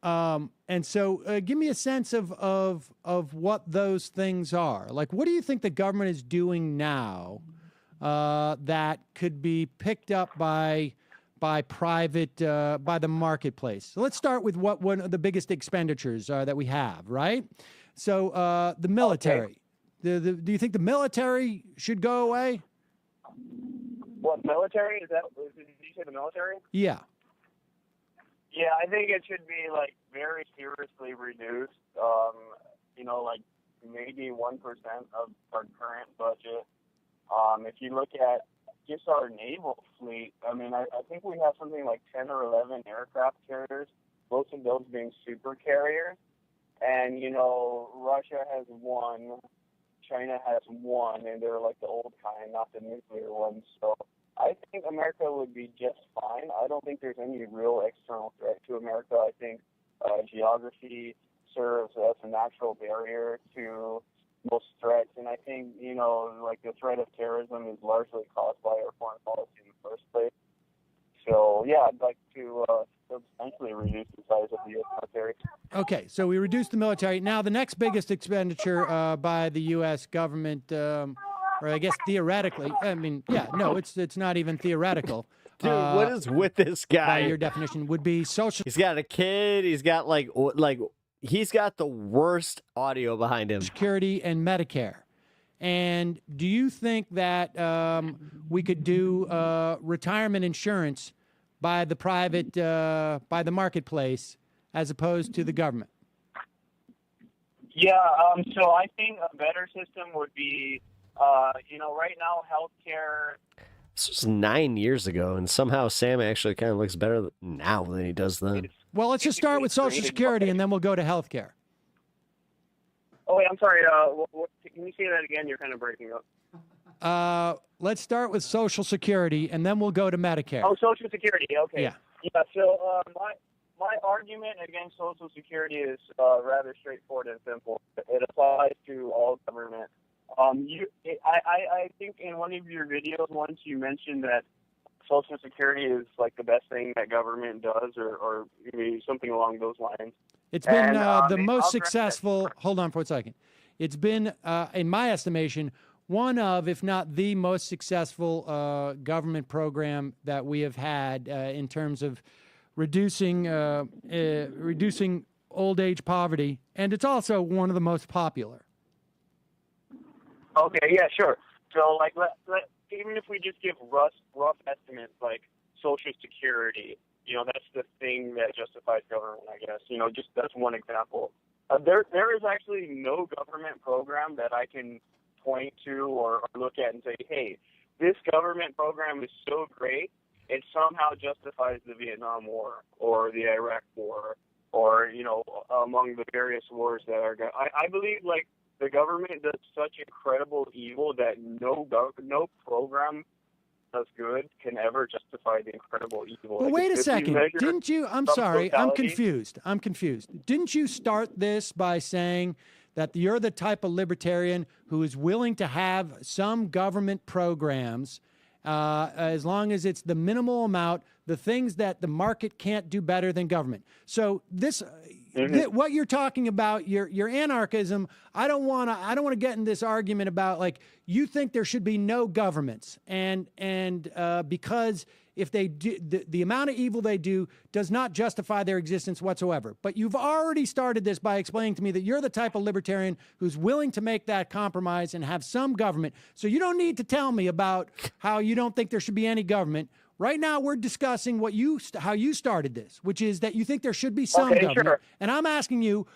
And so give me a sense of what those things are. Like, what do you think the government is doing now that could be picked up by private, by the marketplace? So let's start with what one of the biggest expenditures that we have, right? So the military. Okay. Do you think the military should go away? What, military? Did you say the military? Yeah. Yeah, I think it should be like very seriously reduced. Like maybe 1% of our current budget. If you look at just our naval fleet, I mean, I think we have something like 10 or 11 aircraft carriers, most of those being super carriers. And, Russia has one, China has one, and they're like the old kind, not the nuclear ones. So I think America would be just fine. I don't think there's any real external threat to America. I think geography serves as a natural barrier to most threats. And I think, like the threat of terrorism is largely caused by our foreign policy in the first place. So, yeah, I'd like to substantially reduce the size of the U.S. military. Okay, so we reduced the military. Now, the next biggest expenditure by the U.S. government, or I guess theoretically, I mean, yeah, no, it's not even theoretical. Dude, what is with this guy? By your definition, would be social. He's got a kid. He's got he's got the worst audio behind him. Security and Medicare. And do you think that we could do retirement insurance by the private, by the marketplace, as opposed to the government? Yeah, so I think a better system would be, right now, healthcare. This was 9 years ago, and somehow Sam actually kind of looks better now than he does then. Well, let's just start with Social Security, and then we'll go to healthcare. Oh, wait, I'm sorry. Can you say that again? You're kind of breaking up. Let's start with Social Security, and then we'll go to Medicare. Oh, Social Security. Okay. Yeah. Yeah. So my argument against Social Security is rather straightforward and simple. It applies to all government. I think in one of your videos once you mentioned that Social Security is like the best thing that government does, or maybe something along those lines. It's been the most successful. Hold on for a second. It's been, in my estimation, one of, if not the most successful government program that we have had in terms of reducing old age poverty, and it's also one of the most popular. Okay, yeah, sure. So, like, even if we just give rough estimates, like Social Security, that's the thing that justifies government, I guess. Just that's one example. There is actually no government program that I can point to or look at and say, hey, this government program is so great, it somehow justifies the Vietnam War or the Iraq War or, among the various wars that are going. I believe, like, the government does such incredible evil that no program does good can ever justify the incredible evil. But Like, wait a if you second. measure Didn't you? I'm some sorry. I'm totality- confused. I'm confused. Didn't you start this by saying that you're the type of libertarian who is willing to have some government programs as long as it's the minimal amount, the things that the market can't do better than government? So this. What you're talking about, your anarchism. I don't want to get in this argument about like you think there should be no governments, and because if they do, the amount of evil they do does not justify their existence whatsoever. But you've already started this by explaining to me that you're the type of libertarian who's willing to make that compromise and have some government. So you don't need to tell me about how you don't think there should be any government. Right now, we're discussing how you started this, which is that you think there should be some government. Sure. And I'm asking you,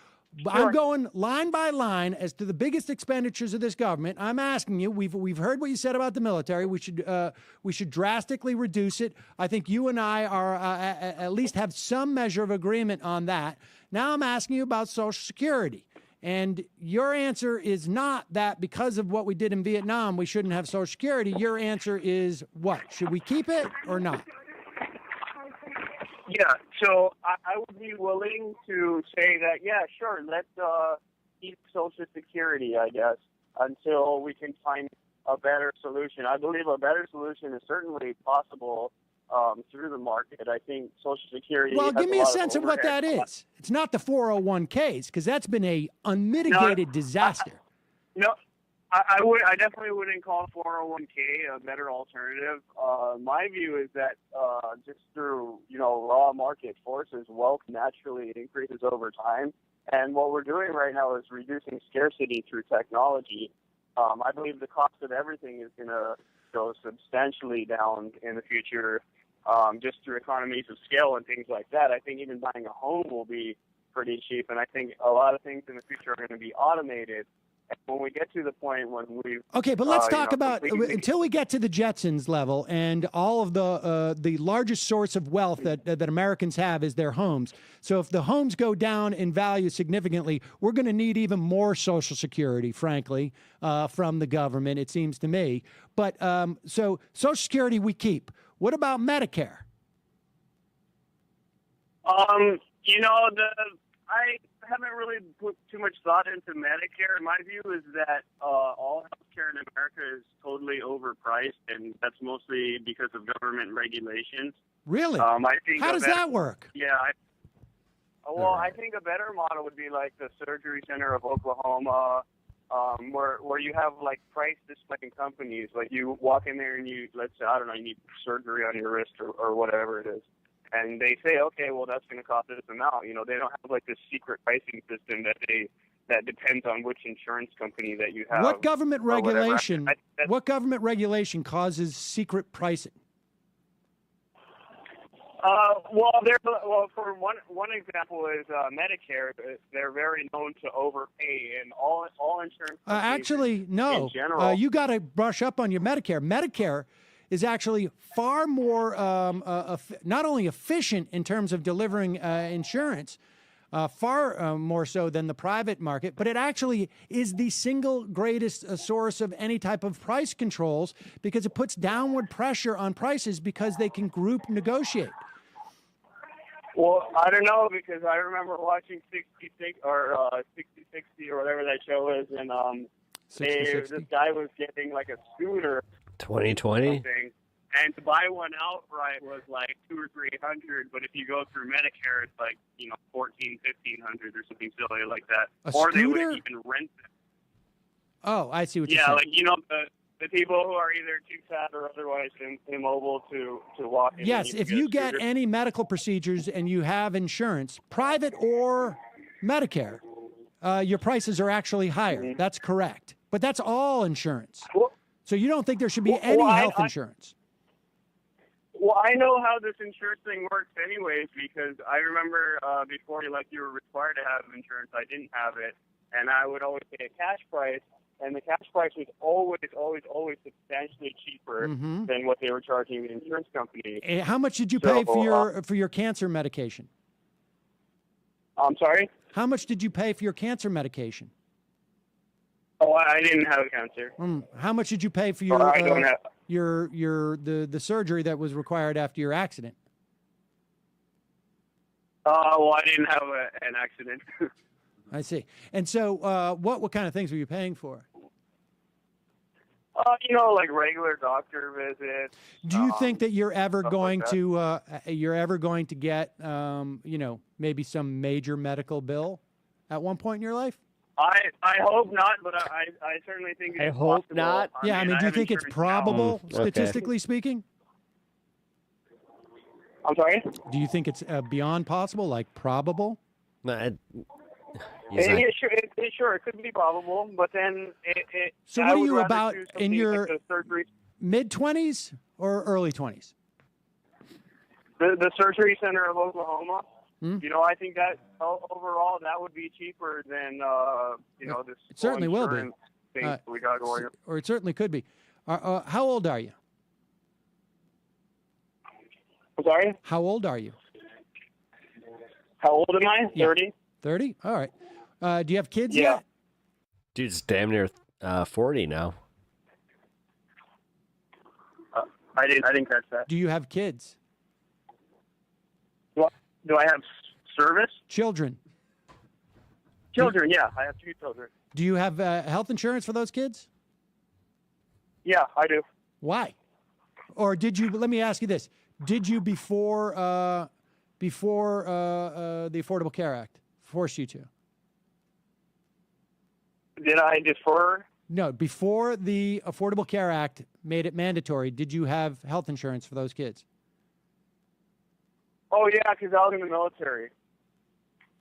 I'm going line by line as to the biggest expenditures of this government. I'm asking you, we've heard what you said about the military. We should drastically reduce it. I think you and I are at least have some measure of agreement on that. Now I'm asking you about Social Security. And your answer is not that because of what we did in Vietnam, we shouldn't have Social Security. Your answer is what? Should we keep it or not? Yeah, so I would be willing to say that, yeah, sure, let's keep Social Security, I guess, until we can find a better solution. I believe a better solution is certainly possible through the market. I think Social Security. Well, give me a sense of what that is. It's not the 401ks, because that's been a unmitigated disaster. I definitely wouldn't call 401k a better alternative. My view is that just through raw market forces, wealth naturally increases over time, and what we're doing right now is reducing scarcity through technology. I believe the cost of everything is going to go substantially down in the future. Just through economies of scale and things like that. I think even buying a home will be pretty cheap, and I think a lot of things in the future are going to be automated. And when we get to the point when we okay, but let's talk about until we get to the Jetsons level and all of the largest source of wealth that Americans have is their homes. So if the homes go down in value significantly, we're going to need even more Social Security, frankly, from the government. It seems to me. But so Social Security we keep. What about Medicare? I haven't really put too much thought into Medicare. My view is that all healthcare in America is totally overpriced, and that's mostly because of government regulations. Really? I think how does that work? Yeah. I think a better model would be like the Surgery Center of Oklahoma, where you have like price displaying companies. Like you walk in there and let's say, I don't know, you need surgery on your wrist or whatever it is. And they say, okay, well, that's going to cost this amount. They don't have like this secret pricing system that depends on which insurance company that you have. What government regulation? What government regulation causes secret pricing? For one example is Medicare. They're very known to overpay, and all insurance companies actually, no. In general, you got to brush up on your Medicare. Medicare is actually far more not only efficient in terms of delivering insurance, far more so than the private market, but it actually is the single greatest source of any type of price controls because it puts downward pressure on prices because they can group negotiate. Well, I don't know, because I remember watching 60 or whatever that show is, and this guy was getting like a scooter. 2020. And to buy one outright was like $200 or $300, but if you go through Medicare, it's like $1,400, $1,500 or something silly like that. Or they would even rent it. Oh, I see what you're saying. Yeah, like the people who are either too fat or otherwise immobile to walk in. Yes, if you get any medical procedures and you have insurance, private or Medicare, your prices are actually higher. That's correct. But that's all insurance. So you don't think there should be any health insurance? Well, I know how this insurance thing works anyways, because I remember before you were required to have insurance, I didn't have it, and I would always pay a cash price, and the cash price was always substantially cheaper than what they were charging the insurance company. How much did you pay for your cancer medication? I'm sorry? How much did you pay for your cancer medication? Oh, I didn't have cancer. How much did you pay for your the surgery that was required after your accident? Well, I didn't have an accident. I see. And so, what kind of things were you paying for? Like regular doctor visits. Do you think that you're ever stuff going like that. to get, maybe some major medical bill at one point in your life? I hope not, but I certainly think it's hope possible. not. Yeah, I mean, do you have think it's insurance probable, now. statistically speaking? I'm sorry? Do you think it's beyond possible, like probable? Sure, it could be probable, but then So I what are would you rather about do in something your like the surgery? mid-20s or early 20s? The surgery center of Oklahoma. Hmm? I think that overall that would be cheaper than this. It certainly will be. insurance thing that we got going. Or it certainly could be. How old are you? I'm sorry? How old are you? How old am I? 30. 30? All right. Do you have kids Yeah. yet? Dude's damn near 40 now. I didn't catch that. Do you have kids? Do I have service? Children. Children, yeah. I have 2 children. Do you have health insurance for those kids? Yeah, I do. Why? Or did you? Let me ask you this: did you before the Affordable Care Act force you to? Did I defer? No, before the Affordable Care Act made it mandatory, did you have health insurance for those kids? Oh, yeah, because I was in the military.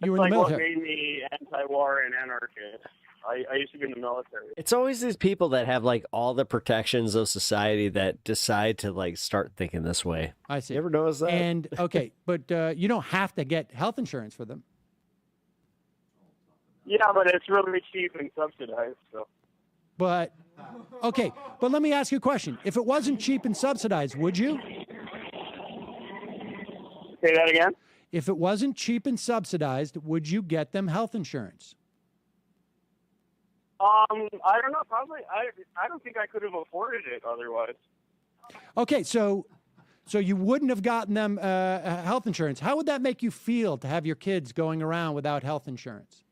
You were in the That's military. what made me anti-war and anarchist. I used to be in the military. It's always these people that have like all the protections of society that decide to like start thinking this way. I see. You ever notice that? And okay, but you don't have to get health insurance for them. Yeah, but it's really cheap and subsidized. So. But okay, but let me ask you a question: if it wasn't cheap and subsidized, would you? Say that again? If it wasn't cheap and subsidized, would you get them health insurance? I don't know. Probably. I don't think I could have afforded it otherwise. Okay, so you wouldn't have gotten them health insurance. How would that make you feel to have your kids going around without health insurance?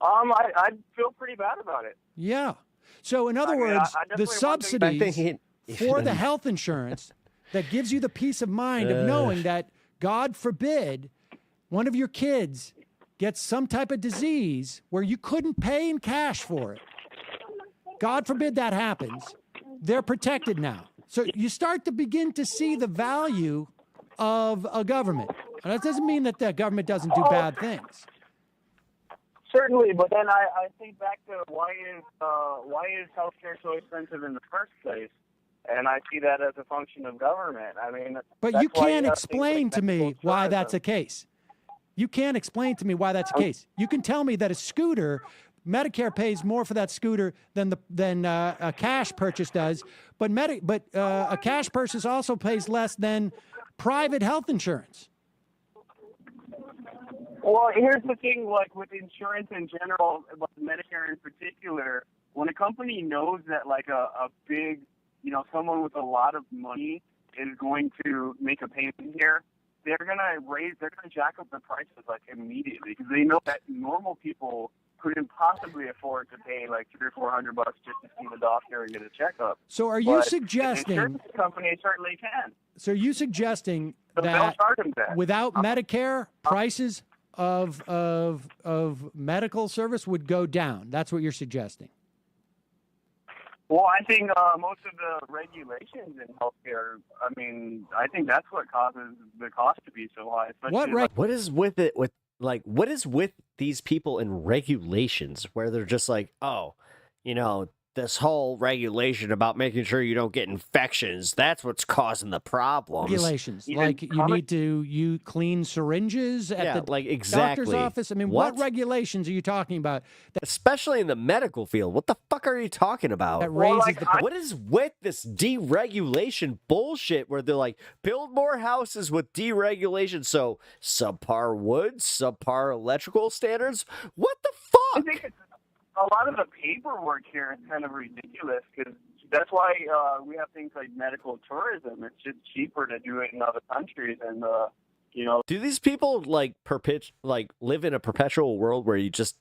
I'd feel pretty bad about it. Yeah. So in other I mean, words, I the definitely subsidies for the health insurance that gives you the peace of mind of knowing that, God forbid, one of your kids gets some type of disease where you couldn't pay in cash for it. God forbid that happens. They're protected now. So you start to begin to see the value of a government. And that doesn't mean that the government doesn't do bad things. Certainly, but then I think back to why is healthcare so expensive in the first place? And I see that as a function of government. I mean, But that's you why can't have explain things to like me medical why tourism. that's the case. You can't explain to me why that's the case. You can tell me that a scooter, Medicare pays more for that scooter than a cash purchase does, but a cash purchase also pays less than private health insurance. Well, here's the thing, like with insurance in general, but Medicare in particular, when a company knows that like a big, someone with a lot of money is going to make a payment here, they're gonna jack up the prices like immediately because they know that normal people couldn't possibly afford to pay like $300 or $400 just to see the doctor and get a checkup. So are you But suggesting? an insurance company certainly can. So are you suggesting So they'll that charge them that. without Medicare, prices of medical service would go down? That's what you're suggesting. Well, I think most of the regulations in healthcare, I think that's what causes the cost to be so high. What is with it with what is with these people in regulations where they're just like, oh, this whole regulation about making sure you don't get infections, that's what's causing the problems. Regulations, like you need to clean syringes at the exactly. doctor's office. I mean, what regulations are you talking about? Especially in the medical field. What the fuck are you talking about? That raises What is with this deregulation bullshit where they're like, build more houses with deregulation, so subpar wood, subpar electrical standards? What the fuck? I think a lot of the paperwork here is kind of ridiculous because that's why we have things like medical tourism. It's just cheaper to do it in other countries, and you know. Do these people like live in a perpetual world where you just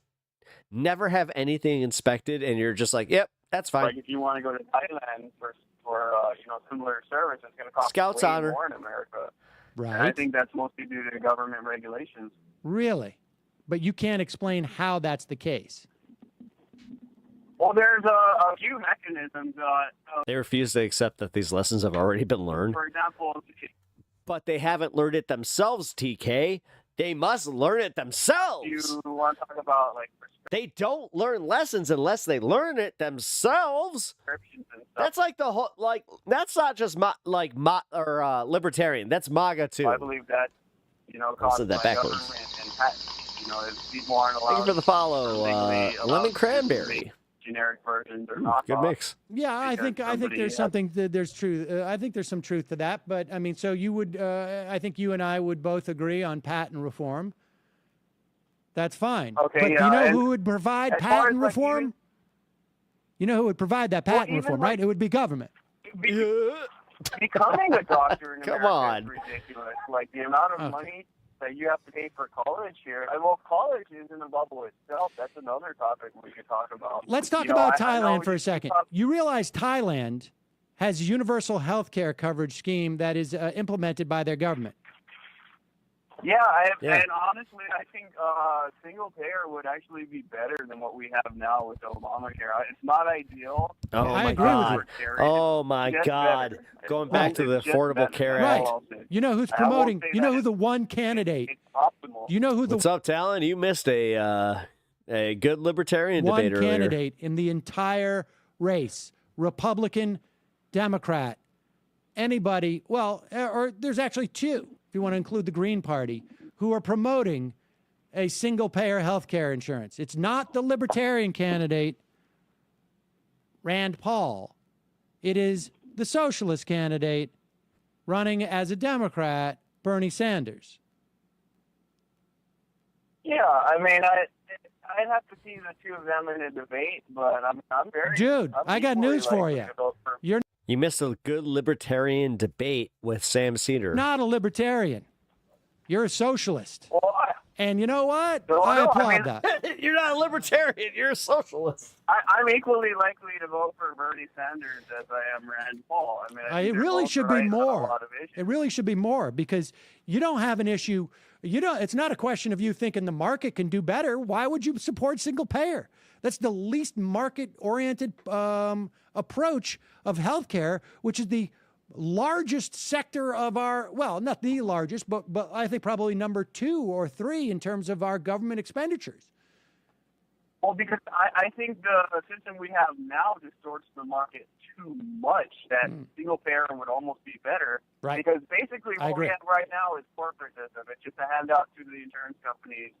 never have anything inspected, and you're just like, yep, that's fine. Like if you want to go to Thailand for you know, similar service, it's going to cost Scout's way honor. more in America. Right. And I think that's mostly due to government regulations. Really? But you can't explain how that's the case. Well, there's a few mechanisms. They refuse to accept that these lessons have already been learned. For example, But they haven't learned it themselves, TK. They must learn it themselves. you want to talk about like They don't learn lessons unless they learn it themselves. prescriptions and stuff. That's like the whole, like, that's not just libertarian. That's MAGA too. I believe that, you know, I said that by backwards. government and patents. You know, if people aren't allowed. Thank you for the follow, legally allowed Lemon to Cranberry. make generic versions or not. Good mix. Yeah, I think there's something there's truth. I think there's some truth to that. But I mean, so you would, I think you and I would both agree on patent reform. That's fine. Okay, but yeah, you know and who would provide as far patent as, like, reform? You know who would provide that patent even, reform, like- right? It would be government. Becoming a doctor in Come America on. is ridiculous. Like the amount of money that you have to pay for college here. Well, college isn't a bubble itself. That's another topic we could talk about. Let's talk You know, about I know Thailand for a second. You realize Thailand has a universal health care coverage scheme that is implemented by their government. Yeah, Yeah. and honestly, I think single payer would actually be better than what we have now with Obamacare. It's not ideal. Oh It's my not God. libertarian. Oh my It's just God. better. Going back to the It's just Affordable better. Care That's Act. all I'll say. You know who's I won't promoting? say You know that who the one candidate? it's optimal. You know who the What's up, Talon? You missed a good libertarian one debate earlier. candidate in the entire race, Republican, Democrat, anybody, well, or there's actually two, if you want to include the Green Party, who are promoting a single-payer health care insurance. It's not the libertarian candidate, Rand Paul. It is the socialist candidate running as a Democrat, Bernie Sanders. Yeah, I mean, I'd have to see the two of them in a debate, but I'm very. Dude, I'm I got equally news for likely you. to vote for- You're You missed a good libertarian debate with Sam Seder. not a libertarian. You're a socialist. Well, And you know what? No, I no, I applaud mean- that. You're not a libertarian. You're a socialist. I'm equally likely to vote for Bernie Sanders as I am Rand Paul. I mean, I think It they're really both should right be on a more. lot of issues. It really should be more because you don't have an issue. It's not a question of you thinking the market can do better. Why would you support single payer? That's the least market-oriented approach of healthcare, which is the largest sector of our, well, not the largest, but I think probably number 2 or 3 in terms of our government expenditures. Well, because I think the system we have now distorts the market too much that single payer would almost be better. Right. Because basically I what we agree. have right now is corporatism. It's just a handout to the insurance companies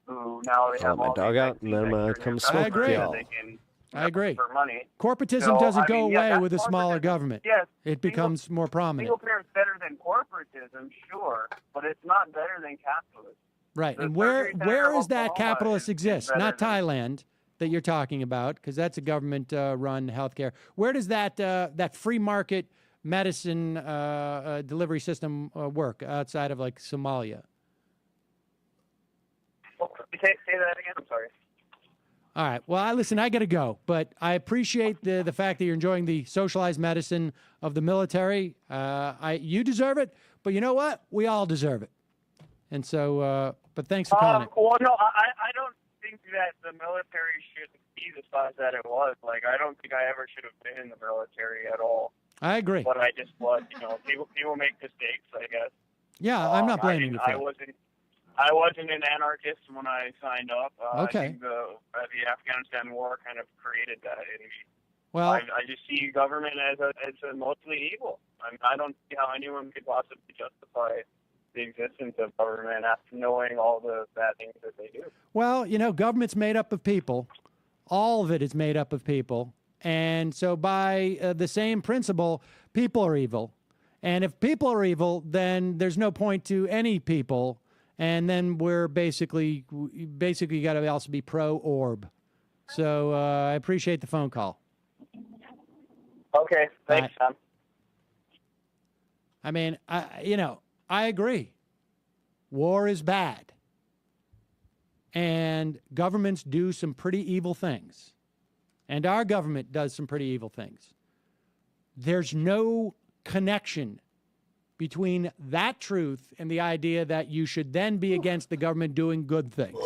who now they have my all dog these out and then I'm gonna extra come insurance smoke I agree. with that y'all. they can I agree. for money. Corporatism So, doesn't I go mean, yeah, away that's with a smaller corporatism. government. Yes, It becomes more prominent. single payer is better than corporatism, sure, but it's not better than capitalism. Right. The And surgery center where of is that Oklahoma capitalist is exist? better Not than- Thailand that you're talking about, because that's a government run healthcare. Where does that free market medicine delivery system work outside of like Somalia? Say that again. I'm sorry. All right. Well, I got to go, but I appreciate the fact that you're enjoying the socialized medicine of the military. You deserve it, but you know what? We all deserve it. And so, but thanks for calling. Well, no, I don't think that the military should be the size that it was. Like, I don't think I ever should have been in the military at all. I agree. But I just was. You know, people make mistakes, I guess. Yeah, I'm not blaming you for I it. I wasn't an anarchist when I signed up. Okay. I think the Afghanistan war kind of created that in me. Well, I just see government as a mostly evil. I don't see how anyone could possibly justify the existence of government after knowing all the bad things that they do. Well, you know, government's made up of people. All of it is made up of people. And so by the same principle, people are evil. And if people are evil, then there's no point to any people. And then we're basically you got to also be pro-orb. So I appreciate the phone call. Okay, thanks, Sam. I mean, I agree. War is bad. And governments do some pretty evil things. And our government does some pretty evil things. There's no connection between that truth and the idea that you should then be against the government doing good things.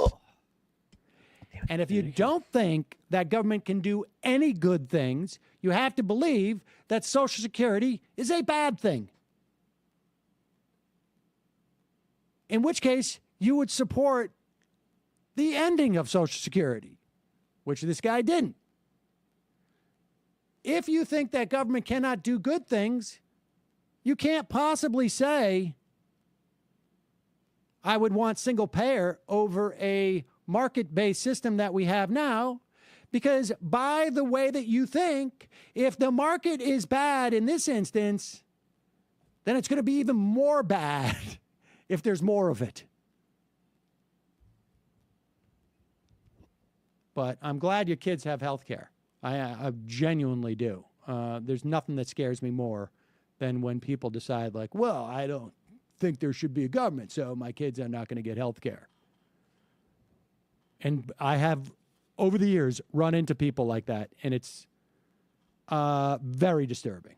And if you don't think that government can do any good things, you have to believe that Social Security is a bad thing. In which case, you would support the ending of Social Security, which this guy didn't. If you think that government cannot do good things, you can't possibly say, I would want single payer over a market-based system that we have now, because by the way that you think, if the market is bad in this instance, then it's going to be even more bad if there's more of it. But I'm glad your kids have health care. I genuinely do. There's nothing that scares me more than when people decide, like, well, I don't think there should be a government, so my kids are not going to get health care. And I have, over the years, run into people like that, and it's very disturbing.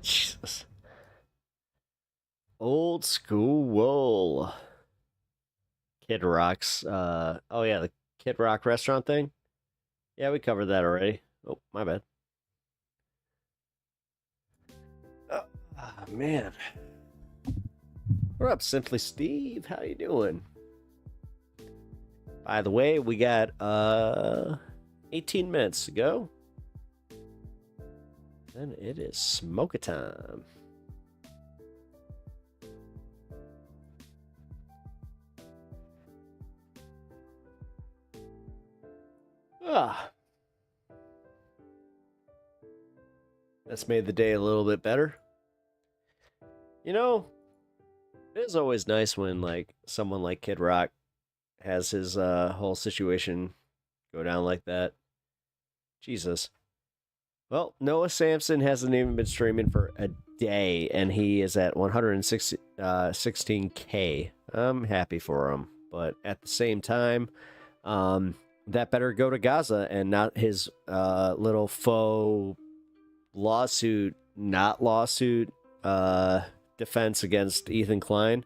Jesus. Old school wool. Kid Rock's, oh yeah, the Kid Rock restaurant thing? Yeah, we covered that already. Oh, my bad. Man. What up, Simply Steve? How you doing? By the way, we got 18 minutes to go. Then it is smoke time. That's made the day a little bit better. You know, it is always nice when, like, someone like Kid Rock has his whole situation go down like that. Jesus. Well, Noah Samson hasn't even been streaming for a day, and he is at 116K. I'm happy for him, but at the same time, that better go to Gaza and not his little faux lawsuit, defense against Ethan Klein.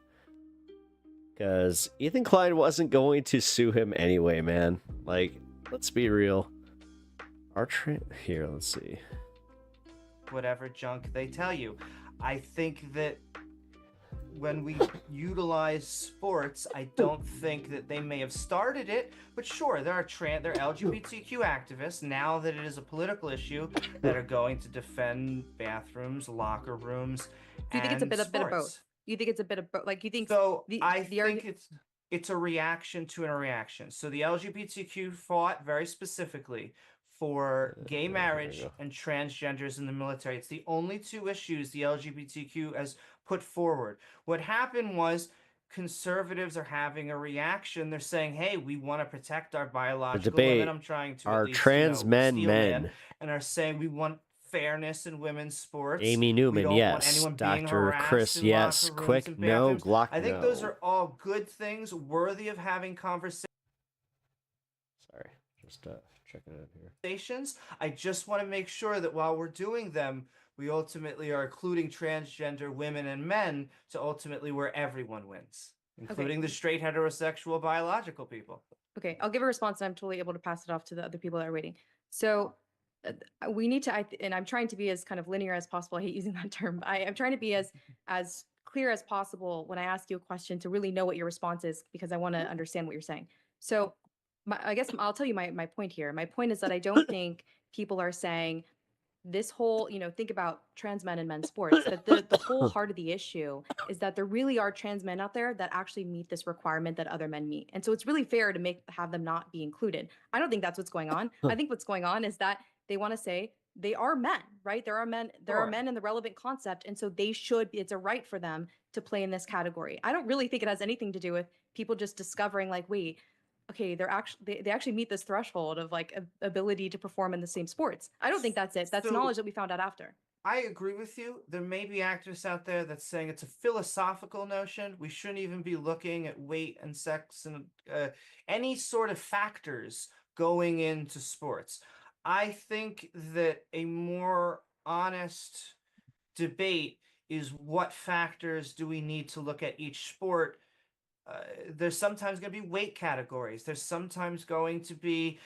Because Ethan Klein wasn't going to sue him anyway, man. Like, let's be real. Here, let's see. Whatever junk they tell you. I think that when we utilize sports, I don't think that they may have started it, but sure, there are LGBTQ activists, now that it is a political issue, that are going to defend bathrooms, locker rooms. Do you think it's a bit of both? You think it's a bit of both? Like, you think so? I think it's a reaction to a reaction. So the LGBTQ fought very specifically for gay marriage and transgenders in the military. It's the only two issues the LGBTQ has put forward. What happened was conservatives are having a reaction. They're saying, hey, we want to protect our biological women. I'm trying to are at least, trans men. And are saying we want fairness in women's sports. Amy Newman, we don't yes. want anyone being Dr. harassed Chris, in yes. locker rooms Quick, and no. bathrooms. Glock, I think no. those are all good things worthy of having conversations. Sorry, just checking it here. I just want to make sure that while we're doing them, we ultimately are including transgender women and men to ultimately where everyone wins, including the straight heterosexual biological people. Okay, I'll give a response and I'm totally able to pass it off to the other people that are waiting. So we need to, and I'm trying to be as kind of linear as possible. I hate using that term. I'm trying to be as clear as possible when I ask you a question to really know what your response is, because I want to understand what you're saying. So I guess I'll tell you my point here. My point is that I don't think people are saying this whole, think about trans men and men's sports, that the whole heart of the issue is that there really are trans men out there that actually meet this requirement that other men meet. And so it's really fair to have them not be included. I don't think that's what's going on. I think what's going on is that they want to say they are men, right? There are men in the relevant concept. And so it's a right for them to play in this category. I don't really think it has anything to do with people just discovering, like, wait, okay, they actually meet this threshold of like ability to perform in the same sports. I don't think that's it. That's So- knowledge that we found out after. I agree with you. There may be activists out there that's saying it's a philosophical notion. We shouldn't even be looking at weight and sex and any sort of factors going into sports. I think that a more honest debate is what factors do we need to look at each sport. There's sometimes going to be weight categories. There's sometimes going to be,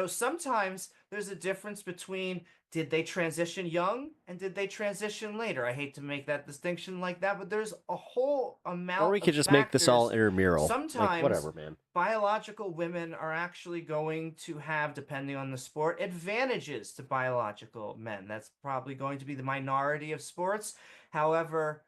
sometimes there's a difference between did they transition young and did they transition later? I hate to make that distinction like that, but there's a whole amount Or we could of just make this all factors. intramural. Sometimes Like, whatever, man. biological women are actually going to have, depending on the sport, advantages to biological men. That's probably going to be the minority of sports. However,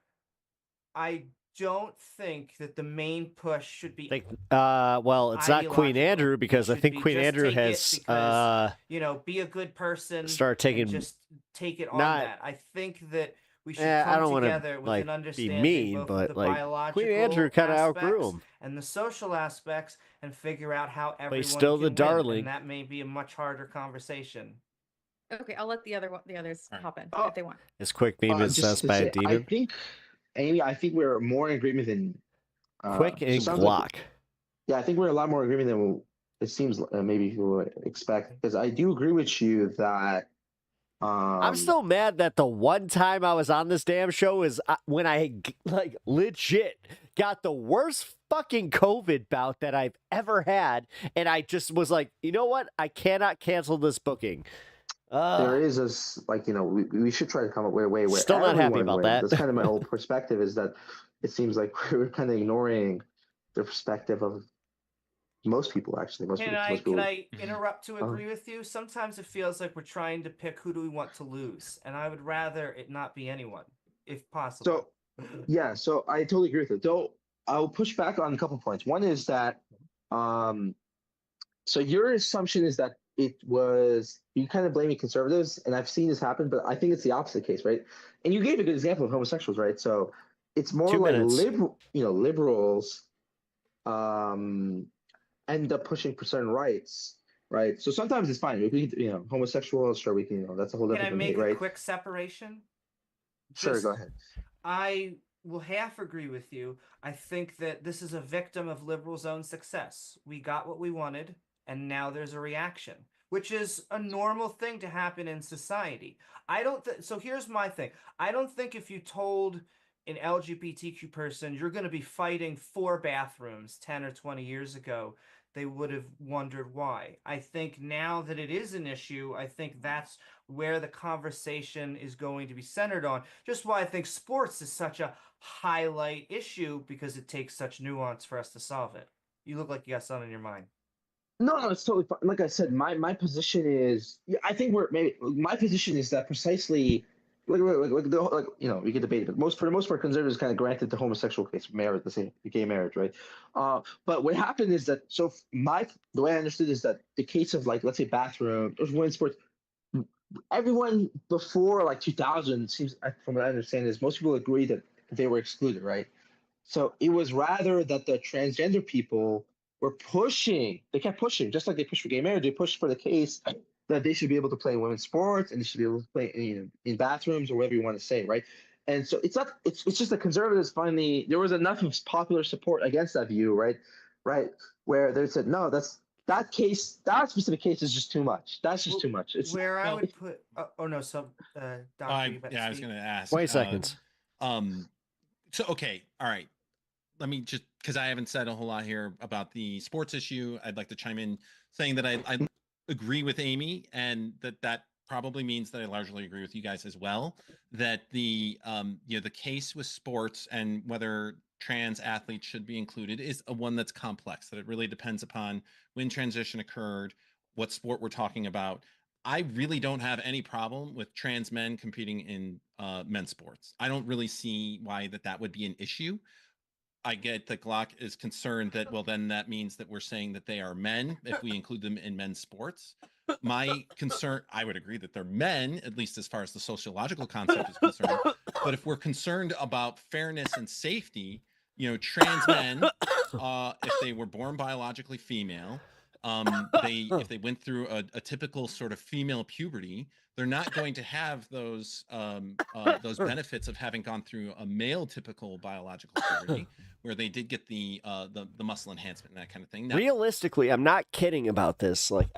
I don't think that the main push should be Well, it's not Queen ideological. Andrew because I Should think be Queen just Andrew take it has because, be a good person. start taking and just take it on not- that. I think that we should I come don't wanna, together with like, an be understanding mean, both but, of the like, biological Queen Andrew kinda outgrew aspects him. and the social aspects and figure out how everyone still the can win. darling. And that may be a much harder conversation. Okay, I'll let the others hop in if they want. This quick meme is Just says to by say, a demon. I think, Amy, we're more in agreement than Quick and sounds Glock. like- yeah, I think we're a lot more in agreement than it seems maybe people would expect. Because I do agree with you that I'm still mad that the one time I was on this damn show is when I like legit got the worst fucking COVID bout that I've ever had, and I just was like, you know what? I cannot cancel this booking. there is this we should try to come up with a way where Still not happy everyone about wins. that. That's kind of my whole perspective, is that it seems like we're kind of ignoring the perspective of most people. Actually, most Can people. I interrupt to agree with you? Sometimes it feels like we're trying to pick who do we want to lose, and I would rather it not be anyone, if possible. So I totally agree with it. Though I'll push back on a couple points. One is that, so your assumption is that you kind of blaming conservatives, and I've seen this happen, but I think it's the opposite case, right? And you gave a good example of homosexuals, right? So it's more 2 like minutes. liberals, end up pushing for certain rights, right? So sometimes it's fine. We can, homosexuals, sure, we can, that's a whole Can different I make debate, a right? quick separation? Sure, go ahead. I will half agree with you. I think that this is a victim of liberals' own success. We got what we wanted, and now there's a reaction, which is a normal thing to happen in society. So here's my thing. I don't think if you told an LGBTQ person you're going to be fighting for bathrooms 10 or 20 years ago, they would have wondered why. I think now that it is an issue, I think that's where the conversation is going to be centered on. Just why I think sports is such a highlight issue, because it takes such nuance for us to solve it. You look like you got something in your mind. No, it's totally fine. Like I said, my position is, I think my position is that precisely, we can debate it, but for the most part, conservatives kind of granted the homosexual case, marriage, the gay marriage, right? But what happened is that, the way I understood is that the case of, like, let's say bathroom or women's sports, everyone before 2000 seems, from what I understand, is most people agree that they were excluded, right? So it was rather that the transgender people were pushing. They kept pushing, just like they pushed for gay marriage. They pushed for the case that they should be able to play in women's sports, and they should be able to play in bathrooms, or whatever you want to say, right? And so it's just the conservatives finally, there was enough of popular support against that view, right? Where they said, no, that specific case is just too much. That's just too much. It's where I would put. Doctor, I was going to ask. 20 seconds. So okay, all right. Let me just, because I haven't said a whole lot here about the sports issue, I'd like to chime in saying that I agree with Amy, and that probably means that I largely agree with you guys as well. That the the case with sports and whether trans athletes should be included is one that's complex. That it really depends upon when transition occurred, what sport we're talking about. I really don't have any problem with trans men competing in men's sports. I don't really see why that would be an issue. I get that Glock is concerned that, well, then that means that we're saying that they are men if we include them in men's sports. My concern, I would agree that they're men, at least as far as the sociological concept is concerned. But if we're concerned about fairness and safety, trans men if they were born biologically female, if they went through a typical sort of female puberty, they're not going to have those benefits of having gone through a male typical biological puberty, where they did get the muscle enhancement and that kind of thing. Now, Realistically, I'm not kidding about this. Like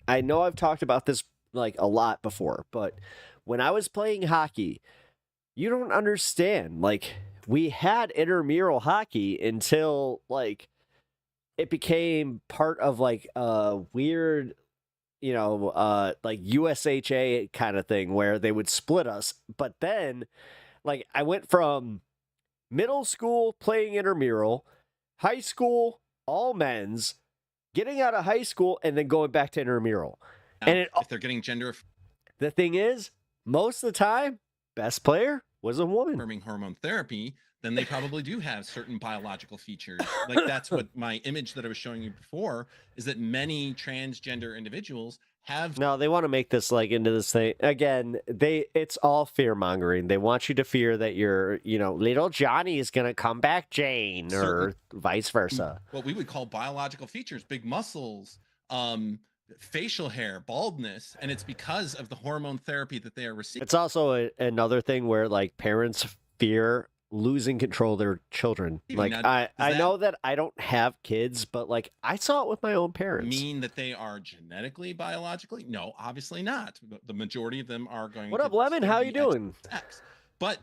I know I've talked about this like a lot before, but when I was playing hockey, you don't understand. Like we had intramural hockey until like it became part of like a weird, like USHA kind of thing where they would split us. But then like I went from middle school playing intramural, high school, all men's, getting out of high school, and then going back to intramural. And if they're getting gender, the thing is, most of the time, best player was a woman. Affirming hormone therapy, then they probably do have certain biological features. Like that's what my image that I was showing you before is that many transgender individuals have. No, they want to make this like into this thing again. It's all fear mongering. They want you to fear that you're, little Johnny is gonna come back Jane, or vice versa. What we would call biological features, big muscles, facial hair, baldness, and it's because of the hormone therapy that they are receiving. It's also another thing where like parents fear losing control of their children. Like now, I know that I don't have kids, but like I saw it with my own parents. Mean that they are genetically, biologically? No, obviously not. The majority of them are going. What up, Lemon? How you doing? X. But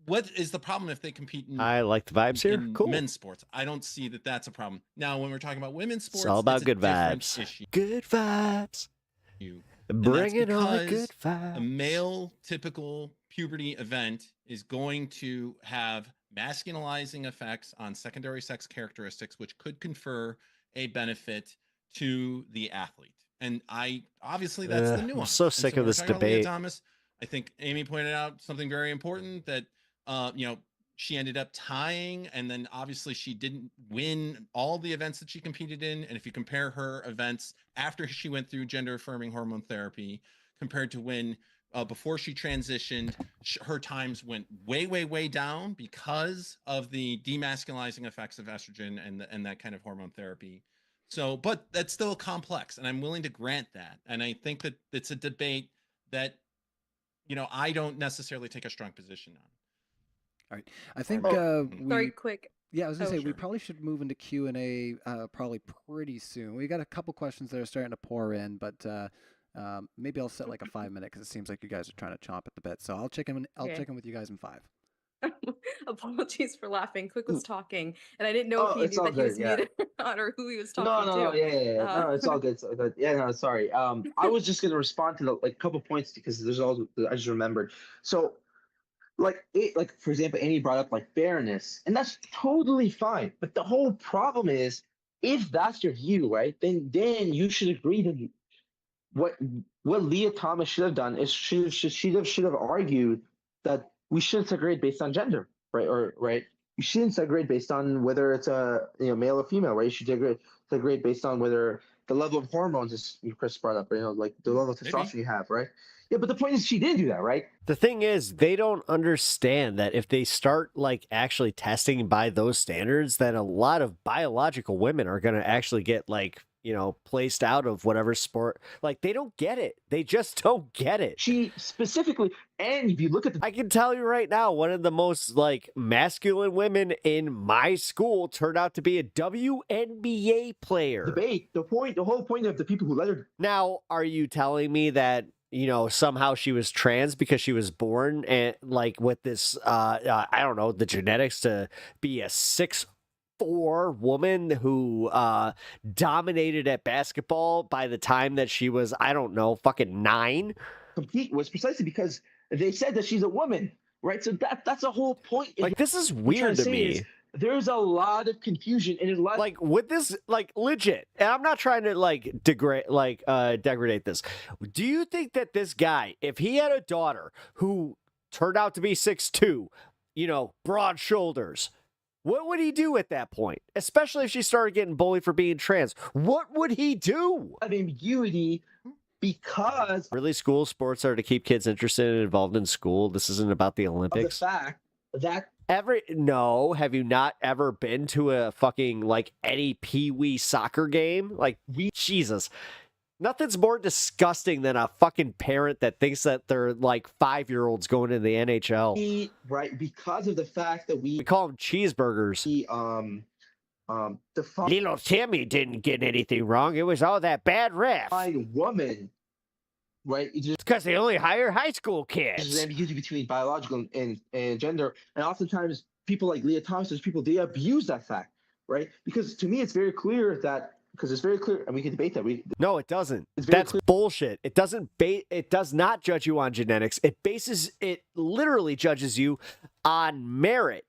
what is the problem if they compete in? I like the vibes here. Cool. Men's sports. I don't see that that's a problem. Now, when we're talking about women's sports, it's all about good different vibes. issue. Good vibes. And Bring that's it on, because good vibes. A male typical puberty event is going to have masculinizing effects on secondary sex characteristics, which could confer a benefit to the athlete. And obviously that's the nuance. I'm so sick of this debate. Thomas, I think Amy pointed out something very important that she ended up tying, and then obviously she didn't win all the events that she competed in. And if you compare her events after she went through gender affirming hormone therapy compared to when before she transitioned, her times went way, way, way down because of the demasculizing effects of estrogen and that kind of hormone therapy. So, but that's still complex, and I'm willing to grant that. And I think that it's a debate that, I don't necessarily take a strong position on. All right. I think Sorry, quick. Yeah, I was gonna say we sure. probably should move into Q&A probably pretty soon. We got a couple questions that are starting to pour in, but maybe I'll set like a 5-minute because it seems like you guys are trying to chomp at the bit. So I'll check in. I'll Okay. check in with you guys in 5. Apologies for laughing. Quick was talking, and I didn't know if he it's knew all that he was good, yeah. muted or not, or who he was No, talking no, to. yeah. No, it's all good. It's all good. Yeah, no, sorry. I was just gonna respond to a couple points because there's all I just remembered. So, like for example, Amy brought up like fairness, and that's totally fine. But the whole problem is, if that's your view, right, then you should agree to what Leah Thomas should have done is should have argued that we shouldn't segregate based on gender, right? Or right, you shouldn't segregate based on whether it's a male or female, right? You should segregate based on whether the level of hormones, as Chris brought up, like the level of testosterone you have, right? Yeah, but the point is she didn't do that, right? The thing is, they don't understand that if they start like actually testing by those standards, then a lot of biological women are going to actually get like, placed out of whatever sport. Like they don't get it. They just don't get it. She specifically, and if you look at I can tell you right now, one of the most like masculine women in my school turned out to be a WNBA player. The whole point of the people who let her. Now, are you telling me that somehow she was trans because she was born and like with this, I don't know, the genetics to be a 6'4" woman who dominated at basketball by the time that she was, I don't know, fucking 9? Compete was precisely because they said that she's a woman, right? So that's a whole point. Like this is weird to me. There's a lot of confusion and like with this, like legit, and I'm not trying to like degrade this. Do you think that this guy, if he had a daughter who turned out to be 6'2", broad shoulders, what would he do at that point? Especially if she started getting bullied for being trans. What would he do? Of ambiguity, because really school sports are to keep kids interested and involved in school. This isn't about the Olympics. Of the fact that No, have you not ever been to a fucking, like, any pee-wee soccer game? Like, Jesus. Nothing's more disgusting than a fucking parent that thinks that they're, like, 5-year-olds going to the NHL. right, because of the fact that We call them cheeseburgers. Little Timmy didn't get anything wrong. It was all that bad ref. Woman, right? It's because they only hire high school There's kids. ambiguity between biological and gender, and oftentimes people like Leah Thomas, there's people, they abuse that fact, right? Because to me, it's very clear that, because it's very clear, and we can debate that. No, it doesn't. That's bullshit. It doesn't. It does not judge you on genetics. It literally judges you on merit.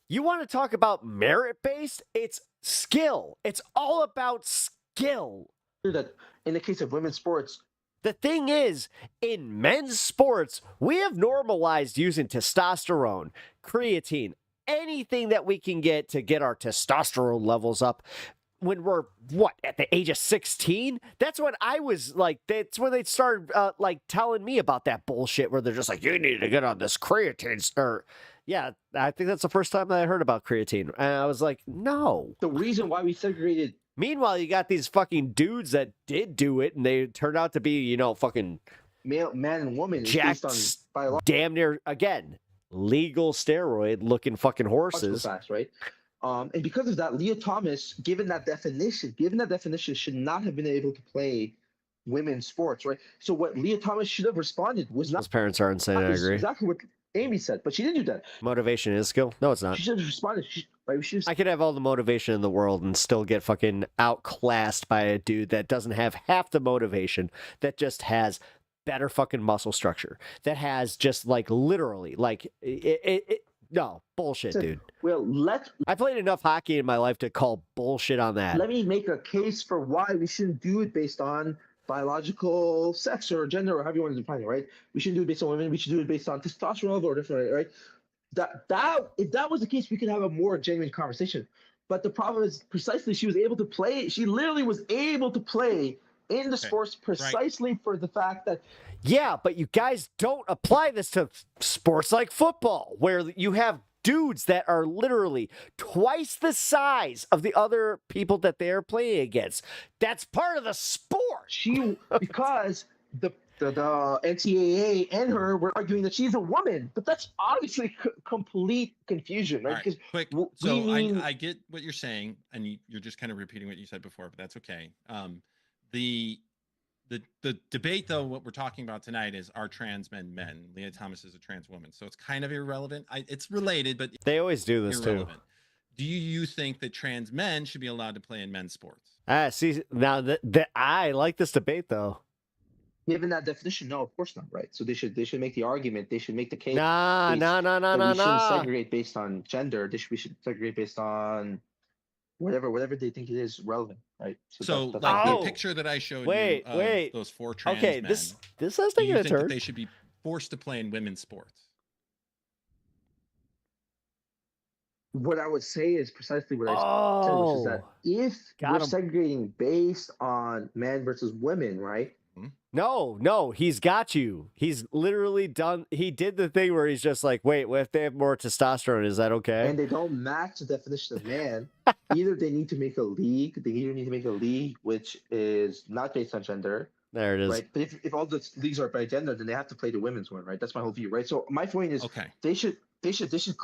You want to talk about merit-based? It's skill. It's all about skill. That in the case of women's sports, the thing is, in men's sports, we have normalized using testosterone, creatine, anything that we can get to get our testosterone levels up. When we're, at the age of 16? That's when I was like, that's when they started like telling me about that bullshit where they're just like, you need to get on this creatine. Or, yeah, I think that's the first time that I heard about creatine. And I was like, no. The reason why we segregated. Meanwhile, you got these fucking dudes that did do it and they turned out to be, fucking man and woman jacked, based on biological, damn near, again, legal steroid looking fucking horses. Facts, right? And because of that, Leah Thomas, given that definition, should not have been able to play women's sports, right? So what Leah Thomas should have responded was not. Those parents are insane, I agree. Exactly what Amy said, but she didn't do that. Motivation is skill? No, it's not. She should have responded. I could have all the motivation in the world and still get fucking outclassed by a dude that doesn't have half the motivation, that just has better fucking muscle structure, that has just like literally like no, bullshit, dude. Well, I played enough hockey in my life to call bullshit on that. Let me make a case for why we shouldn't do it based on biological sex or gender or however you want to define it, right? We shouldn't do it based on women. We should do it based on testosterone level or different, right? If that was the case, we could have a more genuine conversation. But the problem is precisely she was able to play. She literally was able to play in the sports precisely for the fact that. Yeah, but you guys don't apply this to sports like football, where you have dudes that are literally twice the size of the other people that they're playing against. That's part of the sport. Because the NCAA and her were arguing that she's a woman, but that's obviously complete confusion, right? Because I get what you're saying, and you're just kind of repeating what you said before, but that's okay. The debate, though, what we're talking about tonight is, are trans men men? Leah Thomas is a trans woman, so it's kind of irrelevant. It's related, but they always do this irrelevant. Do you think that trans men should be allowed to play in men's sports? See, now I like this debate, though. Given that definition, no, of course not, right? So they should make the argument. They should make the case. No. We shouldn't segregate based on gender. We should segregate based on whatever they think it is relevant, right? So the picture that I showed you of those 4 trans men. this has taken a turn. That they should be forced to play in women's sports? What I would say is precisely what I said, which is that if we're segregating based on men versus women, right? No, he's got you. He's literally done. He did the thing where he's just like, wait, what if they have more testosterone? Is that okay? And they don't match the definition of man. Either they need to make a league. They either need to make a league which is not based on gender. There it is. Right. But if all the leagues are by gender, then they have to play the women's one, right? That's my whole view, right? So my point is, they should I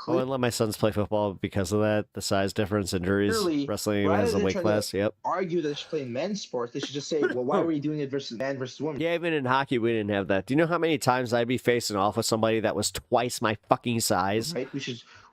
wouldn't let my sons play football because of that. The size difference, injuries, wrestling has a weight class. Yep. Argue that they should play in men's sports. They should just say, well, why were you doing it versus man versus woman? Yeah, even in hockey, we didn't have that. Do you know how many times I'd be facing off with somebody that was twice my fucking size? Right.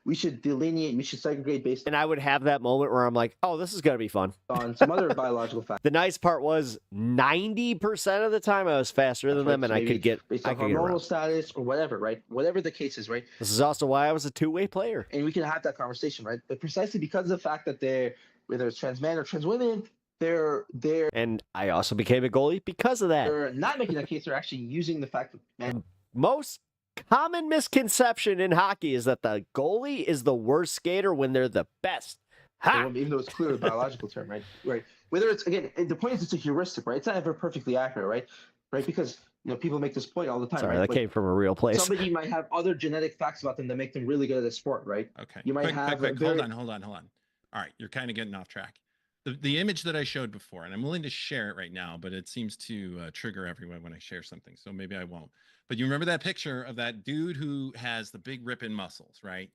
We should delineate. We should segregate based. And I would have that moment where I'm like, oh, this is gonna be fun. On some other biological factors. The nice part was 90% of the time I was faster than them, and I could get based on hormonal status or whatever, right? Whatever the case is, right? This is also why I was a two-way player. And we can have that conversation, right? But precisely because of the fact that they're, whether it's trans men or trans women, they're and I also became a goalie because of that. They're not making that case. They're actually using the fact that men. Most common misconception in hockey is that the goalie is the worst skater when they're the best. Even though it's clearly a biological term, right? Right. Whether it's, again, the point is it's a heuristic, right? It's not ever perfectly accurate, right? Right? Because people make this point all the time. Sorry, right? that came from a real place. Somebody might have other genetic facts about them that make them really good at a sport, right? Okay. You might have quick. Hold on. All right, you're kind of getting off track. The image that I showed before, and I'm willing to share it right now, but it seems to trigger everyone when I share something, so maybe I won't. But you remember that picture of that dude who has the big ripping muscles, right?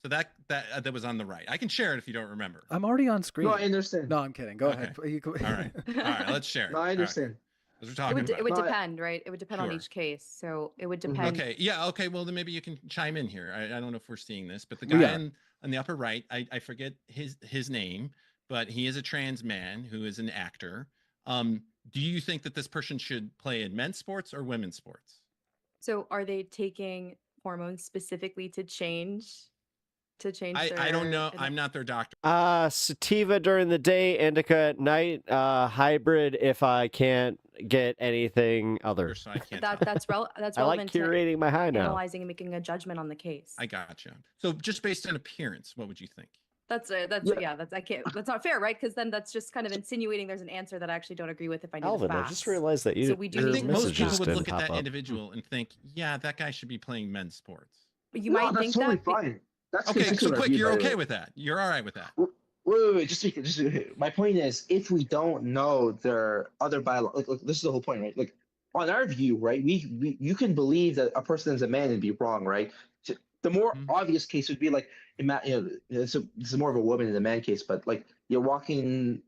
So that was on the right. I can share it if you don't remember. I'm already on screen. No, I understand. No, I'm kidding. Go ahead. All right, let's share it. No, I understand. We're talking It would depend, right? It would depend on Sure. each case. So it would depend. Okay, yeah, okay. Well, then maybe you can chime in here. I don't know if we're seeing this, but the guy on the upper right, I forget his name, but he is a trans man who is an actor. Do you think that this person should play in men's sports or women's sports? So are they taking hormones specifically to change? I don't know. I'm not their doctor. Sativa during the day, indica at night, hybrid if I can't get anything other. So I can't. That's I like relevant curating my high to now. analyzing and making a judgment on the case. I gotcha. So just based on appearance, what would you think? That's not fair, right? Because then that's just kind of insinuating there's an answer that I actually don't agree with if I know Alvin, the I facts. just realized that So we do your I think most messages people would didn't look at pop that up. individual and think, yeah, that guy should be playing men's sports. You might think that. Fine. That's Okay, so consistent quick, review, you're by the okay way. with that. You're all right with that. Wait. Just my point is, if we don't know their other this is the whole point, right? Like on our view, right? You can believe that a person is a man and be wrong, right? The more obvious case would be like, this is more of a woman than a man case, but like you're walking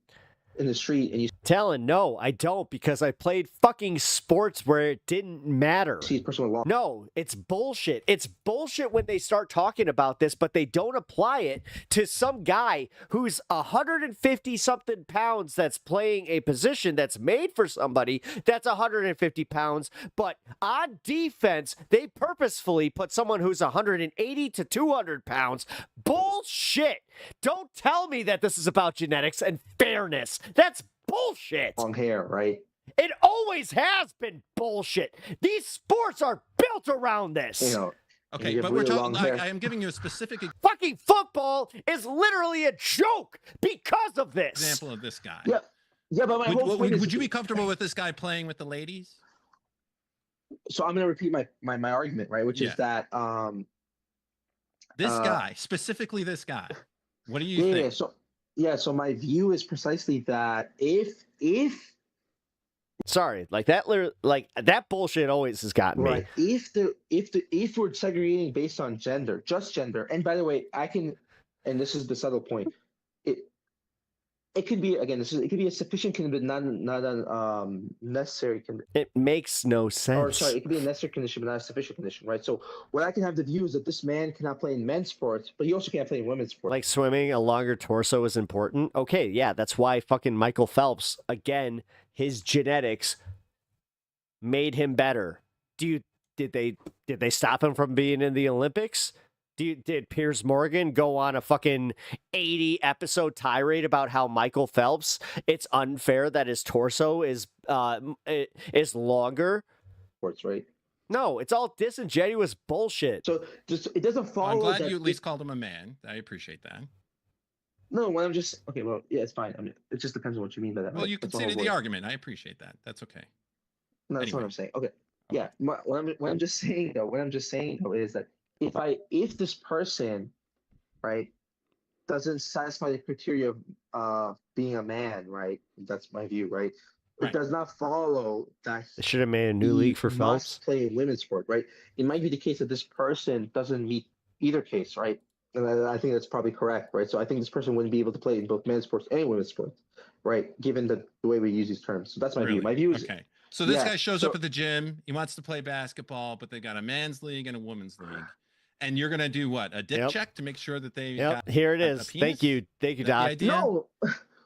in the street and you Talon, no, I don't, because I played fucking sports where it didn't matter. see a person with long. No, it's bullshit. It's bullshit when they start talking about this, but they don't apply it to some guy who's 150 something pounds that's playing a position that's made for somebody that's 150 pounds. But on defense, they purposefully put someone who's 180 to 200 pounds. Bullshit. Don't tell me that this is about genetics and fairness. That's bullshit. Long hair, right? It always has been bullshit. These sports are built around this. Okay, but we're talking. I am giving you a specific Fucking football is literally a joke because of this. example of this guy. Yeah, but my whole point is, would you be comfortable with this guy playing with the ladies? So I'm going to repeat my argument, right? Which is that this guy, specifically this guy. What do you think? So my view is precisely that if Sorry, like that bullshit always has gotten right, me. if we're segregating based on gender, just gender, and by the way, and this is the subtle point, it could be, again, it could be a sufficient condition, but not a necessary condition. It makes no sense. Or sorry, it could be a necessary condition, but not a sufficient condition, right? So what I can have the view is that this man cannot play in men's sports, but he also can't play in women's sports. Like swimming, a longer torso is important. Okay, yeah, that's why fucking Michael Phelps, again, his genetics made him better. Did they stop him from being in the Olympics? Did Piers Morgan go on a fucking 80 episode tirade about how Michael Phelps, it's unfair that his torso is longer? Sports, right? No, it's all disingenuous bullshit. So it doesn't follow. I'm glad that you at least called him a man. I appreciate that. No, when I'm just okay. Well, yeah, it's fine. I mean, it just depends on what you mean by that. Well, right? you That's all conceded I'm the saying. argument. I appreciate that. That's okay. No, that's what I'm saying. Okay. Yeah. What I'm just saying though is that if this person, right, doesn't satisfy the criteria of being a man, right? That's my view, right? It does not follow that They should have made a new league for he Phelps. must play in women's sport, right? It might be the case that this person doesn't meet either case, right? And I think that's probably correct, right? So I think this person wouldn't be able to play in both men's sports and women's sports, right? Given the way we use these terms. So that's my view. My view is okay. So this guy shows up at the gym. He wants to play basketball, but they got a men's league and a women's league. And you're gonna do what? A dip check to make sure that they. Yep. Here it is. Thank you, Doc. No,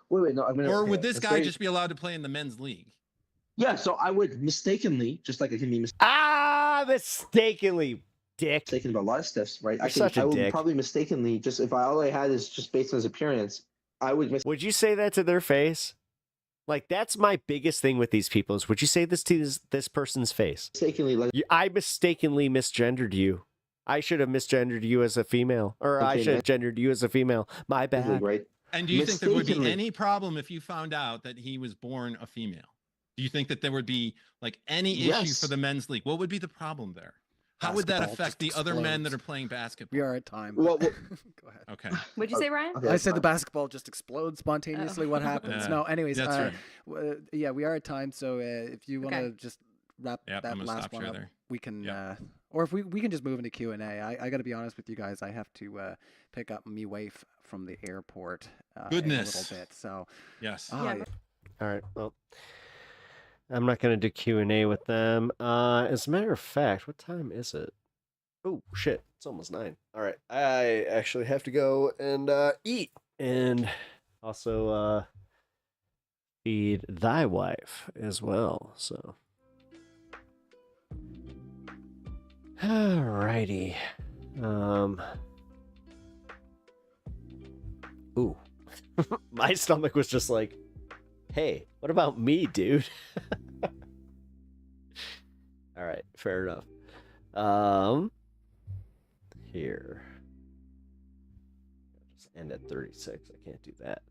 wait. No, I'm gonna. Or okay, would this let's guy say- just be allowed to play in the men's league? Yeah, so I would mistakenly, just like I can be mistakenly, dick. Mistaken about a lot of stuff, right? You're such a I would dick. probably mistakenly, just if all I had is just based on his appearance, I would. Would you say that to their face? Like, that's my biggest thing with these people is, would you say this to this person's face? Mistakenly, I mistakenly misgendered you. I should have misgendered you as a female, or I Okay, should have gendered you as a female. My bad. Right. And do you think there would be Mistakenly. any problem if you found out that he was born a female? Do you think that there would be like any issue Yes. for the men's league? What would be the problem there? How would that Basketball affect the just other men that explodes. are playing basketball? We are at time. Well, Go ahead. Okay. What'd you say, Ryan? Okay, I that's said the fine. basketball just explodes spontaneously. Oh. What happens? Yeah, No, anyways, that's right. yeah, we are at time. So if you want to Okay. just wrap Yep, that I'm gonna last stop one share up, there. we can, Yep. or if we can just move into Q&A. I got to be honest with you guys. I have to pick up me wife from the airport in a Goodness. little bit. So Yes. Yeah, All right. Well, I'm not gonna do Q&A with them. As a matter of fact, what time is it? Oh shit! It's almost 9. All right. I actually have to go and eat and also feed thy wife as well. So. Alrighty. Ooh. My stomach was just like, hey, what about me, dude? Alright, fair enough. Here. Just end at 36. I can't do that.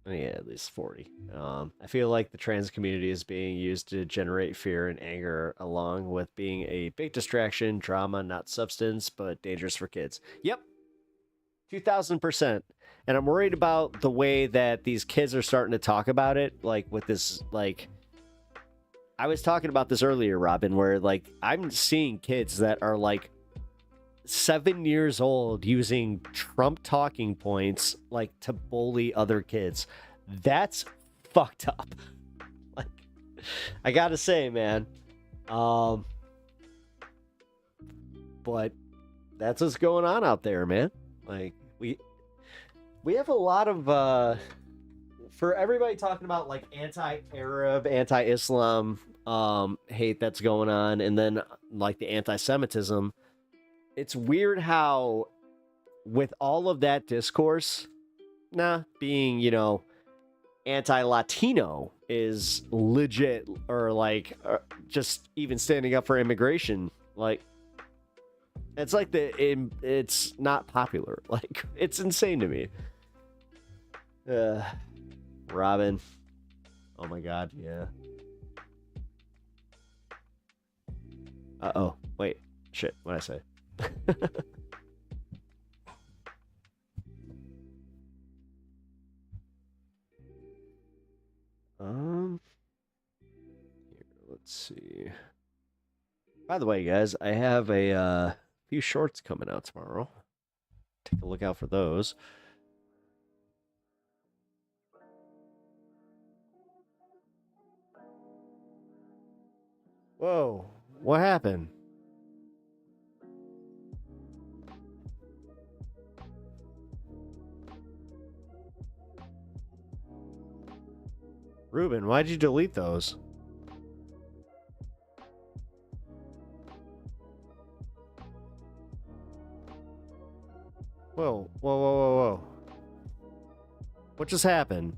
Yeah, at least 40. I feel like the trans community is being used to generate fear and anger, along with being a big distraction, drama, not substance, but dangerous for kids. Yep. 2000%. And I'm worried about the way that these kids are starting to talk about it, like with this, like, I was talking about this earlier, Robin, where like I'm seeing kids that are like 7 years old using Trump talking points like to bully other kids. That's fucked up. Like, I gotta say, man. But that's what's going on out there, man. Like we have a lot of for everybody talking about like anti-Arab, anti-Islam hate that's going on, and then like the anti-Semitism. It's weird how with all of that discourse, being, you know, anti-Latino is legit, or like just even standing up for immigration, like it's like it's not popular. Like, it's insane to me. Robin. Oh my god, yeah. Uh-oh. Wait. Shit, what'd I say? Here, let's see. By the way, guys, I have a few shorts coming out tomorrow. Take a look out for those. Whoa, what happened? Ruben, why'd you delete those? Whoa, whoa, whoa, whoa, whoa. What just happened?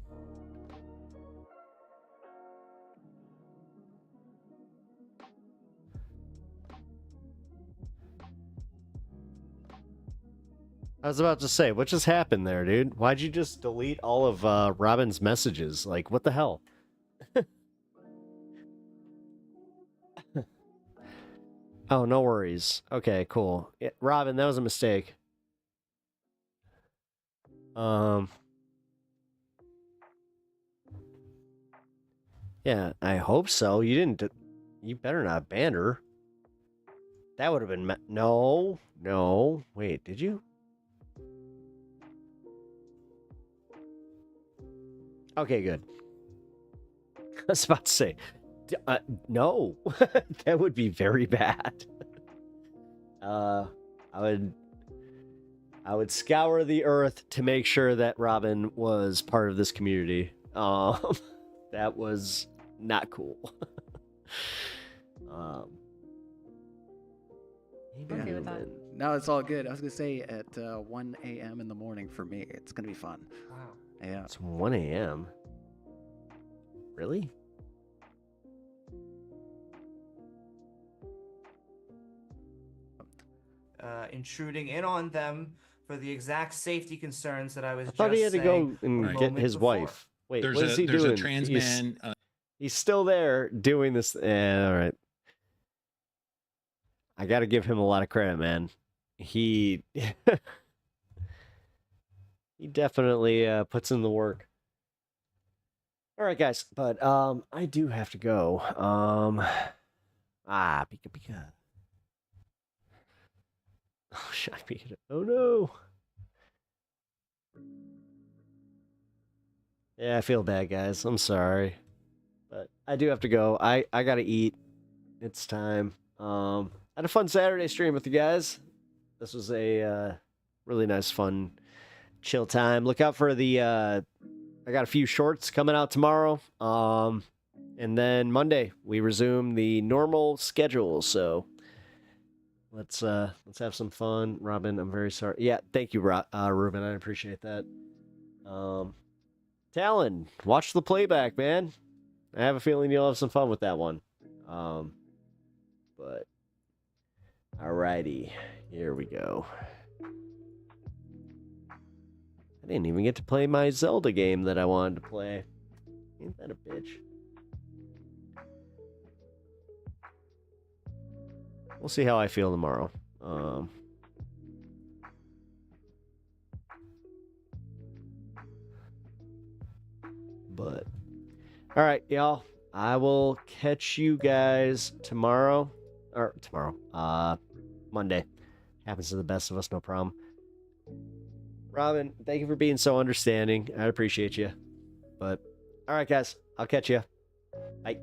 I was about to say, what just happened there, dude? Why'd you just delete all of Robin's messages? Like, what the hell? Oh, no worries. Okay, cool. Yeah, Robin, that was a mistake. Yeah, I hope so. You didn't... You better not ban her. That would have been... No. No. Wait, did you? Okay, good. I was about to say, no, that would be very bad. I would scour the earth to make sure that Robin was part of this community. That was not cool. Okay with that. No, it's all good. I was gonna say at 1 a.m. in the morning for me, it's gonna be fun. Wow. Yeah. It's 1 a.m. Really? Intruding in on them for the exact safety concerns that I was I thought he had just to go saying and a get moment his before. wife. Wait, There's what is he there's doing? a trans He's- man. He's still there doing this. All right. I got to give him a lot of credit, man. He he definitely puts in the work. All right, guys, but I do have to go. Pika Pika. Oh, Shy Pika. Oh no. Yeah, I feel bad, guys. I'm sorry, but I do have to go. I gotta eat. It's time. I had a fun Saturday stream with you guys. This was a really nice, fun, chill time. Look out for the. I got a few shorts coming out tomorrow. And then Monday we resume the normal schedule. So let's have some fun. Robin, I'm very sorry. Yeah, thank you, Ruben. I appreciate that. Talon, watch the playback, man. I have a feeling you'll have some fun with that one. But alrighty, here we go. I didn't even get to play my Zelda game that I wanted to play. Ain't that a bitch? We'll see how I feel tomorrow. But all right, y'all. I will catch you guys tomorrow. Or tomorrow. Monday. Happens to the best of us, no problem. Robin, thank you for being so understanding. I appreciate you. But all right, guys. I'll catch you. Bye.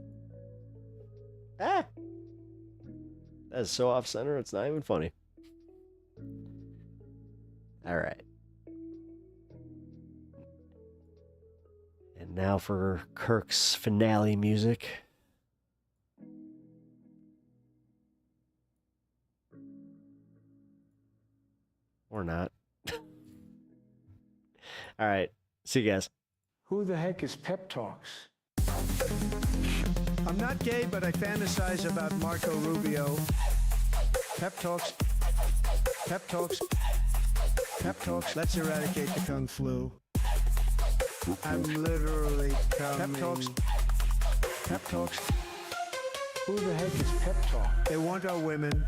That is so off center. It's not even funny. All right. And now for Kirk's finale music. Or not. All right. See you guys. Who the heck is Pep Talks? I'm not gay, but I fantasize about Marco Rubio. Pep Talks. Pep Talks. Pep Talks. Let's eradicate the Kung Flu. I'm literally coming. Pep Talks. Pep Talks. Who the heck is Pep Talk? They want our women.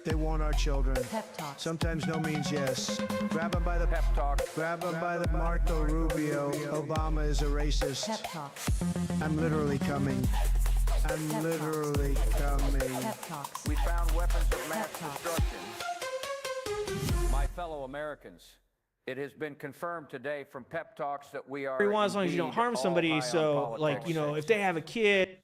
They want our children. Pep Talk. Sometimes no means yes. Grab them by the pep talk. Grab them by the Marco Rubio. Obama is a racist. Pep Talk. I'm literally coming. I'm Pep literally coming. Pep Talks. We found weapons of mass destruction. My fellow Americans, it has been confirmed today from Pep Talks that we are. Everyone, as long as you don't harm somebody. So, like, you know, if they have a kid